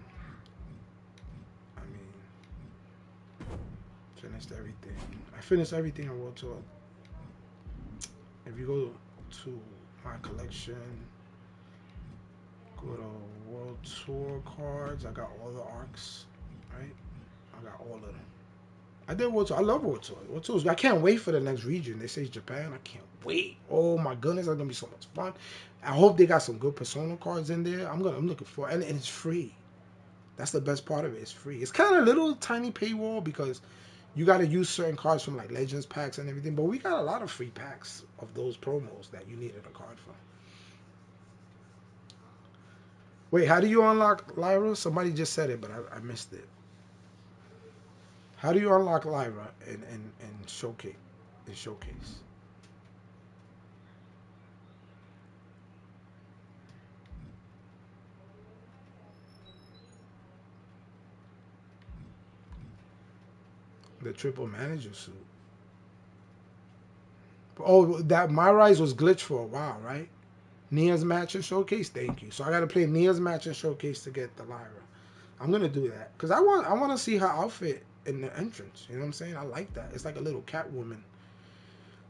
Speaker 1: I mean, finished everything. I finished everything on World Tour. If you go to my collection, go to World Tour cards. I got all the arcs, right? I got all of them. I did World Tour. I love World Tour. World Tour. I can't wait for the next region. They say Japan. I can't wait. Oh my goodness, that's gonna be so much fun. I hope they got some good Persona cards in there. I'm looking for it. And it's free. That's the best part of it. It's free. It's kind of a little tiny paywall because you got to use certain cards from like Legends packs and everything. But we got a lot of free packs of those promos that you needed a card for. Wait, how do you unlock Lyra? Somebody just said it, but I missed it. How do you unlock Lyra in Showcase? In Showcase. The triple manager suit. Oh, that My Rise was glitched for a while, right? Nia's match and Showcase. Thank you. So I got to play Nia's match and Showcase to get the Lyra. I'm gonna do that because I want to see her outfit in the entrance. You know what I'm saying? I like that. It's like a little Catwoman.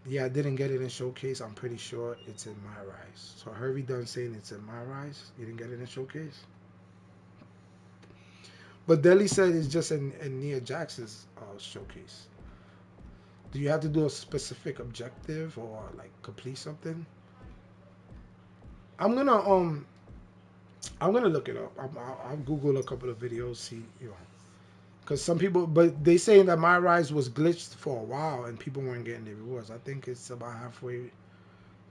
Speaker 1: Yeah, I didn't get it in Showcase. I'm pretty sure it's in My Rise. So Hervey done saying it's in My Rise. You didn't get it in Showcase. But Deli said it's just in Nia Jax's Showcase. Do you have to do a specific objective or like complete something? I'm gonna look it up. I'll Google a couple of videos, see, you know, because some people, but they saying that My Rise was glitched for a while and people weren't getting the rewards. I think it's about halfway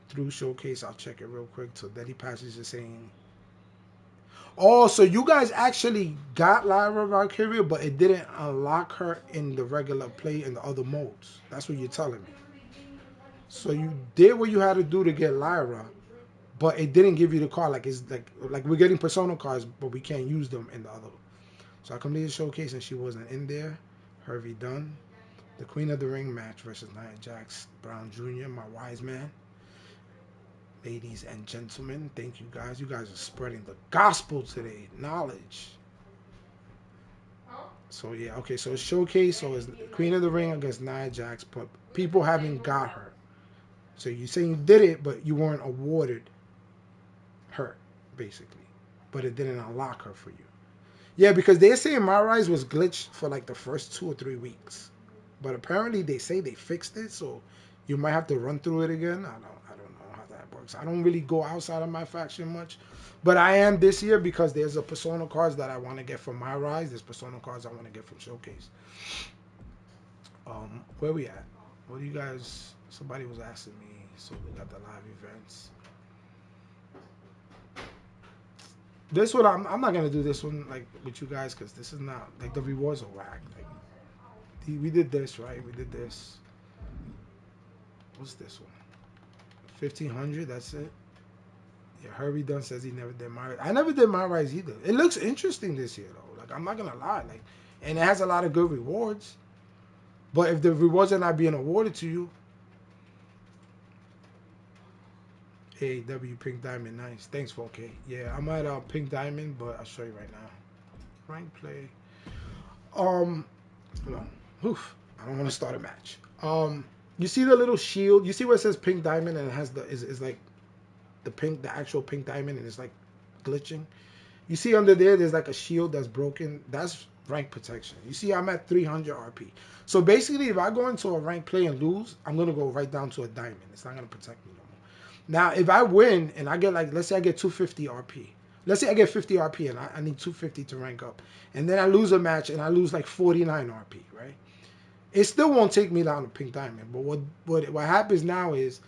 Speaker 1: through Showcase. I'll check it real quick. So Daddy Passage is saying, oh, so you guys actually got Lyra Valkyria, but it didn't unlock her in the regular play in the other modes. That's what you're telling me. So you did what you had to do to get Lyra, but it didn't give you the card. Like it's like we're getting Persona cards, but we can't use them in the other. So I completed Showcase and she wasn't in there. Hervey done. The Queen of the Ring match versus Nia Jax Brown Jr., my wise man. Ladies and gentlemen, thank you guys. You guys are spreading the gospel today. Knowledge. So yeah, okay, so it's Showcase, so it's Queen of the Ring against Nia Jax, but people haven't got her. So you're saying you did it, but you weren't awarded her, basically. But it didn't unlock her for you. Yeah, because they're saying My Rise was glitched for like the first 2 or 3 weeks. But apparently they say they fixed it, so you might have to run through it again. I don't know how that works. I don't really go outside of Myfaction much. But I am this year because there's a Persona cards that I want to get from My Rise. There's Persona cards I want to get from Showcase. Where we at? What do you guys... Somebody was asking me, so we got the live events. This one, I'm not going to do this one like with you guys because this is not... Like, the rewards are whack. Like, we did this, right? We did this. What's this one? 1,500, that's it. Yeah, Herbie Dunn says he never did My Rise. I never did My Rise either. It looks interesting this year, though. Like, I'm not going to lie. Like, and it has a lot of good rewards. But if the rewards are not being awarded to you... AW Pink Diamond, nice. Thanks, 4K. Yeah, I'm at Pink Diamond, but I'll show you right now. Rank play. No. Oof. I don't want to start a match. You see the little shield? You see where it says Pink Diamond and it has the is like the actual Pink Diamond, and it's like glitching. You see under there's like a shield that's broken. That's rank protection. You see, I'm at 300 RP. So basically, if I go into a rank play and lose, I'm gonna go right down to a diamond. It's not gonna protect me no more. Now, if I win and I get like, let's say I get 250 RP. Let's say I get 50 RP and I need 250 to rank up. And then I lose a match and I lose like 49 RP, right? It still won't take me down to Pink Diamond. But what happens now is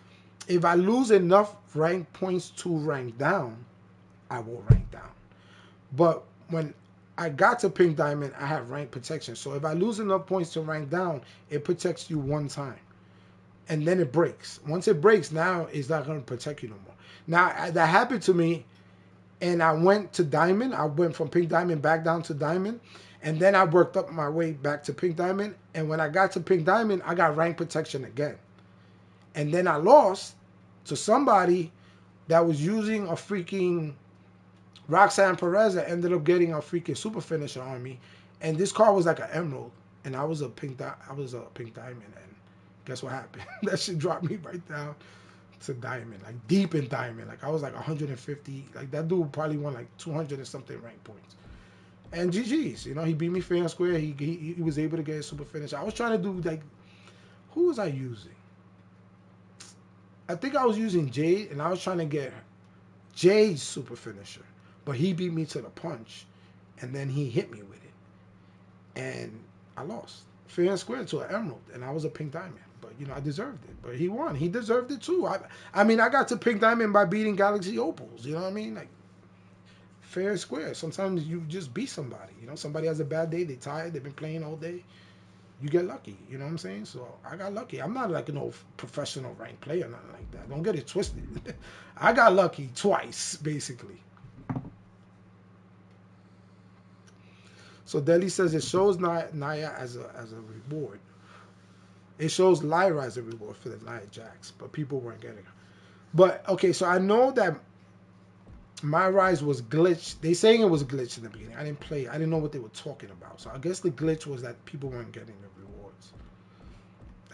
Speaker 1: If I lose enough rank points to rank down, I will rank down. But when I got to pink diamond, I have rank protection. So if I lose enough points to rank down, it protects you one time. And then it breaks. Once it breaks, now it's not going to protect you no more. Now, that happened to me, and I went to diamond. I went from pink diamond back down to diamond. And then I worked up my way back to pink diamond. And when I got to pink diamond, I got rank protection again. And then I lost to somebody that was using a freaking Roxanne Perez that ended up getting a freaking super finisher on me. And this car was like an emerald. And I was a pink diamond. And guess what happened? That shit dropped me right down to diamond, like deep in diamond. Like I was like 150. Like that dude probably won like 200 and something rank points. And GG's, you know, he beat me fair and square. He was able to get a super finish. I was trying to do like, who was I using? I think I was using Jade, and I was trying to get Jade's super finisher, but he beat me to the punch, and then he hit me with it, and I lost fair and square to an emerald, and I was a pink diamond. But you know, I deserved it. But he won. He deserved it too. I mean, I got to pink diamond by beating Galaxy Opals. You know what I mean? Like fair and square. Sometimes you just beat somebody. You know, somebody has a bad day. They tired. They've been playing all day. You get lucky. You know what I'm saying? So I got lucky. I'm not like an old professional ranked player, nothing like that. Don't get it twisted. I got lucky twice, basically. So Deli says it shows Naya as a reward. It shows Lyra as a reward for the Nia Jax, but people weren't getting her. But okay, so I know that My Rise was glitched. They saying it was glitched in the beginning. I didn't play. I didn't know what they were talking about. So I guess the glitch was that people weren't getting the rewards.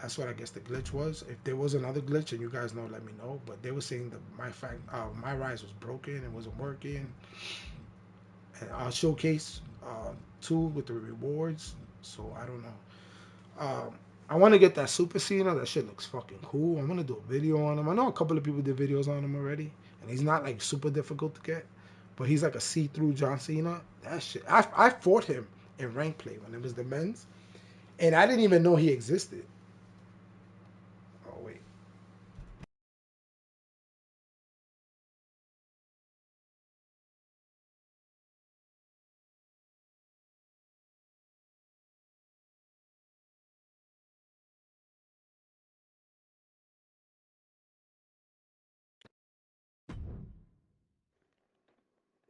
Speaker 1: That's what I guess the glitch was. If there was another glitch and you guys know, let me know. But they were saying that My Rise was broken and wasn't working. And I'll showcase 2 with the rewards. So I don't know. I want to get that Super Cena. That shit looks fucking cool. I want to do a video on him. I know a couple of people did videos on him already, and he's not like super difficult to get, but he's like a see-through John Cena. That shit. I fought him in rank play when it was the men's, and I didn't even know he existed. Oh wait.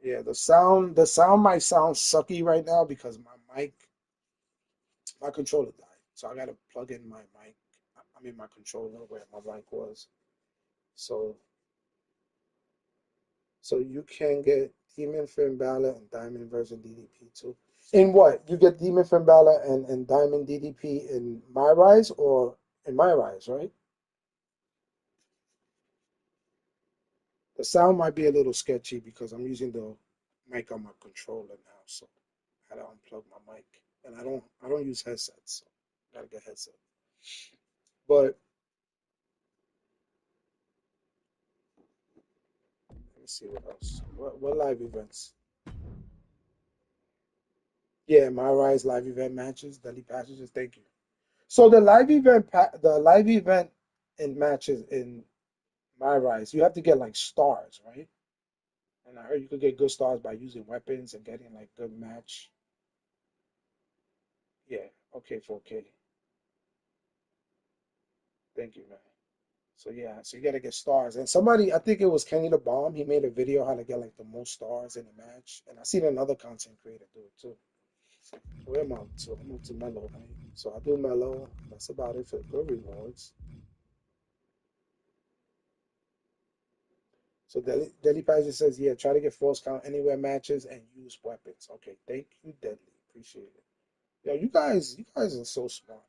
Speaker 1: Yeah, the sound might sound sucky right now because my controller died. So I gotta plug in my mic. I mean my controller where my mic was. So you can get Demon Finn Balor and Diamond version DDP too. In what? You get Demon Finn Balor and Diamond DDP in My Rise or in My Rise, right? The sound might be a little sketchy because I'm using the mic on my controller now, so I had to unplug my mic. And I don't use headsets, so I gotta get headset. But let me see what else. What live events? Yeah, My Rise live event matches, daily passages. Thank you. So the live event in matches in My Rise, you have to get like stars, right? And I heard you could get good stars by using weapons and getting like good match. Yeah, okay, 4K. Thank you, man. So yeah, so you gotta get stars. And somebody, I think it was Kenny the Bomb, he made a video how to get like the most stars in a match. And I seen another content creator do it too. Where am I? So I'm up to Mellow, right? So I do Mellow. That's about it for good rewards. So Deadly Pageant says, yeah, try to get force count anywhere matches and use weapons. Okay, thank you, Deadly. Appreciate it. Yo, you guys are so smart,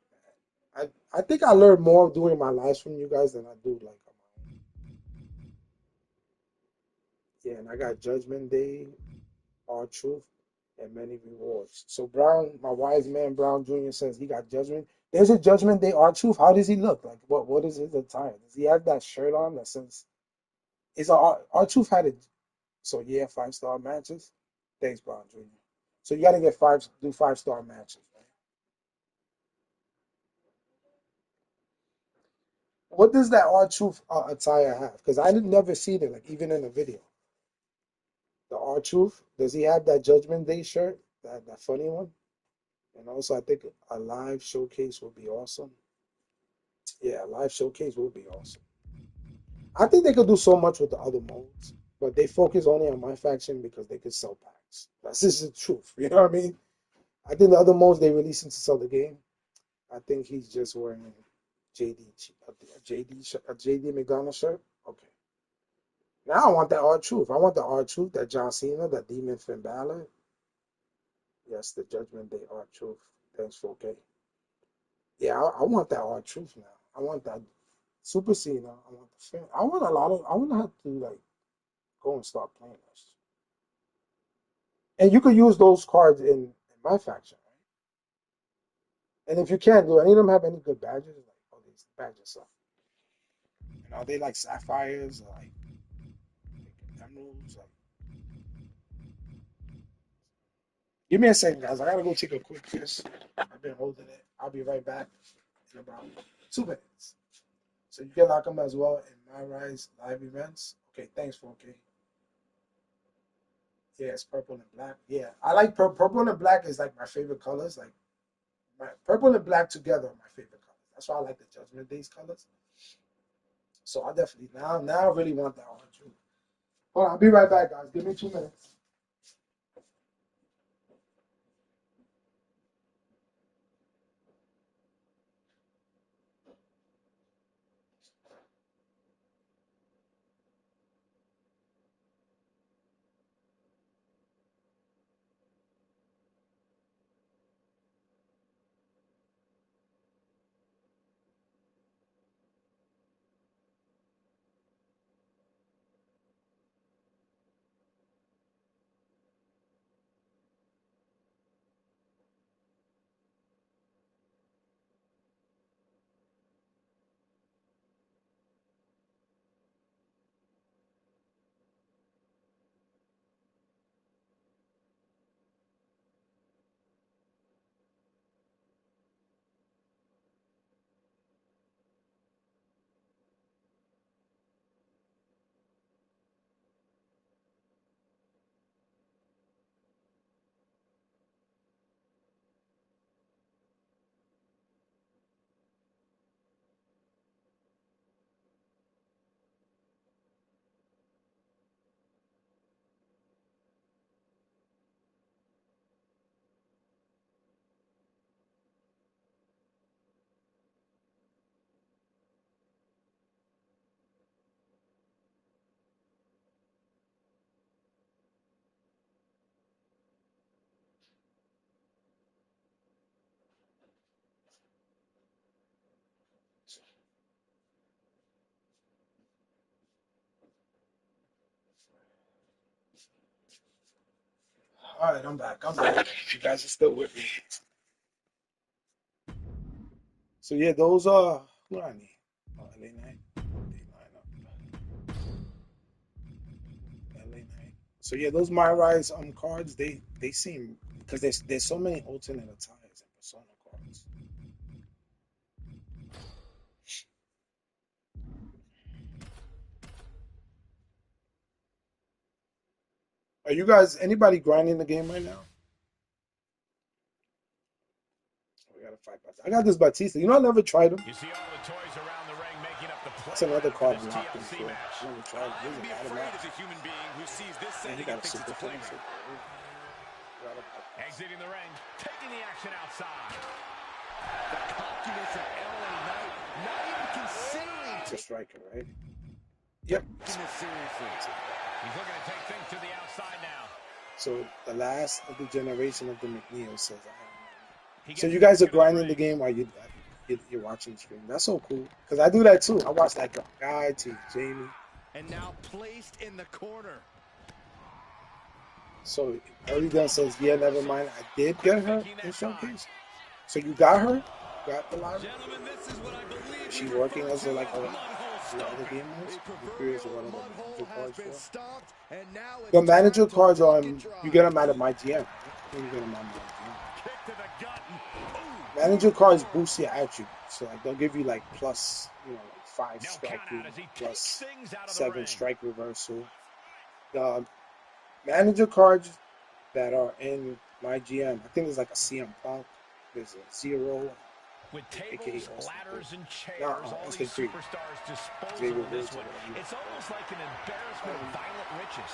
Speaker 1: man. I think I learned more doing my lives from you guys than I do like on my own. Yeah, and I got Judgment Day, R-Truth, and many rewards. So Brown, my wise man Brown Jr. says he got Judgment. There's a Judgment Day R-Truth. How does he look? Like what is his attire? Does he have that shirt on that says is R-Truth had it? So yeah, 5-star matches. Thanks, Brown Jr. So you got to get do 5-star matches, right? What does that R-Truth attire have? Because I didn't never seen it, like even in a video. The R-Truth, does he have that Judgment Day shirt? That funny one? And also, I think a live showcase would be awesome. Yeah, a live showcase would be awesome. I think they could do so much with the other modes, but they focus only on my faction because they could sell packs. That's just the truth. You know what I mean? I think the other modes they releasing to sell the game. I think he's just wearing a JD McDonald shirt. Okay. Now I want that R-Truth. I want the R-Truth, that John Cena, that Demon Finn Balor. Yes, the Judgment Day R-Truth. Thanks, 4K. Yeah, I want that R-Truth now. I want that Super Cena. I want the Finn. I want a lot of. I want to have to like go and start playing this. And you could use those cards in my faction, right? And if you can't, do any of them have any good badges? Like, oh, these badges suck. And are they like sapphires or like emeralds? Like, give me a second, guys. I gotta go take a quick piss. I've been holding it. I'll be right back in about 2 minutes. So you can lock them as well in My Rise live events. Okay, thanks, 4K. Yeah, it's purple and black. Yeah, I like purple and black is like my favorite colors. Like my purple and black together are my favorite colors. That's why I like the Judgment Days colors. So I definitely now I really want that orange. Hold on, I'll be right back, guys. Give me 2 minutes. All right, I'm back. You guys are still with me. So yeah, those are what I need. Oh, LA Knight. LA Knight. So yeah, those My Rise cards, they seem because there's so many alternate attires and persona cards. Are you guys anybody grinding the game right now? We gotta fight Batista. I got this Batista. You know I never tried him.
Speaker 2: You see all the toys around the ring making up the
Speaker 1: That's another card
Speaker 2: for this
Speaker 1: locked in
Speaker 2: TLC
Speaker 1: for.
Speaker 2: match.
Speaker 1: I never tried him. He's a lot of match.
Speaker 3: As a human being who sees this
Speaker 1: And he
Speaker 3: setting and
Speaker 1: got a
Speaker 3: thinks it's
Speaker 1: super
Speaker 3: a flavor.
Speaker 1: flavor.
Speaker 2: Exiting the ring, taking the action outside.
Speaker 3: The cockiness of LA Knight, not even considering
Speaker 1: It's a striker, right? Yep.
Speaker 3: taking this seriously.
Speaker 2: He's looking to take things to the outside now.
Speaker 1: So the last of the generation of the McNeil says I have
Speaker 2: He
Speaker 1: So
Speaker 2: gets
Speaker 1: you guys are
Speaker 2: back into the
Speaker 1: grinding the
Speaker 2: ring.
Speaker 1: game while you're watching the stream. That's so cool. Because I do that too. I watch that guy to Jamie.
Speaker 3: And now placed in the corner.
Speaker 1: So Early Gun says, yeah, never mind. I did get her in Showcase. So you got her? Got the live?
Speaker 3: Gentlemen, this is what I believe
Speaker 1: Is she
Speaker 3: we
Speaker 1: working
Speaker 3: refer
Speaker 1: as
Speaker 3: to
Speaker 1: like
Speaker 3: as
Speaker 1: a
Speaker 3: mudhole
Speaker 1: the other game modes? I'm curious what
Speaker 3: proverbial
Speaker 1: other
Speaker 3: mudhole
Speaker 1: manager
Speaker 3: has
Speaker 1: cards
Speaker 3: been
Speaker 1: for.
Speaker 3: stopped, and now it's
Speaker 1: The manager
Speaker 3: time to
Speaker 1: cards are
Speaker 3: take it
Speaker 1: you
Speaker 3: dry.
Speaker 1: get them out of my GM. Right? You get them out of my GM.
Speaker 2: Kick to the gut.
Speaker 1: Manager cards boost your attributes. So like they'll give you like plus, 5 strike rule plus 7 strike reversal. The manager cards that are in my GM, I think there's like a CM Punk, there's a Zero,
Speaker 2: With
Speaker 1: aka
Speaker 2: tables,
Speaker 1: Austin
Speaker 2: ladders, and chairs,
Speaker 1: no,
Speaker 2: all
Speaker 1: Austin
Speaker 2: these
Speaker 1: Creed.
Speaker 2: superstars
Speaker 1: Xavier
Speaker 2: disposable this
Speaker 1: Woods or
Speaker 2: way.
Speaker 1: whatever.
Speaker 2: It's almost like an embarrassment of violent riches.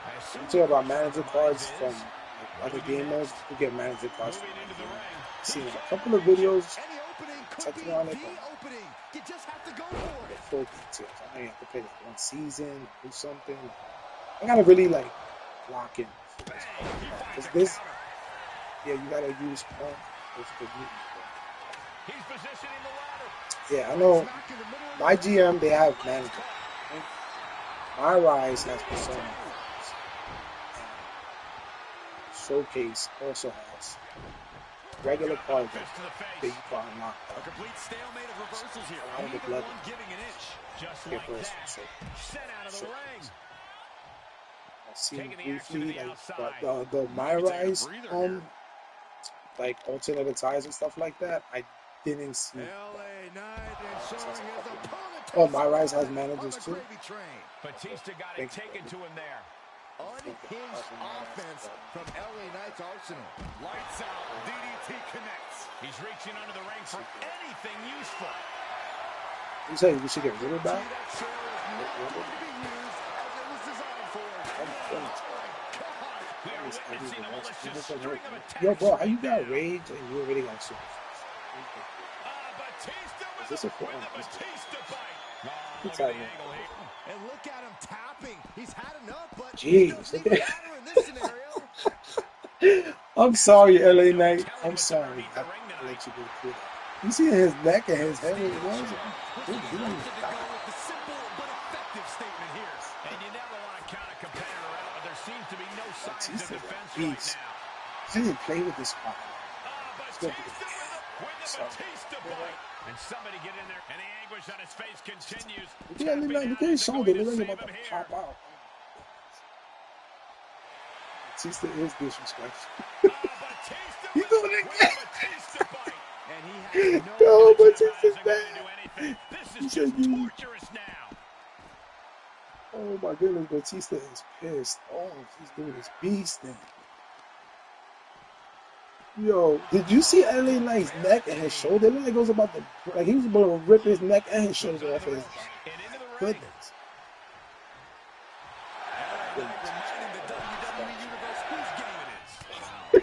Speaker 2: I assume
Speaker 1: I'm talking about
Speaker 2: the
Speaker 1: manager
Speaker 2: question
Speaker 1: cards
Speaker 2: is,
Speaker 1: from like, other game modes. You get manager cards from
Speaker 2: moving into the ring.
Speaker 1: I've seen a couple of videos
Speaker 4: Any opening could be
Speaker 1: touching on it,
Speaker 4: the
Speaker 1: but
Speaker 4: opening. You just have to go for
Speaker 1: the
Speaker 4: it.
Speaker 1: full details. I know you have to play like 1 season, do something. I gotta really like lock in for this because this, yeah, you gotta use Punk.
Speaker 2: He's positioning the ladder.
Speaker 1: Yeah, I know. My GM, they have manager. My Rise has Persona. Showcase also has regular cards that you can unlock.
Speaker 3: A complete stalemate of reversals here.
Speaker 1: A lot of the
Speaker 3: Neither
Speaker 1: blood.
Speaker 3: one giving an inch.
Speaker 2: Just
Speaker 1: Get
Speaker 2: like
Speaker 1: first,
Speaker 2: that.
Speaker 1: so.
Speaker 2: Sent out of the ring.
Speaker 1: I've seen
Speaker 2: Taking the action to
Speaker 1: briefly
Speaker 2: the
Speaker 1: like
Speaker 2: outside.
Speaker 1: the My
Speaker 3: Maybe take a
Speaker 1: Rise
Speaker 3: breather here.
Speaker 1: like alternate ties and stuff like that. I didn't see.
Speaker 4: LA Knight and showing his opponent.
Speaker 1: Oh, My Rise has managers too.
Speaker 2: Batista got it taken to him there.
Speaker 4: Unhinged offense from LA Knight's arsenal.
Speaker 3: Lights out. DDT connects.
Speaker 2: He's reaching under the ring for anything useful.
Speaker 1: You say we should get rid of that?
Speaker 4: That chair is not going to be used as it was designed for.
Speaker 2: We are witnessing a malicious string of attacks.
Speaker 1: Yo, bro, how you
Speaker 2: right
Speaker 1: got
Speaker 2: now.
Speaker 1: rage and you already got super?
Speaker 2: Batista
Speaker 1: Is
Speaker 2: with
Speaker 1: this
Speaker 2: the
Speaker 1: a
Speaker 2: Batista bite.
Speaker 1: Good
Speaker 2: Look at
Speaker 1: time,
Speaker 2: the
Speaker 1: man.
Speaker 2: angle here.
Speaker 4: And look at him tapping. He's had enough, but
Speaker 1: Jeez,
Speaker 4: doesn't
Speaker 1: look
Speaker 4: even
Speaker 1: at-
Speaker 4: matter in this scenario.
Speaker 1: I'm sorry, LA Knight. I'm sorry. I let you go through that. You see his neck and his head was
Speaker 3: Opted to go with the simple but effective statement here.
Speaker 2: And you never want to count a competitor out, but there seems to be no signs of
Speaker 1: Batista's a
Speaker 2: defense
Speaker 1: beast.
Speaker 2: right now.
Speaker 1: I didn't play with this spot.
Speaker 2: Batista with the Batista bite. And somebody get in there. And the anguish on his face continues.
Speaker 1: Look at LA Knight. Look at his shoulder. Look like he's about to pop out. Batista is disrespectful. He's doing it again.
Speaker 2: Batista bite.
Speaker 4: And he has no
Speaker 1: No, Batista's
Speaker 2: Isn't going to
Speaker 1: bad.
Speaker 2: do anything. This
Speaker 1: He
Speaker 2: is
Speaker 1: said
Speaker 2: just
Speaker 1: you.
Speaker 2: torturous now.
Speaker 1: Oh my goodness, Batista is pissed. Oh, he's doing his beast thing. Yo, did you see LA Knight's neck and his shoulder? It looked like it was about to, like he was about to rip his neck and his shoulder off of his back.
Speaker 2: And into the ring.
Speaker 1: Goodness.
Speaker 3: Reminding the WWE Universe whose game it is.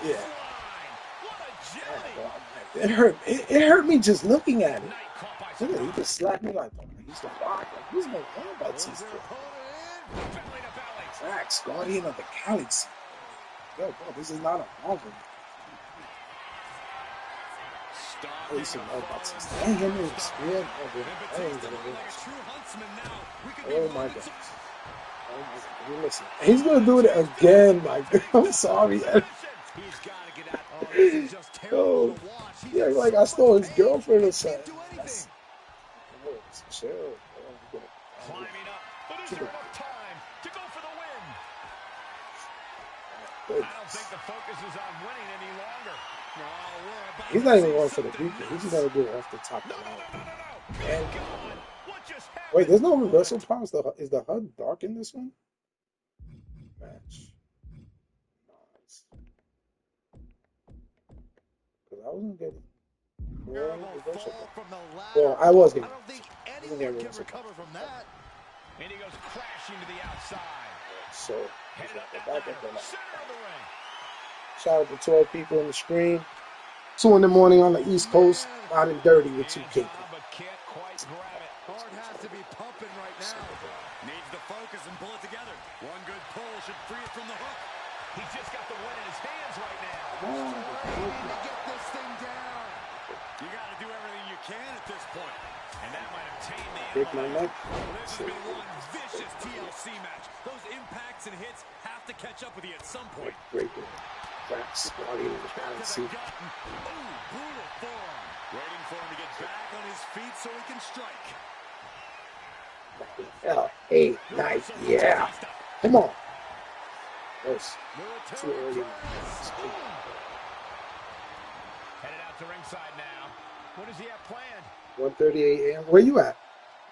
Speaker 1: Yeah.
Speaker 2: What a jelly.
Speaker 1: It hurt. It hurt me just looking at it. Look at it, he just slapped me like, he's like, wow, like, who's going on about Batista?
Speaker 2: Belly to belly.
Speaker 1: Facts, Guardian of the Galaxy. Yo, bro, this is not a Marvel. I used to know Batista. I ain't getting his spear. I ain't gonna get it. Oh my gosh. Oh my God. Listen, he's gonna do it again. Like, I'm sorry.
Speaker 4: He's got to get out. Oh, this is just terrible to watch. He's
Speaker 1: Yeah,
Speaker 4: in
Speaker 1: like
Speaker 4: so
Speaker 1: I stole
Speaker 4: much
Speaker 1: his
Speaker 4: pain,
Speaker 1: girlfriend or
Speaker 4: he
Speaker 1: something.
Speaker 4: can't do anything.
Speaker 1: Chill.
Speaker 2: Climbing up. But is there enough time to go for the win? I don't think the focus is on winning any longer.
Speaker 4: Oh, we're about
Speaker 1: He's
Speaker 4: to
Speaker 1: not even
Speaker 4: see
Speaker 1: going for the
Speaker 4: something
Speaker 1: beat. He's just gonna do it off the top of the line. And
Speaker 2: God, what just happened?
Speaker 1: wait, there's no reversal powers. Is the HUD dark in this one? Match. Nice. Because I wasn't getting.
Speaker 4: terrible
Speaker 1: Reversal
Speaker 4: fall from the ladder.
Speaker 1: Well, I was
Speaker 4: I
Speaker 1: getting.
Speaker 4: don't think
Speaker 1: getting
Speaker 4: anyone can
Speaker 1: reversal.
Speaker 4: recover from that.
Speaker 2: And he goes crashing to the outside.
Speaker 1: So he's
Speaker 2: Headed
Speaker 1: got
Speaker 2: up
Speaker 1: the
Speaker 2: that
Speaker 1: back up
Speaker 2: ladder.
Speaker 1: there.
Speaker 2: Center of the ring.
Speaker 1: Shout out to 12 people in the stream. 2 in the morning on the East Coast. Out and dirty with 2K.
Speaker 2: But can't quite grab it.
Speaker 4: Heart has to be pumping right now.
Speaker 3: Needs to focus and pull it together. One good pull should free it from the hook.
Speaker 2: He's just got the win in his hands right now.
Speaker 4: Waiting to get this thing down.
Speaker 3: You got to do everything you can at this point.
Speaker 2: And that might have tamed the
Speaker 1: Break my neck.
Speaker 3: This has been one vicious TLC match. Those impacts and hits have to catch up with you at some point.
Speaker 1: Break it. Cracks. Guardian of the Galaxy.
Speaker 3: Ooh, brutal forearm. Waiting for him to get back on his feet so he can strike.
Speaker 1: L.A. Knight. Yeah. Come on. That's too early.
Speaker 2: Headed out to ringside now. What does he have planned?
Speaker 1: 1:38 a.m. Where you at?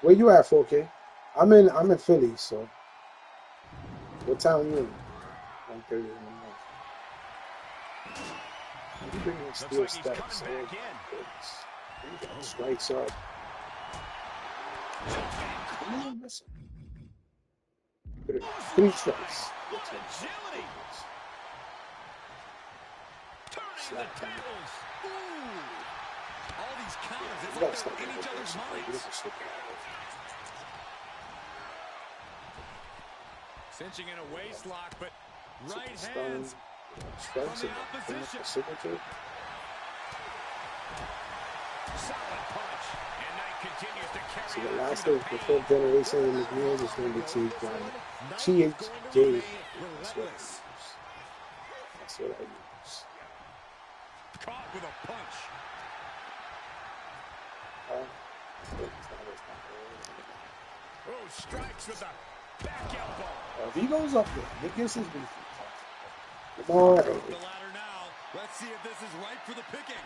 Speaker 1: Where you at, 4K? I'm in Philly, so what time you in? 1:30 in the morning. You bring in steel
Speaker 2: Looks like he's
Speaker 1: steps.
Speaker 2: coming back in.
Speaker 1: Strikes up. Come on, listen. 3 strikes.
Speaker 2: What agility! Turning the tables.
Speaker 3: Ooh. All these counters, it's like they're in each other's minds.
Speaker 2: Cinching in a waist lock, but right hands from the opposition. Solid punch. And Knight continues to carry.
Speaker 1: So the last of the 4th generation of McNeil is going to be THJ. That's what I use.
Speaker 2: Caught with a punch. Oh, strikes with the back elbow.
Speaker 1: If he goes up there, Nick gives his beef. Come on.
Speaker 3: The ladder now. Let's see if this is right for the picking.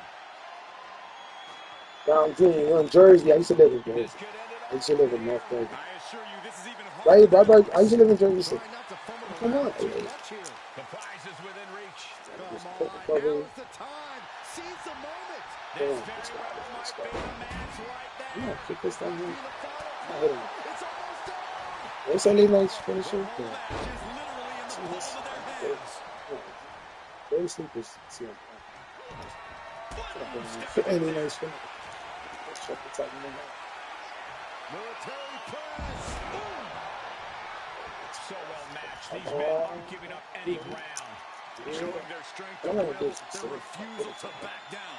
Speaker 1: Brown Jr., you're in Jersey. I used to live in Jersey. I used to live in North Jersey.
Speaker 3: I assure you, this is even
Speaker 1: Right, bye. I used to live in Jersey. So. Come on.
Speaker 2: The prize is within reach.
Speaker 3: Now's the time. Seize the moment.
Speaker 2: This very well might be the man's right there.
Speaker 1: Yeah, kick this down here.
Speaker 3: It's almost done.
Speaker 1: What's that nice finisher?
Speaker 3: Match is literally in the palm of their hands.
Speaker 1: Very sleepers. See him. Any nice finish. Check the top of the
Speaker 3: Military press.
Speaker 2: So well matched. These men aren't giving up any ground.
Speaker 3: Showing their strength and will, their refusal to back down.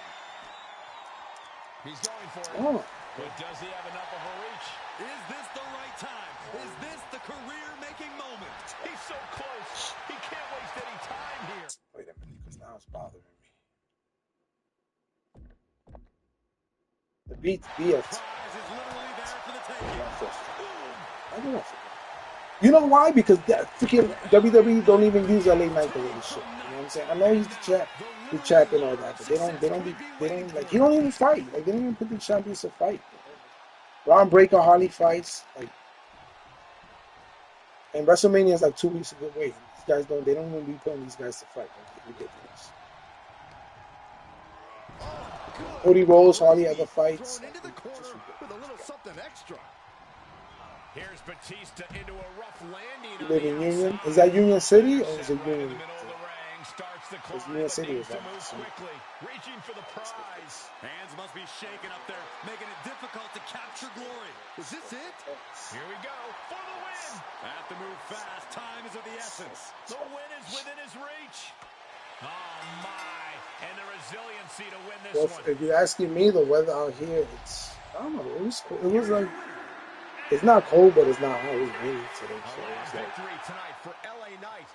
Speaker 2: He's going for it.
Speaker 1: Oh.
Speaker 2: But does he have enough of a reach?
Speaker 3: Is this the right time? Is this the career-making moment?
Speaker 2: He's so close. He can't waste any time here.
Speaker 1: Wait a minute, because now it's bothering me. The beat BF.
Speaker 3: Prize is literally there for the taking.
Speaker 1: I don't know. You know why? Because that freaking WWE don't even use LA Knight for this shit. You know what I'm saying? I know he's the champ and all that, but they don't like, he don't even fight. Like, they don't even put the champions to fight. Ron Breaker hardly fights. Like, and WrestleMania is like 2 weeks ago. Wait, these guys they don't even be putting these guys to fight. Like, ridiculous. Cody Rhodes hardly ever fights.
Speaker 3: Thrown into the corner with a little something extra.
Speaker 2: Here's Batista into a rough landing.
Speaker 1: You live in Union? Is that Union City or is it
Speaker 2: Right in
Speaker 1: Union?
Speaker 2: the middle of the ring, starts the
Speaker 1: It's
Speaker 2: climb,
Speaker 1: Union
Speaker 2: but
Speaker 1: City,
Speaker 2: needs
Speaker 1: is
Speaker 2: to
Speaker 1: that?
Speaker 2: move quickly, reaching for the prize.
Speaker 3: Hands must be shaking up there, making it difficult to capture glory. Is this it?
Speaker 2: Here we go for the win.
Speaker 3: Have to move fast. Time is of the essence.
Speaker 2: The win is within his reach. Oh my! And the resiliency to win this
Speaker 1: Well,
Speaker 2: one.
Speaker 1: if you're asking me, the weather out here, I don't know, it was cool. It was like, it's not cold, but it's not hot. It was rainy today, so it was like
Speaker 2: Victory tonight for LA Knight.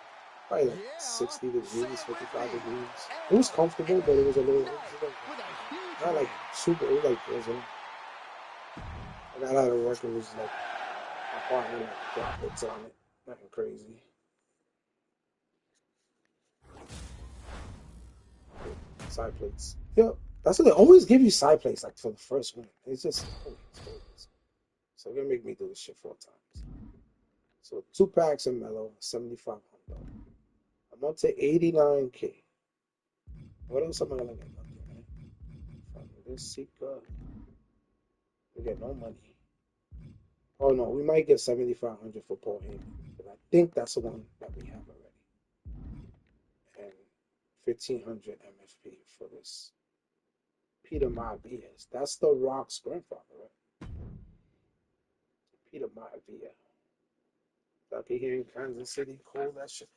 Speaker 1: probably like 60 degrees, 55 degrees. It was comfortable, but it was a little, not like super, it was like freezing. I got out of work, it was like, my partner like droplets on it, nothing crazy. Side plates. Yeah, that's what they always give you, side plates, like for the first one. It's just, so they're gonna make me do this shit 4 times. So 2 packs of Mellow, 7,500. I'm up to 89K. What else am I gonna get? Nothing, right? From this Seeker, we get no money. Oh no, we might get 7,500 for Paul Heyman, but I think that's the one that we have already. And 1,500 MFP for this Peter Maivia. That's the Rock's grandfather, right? Peter Maivia. Up here in Kansas City, cold, that shit.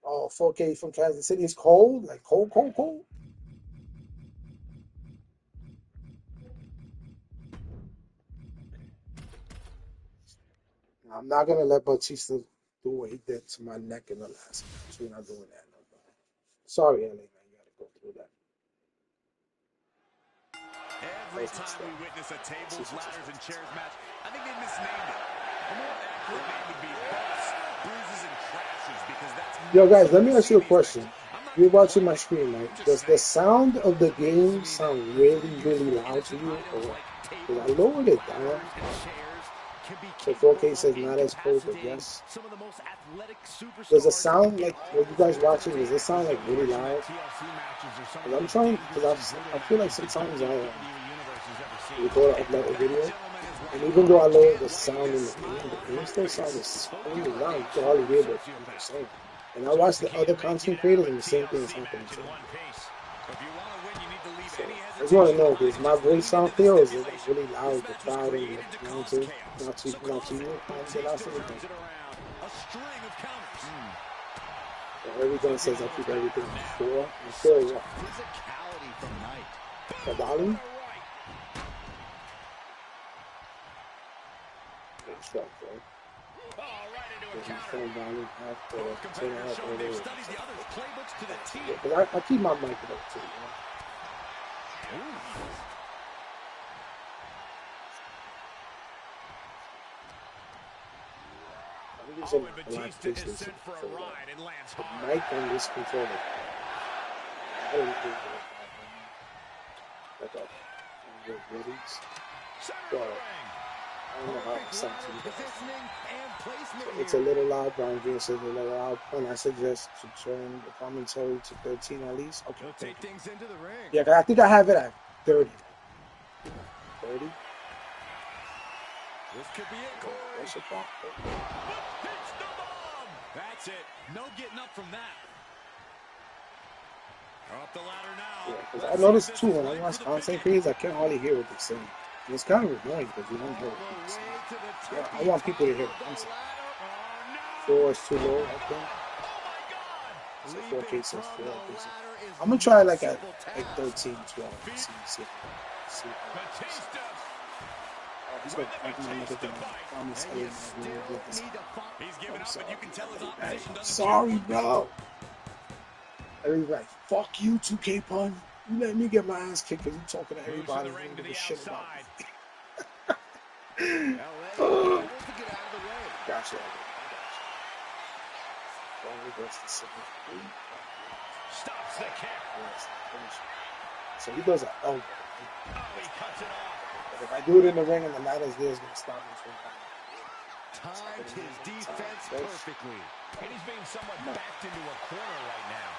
Speaker 1: Oh, 4K from Kansas City is cold? Like cold? I'm not going to let Batista do what he did to my neck in the last match. We're not doing that no more. Sorry, LA, man. You got to go through that.
Speaker 3: Every time we witness a tables, ladders, and chairs match, I think they misnamed it. A more accurate name would be bumps, bruises, and crashes, because that's...
Speaker 1: Yo, guys, let me ask you a question. you're watching my screen, right? Does the sound of the game sound really, really loud to you? Or what? Because I lowered it down. So 4K says not as cold, but yes. Does it sound like, when you guys watching, does it sound like really loud? Because I'm trying, because I feel like sometimes I record or upload a video, and even though I lower the sound in the game still sounds extremely loud. You can hardly hear what people saying. And I watch the other content creators, and the same thing is happening to them. So I just want to know, does my voice sound clear, or is it like really loud, the crowd, and not to you? The last thing everything says I keep everything before. And feel what? The volume? Stuff, right? Phone volume after turn it up all the way. Because I keep my mic up too, you know? I'm using a lot of distance for the mic on this controller. I don't think like a release. But I don't know how it sounds to you guys. So it's a little loud. Brian Green says a little loud. And I suggest to turn the commentary to 13 at least. Okay. Take things into the ring. Yeah, I think I have it at 30. 30?
Speaker 3: This could be it, Corey.
Speaker 1: What's the bomb?
Speaker 3: That's it. No getting up from that. Up the ladder now.
Speaker 1: Yeah, because I noticed too when I watch content creators, I can't hardly hear what they're saying. And it's kind of annoying because you don't hear what people saying. Yeah, I want people to hear what I'm saying. 4 is too low, I think. So 4K says 4. I'm gonna try like at 13, 12. See. He's going to fight another thing. I'm sorry, bro. Everybody's like, fuck you, 2K Pun. You let me get my ass kicked because you're talking to everybody and don't give a shit about me. Gotcha.
Speaker 2: Stops the kick.
Speaker 1: So he does an elbow.
Speaker 2: He cuts it off.
Speaker 1: But if I do it in the ring and the ladder's there, it's going to stop me from coming.
Speaker 3: Timed his defense perfectly.
Speaker 2: And he's being somewhat backed into a corner right now.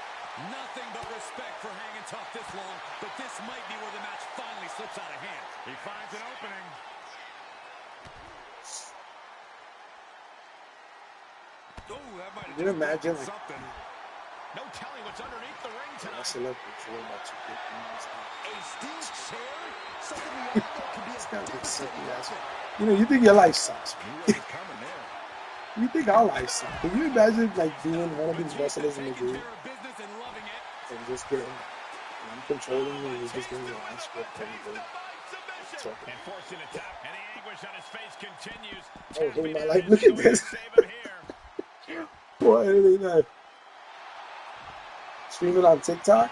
Speaker 3: Nothing but respect for hanging tough this long, but this might be where the match finally slips out of hand.
Speaker 2: He finds an opening.
Speaker 3: Oh, that might
Speaker 1: Can you imagine like,
Speaker 3: something.
Speaker 2: No telling what's underneath the ring tonight.
Speaker 1: I select control by 2K Pun.
Speaker 3: A steel chair? Something we all know can be
Speaker 1: It's kind of like silly ass. You know, you think your life sucks. You think our life sucks. Can you imagine like being one of these wrestlers in the group and just getting, I'm controlling you and you're just getting your ass whipped every day.
Speaker 2: Enforcing a tap, and the anguish on his face continues.
Speaker 1: Oh, hey, my life, look at this. What is that? Streaming on TikTok?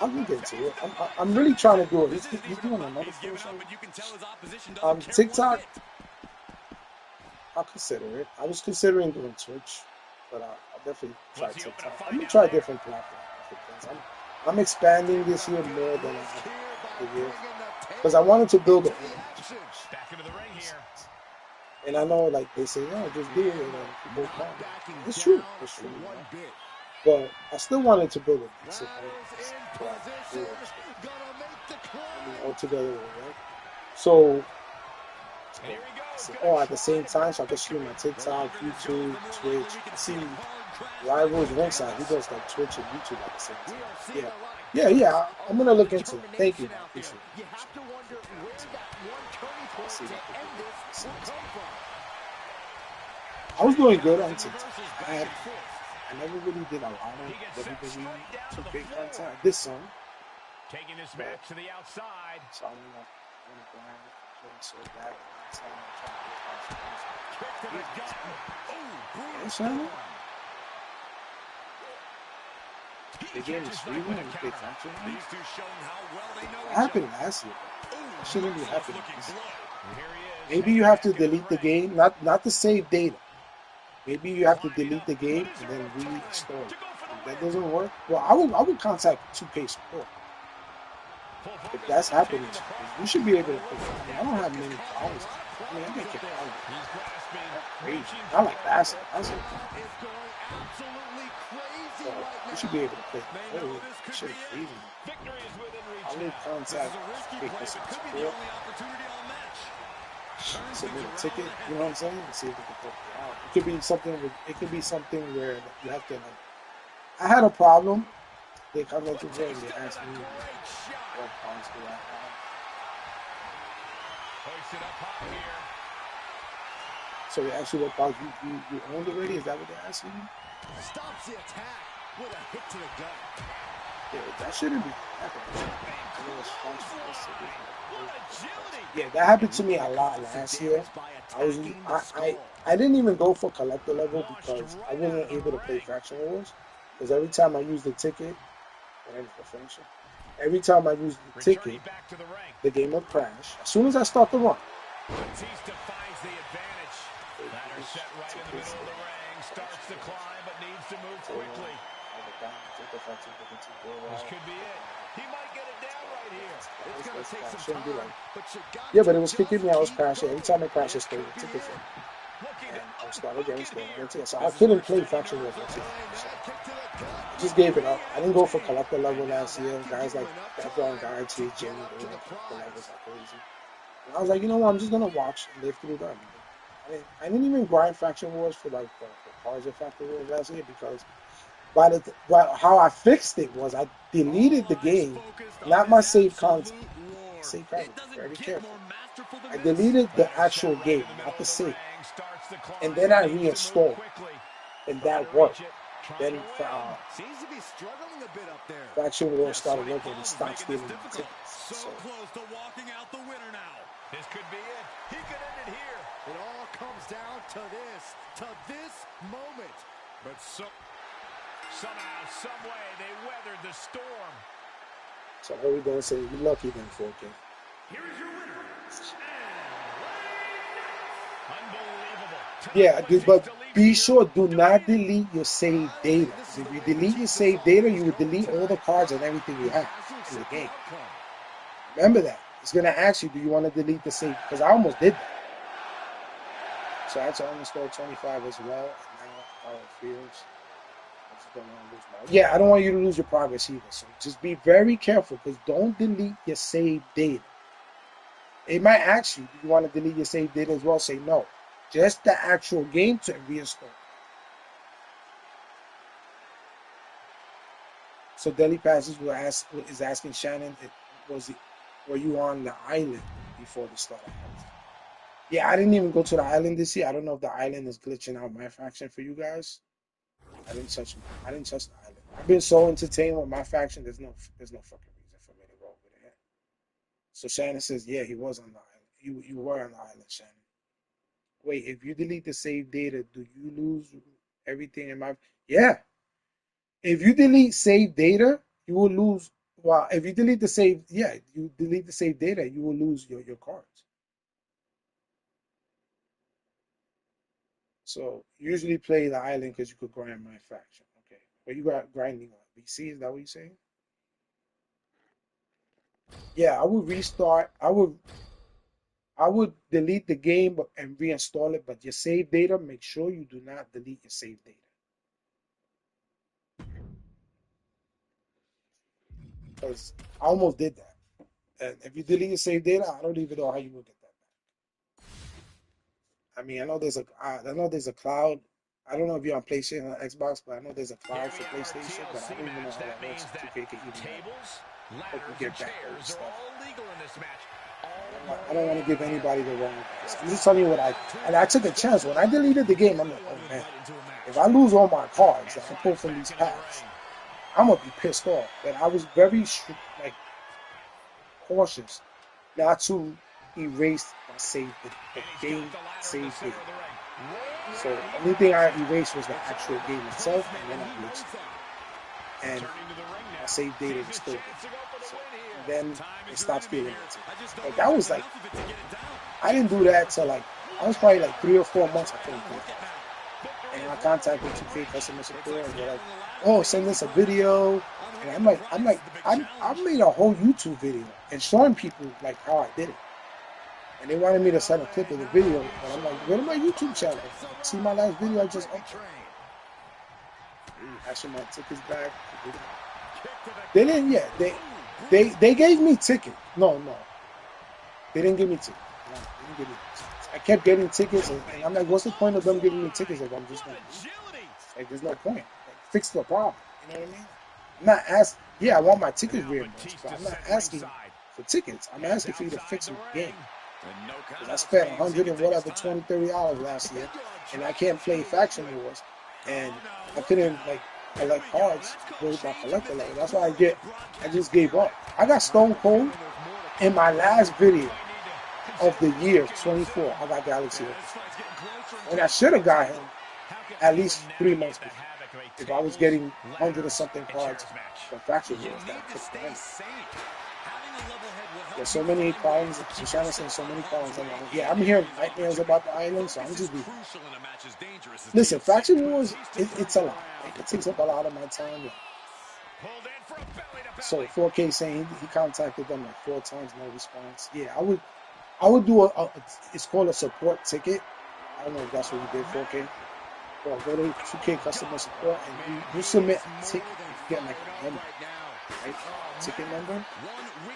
Speaker 1: I'm gonna get to it. I'm really trying to do it. He's doing another show. TikTok, I'll consider it. I was considering doing Twitch, but I'll definitely try TikTok. I'm gonna try different platforms. I'm expanding this year more than I have the year because I wanted to build a
Speaker 2: Back into the ring here.
Speaker 1: And I know, like they say, no, just do it. And people come. It's true. It's true. But I still wanted to build a decent all together, right? So, at the same time, so I can stream on TikTok, YouTube, Twitch. I see Rivals Ringside. He does like Twitch and YouTube at the same time. Yeah. I'm gonna look into it. Thank you. Appreciate it. I was doing good on TikTok. I never really did a lot of WWE 2K content. I did some.
Speaker 2: Taking this match to the outside.
Speaker 1: So I'm gonna go ahead and so that. They gave me free win and they factor in. What happened last year? It shouldn't be happening. Maybe you have to delete the game, not to save data. Maybe you have to delete the game and then restore it. that doesn't work, well, I would contact 2K support if that's happening to you. You should be able to play. I mean, I don't have many problems. I mean, I make it crazy. I like Bassett. That's it. So you should be able to play. Oh, shit is crazy. I would contact 2K support. Submit a ticket, you know what I'm saying? And see if we can help you out. It could be something. It could be something where you have to. Like, I had a problem. They come into here and they asked me what points do I have. So they asked you what points you owned already. Is that what they're asking you?
Speaker 4: Stops the attack with a hit to the gut.
Speaker 1: Yeah, that shouldn't be happening. Yeah, that happened to me a lot last year. I didn't even go for collector level because I wasn't able to play faction wars. Because every time I used the ticket, every time I used the ticket, the game would crash. As soon as I start the run.
Speaker 2: Starts to climb, but needs to move quickly. This could be it. He might get it down right here. It's going to take some time.
Speaker 1: Yeah, but it was kicking me. I was crashing. Every time I crashed, I stole the ticket from me. And I started again, so I couldn't play faction wars next year. So I just gave it up. I didn't go for collector level last year. Guys like background guys, Jimmy, they went collector levels like crazy. And I was like, you know what? I'm just gonna watch and live through them. I didn't even grind faction wars for like the cards of faction wars last year because how I fixed it was I deleted the game, not my save content. Save content, very careful. I deleted the actual game, not the save, and then I reinstalled, and that worked. Then faction wars started working and stopped stealing the tickets. So
Speaker 4: close to walking out the winner now.
Speaker 2: This could be it. He could end it here.
Speaker 4: It all comes down to this moment. But somehow, some way, they weathered the storm.
Speaker 1: So what are we gonna say? You're lucky then, 4K.
Speaker 2: Here is your winner. Unbelievable.
Speaker 1: Yeah, but be sure, do not delete your save data. If you delete your save data, you will delete all the cards and everything you have in the game. Remember that. It's going to ask you, do you want to delete the save? Because I almost did that. So I had to uninstall 25 as well. And now how it feels. I just don't want to lose my... Yeah, I don't want you to lose your progress either. So just be very careful because don't delete your save data. It might ask you, do you want to delete your save data as well? Say no. Just the actual game to reinstall. So Deli Passes is asking Shannon, were you on the island before the start? Yeah, I didn't even go to the island this year. I don't know if the island is glitching out my faction for you guys. I didn't touch the island. I've been so entertained with my faction. There's no fucking reason for me to go over there. So Shannon says, yeah, he was on the island. You were on the island, Shannon. Wait, if you delete the save data, do you lose everything in my... Yeah. If you delete save data, you will lose... Well, if you delete the save... Yeah, you delete the save data, you will lose your cards. So, usually play the island because you could grind my faction. Okay. But you got grinding on BC, is that what you're saying? Yeah, I would restart. I would delete the game and reinstall it, but your save data, make sure you do not delete your save data. Because I almost did that. And if you delete your save data, I don't even know how you will get that back. I mean, I know there's a cloud. I don't know if you're on PlayStation or Xbox, but I know there's a cloud for PlayStation, but I don't even know how that works. 2K can even help you get back all this stuff. I don't want to give anybody the wrong advice. I'm just telling you what I took a chance. When I deleted the game, I'm like, oh man, if I lose all my cards that I pulled from these packs, I'm gonna be pissed off. But I was very cautious not to erase my save the game save data. So the only thing I erased was the actual game itself, and then I glitched it. And my save data was still there. So then it stopped stealing it. Like that was like, I didn't do that till like, I was probably like 3 or 4 months I couldn't do that. And I contacted 2K customer support and they're like, "Oh, send us a video." And I made a whole YouTube video and showing people like how I did it. And they wanted me to send a clip of the video, but I'm like, "Go to my YouTube channel. See my last video I just uploaded." Actually, my tickets back. They didn't yet. They gave me ticket. No. They didn't give me tickets. No, they didn't give me tickets. I kept getting tickets, and I'm like, what's the point of them giving me tickets if I'm just going to like, there's no point. Like, fix the problem. You know what I mean? I'm not asking. Yeah, I want my tickets reimbursed, but I'm not asking for tickets. I'm asking for you to fix my game. Because I spent $100 and whatever, $20, $30 last year, and I can't play Faction Wars, and I couldn't like collect cards with my collector level. That's why I just gave up. I got Stone Cold in my last video of the year 24. I got Galaxy Orchestra. And I should have got him at least 3 months before. If I was getting 100 or something cards from Faction Wars that I took for him. There's so many problems. I'm trying to send so many problems. I'm like, yeah, I'm hearing nightmares about the island, so I'm just be. Listen, Faction Wars, it's a lot. Like, it takes up a lot of my time. Like, so 4K saying he contacted them like 4 times, no response. Yeah, I would do it's called a support ticket. I don't know if that's what you did, 4K. Well, go to 2K customer support and you submit a ticket. You get like a number, right? Ticket number,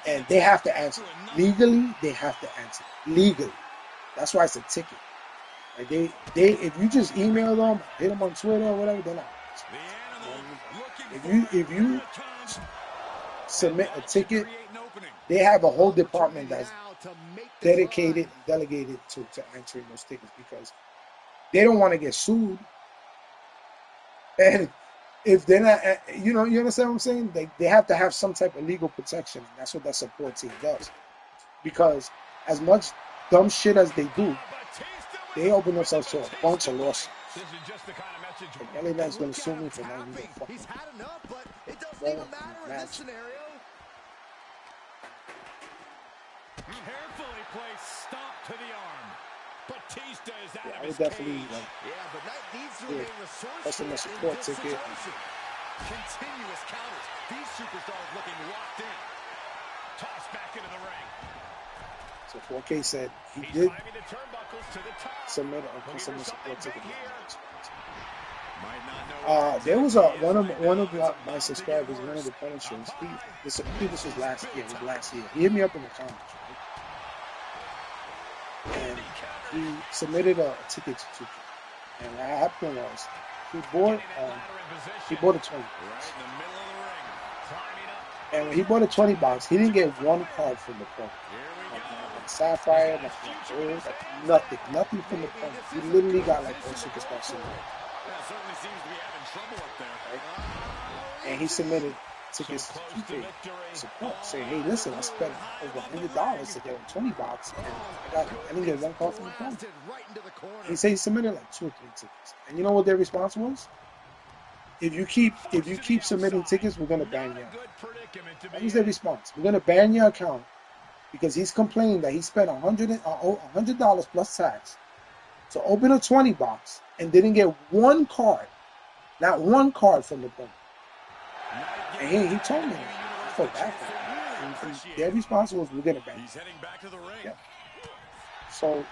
Speaker 1: and they have to answer. Legally, they have to answer. Legally, that's why it's a ticket. Like they if you just email them, hit them on Twitter or whatever, they're not. If you submit a ticket, they have a whole department that's dedicated and delegated to answering those tickets because they don't want to get sued. And if they're not, you understand what I'm saying? They have to have some type of legal protection. And that's what that support team does. Because as much dumb shit as they do, they open themselves to a bunch of lawsuits. Like, LA Knight's going to sue me for not even fucking match.
Speaker 2: Carefully placed stop to the arm. Batista is out of
Speaker 1: I would
Speaker 2: his
Speaker 1: definitely
Speaker 2: cage.
Speaker 4: But Knight needs to remain resourceful
Speaker 1: customer
Speaker 4: in
Speaker 1: support
Speaker 4: this
Speaker 1: ticket.
Speaker 4: situation. Continuous counters. These superstars looking locked in.
Speaker 2: Tossed back into the ring.
Speaker 1: So 4K said he
Speaker 2: He's
Speaker 1: did
Speaker 2: climbing the turnbuckles to the top.
Speaker 1: submit a customer support ticket.
Speaker 2: Might not know
Speaker 1: There was one of my subscribers, one of the Punishers. This was last year. He hit me up in the comments, right? And he submitted a ticket to 2K. And what happened was he bought a 20 box. And when he bought a 20 box, he didn't get one card from the promo. Like Sapphire, like nothing from the promo. He literally got like one superstar symbol. Right? And he submitted tickets to 2K support, saying, "Hey, listen, I spent over $100 to get a 20 box, and I didn't get one call from the phone." He said he submitted like 2 or 3 tickets, and you know what their response was? If you keep submitting tickets, we're gonna ban you. That was their response. We're gonna ban your account because he's complaining that he spent $100 plus tax to open a 20 box and didn't get one card, not one card from the phone. And he told me, I felt bad for him. And their response was, we're going to ban him. Yeah. So,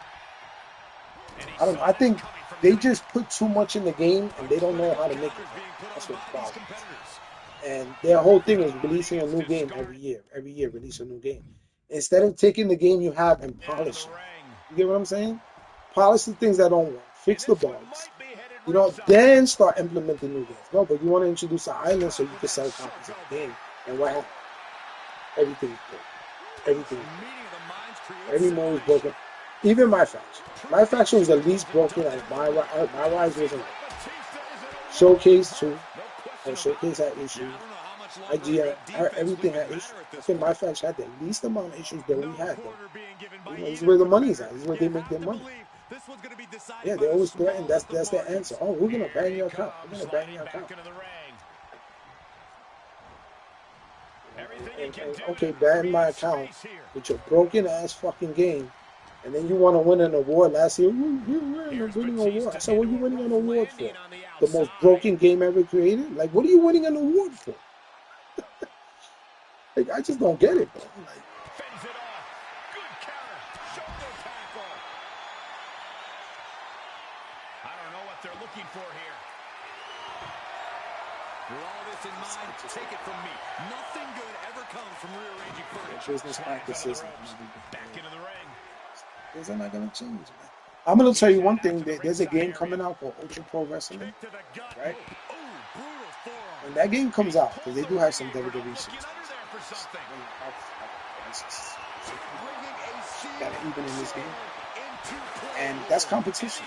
Speaker 1: I don't know. I think they just put too much in the game and they don't know how to make it. That's what the problem is. And their whole thing is releasing a new game every year. Every year, release a new game. Instead of taking the game you have and polish it. You get what I'm saying? Polish the things that don't work. Fix the bugs. Then start implementing new games. No, but you want to introduce an island so you can sell copies of the game. And what happened? Everything is broken. Everything is broken. Every mode is broken. Even my faction. My faction was the least broken. Like my Rise wasn't. Showcase too. And Showcase had issues. IGN, everything had issues. I think my faction had the least amount of issues that we had. This is where the money's at. This is where they make their money. Yeah, they always threaten. That's their answer. Oh, we're gonna ban your account. We're gonna ban your account. And, okay, ban my account with your broken ass fucking game, And then you want to win an award. Last year, you were winning an award. I said, what are you winning an award for? The most broken game ever created? Like, what are you winning an award for? Like, I just don't get it, bro. Like,
Speaker 2: Fends it off. Good counter. Shoulder tackle. I don't know what they're looking for here.
Speaker 3: With all this in mind, take it from me. Nothing good ever comes from rearranging furniture.
Speaker 1: business practices.
Speaker 2: Back into the ring.
Speaker 1: Things are not going to change, man. I'm going to tell you one thing. There's a game coming out called Ultra Pro Wrestling, right? When that game comes out, because they do have some WWE shit. Got it even in this game. And that's competition.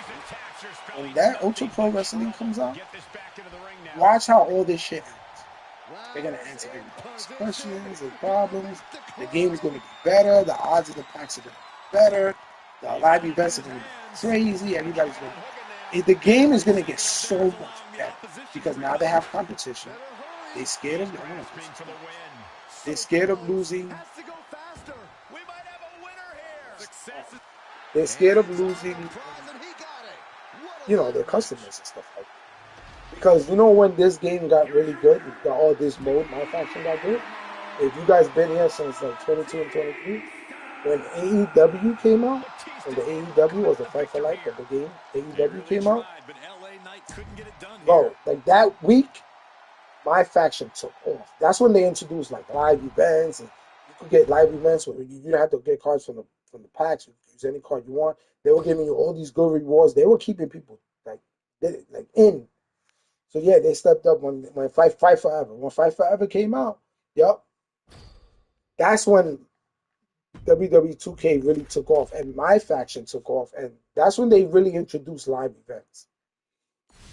Speaker 1: When that Ultra Pro Wrestling comes out, watch how all this shit ends. They're going to answer everybody's questions and problems. The game is going to be better. The odds of the packs are going to be better. The live events are going to be crazy. Everybody's going to... The game is going to get so much better because now they have competition. They're scared of... They're scared of losing. They're scared of losing, you know, their customers and stuff like that. Because, you know, when this game got really good, all this mode, Myfaction got good, if you guys been here since like 22 and 23, when AEW came out, when the AEW was the Fight for Life of the game, AEW came out, bro, like that week, Myfaction took off. That's when they introduced like live events, and you could get live events where you didn't have to get cards from the packs. You could use any card you want. They were giving you all these good rewards. They were keeping people like in. So yeah, they stepped up when Fight Forever. When Fight Forever came out, yep, that's when Wwe2K really took off, and Myfaction took off, and that's when they really introduced live events.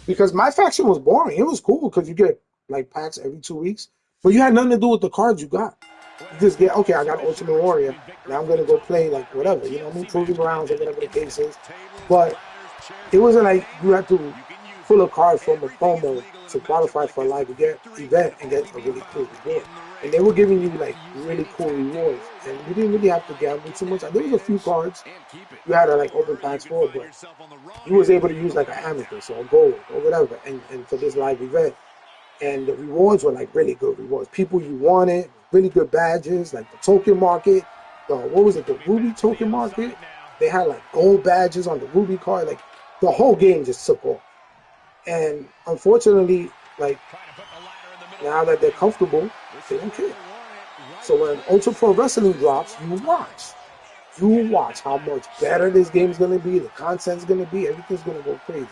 Speaker 1: Because Myfaction was boring. It was cool because you get like packs every 2 weeks, but you had nothing to do with the cards you got. You just get, okay, I got Ultimate Warrior. Now I'm gonna go play like whatever, you know what I mean, proving grounds or whatever the case is. But it wasn't like you had to pull a card from a promo to qualify for a live event and get a really cool reward. And they were giving you like really cool rewards, and you didn't really have to gamble too much. There was a few cards you had to like open packs for, but you was able to use like an amethyst or a gold or whatever, and for this live event. And the rewards were like really good rewards. People you wanted, really good badges, like the token market. What was it? The Ruby token market. They had like gold badges on the Ruby card. Like the whole game just took off. And unfortunately, like now that they're comfortable, they don't care. So when Ultra Pro Wrestling drops, you watch. You watch how much better this game's gonna be. The content's gonna be. Everything's gonna go crazy.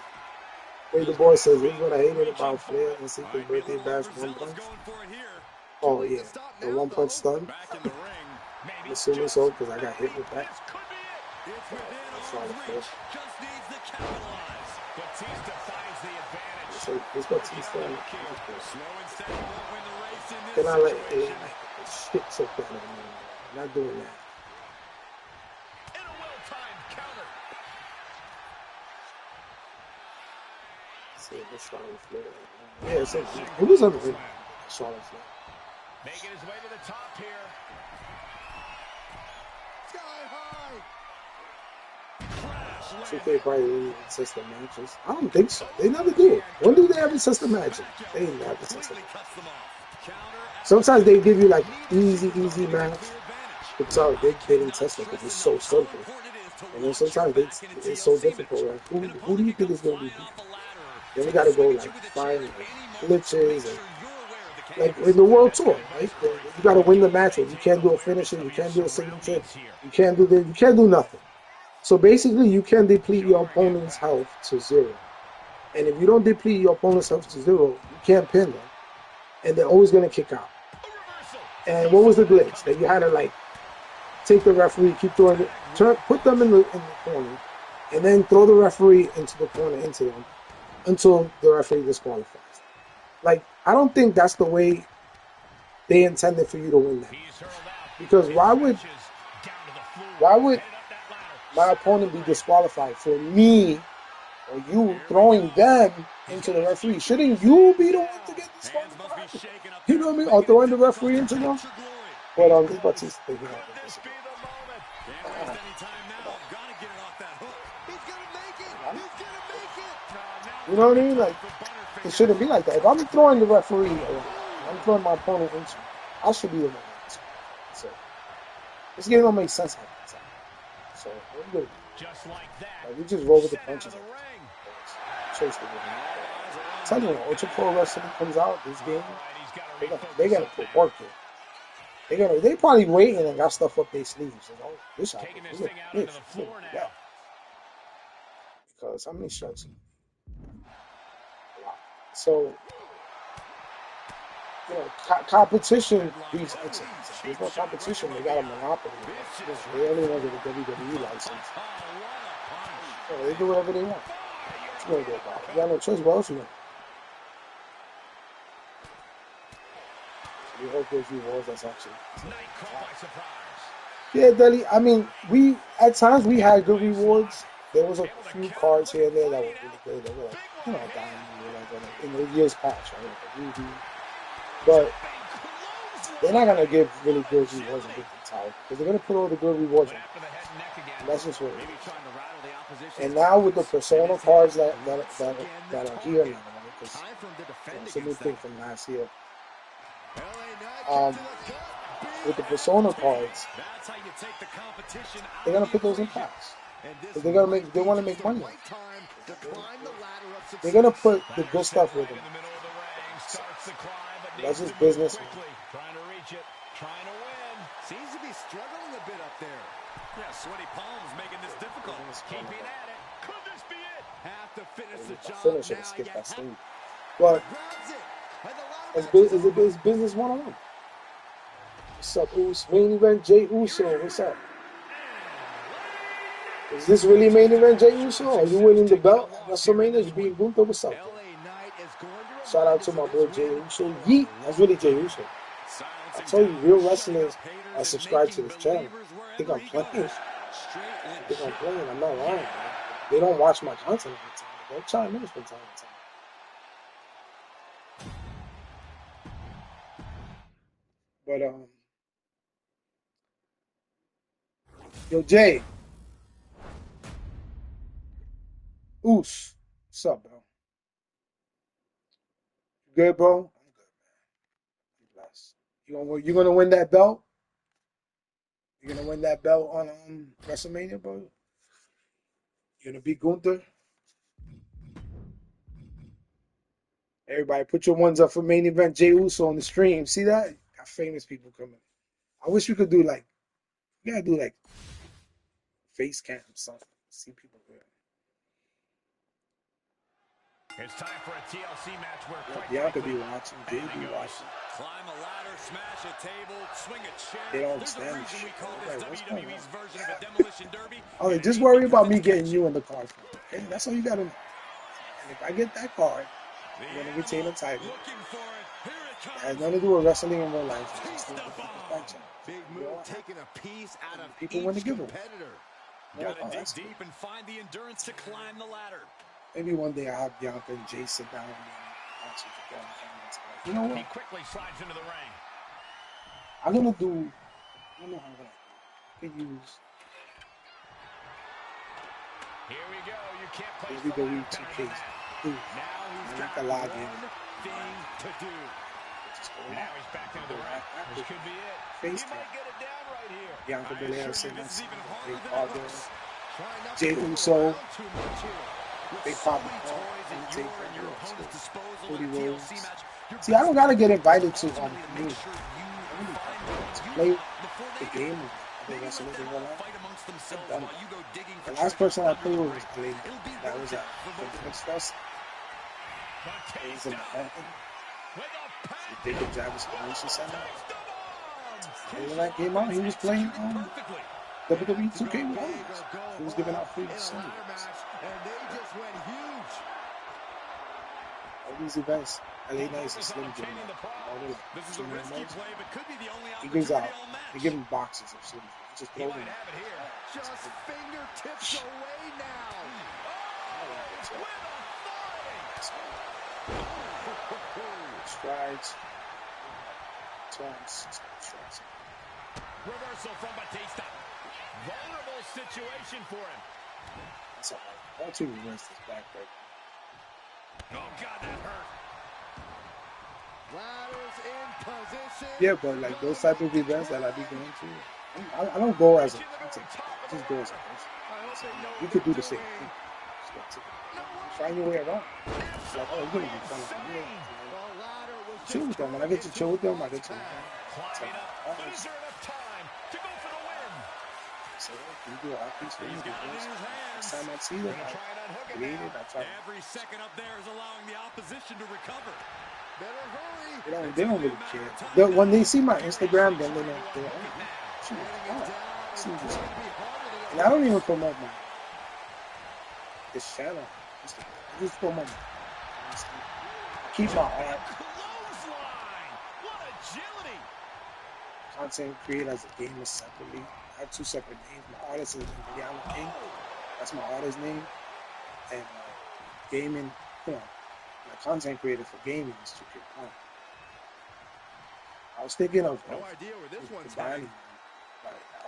Speaker 1: The boy says, here's what I hated about Flair and Secret Birthday Bash 1 Punch. Oh, yeah. The 1 punch stun. I'm assuming so because I got hit with that. So, it's Batista. Can I let shit so bad? I'm not doing that. Yeah, so it was unreal. Charlotte Flair.
Speaker 2: Making his way to the top here.
Speaker 1: So they probably insist on matches. I don't think so. They never do. When do they ever insist on matches? They never insist on matches. Sometimes they give you like easy match. But sorry, they didn't test it because it's so simple. And then sometimes it's so difficult. Like, who do you think is going to be beat? Then we got to go like find like, glitches and like in the world tour, right? You got to win the match. You can't do a finisher. You can't do a signature. You can't do this. You can't do nothing. So basically, you can deplete your opponent's health to 0. And if you don't deplete your opponent's health to 0, you can't pin them. And they're always going to kick out. And what was the glitch? That you had to like take the referee, keep throwing it, put them in the corner, and then throw the referee into the corner into them until the referee disqualifies. Like, I don't think that's the way they intended for you to win that. Because why would my opponent be disqualified for me or you throwing them into the referee? Shouldn't you be the one to get disqualified? You know what I mean? Or throwing the referee into them? But this Batista thing, You know what I mean? Like, it shouldn't be like that. If I'm throwing the referee around, I'm throwing my opponent into, I should be the one. So this game don't make sense like that. So what are we
Speaker 2: Just like that.
Speaker 1: like, we just roll with the punches. Chase the game. I'm telling you, when Ultra Pro Wrestling comes out, this game, they're gonna put work in. They probably waiting and got stuff up their sleeves. You know, this
Speaker 2: Taking this thing out onto the floor now.
Speaker 1: Because how many shots? So, you know, competition beats excellence. There's no competition. They got a monopoly. They only want the WWE license. So they do whatever they want. What you gonna do about it? You got no choice. What else you want? We hope those rewards. That's actually. Yeah, Deli. I mean, we at times we had good rewards. There was a few cards here and there that were really good. They were like, you know, in the years past, right? Like but they're not gonna give really good rewards and get the title because they're gonna put all the good rewards in. And that's just what it is. And now with the persona cards that are here now, because it's a new thing from last year. With the persona cards, they're gonna put those in packs. They want to make money. They're gonna put the good stuff with them. So, that's just business.
Speaker 2: Trying to reach it, trying to win.
Speaker 3: Seems to be struggling a bit up there. Yeah, sweaty palms making this difficult.
Speaker 2: Keeping at it. Could this be it?
Speaker 3: Have to finish the job
Speaker 1: finish
Speaker 3: now.
Speaker 1: it, skip that stage. But it's business 101. What's up, Uso? Main event, Jey Uso. What's up? Is this really main event, Jey Uso? Are you winning the belt at WrestleMania? You being Gunther? What's up? Shout out to my boy Jey Uso. Yeet. That's really Jey Uso. I told you, real wrestlers are subscribed to this channel. I think I'm playing. I'm not lying, man. They don't watch my content all the time. They'll chime in from time to time. But yo, Jay, Oos, what's up, bro? You good, bro? I'm good, man. You gonna win that belt? You gonna win that belt on WrestleMania, bro? You gonna beat Gunther? Everybody, put your ones up for main event. Jey Uso on the stream. See that? Got famous people coming. I wish we could do like, we gotta do like face cam or something. See people there.
Speaker 2: It's time for a TLC match where
Speaker 1: Y'all could be watching. They be watching.
Speaker 3: Climb a ladder, smash a table, swing a chair.
Speaker 1: They don't
Speaker 3: There's
Speaker 1: stand
Speaker 3: a reason we call
Speaker 1: shit.
Speaker 3: this
Speaker 1: Like,
Speaker 3: WWE's version of a demolition derby.
Speaker 1: Okay, just worry about me getting you in the card. Okay, that's all you gotta know. And if I get that card, I'm gonna retain a title. It has nothing to do with wrestling in real life. It's just
Speaker 3: Big move, taking a piece out of
Speaker 1: people win the giveaway.
Speaker 3: Gotta dig deep and find the endurance to climb the ladder.
Speaker 1: Maybe one day I'll have Bianca and Jay sit down with me and watch it. You know what?
Speaker 2: He quickly slides into the ring.
Speaker 1: I'm gonna do. I don't know how I'm gonna do. I can use.
Speaker 2: Here we go. You can't play
Speaker 1: Wwe2K25.
Speaker 2: Now he's got one thing to do. Now he's back into the ring. This could be it. He might get it down right here.
Speaker 1: Bianca Belair sitting next to Big Cargo. Jey Uso. Big Papa. Cody Rhodes. See, I don't gotta get invited to community. To play the game. I think that's something going on. The last person I played with was Blade. That was at the Express. It was in Manhattan. The Jacob Jarvis Convention Center. And when that came out, he was playing WWE 2K with us. He was giving out free songs. All these events, LA Nights is Slim Jim. He gives out, they give him boxes of Slim Jim. Just throw them.
Speaker 3: Just fingertips away now.
Speaker 1: Strides.
Speaker 2: Reversal from Batista. Vulnerable situation for him.
Speaker 1: That's all right. I'll to reverse this back break.
Speaker 2: Oh, God, that hurt.
Speaker 4: Ladders in position.
Speaker 1: Yeah, but like those type of events that I be going to, I don't go as a content. I just go as a person. So, you could do the same thing. Find your way around. It's like, oh, it's gonna be fun for me. Chill with them. When I get to chill with them, I get to know them.
Speaker 2: Climbing up. But is there enough time to go for the win?
Speaker 1: So, can you do an art piece for me? Next time I see them, I create it. I try.
Speaker 3: Every second up there is allowing the opposition to recover.
Speaker 4: Better hurry.
Speaker 1: They don't really care. When they see my Instagram, then they know. They're like, oh, shoot, oh, see this. And I don't even promote this channel. I just promote. I keep my art.
Speaker 2: What agility!
Speaker 1: Content created as a gamer separately. I have 2 separate names. My artist is Emiliano King. That's my artist name. And gaming, you know, my content creator for gaming is 2K25. I was thinking of combining,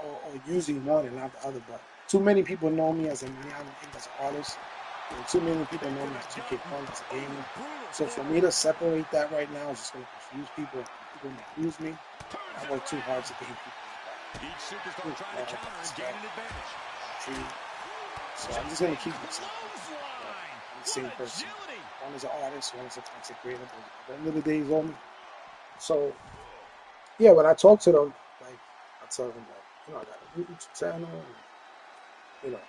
Speaker 1: or using one and not the other, but too many people know me as Emiliano King as an artist, and too many people know me as 2K25 as a gamer. So for me to separate that right now is just going to confuse people. People may use me. I work too hard to gain people.
Speaker 3: Each superstar trying to counter and gain an advantage.
Speaker 1: So I'm just going to keep myself. I'm the same person. One is an artist, one is a content creator. But at the end of the day, he's on me. So, yeah, when I talk to them, like, I tell them, like, you know, I got a YouTube channel. And, you know,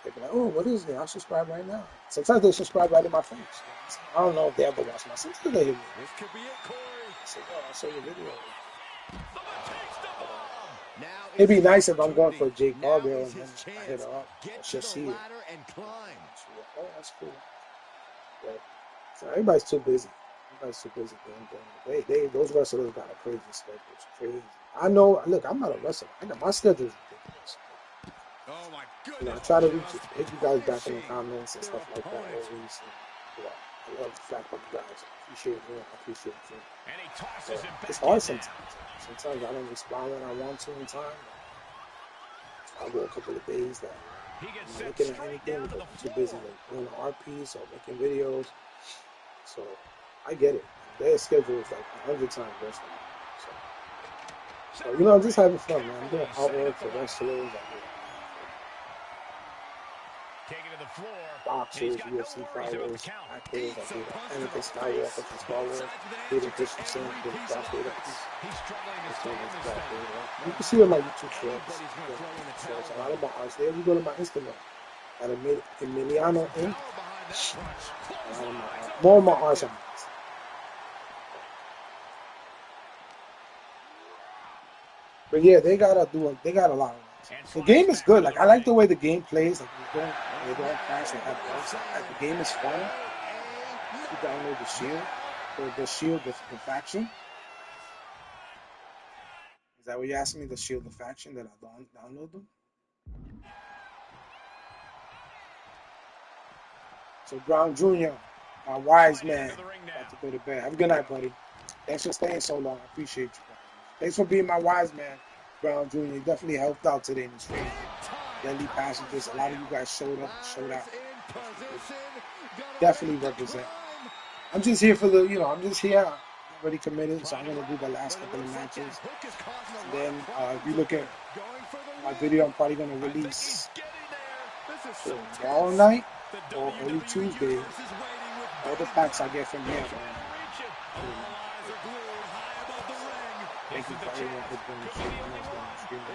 Speaker 1: they be like, oh, what is it? I'll subscribe right now. Sometimes they subscribe right in my face. I don't know if they ever watch my sometimes they hit me.
Speaker 3: This could be it, Corey.
Speaker 1: I say, oh, I'll show you a video. It'd be nice if I'm going for Jake Barbell and then I hit her up. She'll see it. Oh, that's cool. But so everybody's too busy. Everybody's too busy during the day. Those wrestlers got a crazy schedule. It's crazy. I know. Look, I'm not a wrestler. My schedule is ridiculous.
Speaker 3: Oh my goodness!
Speaker 1: You know, I try to hit you guys back in the comments and stuff like that always. And, I love the fact that you guys appreciate me. I appreciate you. But it's hard sometimes. Sometimes I don't respond when I want to in time. I'll go a couple of days that I'm looking at anything, but I'm too busy like doing an art piece or making videos. So I get it. Their schedule is like 100 times worse than mine. So you know, I'm just having fun, man. I'm doing artwork for wrestlers. Boxers, UFC fighters, actors. I do Anakin Skywalker from Star Wars. Hayden Christensen, did Darth Vader piece. You can see on my YouTube shorts. There's a lot of my arts there. You go to my Instagram at Emiliano Inc. More of my arts on my Instagram. But yeah, they got a lot of it. The game is good. Like, I like the way the game plays. Like, they don't crash or have bugs. Like, the game is fun. You download the Shield, the Shield, the faction. Is that what you're asking me? The Shield, the faction, that I don't download them? So Brown Jr., my wise man, about to go to bed. Have a good night, buddy. Thanks for staying so long. I appreciate you. Thanks for being my wise man, Brown Jr. You definitely helped out today in the stream. Deadly Passengers. A lot of you guys showed up and showed out. Definitely represent. I'm just here for the, I'm just here. I'm already committed, so I'm going to do the last couple of matches. And then if you look at my video, I'm probably going to release tomorrow night or early Tuesday all the packs I get from here. Thank you for everyone who's been streaming.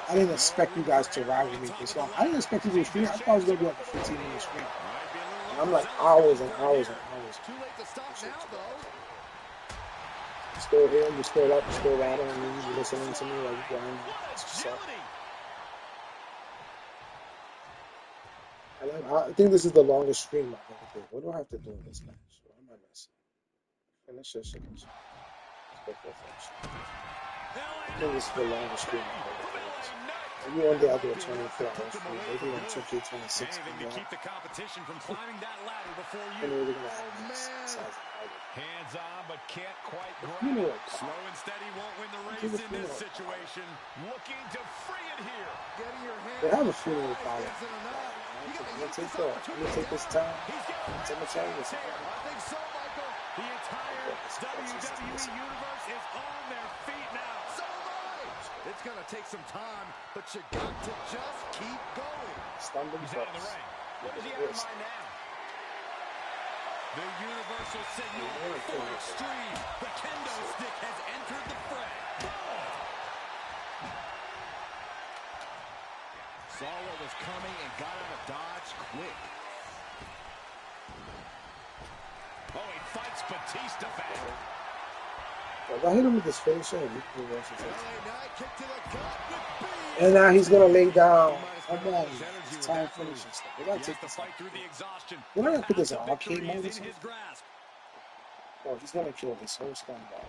Speaker 1: I didn't expect you guys to ride with me this long. I didn't expect you to stream. I thought it was going to be like a 15-minute stream. And I'm like hours and hours and hours. You're still here, you're still up, you're still riding, and you're listening to me while you're grinding. That's what's up. I think this is the longest stream I've ever did. What do I have to do in this match? What am I missing? Finish this. Let's go for a finish. I think this is the longest stream I've ever did. Maybe one day I'll do a 24-hour stream. Maybe on 2K26.
Speaker 3: Keep the competition from climbing that ladder before you.
Speaker 1: And we're gonna have this size of
Speaker 2: hands on, but can't quite grab.
Speaker 3: Slow and steady won't win the race in this situation. Looking to free it here.
Speaker 1: They have a funeral parlor. I'm gonna take this time. Take my chance.
Speaker 2: I think so, Michael. The entire WWE Universe is on their feet now.
Speaker 4: So am I. It's going to take some time, but you got to just keep going.
Speaker 1: Stumbling
Speaker 2: He's out of the ring. What does he have in mind now?
Speaker 3: The universal signal for extreme. The kendo stick has entered the fray. Saw what was coming and got out of dodge quick.
Speaker 2: Oh, he fights Batista back.
Speaker 1: If I hit him with this finisher, and now he's gonna lay down. Come on, it's time finishing stuff. We gotta take this fight through the exhaustion. We're not gonna put this in arcade mode or something. Oh, he's gonna kill this whole scumbag.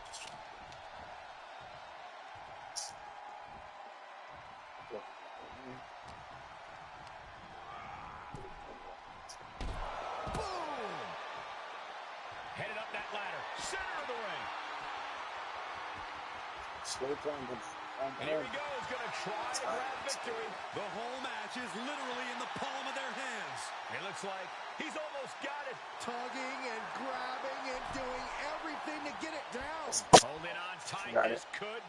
Speaker 2: Headed up that ladder. Center of the ring.
Speaker 1: Slow climb.
Speaker 2: Here he goes. Going to try to grab victory.
Speaker 3: The whole match is literally in the palm of their hands.
Speaker 2: It looks like he's almost got it.
Speaker 4: Tugging and grabbing and doing everything to get it down.
Speaker 2: Holding on tight as could.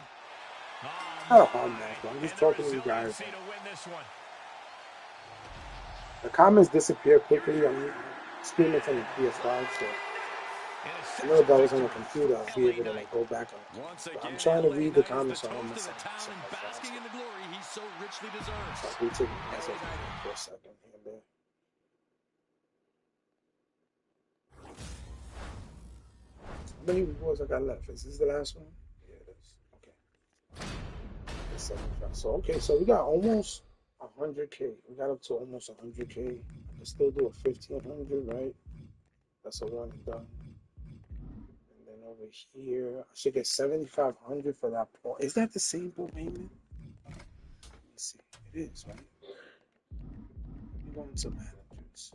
Speaker 1: Oh, man. I'm just talking to you guys.
Speaker 2: To win this one.
Speaker 1: The comments disappear quickly. I'm streaming from the PS5, so I know if I was on the computer, I'd be able to like go back on it. But I'm trying to read the comments on my side.
Speaker 3: Basking in the glory he so richly deserves.
Speaker 1: So we take it for a second here, man. How many rewards I got left? Is this the last one? Yeah, it is. Okay. It's 75. So okay, so we got almost 100K. We got up to almost 100K. I can still do a 1500, right? That's a one and done. And then over here, I should get 7500 for that point. Is that the same point payment? Let's see. It is, right? We're going to managers.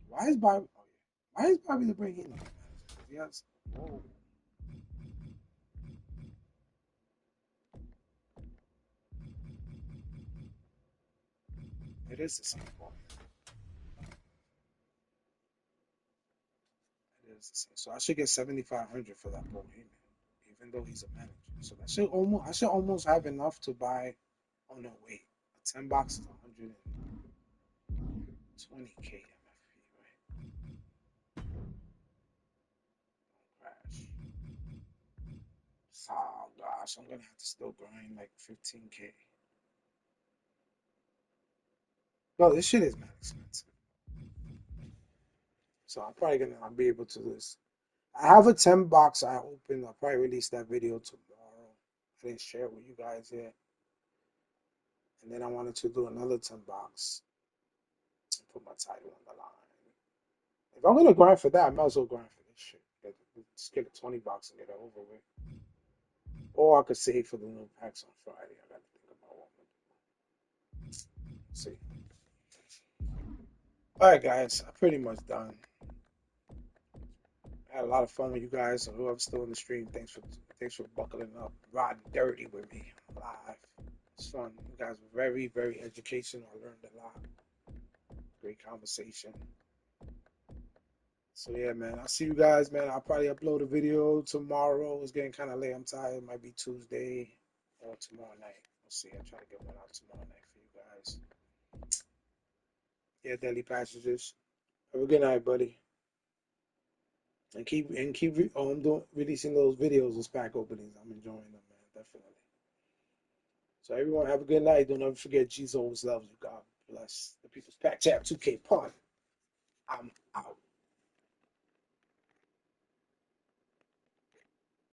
Speaker 1: Why is Bobby? Oh yeah. Why is Bobby the Brain hitting managers? Yes. Whoa. It is the same point. It is the same. So I should get 7500 for that point payment, even though he's a manager. So that should almost. I should almost have enough to buy. Oh no, wait. A 10 box is 120K MFP, right? Crash. Oh gosh, I'm gonna have to still grind like 15K. No, this shit is mad expensive. So I'm probably gonna not be able to do this. I have a 10 box I opened. I'll probably release that video tomorrow. I didn't share it with you guys yet. And then I wanted to do another 10 box and put my title on the line. If I'm gonna grind for that, I might as well grind for this shit. Just get a 20 box and get it over with. Or I could save for the new packs on Friday. I gotta think about what I'm gonna do. Let's see. Alright guys, I'm pretty much done. I had a lot of fun with you guys. So whoever's still in the stream, thanks for buckling up, riding dirty with me live. It's fun. You guys were very, very educational. I learned a lot. Great conversation. So yeah, man. I'll see you guys, man. I'll probably upload a video tomorrow. It's getting kind of late. I'm tired. It might be Tuesday or tomorrow night. We'll see. I'll try to get one out tomorrow night for you guys. Yeah, Daily Passages. Have a good night, buddy. And keep releasing those videos, those pack openings. I'm enjoying them, man. Definitely. So everyone have a good night. Don't ever forget Jesus always loves you. God bless. The People's Pack Chap 2K Pod. I'm out.